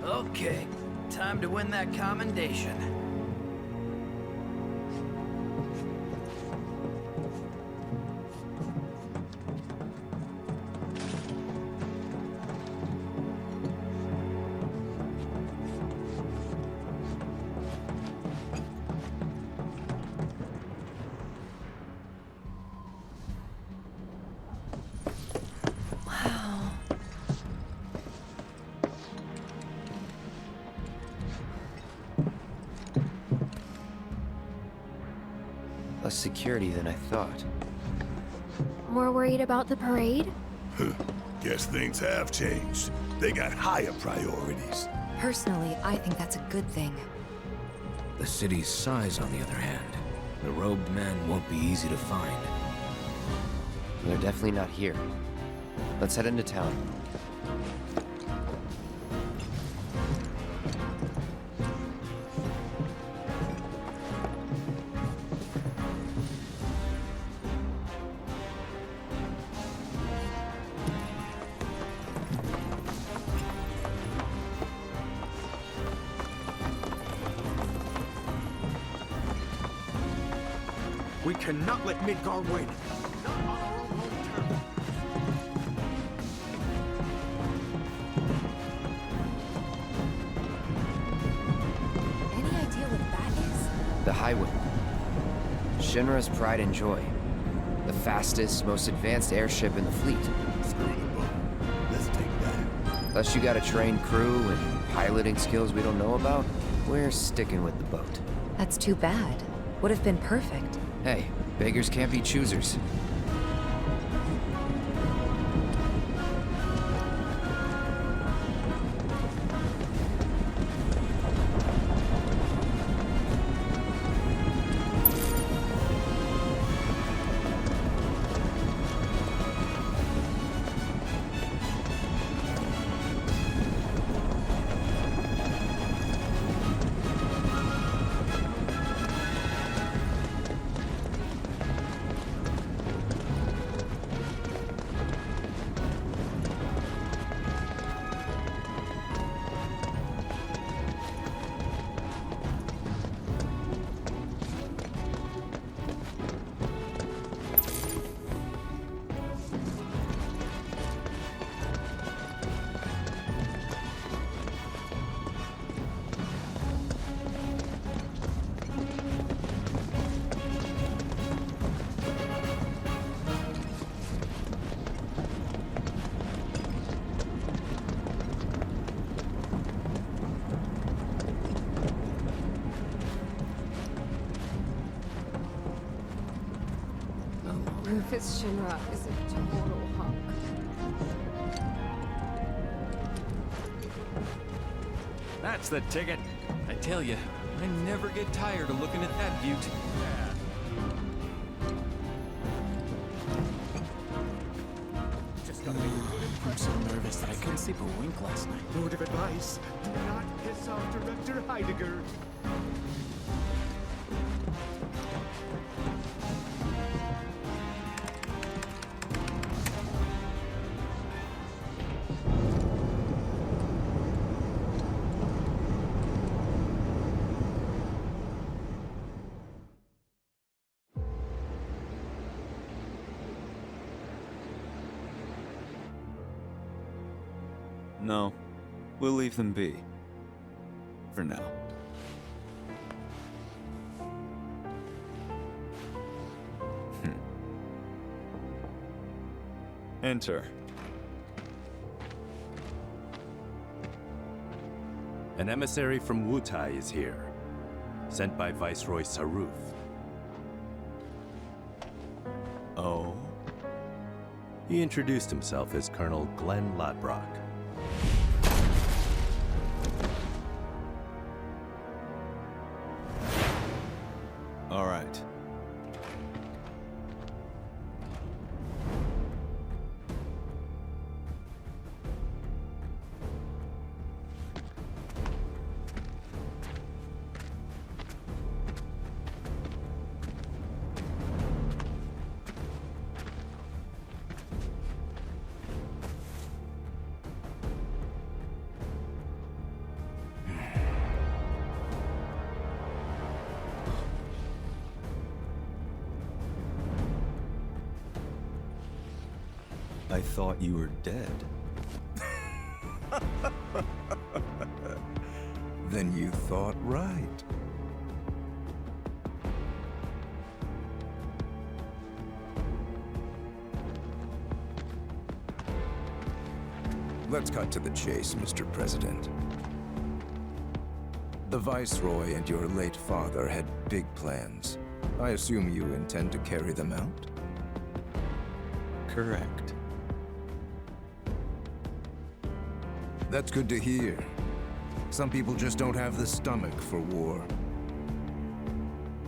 Okay, time to win that commendation. Less security than I thought. More worried about the parade? Guess things have changed. They got higher priorities. Personally, I think that's a good thing. The city's size, on the other hand. The robed men won't be easy to find. They're definitely not here. Let's head into town. We cannot let Midgar win. Not on our own home turf. Any idea what that is? The highway. Shinra's pride and joy. The fastest, most advanced airship in the fleet. Screw the boat. Let's take that. Unless you got a trained crew and piloting skills we don't know about, we're sticking with the boat. That's too bad. Would have been perfect. Hey, beggars can't be choosers. Rufus Shinra is a total hunk. That's the ticket. I tell you, I never get tired of looking at that butte. Just gotta be. I'm so nervous that I couldn't sleep a wink last night. Word of advice: do not piss off Director Heidegger. No, we'll leave them be. For now. Enter. An emissary from Wutai is here, sent by Viceroy Saruf. Oh? He introduced himself as Colonel Glenn Ladbrock. All right. I thought you were dead. Then you thought right. Let's cut to the chase, Mr. President. The Viceroy and your late father had big plans. I assume you intend to carry them out? Correct. That's good to hear. Some people just don't have the stomach for war.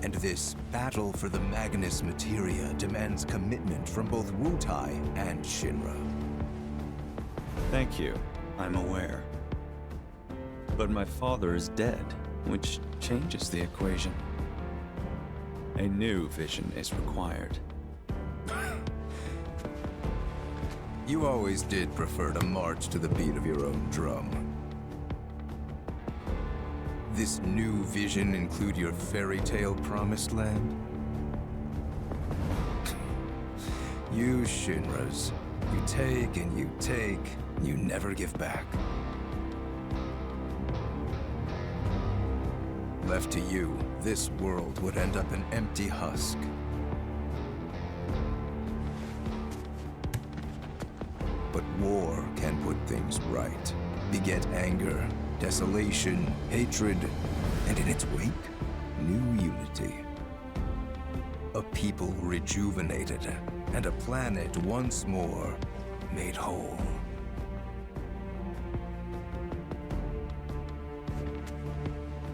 And this battle for the Magnus Materia demands commitment from both Wutai and Shinra. Thank you. I'm aware. But my father is dead, which changes the equation. A new vision is required. You always did prefer to march to the beat of your own drum. This new vision include your fairy tale promised land? You Shinras, you take and you take, and you never give back. Left to you, this world would end up an empty husk. But war can put things right, beget anger, desolation, hatred, and in its wake, new unity. A people rejuvenated, and a planet once more made whole.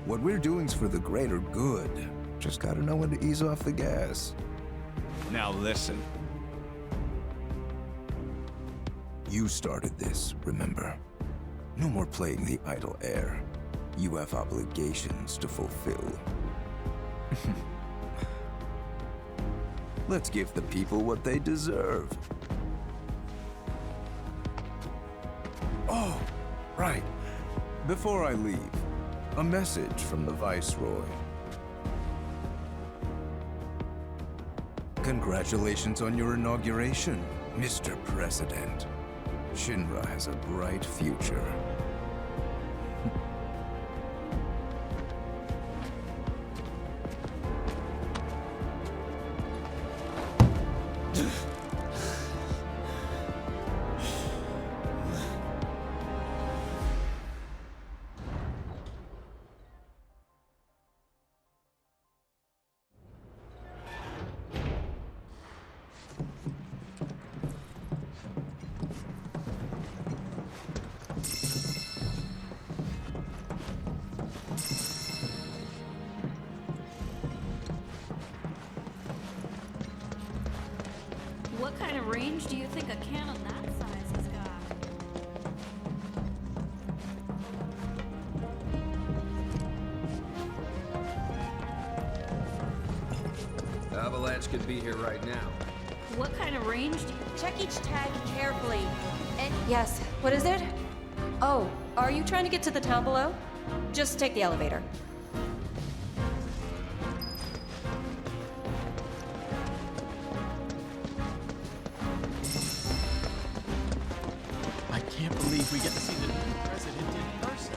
What we're doing's for the greater good. Just gotta know when to ease off the gas. Now listen. You started this, remember? No more playing the idle heir. You have obligations to fulfill. Let's give the people what they deserve. Oh, right. Before I leave, a message from the Viceroy. Congratulations on your inauguration, Mr. President. Shinra has a bright future. What kind of range do you think a cannon that size has got? Avalanche could be here right now. What kind of range do you... Check each tag carefully. And yes, what is it? Oh, are you trying to get to the town below? Just take the elevator. I can't believe we get to see the new president in person.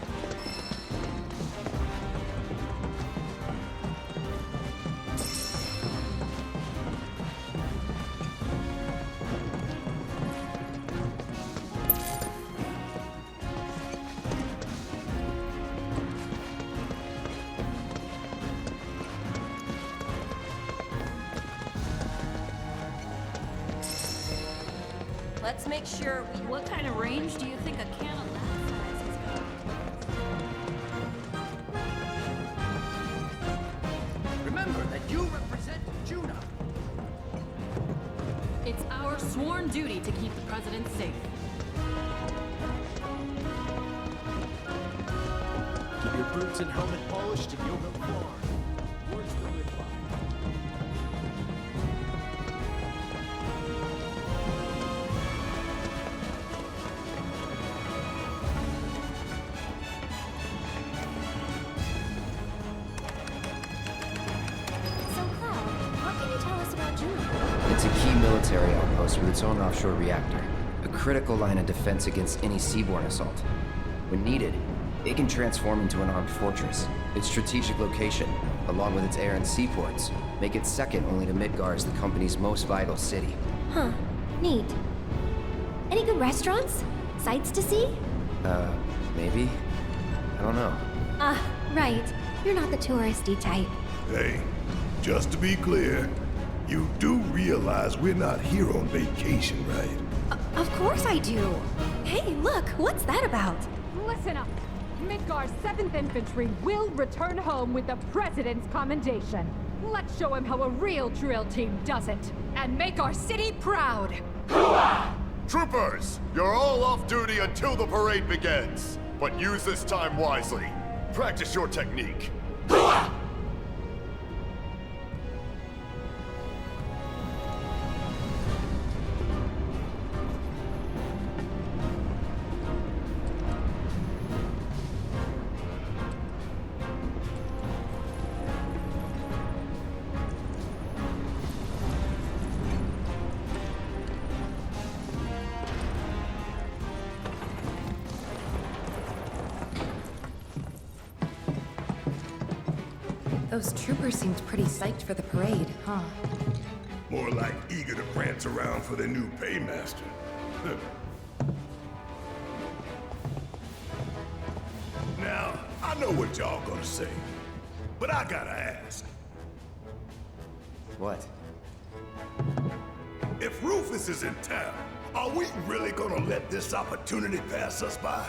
Let's make sure we... What kind of range do you think a cannon that size has got? Remember that you represent Juna. It's our sworn duty to keep the president safe. Keep your boots and helmet polished and you'll go far. Where's the whip-up? It's a key military outpost with its own offshore reactor. A critical line of defense against any seaborne assault. When needed, it can transform into an armed fortress. Its strategic location, along with its air and seaports, make it second only to Midgar as the company's most vital city. Huh. Neat. Any good restaurants? Sights to see? Maybe? I don't know. Right. You're not the touristy type. Hey, just to be clear, you do realize we're not here on vacation, right? Of course I do. Hey, look! What's that about? Listen up. Midgar's 7th Infantry will return home with the President's commendation. Let's show him how a real drill team does it, and make our city proud! Troopers, you're all off duty until the parade begins. But use this time wisely. Practice your technique. Those troopers seemed pretty psyched for the parade, huh? More like eager to prance around for their new paymaster. Now, I know what y'all gonna say, but I gotta ask. What? If Rufus is in town, are we really gonna let this opportunity pass us by?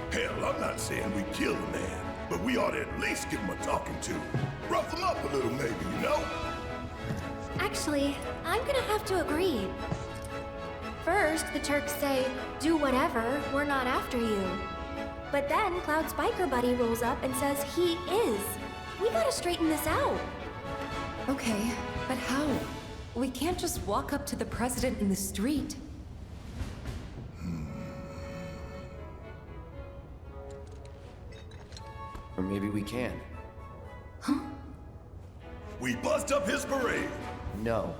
Hell, I'm not saying we kill the man, but we ought to at least give him a talking to. Rough him up a little, maybe, you know? Actually, I'm gonna have to agree. First, the Turks say, do whatever, we're not after you. But then Cloud's biker buddy rolls up and says he is. We gotta straighten this out. Okay, but how? We can't just walk up to the President in the street. Or maybe we can. We bust up his parade! No.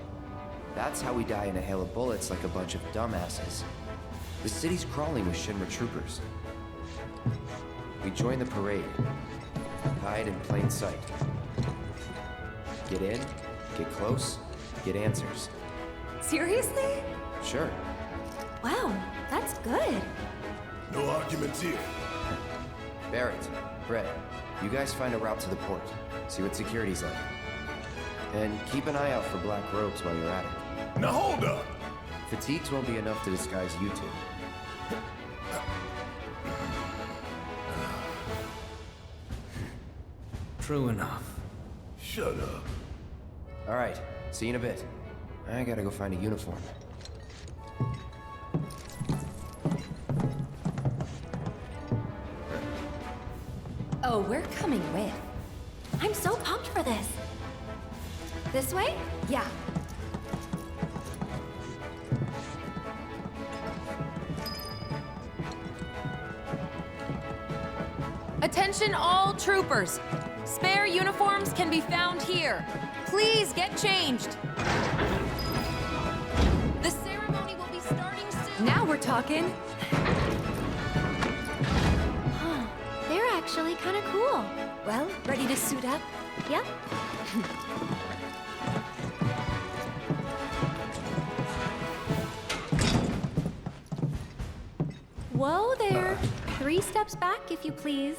That's how we die in a hail of bullets like a bunch of dumbasses. The city's crawling with Shinra troopers. We join the parade. Hide in plain sight. Get in, get close, get answers. Seriously? Sure. Wow, that's good. No arguments here. Barrett, Brett, you guys find a route to the port. See what security's like. And keep an eye out for black robes while you're at it. Now hold up! Fatigues won't be enough to disguise you two. True enough. Shut up. Alright, see you in a bit. I gotta go find a uniform. Oh, we're coming with. I'm so pumped for this. This way? Yeah. Attention all troopers. Spare uniforms can be found here. Please get changed. The ceremony will be starting soon. Now we're talking. They're actually kind of cool. Well, ready to suit up? Yep. Whoa there. 3 steps back, if you please.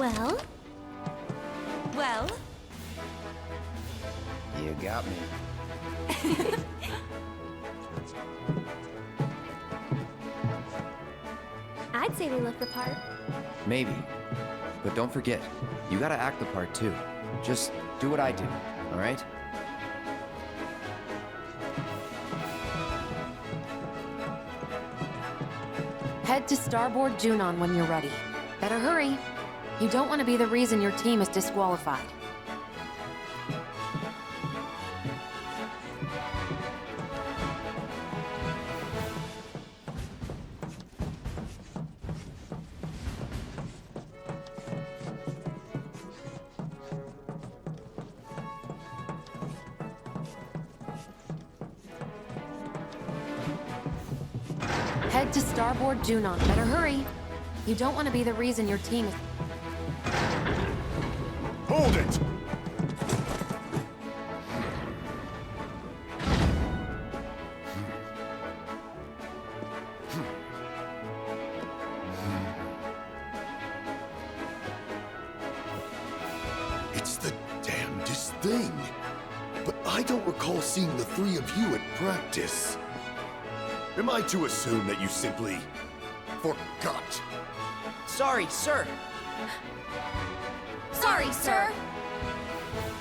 Well? Well? You got me. I'd say they look the part. Maybe. But don't forget, you gotta act the part too. Just do what I do, alright? Head to starboard Junon when you're ready. Better hurry. You don't want to be the reason your team is disqualified. Head to starboard Junon. Better hurry. You don't want to be the reason your team is... Hold it! It's the damnedest thing. But I don't recall seeing the three of you at practice. Am I to assume that you simply forgot? Sorry, sir. Sorry, sir.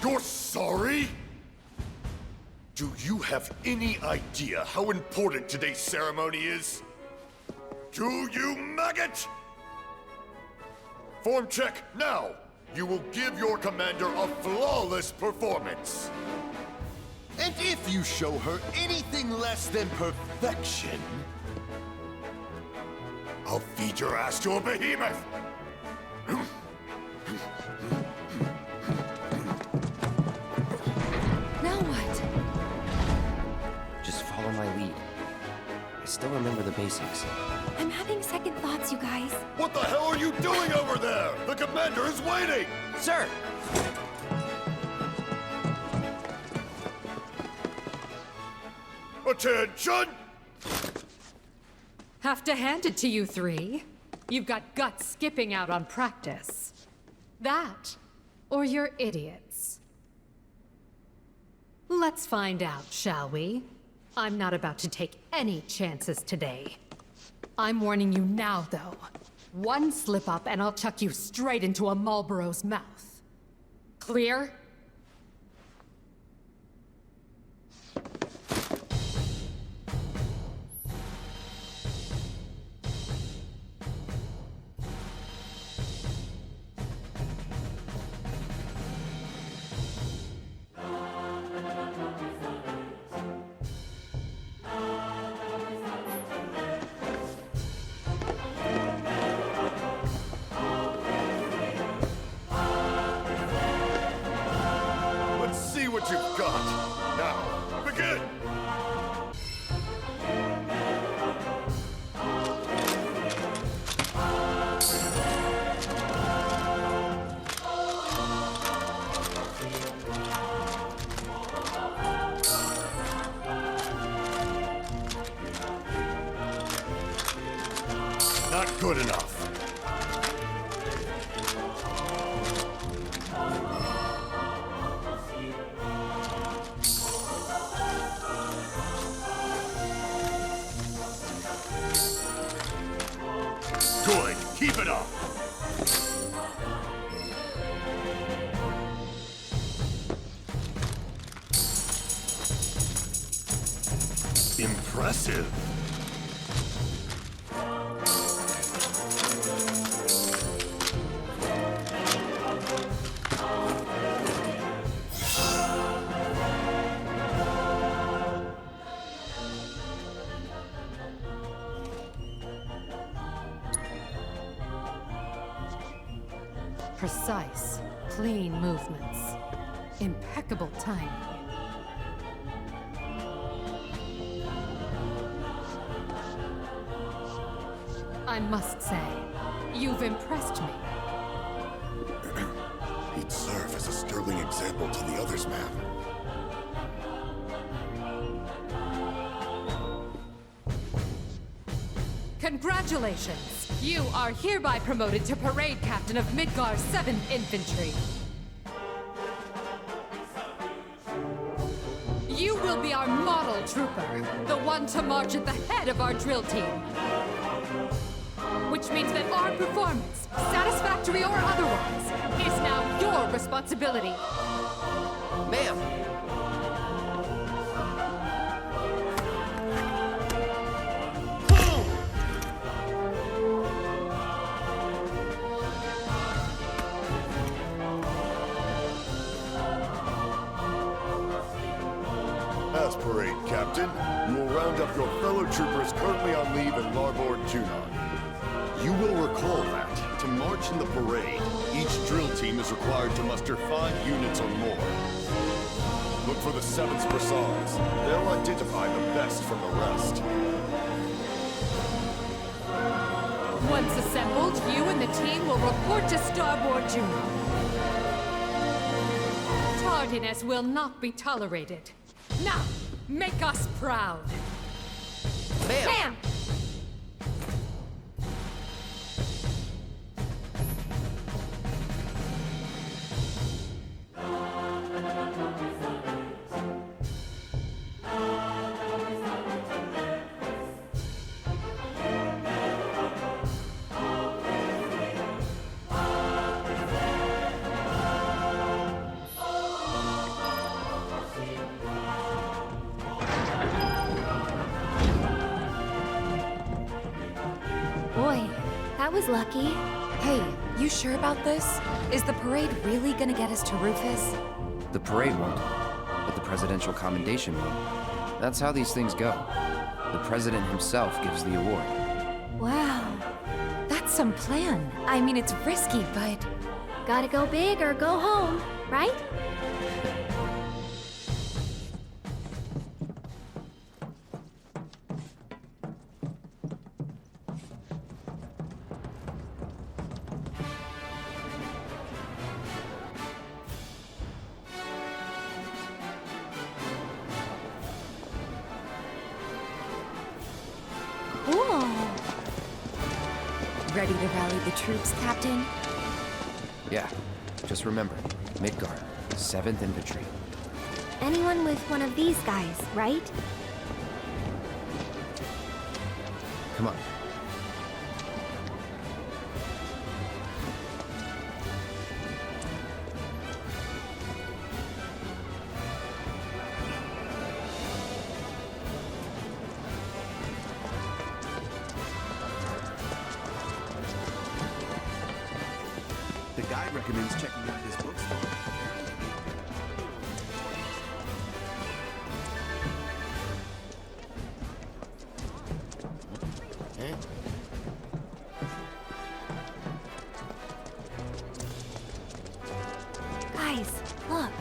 You're sorry? Do you have any idea how important today's ceremony is? Do you, maggot? Form check now! You will give your commander a flawless performance! And if you show her anything less than perfection... I'll feed your ass to a behemoth! Now what? Just follow my lead. I still remember the basics. I'm having second thoughts, you guys. What the hell are you doing over there? The commander is waiting! Sir! Attention! Have to hand it to you three. You've got guts skipping out on practice. That, or you're idiots. Let's find out, shall we? I'm not about to take any chances today. I'm warning you now, though. One slip up and I'll chuck you straight into a Marlboro's mouth. Clear? What you've got. Now, begin! Not good enough. Good. Keep it up. Impressive. Precise, clean movements. Impeccable timing. I must say, you've impressed me. He'd serve as a sterling example to the others, ma'am. Congratulations! You are hereby promoted to Parade Captain of Midgar's 7th Infantry. You will be our model trooper, the one to march at the head of our drill team. Which means that our performance, satisfactory or otherwise, is now your responsibility. Ma'am! As parade captain, you will round up your fellow troopers currently on leave in Larboard Junon. You will recall that, to march in the parade, each drill team is required to muster 5 units or more. Look for the 7th Brassards. They'll identify the best from the rest. Once assembled, you and the team will report to Starboard Junon. Tardiness will not be tolerated. Now, make us proud. Ma'am! Boy, that was lucky. Hey, you sure about this? Is the parade really gonna get us to Rufus? The parade won't, but the presidential commendation won't. That's how these things go. The president himself gives the award. Wow, that's some plan. I mean, it's risky, but... Gotta go big or go home, right? Ready to rally the troops, Captain? Yeah, just remember, Midgar, 7th Infantry. Anyone with one of these guys, right? Come on. The guide recommends checking out this bookstore. Guys, look.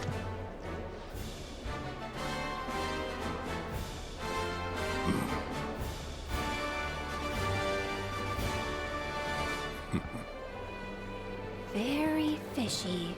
Very fishy.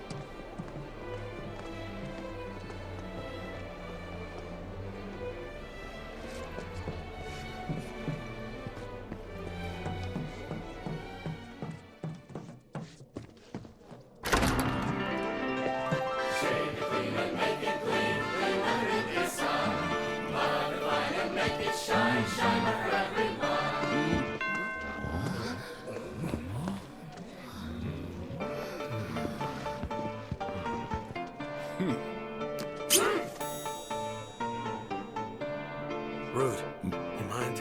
Rude, you mind?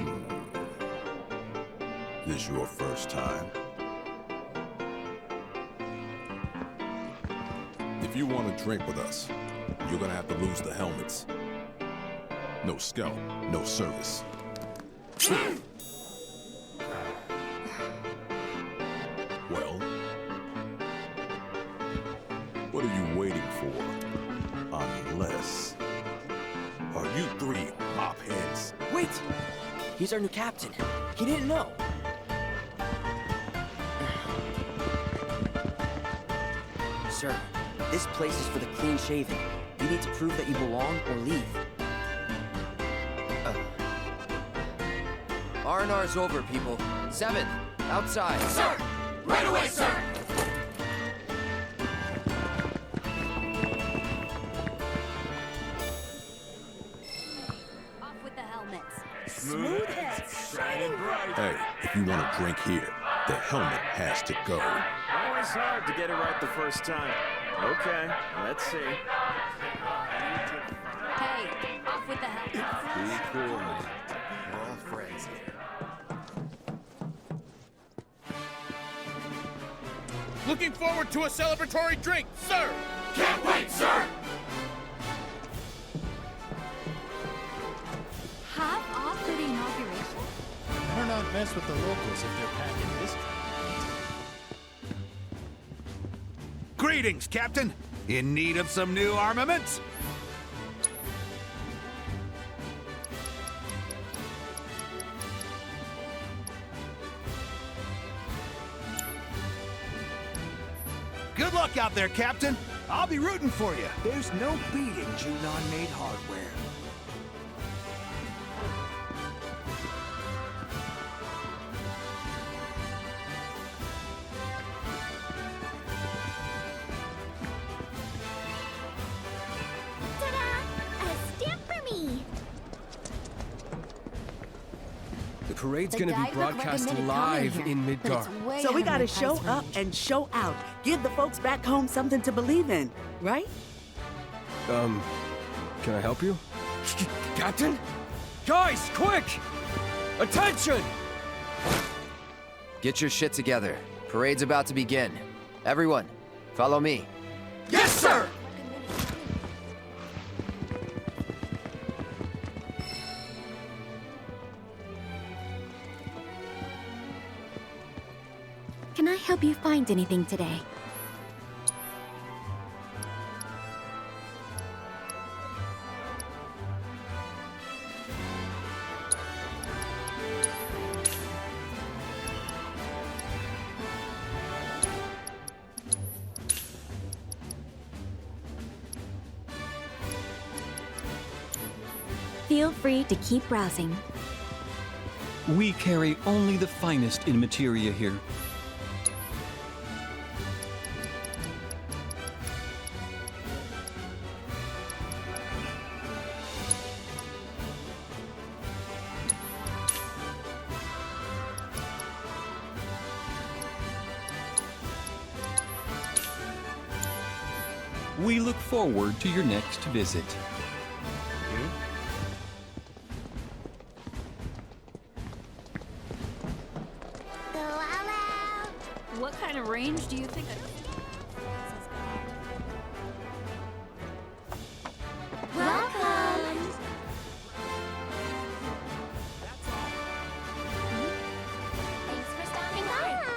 This your first time? If you want to drink with us, you're gonna have to lose the helmets. No scout, no service. Well, what are you waiting for? Unless... Are you 3 mop heads? Wait! He's our new captain. He didn't know. Sir, this place is for the clean-shaven. You need to prove that you belong or leave. R&R's over, people. 7th, outside. Sir! Right away, sir! Off with the helmets. Smooth heads, shining bright. Hey, if you want a drink here, the helmet has to go. Always hard to get it right the first time. Okay, let's see. Hey, off with the helmets. Be cool, man. We're all friends here. Looking forward to a celebratory drink, sir! Can't wait, sir! Half off for the inauguration? Better not mess with the locals if they're packing this. Greetings, Captain. In need of some new armaments? Good luck out there, Captain. I'll be rooting for you. There's no beating Junon-made hardware. Ta-da! A stamp for me! The parade's The gonna guy be looked like a broadcast minute live coming in here, but it's Midgar. way So we out of gotta my show price up range. and show out. Give the folks back home something to believe in, right? Can I help you? Captain? Guys, quick! Attention! Get your shit together. Parade's about to begin. Everyone, follow me. Yes, sir! Can I help you find anything today? Feel free to keep browsing. We carry only the finest in materia here. We look forward to your next visit. What kind of range do you think? Welcome! Thanks for stopping by.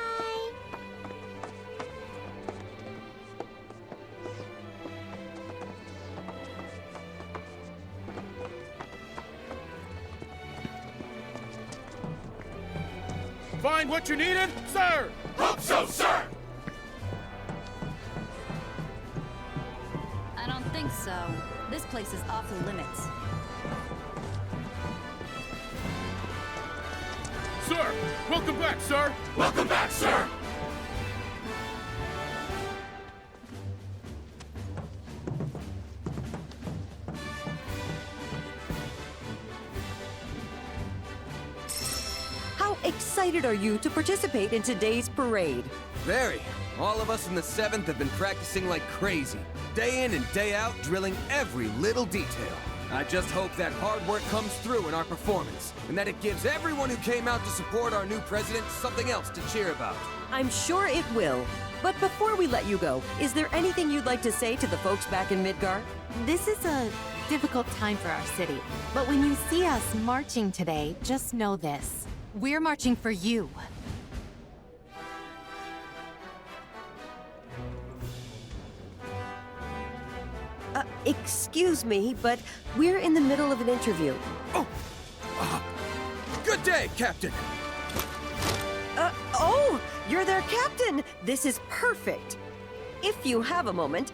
Find what you needed, sir! Hope so, sir! I don't think so. This place is off the limits. Sir, welcome back, sir! Welcome back, sir! How excited are you to participate in today's parade? Very. All of us in the 7th have been practicing like crazy. Day in and day out, drilling every little detail. I just hope that hard work comes through in our performance, and that it gives everyone who came out to support our new president something else to cheer about. I'm sure it will. But before we let you go, is there anything you'd like to say to the folks back in Midgar? This is a difficult time for our city. But when you see us marching today, just know this. We're marching for you. Excuse me, but we're in the middle of an interview. Good day, Captain! Oh, you're their captain! This is perfect! If you have a moment,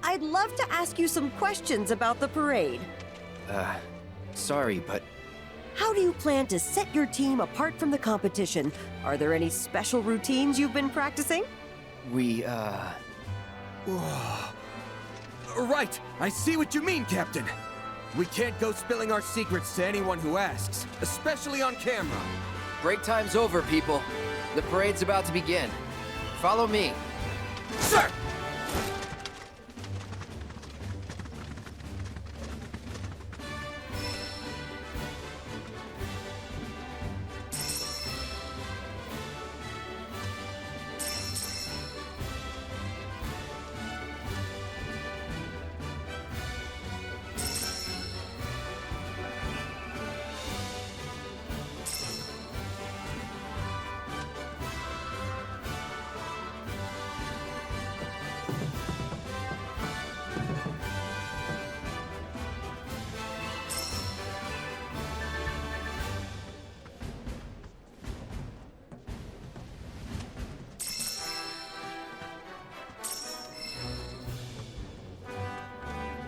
I'd love to ask you some questions about the parade. Sorry, but how do you plan to set your team apart from the competition? Are there any special routines you've been practicing? Right! I see what you mean, Captain! We can't go spilling our secrets to anyone who asks, especially on camera. Break time's over, people. The parade's about to begin. Follow me. Sir!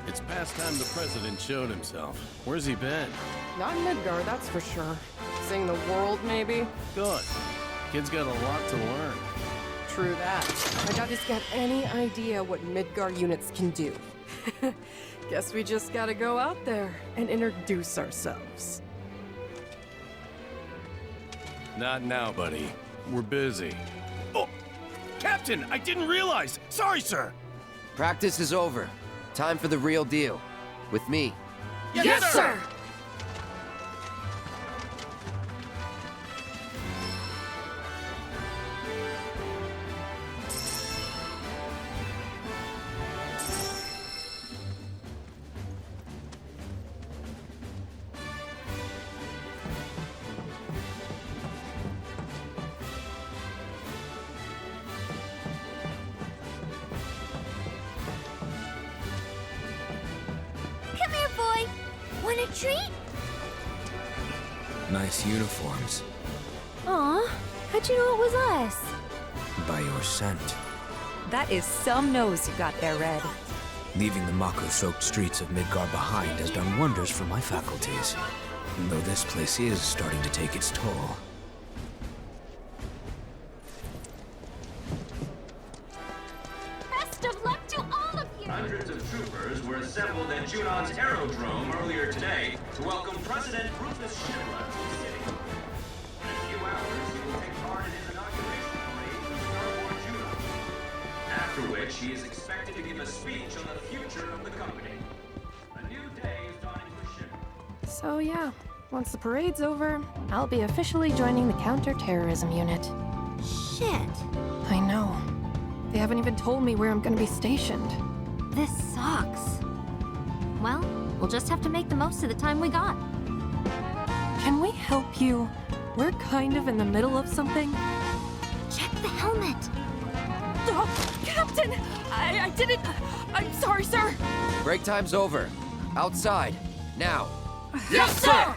It's past time the president showed himself. Where's he been? Not in Midgard, that's for sure. Seeing the world, maybe? Good. Kid's got a lot to learn. True that. I doubt he's got any idea what Midgard units can do. Guess we just gotta go out there and introduce ourselves. Not now, buddy. We're busy. Oh! Captain, I didn't realize! Sorry, sir! Practice is over. Time for the real deal. With me. Yes, sir! Come here, boy. Want a treat? Nice uniforms. Aw, how'd you know it was us? By your scent. That is some nose you got there, Red. Leaving the Mako-soaked streets of Midgard behind has done wonders for my faculties. Though this place is starting to take its toll. Best of luck to all of you! Hundreds of troopers were assembled at Junon's aerodrome earlier today to welcome President Rufus Shinra to the city. In a few hours, he will take part in his inauguration parade with Starboard Junon, after which he is expected to give a speech on the future of the company. A new day is dawning for Shinra. So yeah, once the parade's over, I'll be officially joining the counter-terrorism unit. Shit. I know. They haven't even told me where I'm gonna be stationed. This sucks. Well, we'll just have to make the most of the time we got. Can we help you? We're kind of in the middle of something. Check the helmet. Oh, Captain! I didn't... I'm sorry, sir! Break time's over. Outside. Now. Yes, sir!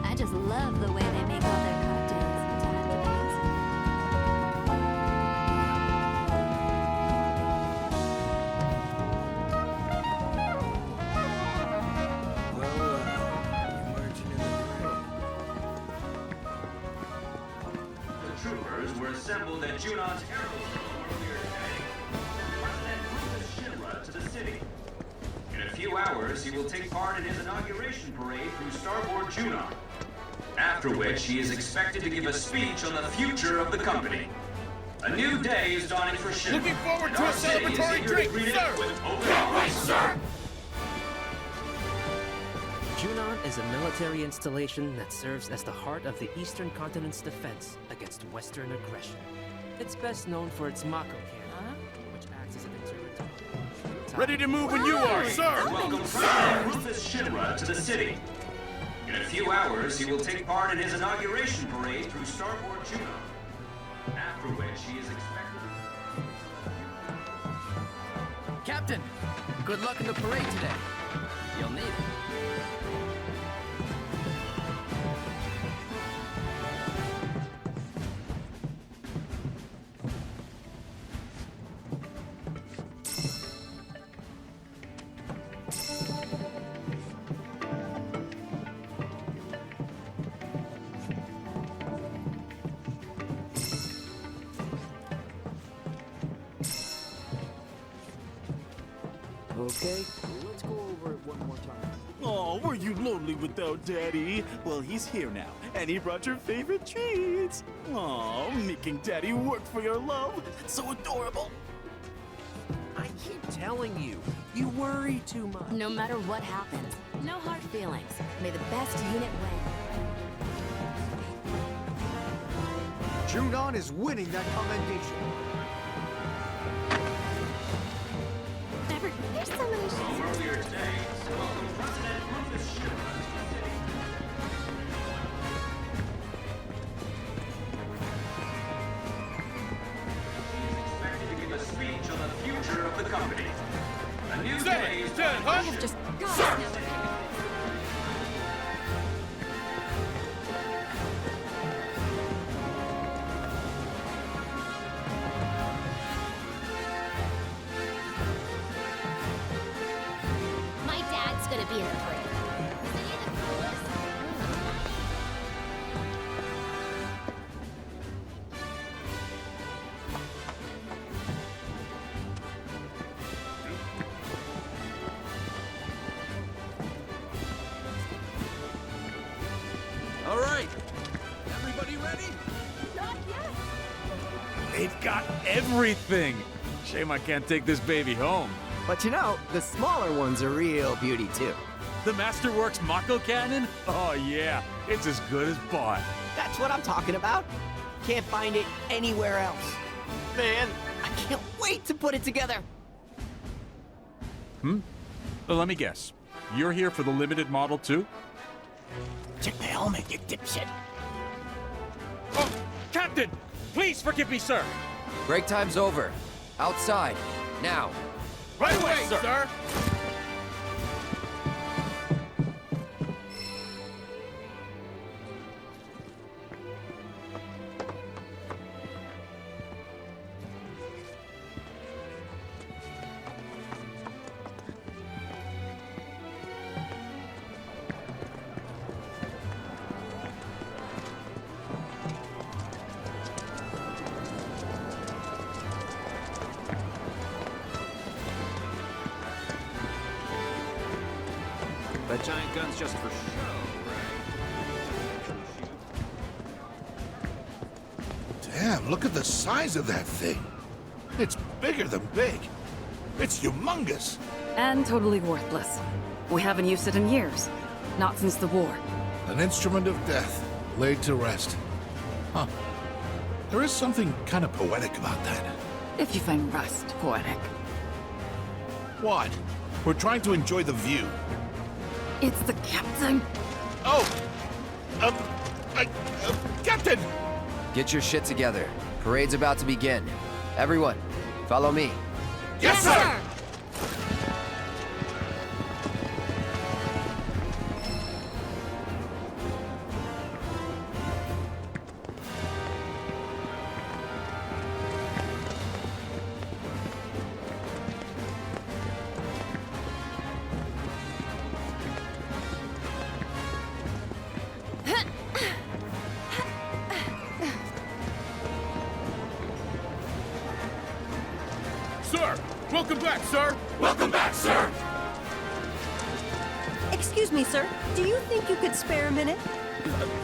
I just love the way they make all their cocktails and tacticals. The troopers were assembled at Junon's aerodrome earlier today to welcome President Rufus Shinra to the city. In a few hours, he will take part in his inauguration parade through Starboard Junon, after which he is expected to give a speech on the future of the company. A new day is dawning for Shinra. Looking forward and to our a city is celebratory eager to drink, greet it sir. with open arms, sir! Junon is a military installation that serves as the heart of the Eastern Continent's defense against Western aggression. It's best known for its Mako cannon, which acts as an interment. Ready to move when you are, sir! Welcome President Rufus Shinra to the city. In a few hours, he will take part in his inauguration parade through Starboard Junon, after which he is expected to... Captain! Good luck in the parade today. You'll need it. okay? Let's go over it one more time. Oh, were you lonely without Daddy? Well, he's here now, and he brought your favorite treats. Oh, making Daddy work for your love. That's so adorable. I keep telling you, you worry too much. No matter what happens, no hard feelings. May the best unit win. Junon is winning that commendation. There's so many Home earlier today to welcome President Rufus Schindler to the city. He is expected to give a speech on the future of the company. A new day is I have just got it. My dad's gonna be in the parade. Is he the coolest? All right. Everybody ready? Not yet. They've got everything. Shame I can't take this baby home. But you know, the smaller one's a real beauty too. The Masterworks Mako Cannon? Oh yeah, it's as good as bought. That's what I'm talking about. Can't find it anywhere else. Man, I can't wait to put it together. Well, let me guess. You're here for the limited model too? Check the helmet, you dipshit. Oh, Captain! Please forgive me, sir. Break time's over. Outside. Now. Right away, sir! That giant gun's just for show, right? Damn, look at the size of that thing. It's bigger than big. It's humongous. And totally worthless. We haven't used it in years. Not since the war. An instrument of death, laid to rest. Huh. There is something kind of poetic about that. If you find rust poetic. What? We're trying to enjoy the view. It's the captain. Oh! Captain! Get your shit together. Parade's about to begin. Everyone, follow me. Yes, sir! Sir! Welcome back, sir! Welcome back, sir! Excuse me, sir. Do you think you could spare a minute?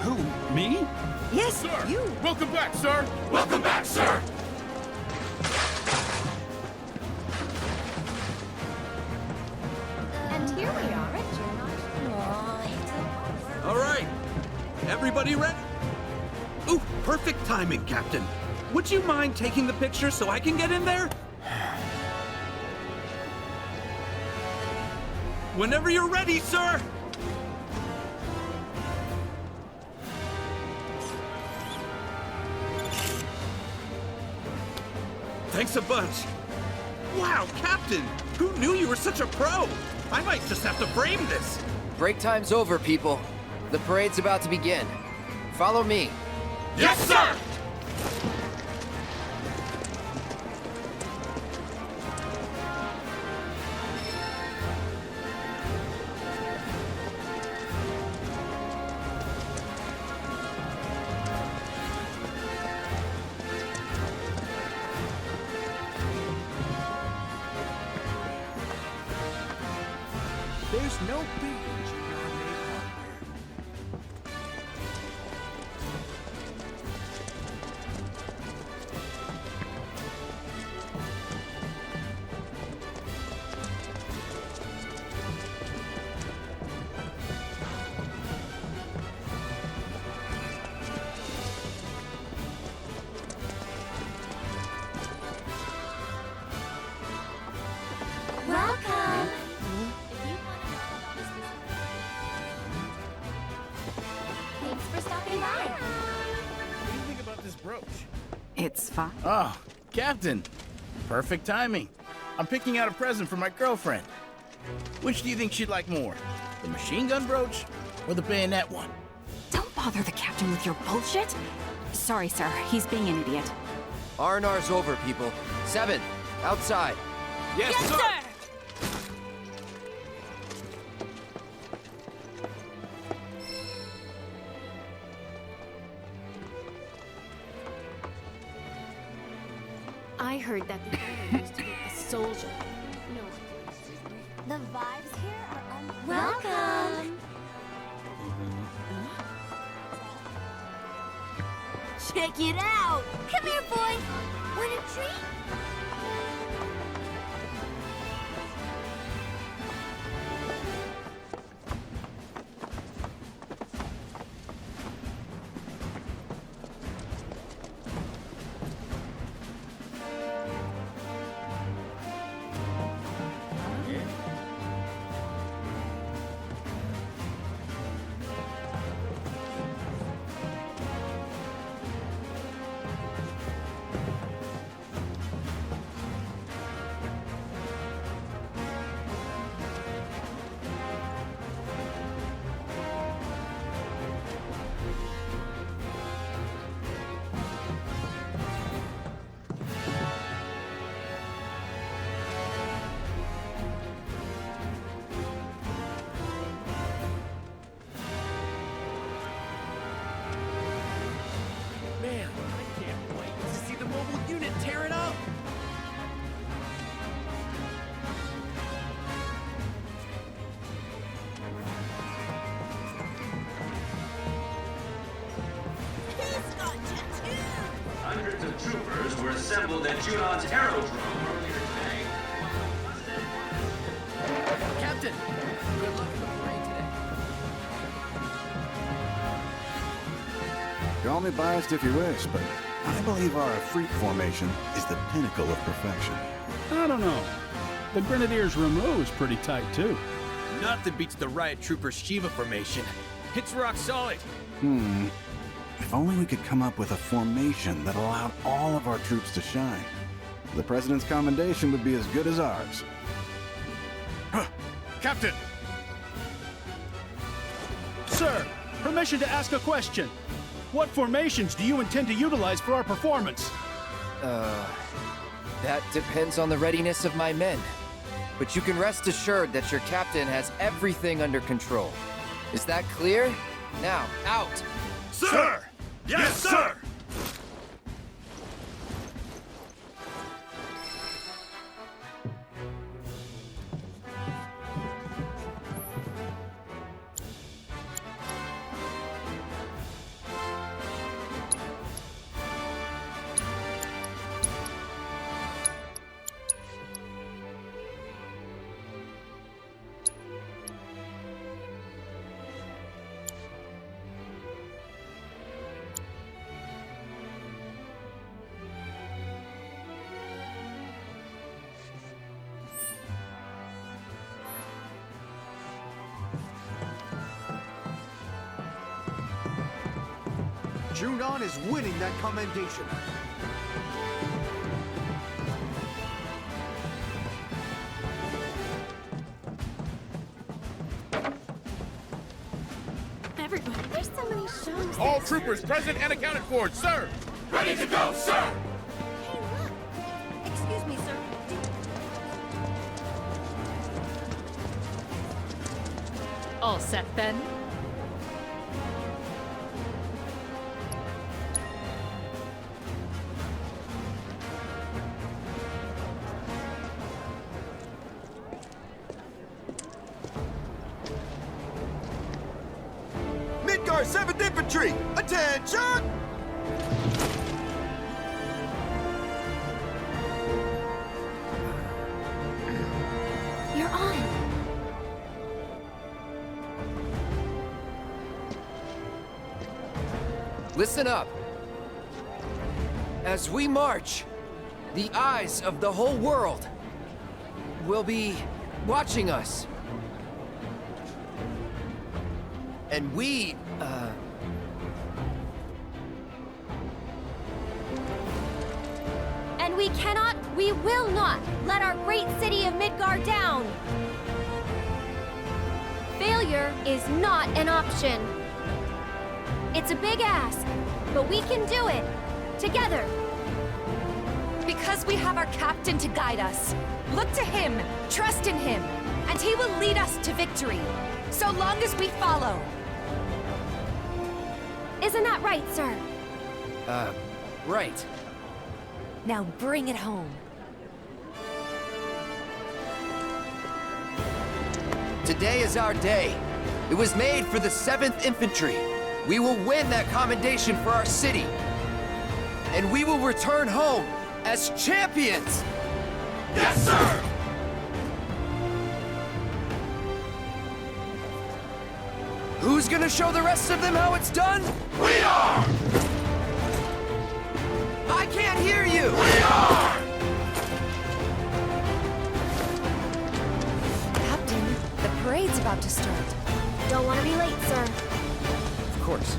Who? Me? Yes, Sir! you. Welcome back, sir! Welcome back, sir! And here we are at Junon. All right. Everybody ready? Ooh, perfect timing, Captain. Would you mind taking the picture so I can get in there? Whenever you're ready, sir! Thanks a bunch. Wow, Captain! Who knew you were such a pro? I might just have to frame this. Break time's over, people. The parade's about to begin. Follow me. Yes, sir! be Junon-made hardware. Welcome! Thanks for stopping by. What do you think about this brooch? It's fine. Oh, Captain. Perfect timing. I'm picking out a present for my girlfriend. Which do you think she'd like more? The machine gun brooch or the bayonet one? Don't bother the captain with your bullshit. Sorry, sir. He's being an idiot. R&R's over, people. 7, outside. Yes, sir! I heard that the owner used to be a soldier. No. The vibes here are welcome. Check it out! Come here, boy. Want a treat? Man, I can't wait to see the mobile unit tear it up! Hundreds of troopers were assembled at Junon's aerodrome earlier today. Captain, good luck in the parade today. Call me biased if you wish, but I believe our freak formation is the pinnacle of perfection. I don't know. The Grenadiers' Rameau is pretty tight, too. Nothing beats the Riot Troopers' Shiva formation. It's rock solid. If only we could come up with a formation that allowed all of our troops to shine. The President's commendation would be as good as ours. Captain! Sir, permission to ask a question. What formations do you intend to utilize for our performance? That depends on the readiness of my men. But you can rest assured that your captain has everything under control. Is that clear? Now, out! Sir! Yes, sir! Junon is winning that commendation. Everybody, There's so many shows. All troopers present and accounted for, sir! Ready to go, sir! Hey, look. Excuse me, sir. All set then? our 7th Infantry! Attention! You're on. Listen up. As we march, the eyes of the whole world will be watching us. And we, And we cannot, we will not, let our great city of Midgar down! Failure is not an option. It's a big ask, but we can do it. Together. Because we have our captain to guide us. Look to him, trust in him, and he will lead us to victory. So long as we follow. Isn't that right, sir? right. Now bring it home. Today is our day. It was made for the 7th Infantry. We will win that commendation for our city. And we will return home as champions! Yes, sir! Who's gonna show the rest of them how it's done? We are! I can't hear you! We are! Captain, the parade's about to start. Don't want to be late, sir. Of course.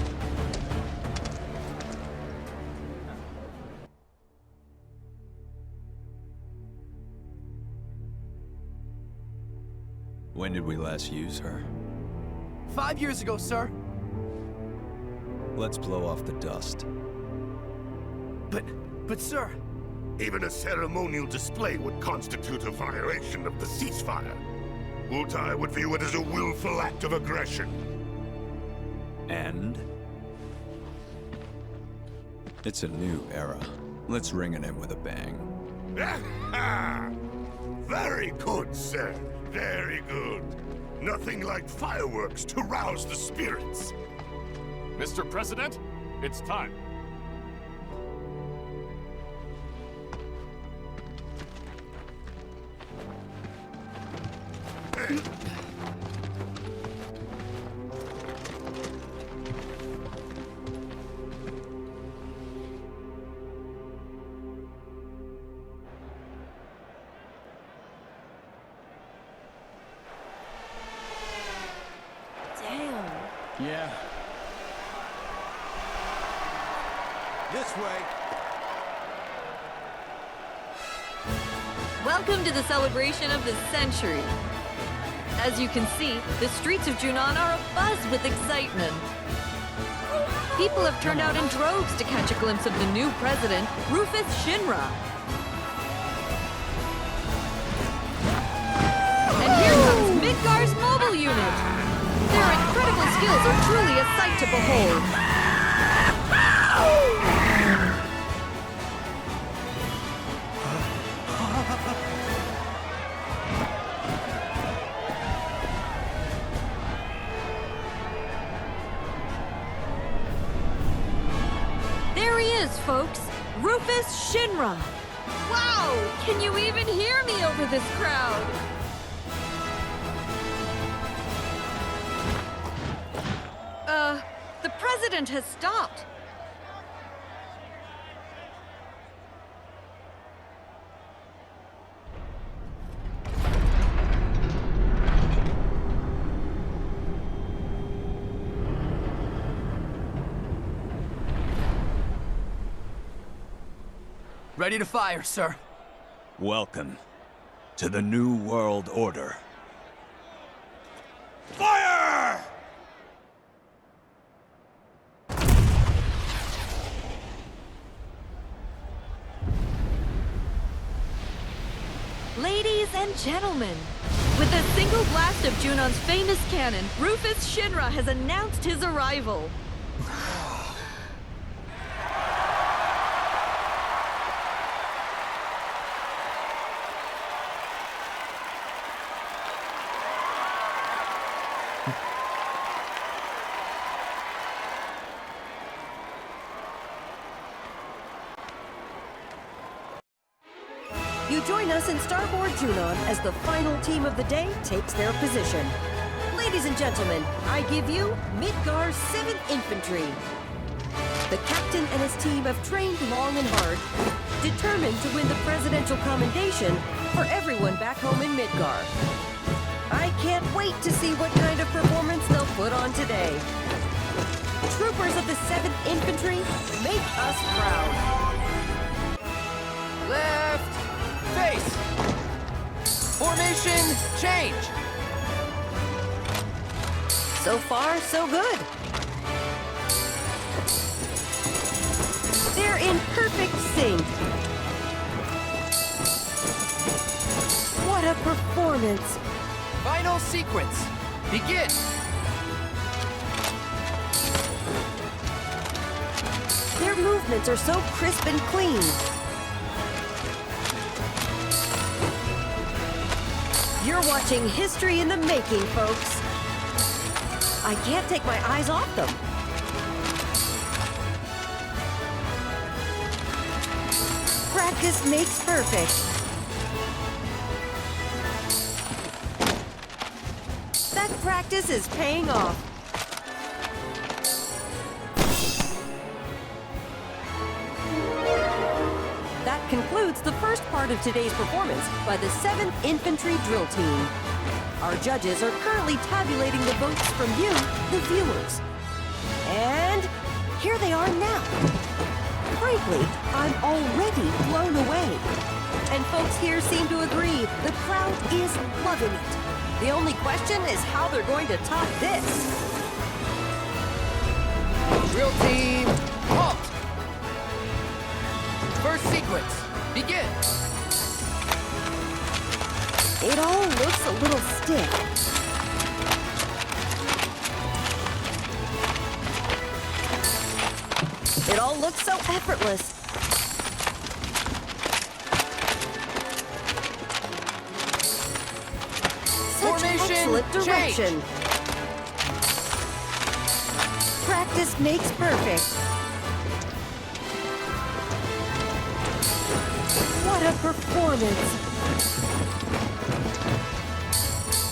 When did we last use her? 5 years ago, sir. Let's blow off the dust. But sir... Even a ceremonial display would constitute a violation of the ceasefire. Wutai would view it as a willful act of aggression. And? It's a new era. Let's ring it in with a bang. Very good, sir. Very good. Nothing like fireworks to rouse the spirits. Mr. President, it's time. Damn. Yeah. This way. Welcome to the celebration of the century. As you can see, the streets of Junon are abuzz with excitement. People have turned out in droves to catch a glimpse of the new president, Rufus Shinra. And here comes Midgar's mobile unit. Their incredible skills are truly a sight to behold. There he is, folks. Rufus Shinra. Wow! Can you even hear me over this crowd? The president has stopped. Ready to fire, sir. Welcome to the New World Order. Fire! Ladies and gentlemen, with a single blast of Junon's famous cannon, Rufus Shinra has announced his arrival. you join us in Starboard Junon as the final team of the day takes their position. Ladies and gentlemen, I give you Midgar's 7th Infantry. The captain and his team have trained long and hard, determined to win the presidential commendation for everyone back home in Midgar. I can't wait to see what kind of performance they'll put on today. Troopers of the 7th Infantry, make us proud. Left face. Formation change. So far, so good. They're in perfect sync. What a performance. Final sequence. Begin. Their movements are so crisp and clean. You're watching history in the making, folks. I can't take my eyes off them. Practice makes perfect. That practice is paying off. That concludes the first part of today's performance by the 7th Infantry Drill Team. Our judges are currently tabulating the votes from you, the viewers. And here they are now. Frankly, I'm already blown away. And folks here seem to agree the crowd is loving it. The only question is how they're going to top this. Drill team, halt! First sequence, begin! It all looks a little stiff. It all looks so effortless. Such excellent direction. Practice makes perfect. What a performance.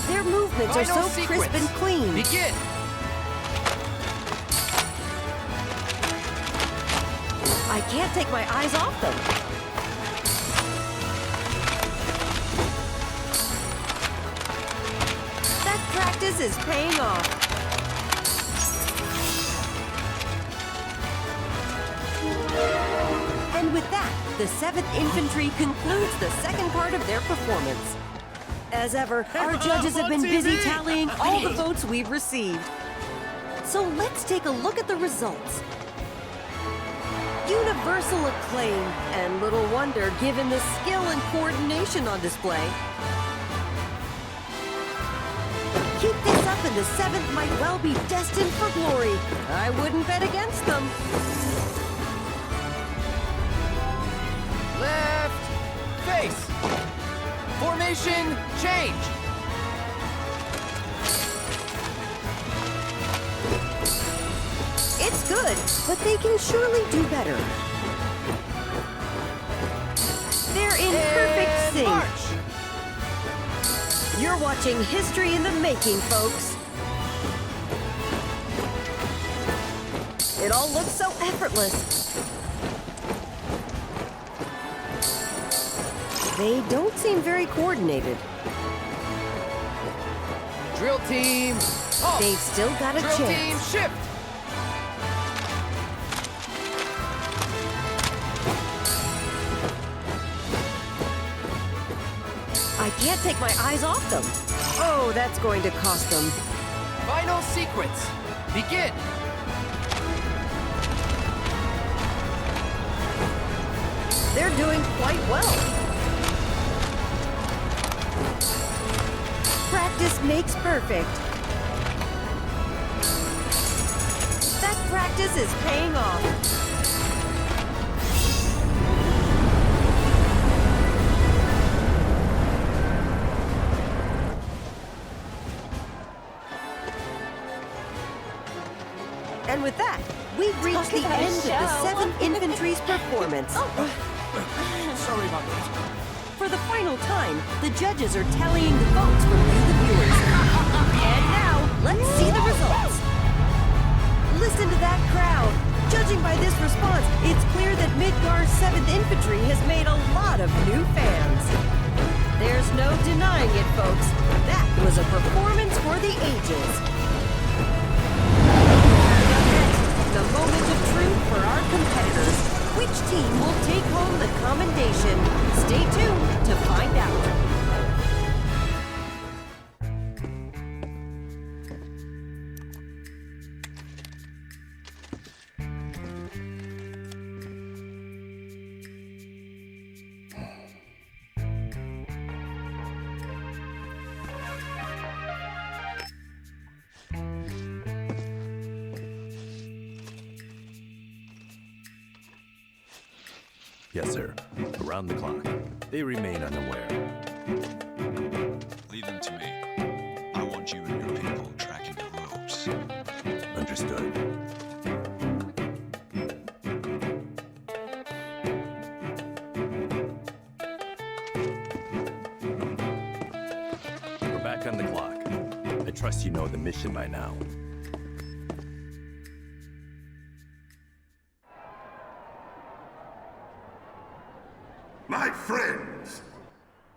Their movements are so crisp and clean. Begin. I can't take my eyes off them. That practice is paying off. And with that, the 7th Infantry concludes the second part of their performance. As ever, our judges have been busy tallying all the votes we've received. So let's take a look at the results. Universal acclaim, and little wonder given the skill and coordination on display. Keep this up and the 7th might well be destined for glory. I wouldn't bet against them. Left face. Formation change. It's good, but they can surely do better. They're in perfect sync. March. You're watching history in the making, folks. It all looks so effortless. They don't seem very coordinated. Drill team, halt. They've still got a Drill chance. team, shift. I can't take my eyes off them. Oh, that's going to cost them. Final sequence, begin. They're doing quite well. Practice makes perfect. That practice is paying off. And with that, we've reached the end of the 7th Infantry's performance. Sorry about that. for the final time, the judges are tallying the votes from you, the viewers. And now, let's see the results. Listen to that crowd. Judging by this response, it's clear that Midgar's 7th Infantry has made a lot of new fans. There's no denying it, folks. That was a performance for the ages. Now next, the moment of truth for our competitors. Which team will take home the commendation? Stay tuned to find out. Yes, sir. Around the clock. They remain unaware. Leave them to me. I want you and your people tracking the ropes. Understood. We're back on the clock. I trust you know the mission by now. My friends,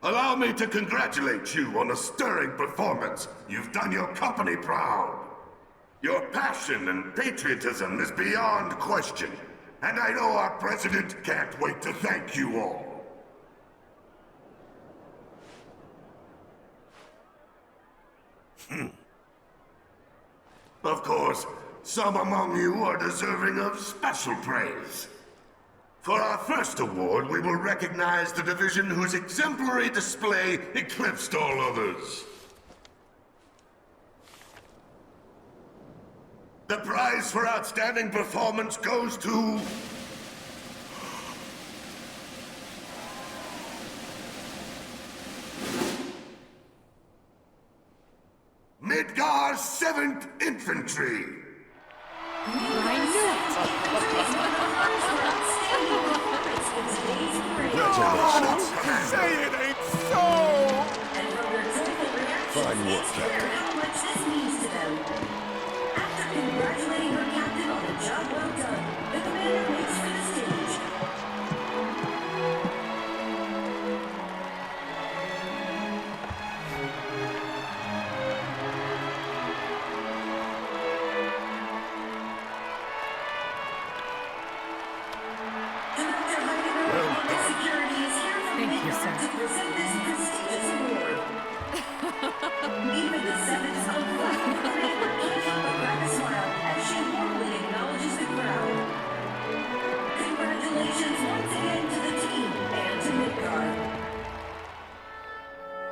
allow me to congratulate you on a stirring performance. You've done your company proud. Your passion and patriotism is beyond question, and I know our president can't wait to thank you all. Of course, some among you are deserving of special praise. For our first award, we will recognize the division whose exemplary display eclipsed all others. The prize for outstanding performance goes to... Midgar's 7th Infantry! I knew Congratulations. Say it ain't so! Fine work, Captain. How much this means to them. After congratulating her captain on the job well done, the commander makes for the stage. Thank you, sir. To present this prestigious award. Even the 7th unflapped commander can't help but crack a smile as she warmly acknowledges the crowd. Congratulations once again to the team and to Midgar.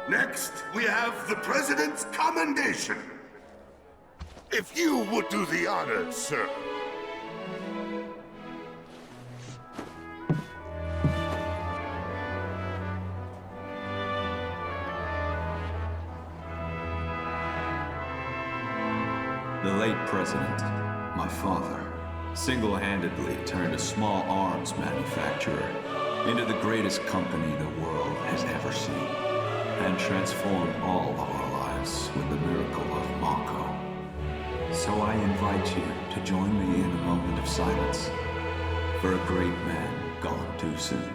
Next, we have the President's Commendation. If you would do the honors, sir. The late president, my father, single-handedly turned a small arms manufacturer into the greatest company the world has ever seen, and transformed all of our lives with the miracle of Mako. So I invite you to join me in a moment of silence for a great man gone too soon.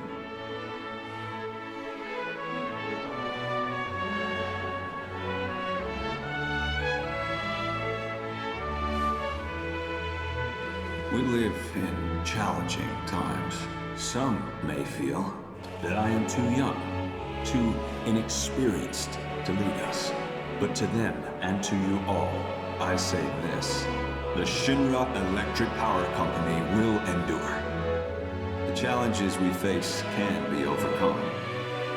We live in challenging times. Some may feel that I am too young, too inexperienced to lead us. But to them and to you all, I say this: the Shinra Electric Power Company will endure. The challenges we face can be overcome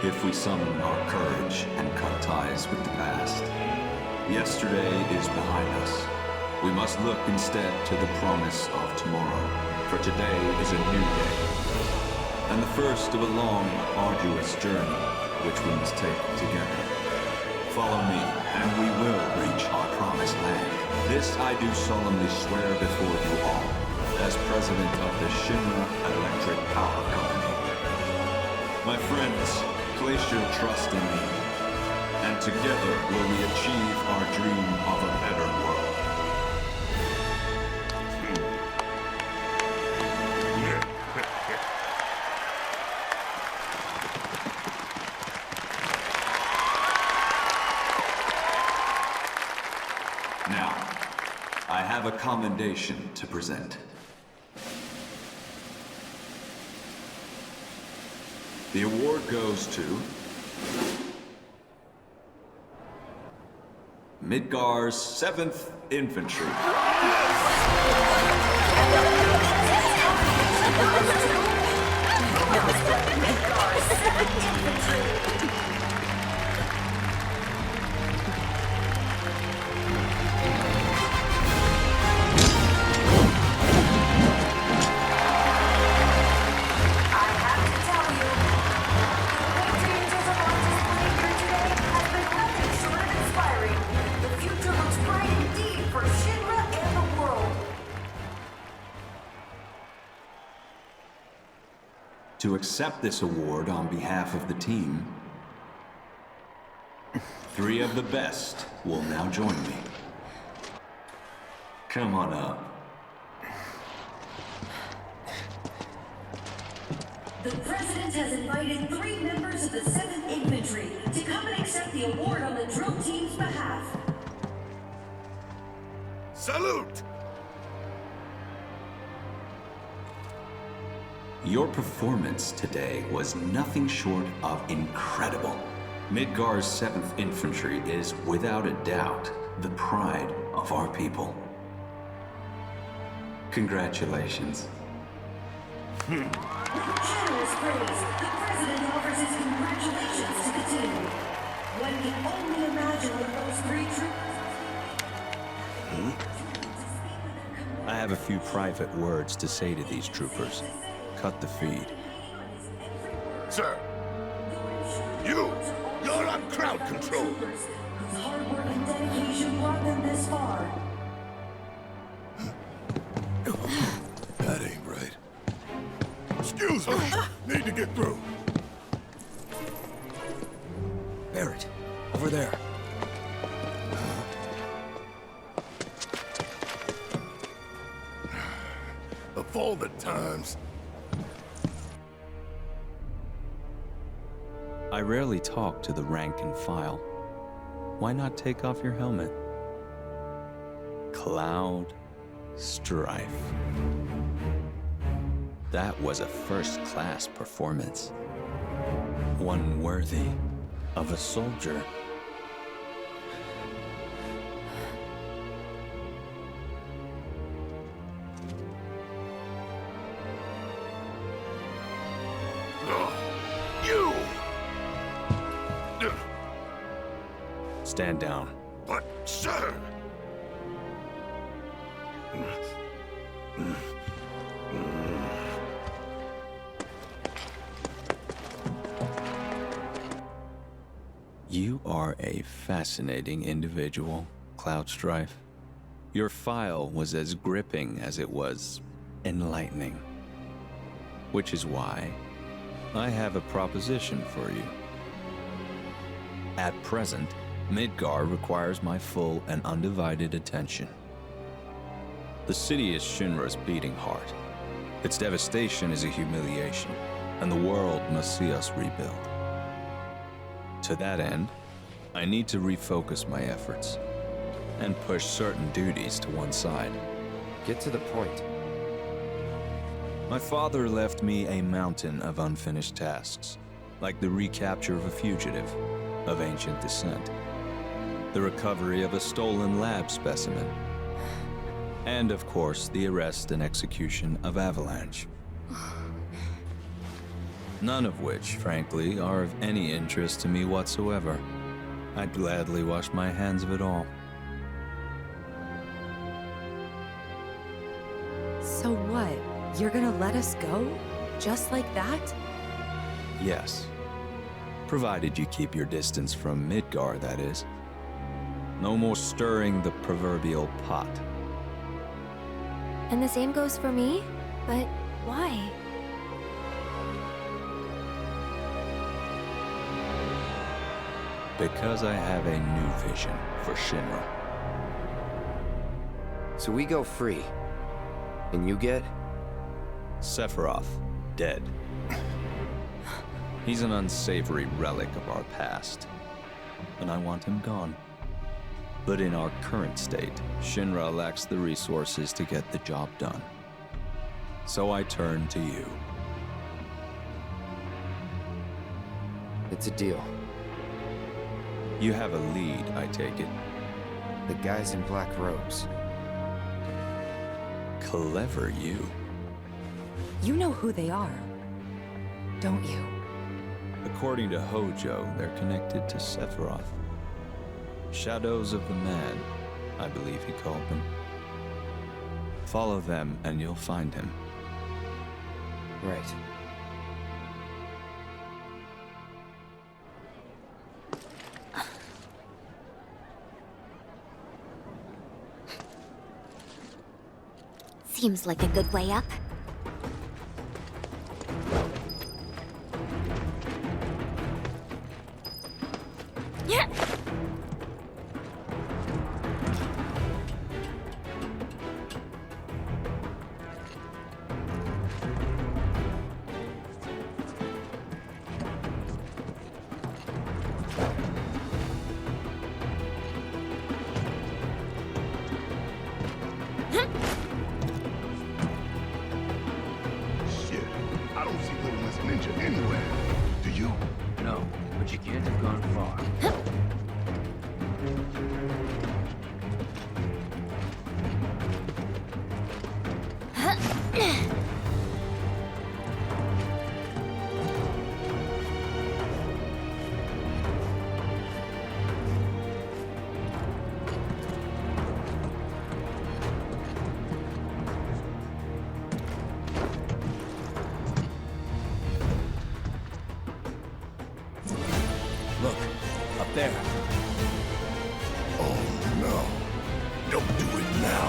if we summon our courage and cut ties with the past. Yesterday is behind us. We must look instead to the promise of tomorrow, for today is a new day, and the first of a long, arduous journey, which we must take together. Follow me, and we will reach our promised land. This I do solemnly swear before you all, as president of the Shinra Electric Power Company. My friends, Place your trust in me, and together will we achieve our dream of a better world. Now, I have a commendation to present. The award goes to Midgar's 7th Infantry. To accept this award on behalf of the team, 3 of the best will now join me. Come on up. The President has invited 3 members of the 7th Infantry to come and accept the award on the drill team's behalf. Salute! Your performance today was nothing short of incredible. Midgar's 7th Infantry is, without a doubt, the pride of our people. Congratulations. With generous praise, the President offers his congratulations to the team. One can only imagine what those 3 troopers... I have a few private words to say to these troopers. Cut the feed. Sir, you're on crowd control. Whose hard work and dedication brought them this far. That ain't right. Excuse me. Need to get through. Barrett, over there. Of all the times. I rarely talk to the rank and file. Why not take off your helmet? Cloud Strife. That was a first-class performance. One worthy of a soldier. Stand down. But, sir! You are a fascinating individual, Cloud Strife. Your file was as gripping as it was enlightening. Which is why I have a proposition for you. At present, Midgar requires my full and undivided attention. The city is Shinra's beating heart. Its devastation is a humiliation, and the world must see us rebuild. To that end, I need to refocus my efforts and push certain duties to one side. Get to the point. My father left me a mountain of unfinished tasks, like the recapture of a fugitive of ancient descent, the recovery of a stolen lab specimen, and of course, the arrest and execution of Avalanche. None of which, frankly, are of any interest to me whatsoever. I'd gladly wash my hands of it all. So what? You're gonna let us go? Just like that? Yes. Provided you keep your distance from Midgar, that is. No more stirring the proverbial pot. And the same goes for me? But why? Because I have a new vision for Shinra. So we go free. And you get? Sephiroth, dead. He's an unsavory relic of our past, and I want him gone. But in our current state, Shinra lacks the resources to get the job done. So I turn to you. It's a deal. You have a lead, I take it. The guys in black robes. Clever you. You know who they are, don't you? According to Hojo, they're connected to Sephiroth. Shadows of the Man, I believe he called them. Follow them and you'll find him. Right. Seems like a good way up. Yeah. Shit, I don't see Little Miss Ninja anywhere. Do you? No, but you can't have gone far. Look, up there. Oh no. Don't do it now.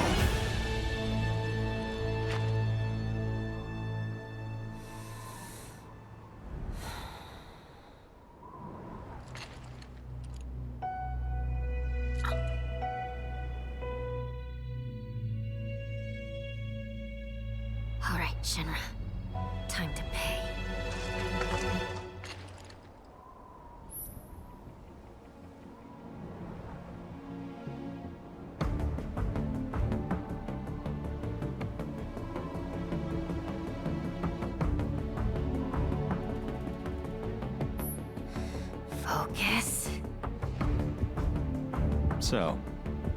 All right, Shinra. Time to pay. Focus. So,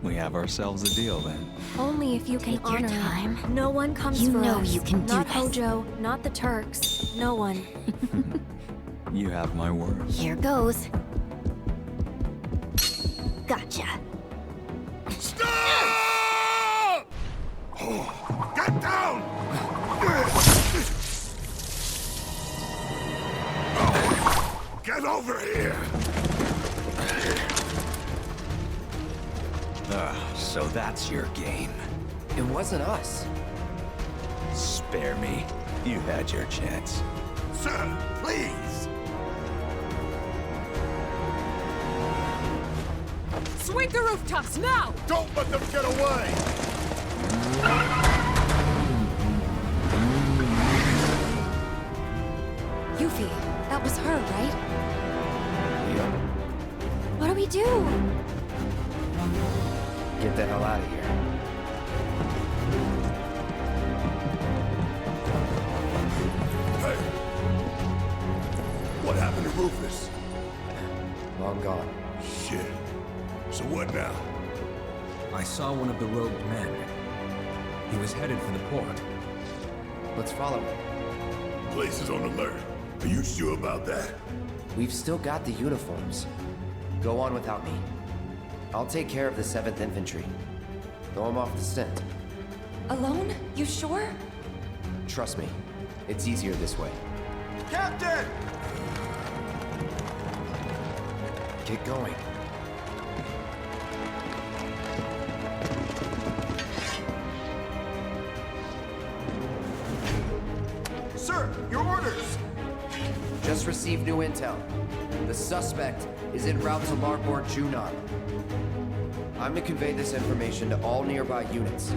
we have ourselves a deal then. Only if you can Take your honor time. it. No one comes You for know us. you can do Not this. Hojo, not the Turks. No one. You have my word. Here goes. Gotcha. Stop! Get down! Get over here! So that's your game. It wasn't us. Spare me. You had your chance. Sir, please! Sweep the rooftops now! Don't let them get away! Yuffie, that was her, right? Yep. What do we do? Get the hell out of here. Hey! What happened to Rufus? Long gone. Shit. So what now? I saw one of the robed men. He was headed for the port. Let's follow him. Place is on alert. Are you sure about that? We've still got the uniforms. Go on without me. I'll take care of the 7th Infantry. Throw them off the scent. Alone? You sure? Trust me, it's easier this way. Captain! Get going. Sir, your orders! Just received new intel. The suspect is en route to Larboard Junon. I'm to convey this information to all nearby units.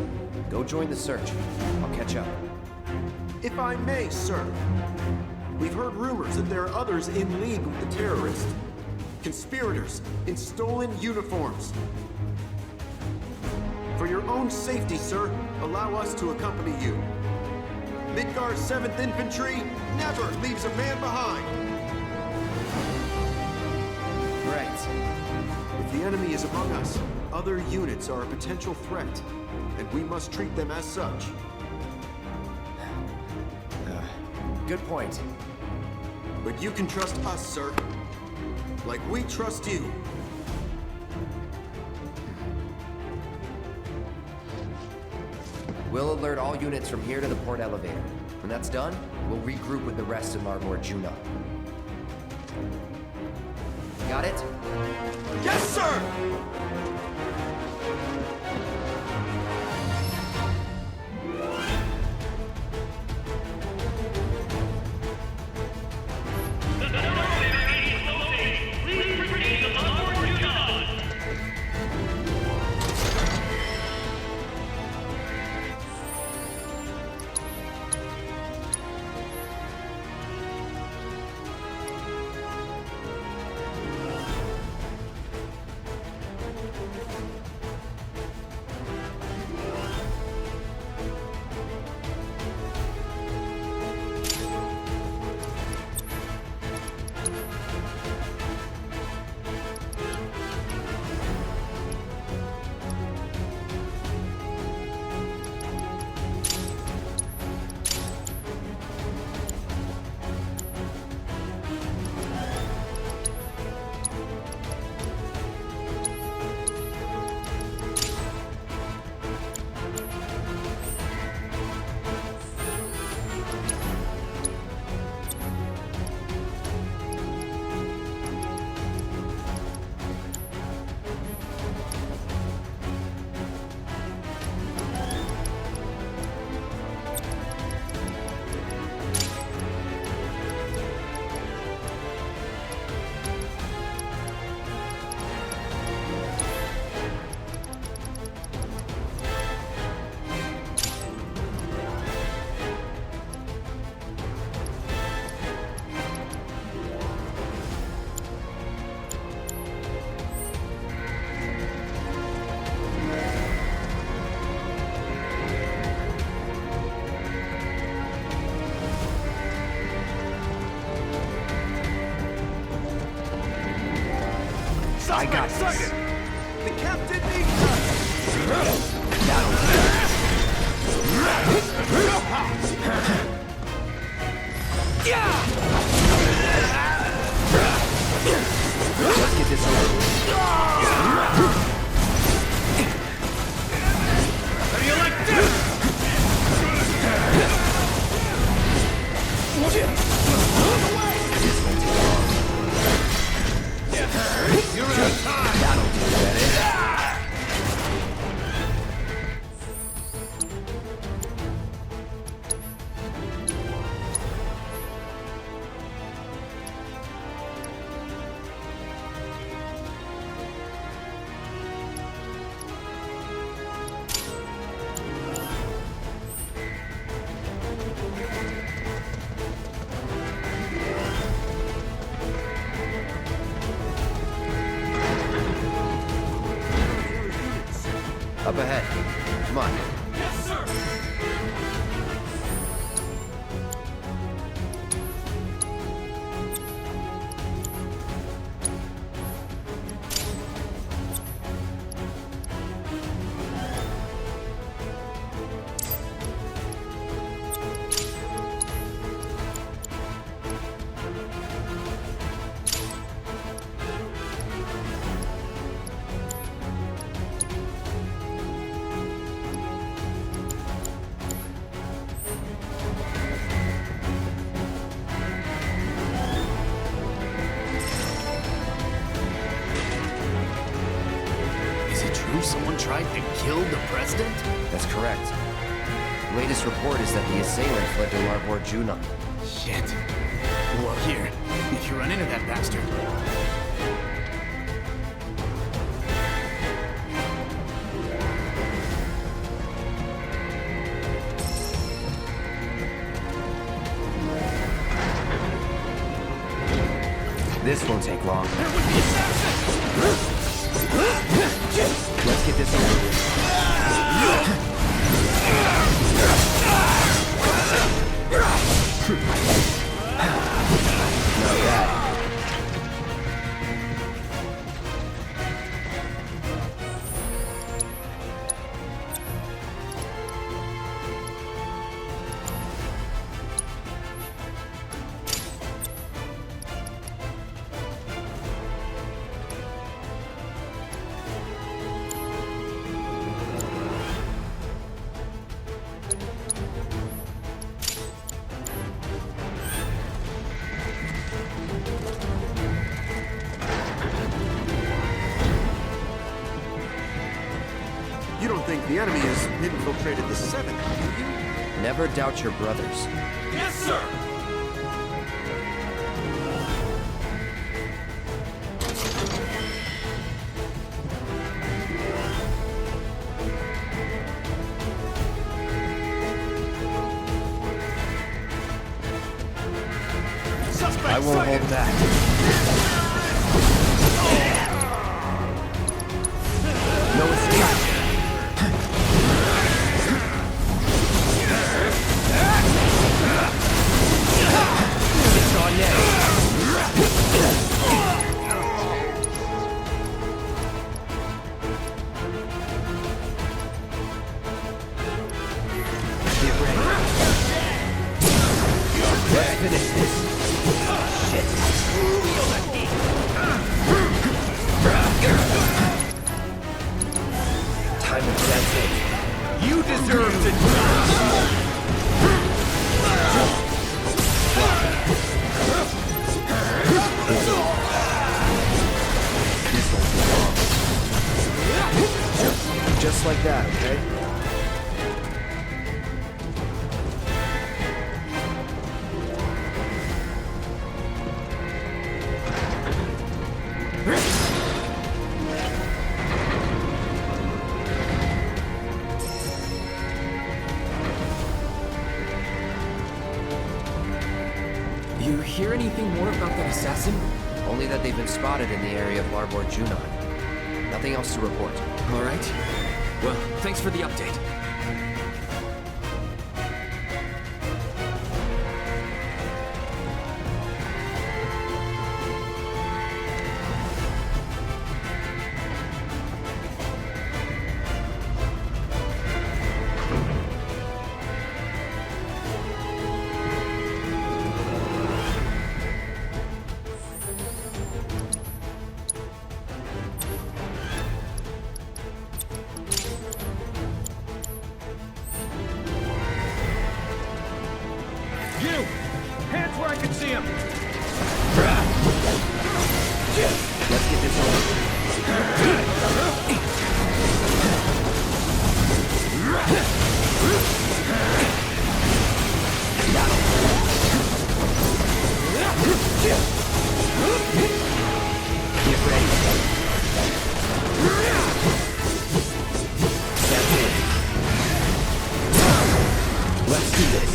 Go join the search. I'll catch up. If I may, sir. We've heard rumors that there are others in league with the terrorists. Conspirators in stolen uniforms. For your own safety, sir, allow us to accompany you. Midgar's 7th Infantry never leaves a man behind. Right. If the enemy is among us, other units are a potential threat, and we must treat them as such. Good point. But you can trust us, sir. Like we trust you. We'll alert all units from here to the port elevator. When that's done, we'll regroup with the rest in Larboard Junon. Got it? Yes, sir! I got this. The captain needs us! Let's get this over. How do you like this? You're out of time. That'll do that. Up ahead. Come on. Yes, sir. Someone tried to kill the president? That's correct. Latest report is that the assailant fled to Larboard Junon. Shit. Well, here. If you run into that bastard. This won't take long. Let's get this over with. Not bad. You don't think the enemy has infiltrated the 7th, do you? Never doubt your brothers. Yes, sir! I won't hold back. No escape. It's on next. Get ready. Let's finish this. Shit. Time to sense it. You deserve to die! Just like that, okay? You hear anything more about that assassin? Only that they've been spotted in the area of Larbor Junon. Nothing else to report. All right. Well, thanks for the update. You! Hands where I can see him! Let's get this over. Get ready. That's it. Let's do this.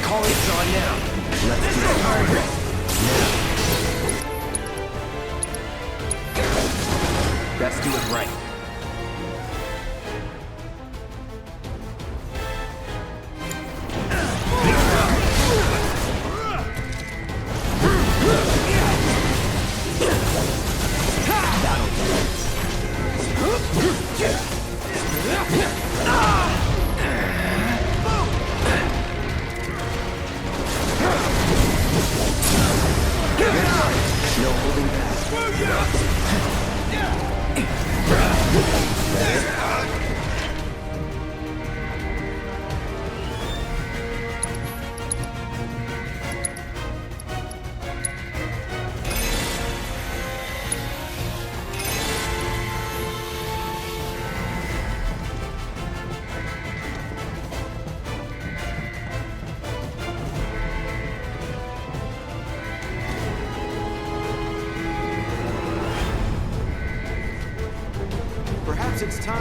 Calling's on now. Let's do it hard. Let's do it right.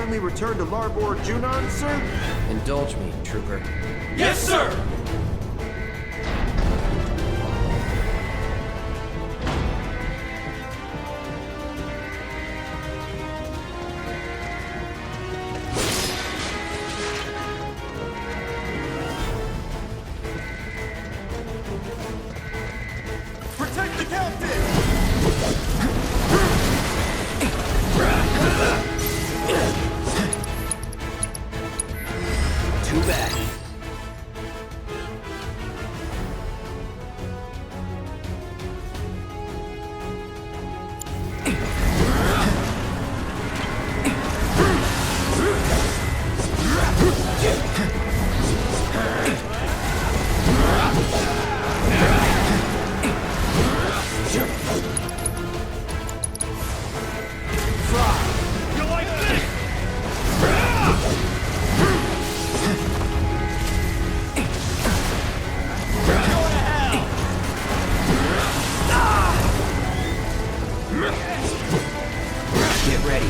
kindly return to Larboard Junon, sir? Indulge me, Trooper. Yes, sir! Protect the captain! Too bad. You like this? Get ready.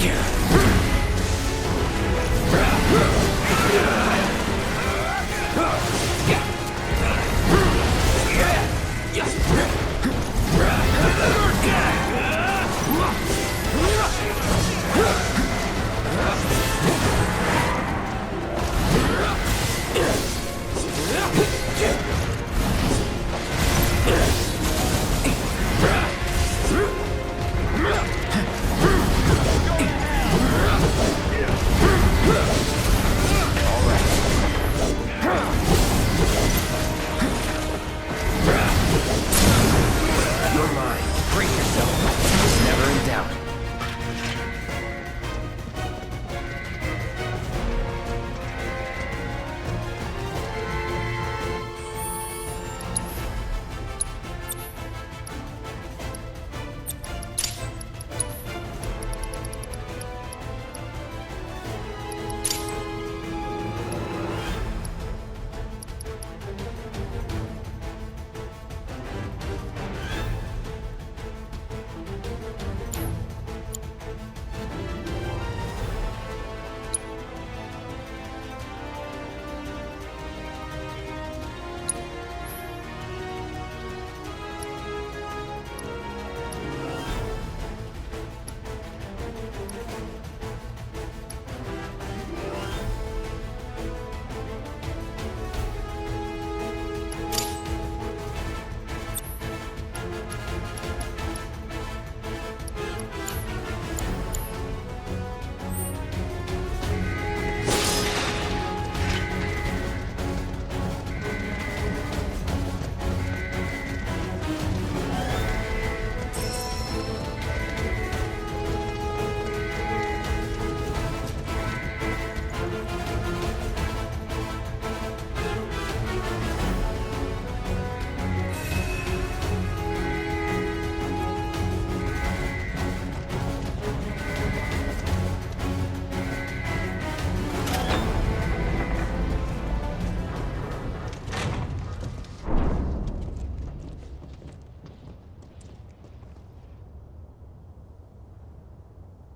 You're mine. Brace yourself. It's never in doubt.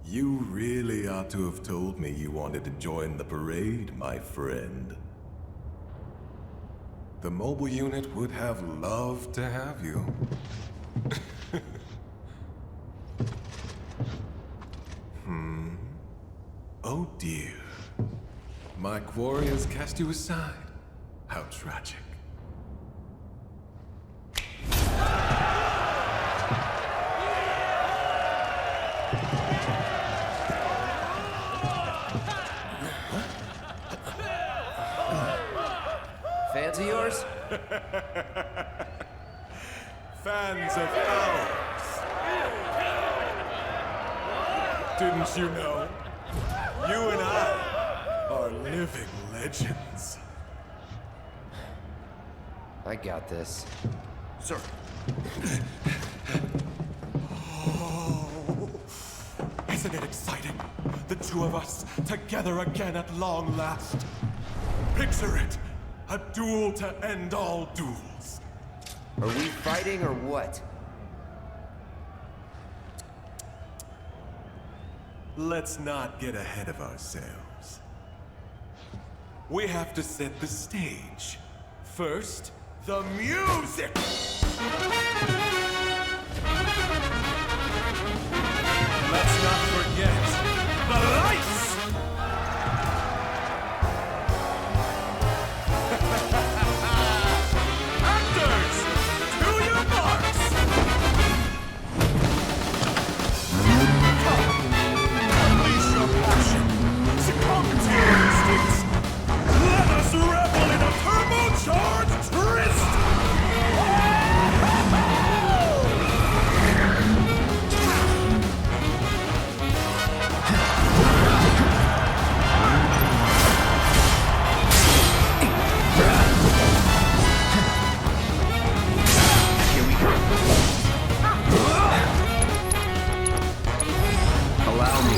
You really ought to have told me you wanted to join the parade, my friend. The mobile unit would have loved to have you. Oh dear. My quarry has cast you aside. How tragic. Fans of yours? Fans of ours. Didn't you know? You and I are living legends. I got this. Sir. Oh, isn't it exciting? The two of us together again at long last. Picture it. A duel to end all duels. Are we fighting or what? let's not get ahead of ourselves. We have to set the stage. First, the music! Let's not forget the lights! Actors, to your marks! Come, unleash your passion, succumb to your instincts. Let us revel in a turbocharged tryst! Allow me.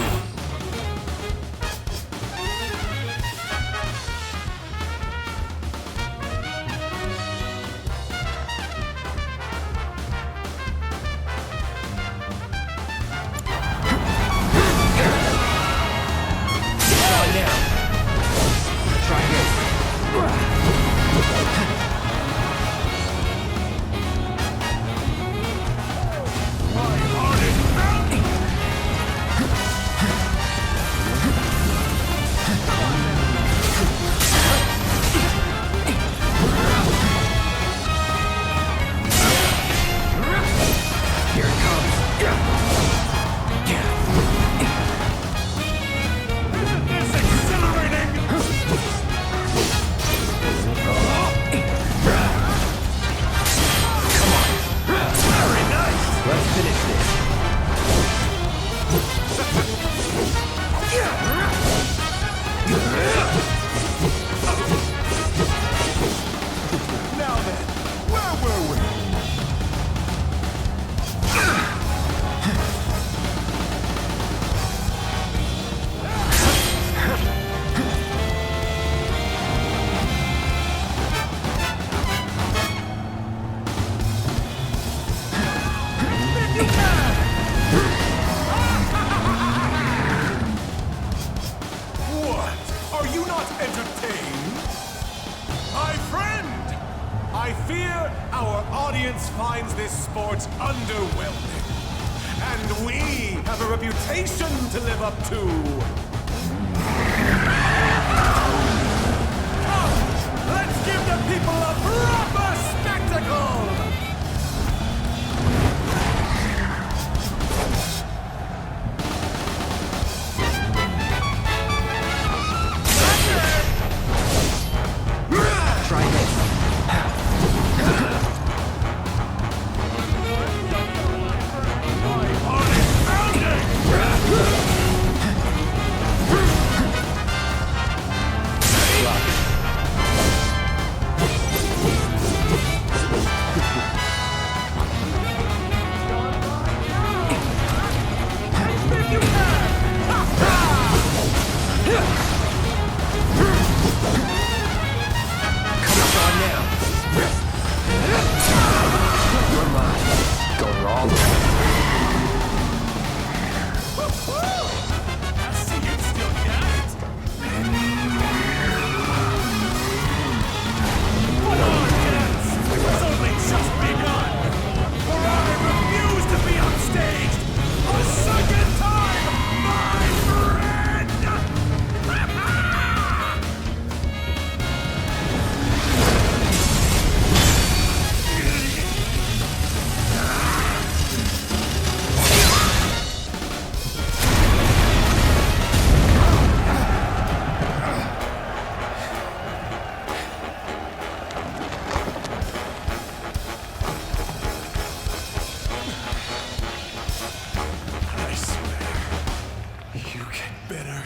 finds this sport underwhelming. And we have a reputation to live up to. Come, let's give the people a proper spectacle!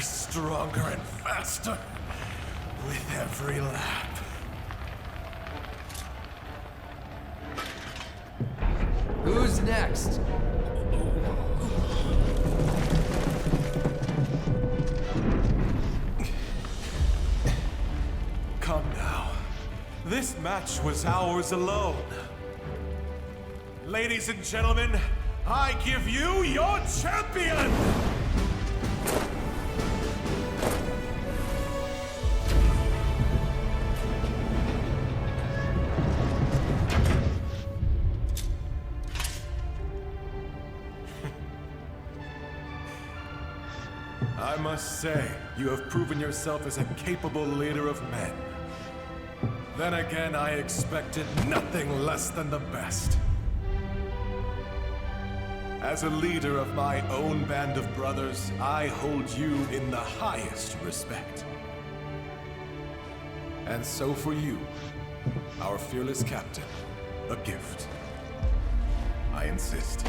Stronger and faster with every lap. Who's next? Come now. This match was ours alone. Ladies and gentlemen, I give you your champion! must say, you have proven yourself as a capable leader of men. Then again, I expected nothing less than the best. As a leader of my own band of brothers, I hold you in the highest respect. And so for you, our fearless captain, a gift. I insist.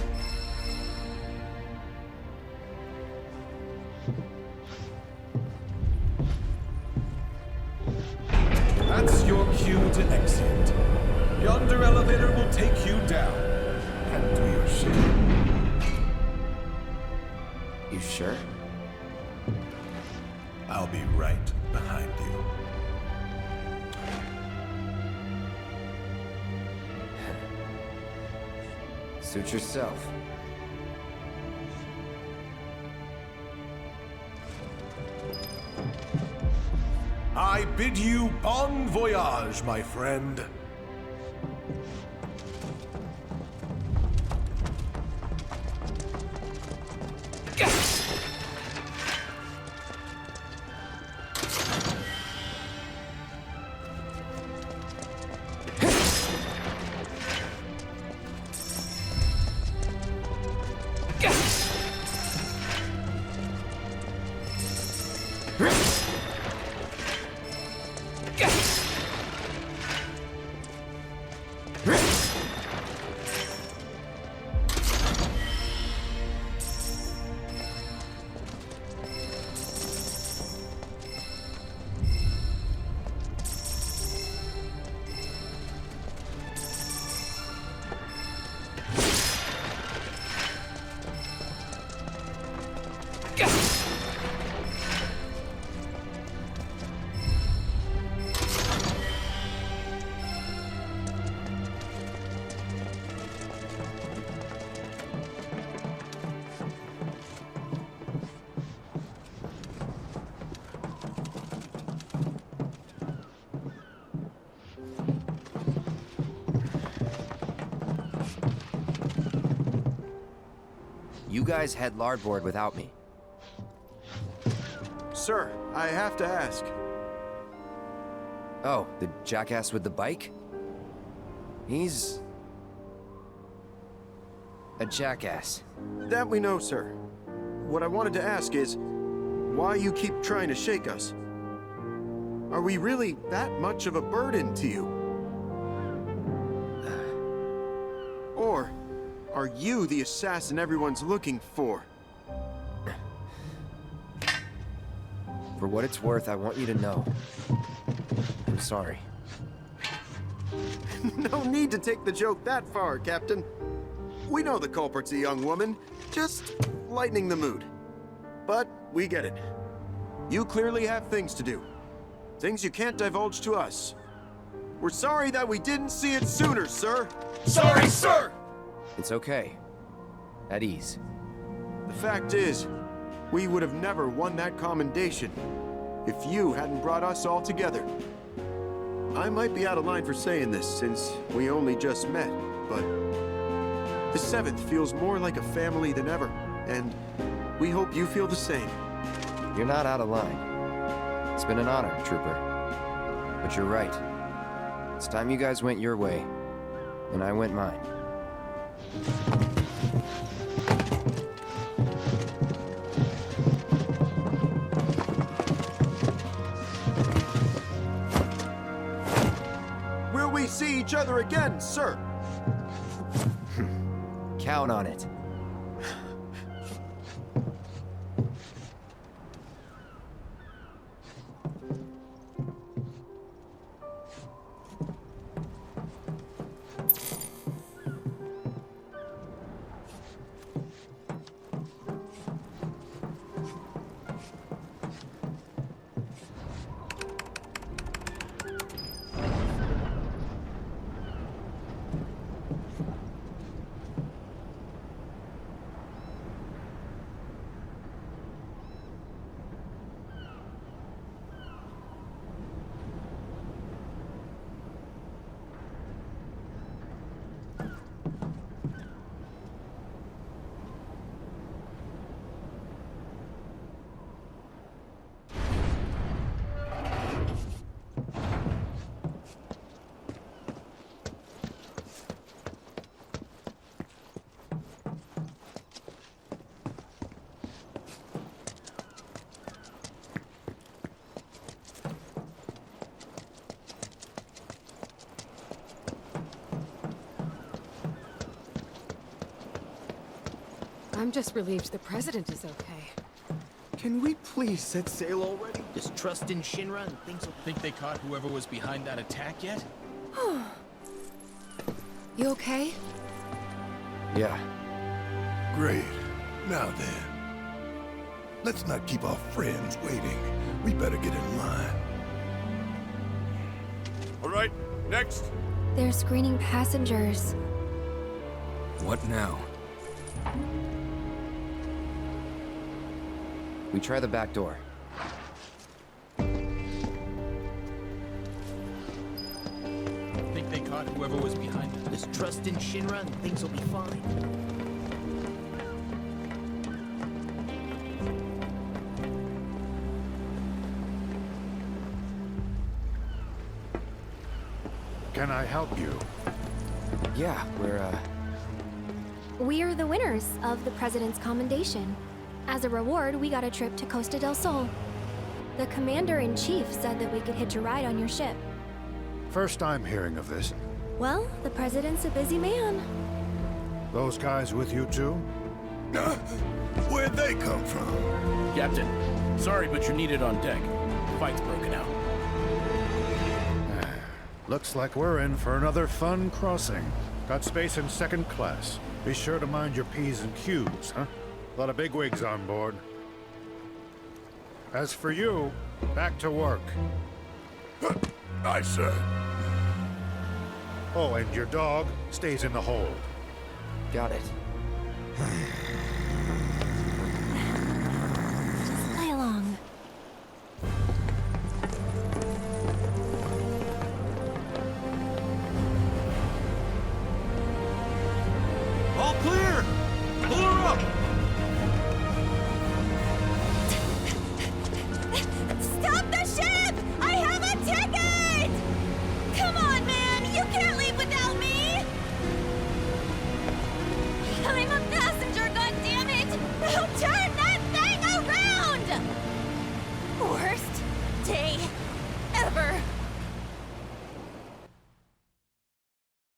That's your cue to exit. Yonder elevator will take you down. And do your share. You sure? I'll be right behind you. Suit yourself. I bid you bon voyage, my friend. You guys head larboard without me. Sir, I have to ask. Oh, the jackass with the bike? He's... a jackass. That we know, sir. What I wanted to ask is, why you keep trying to shake us? Are we really that much of a burden to you? Or are you the assassin everyone's looking for? For what it's worth, I want you to know. I'm sorry. No need to take the joke that far, Captain. We know the culprit's a young woman, just lightening the mood. But we get it. You clearly have things to do. Things you can't divulge to us. We're sorry that we didn't see it sooner, sir. Sorry, sir! It's okay. At ease. The fact is, we would have never won that commendation if you hadn't brought us all together. I might be out of line for saying this since we only just met, but the 7th feels more like a family than ever, and we hope you feel the same. You're not out of line. It's been an honor, Trooper. But you're right. It's time you guys went your way, and I went mine. Will we see each other again, sir? Count on it. I'm just relieved the president is okay. Can we please set sail already? Just trust in Shinra and things will... Think they caught whoever was behind that attack yet? You okay? Yeah. Great. Now then. Let's not keep our friends waiting. We better get in line. All right, next. They're screening passengers. What now? We try the back door. Think they caught whoever was behind it? Just trust in Shinra and things will be fine. Can I help you? Yeah, We're the winners of the President's Commendation. As a reward, we got a trip to Costa del Sol. The Commander-in-Chief said that we could hitch a ride on your ship. First time hearing of this. Well, the President's a busy man. Those guys with you too? Where'd they come from? Captain, sorry, but you're needed on deck. The fight's broken out. Looks like we're in for another fun crossing. Got space in second class. Be sure to mind your P's and Q's, huh? A lot of bigwigs on board. As for you, back to work. Aye, sir. Oh, and your dog stays in the hold. got it. Just play along. All clear! Pull her up!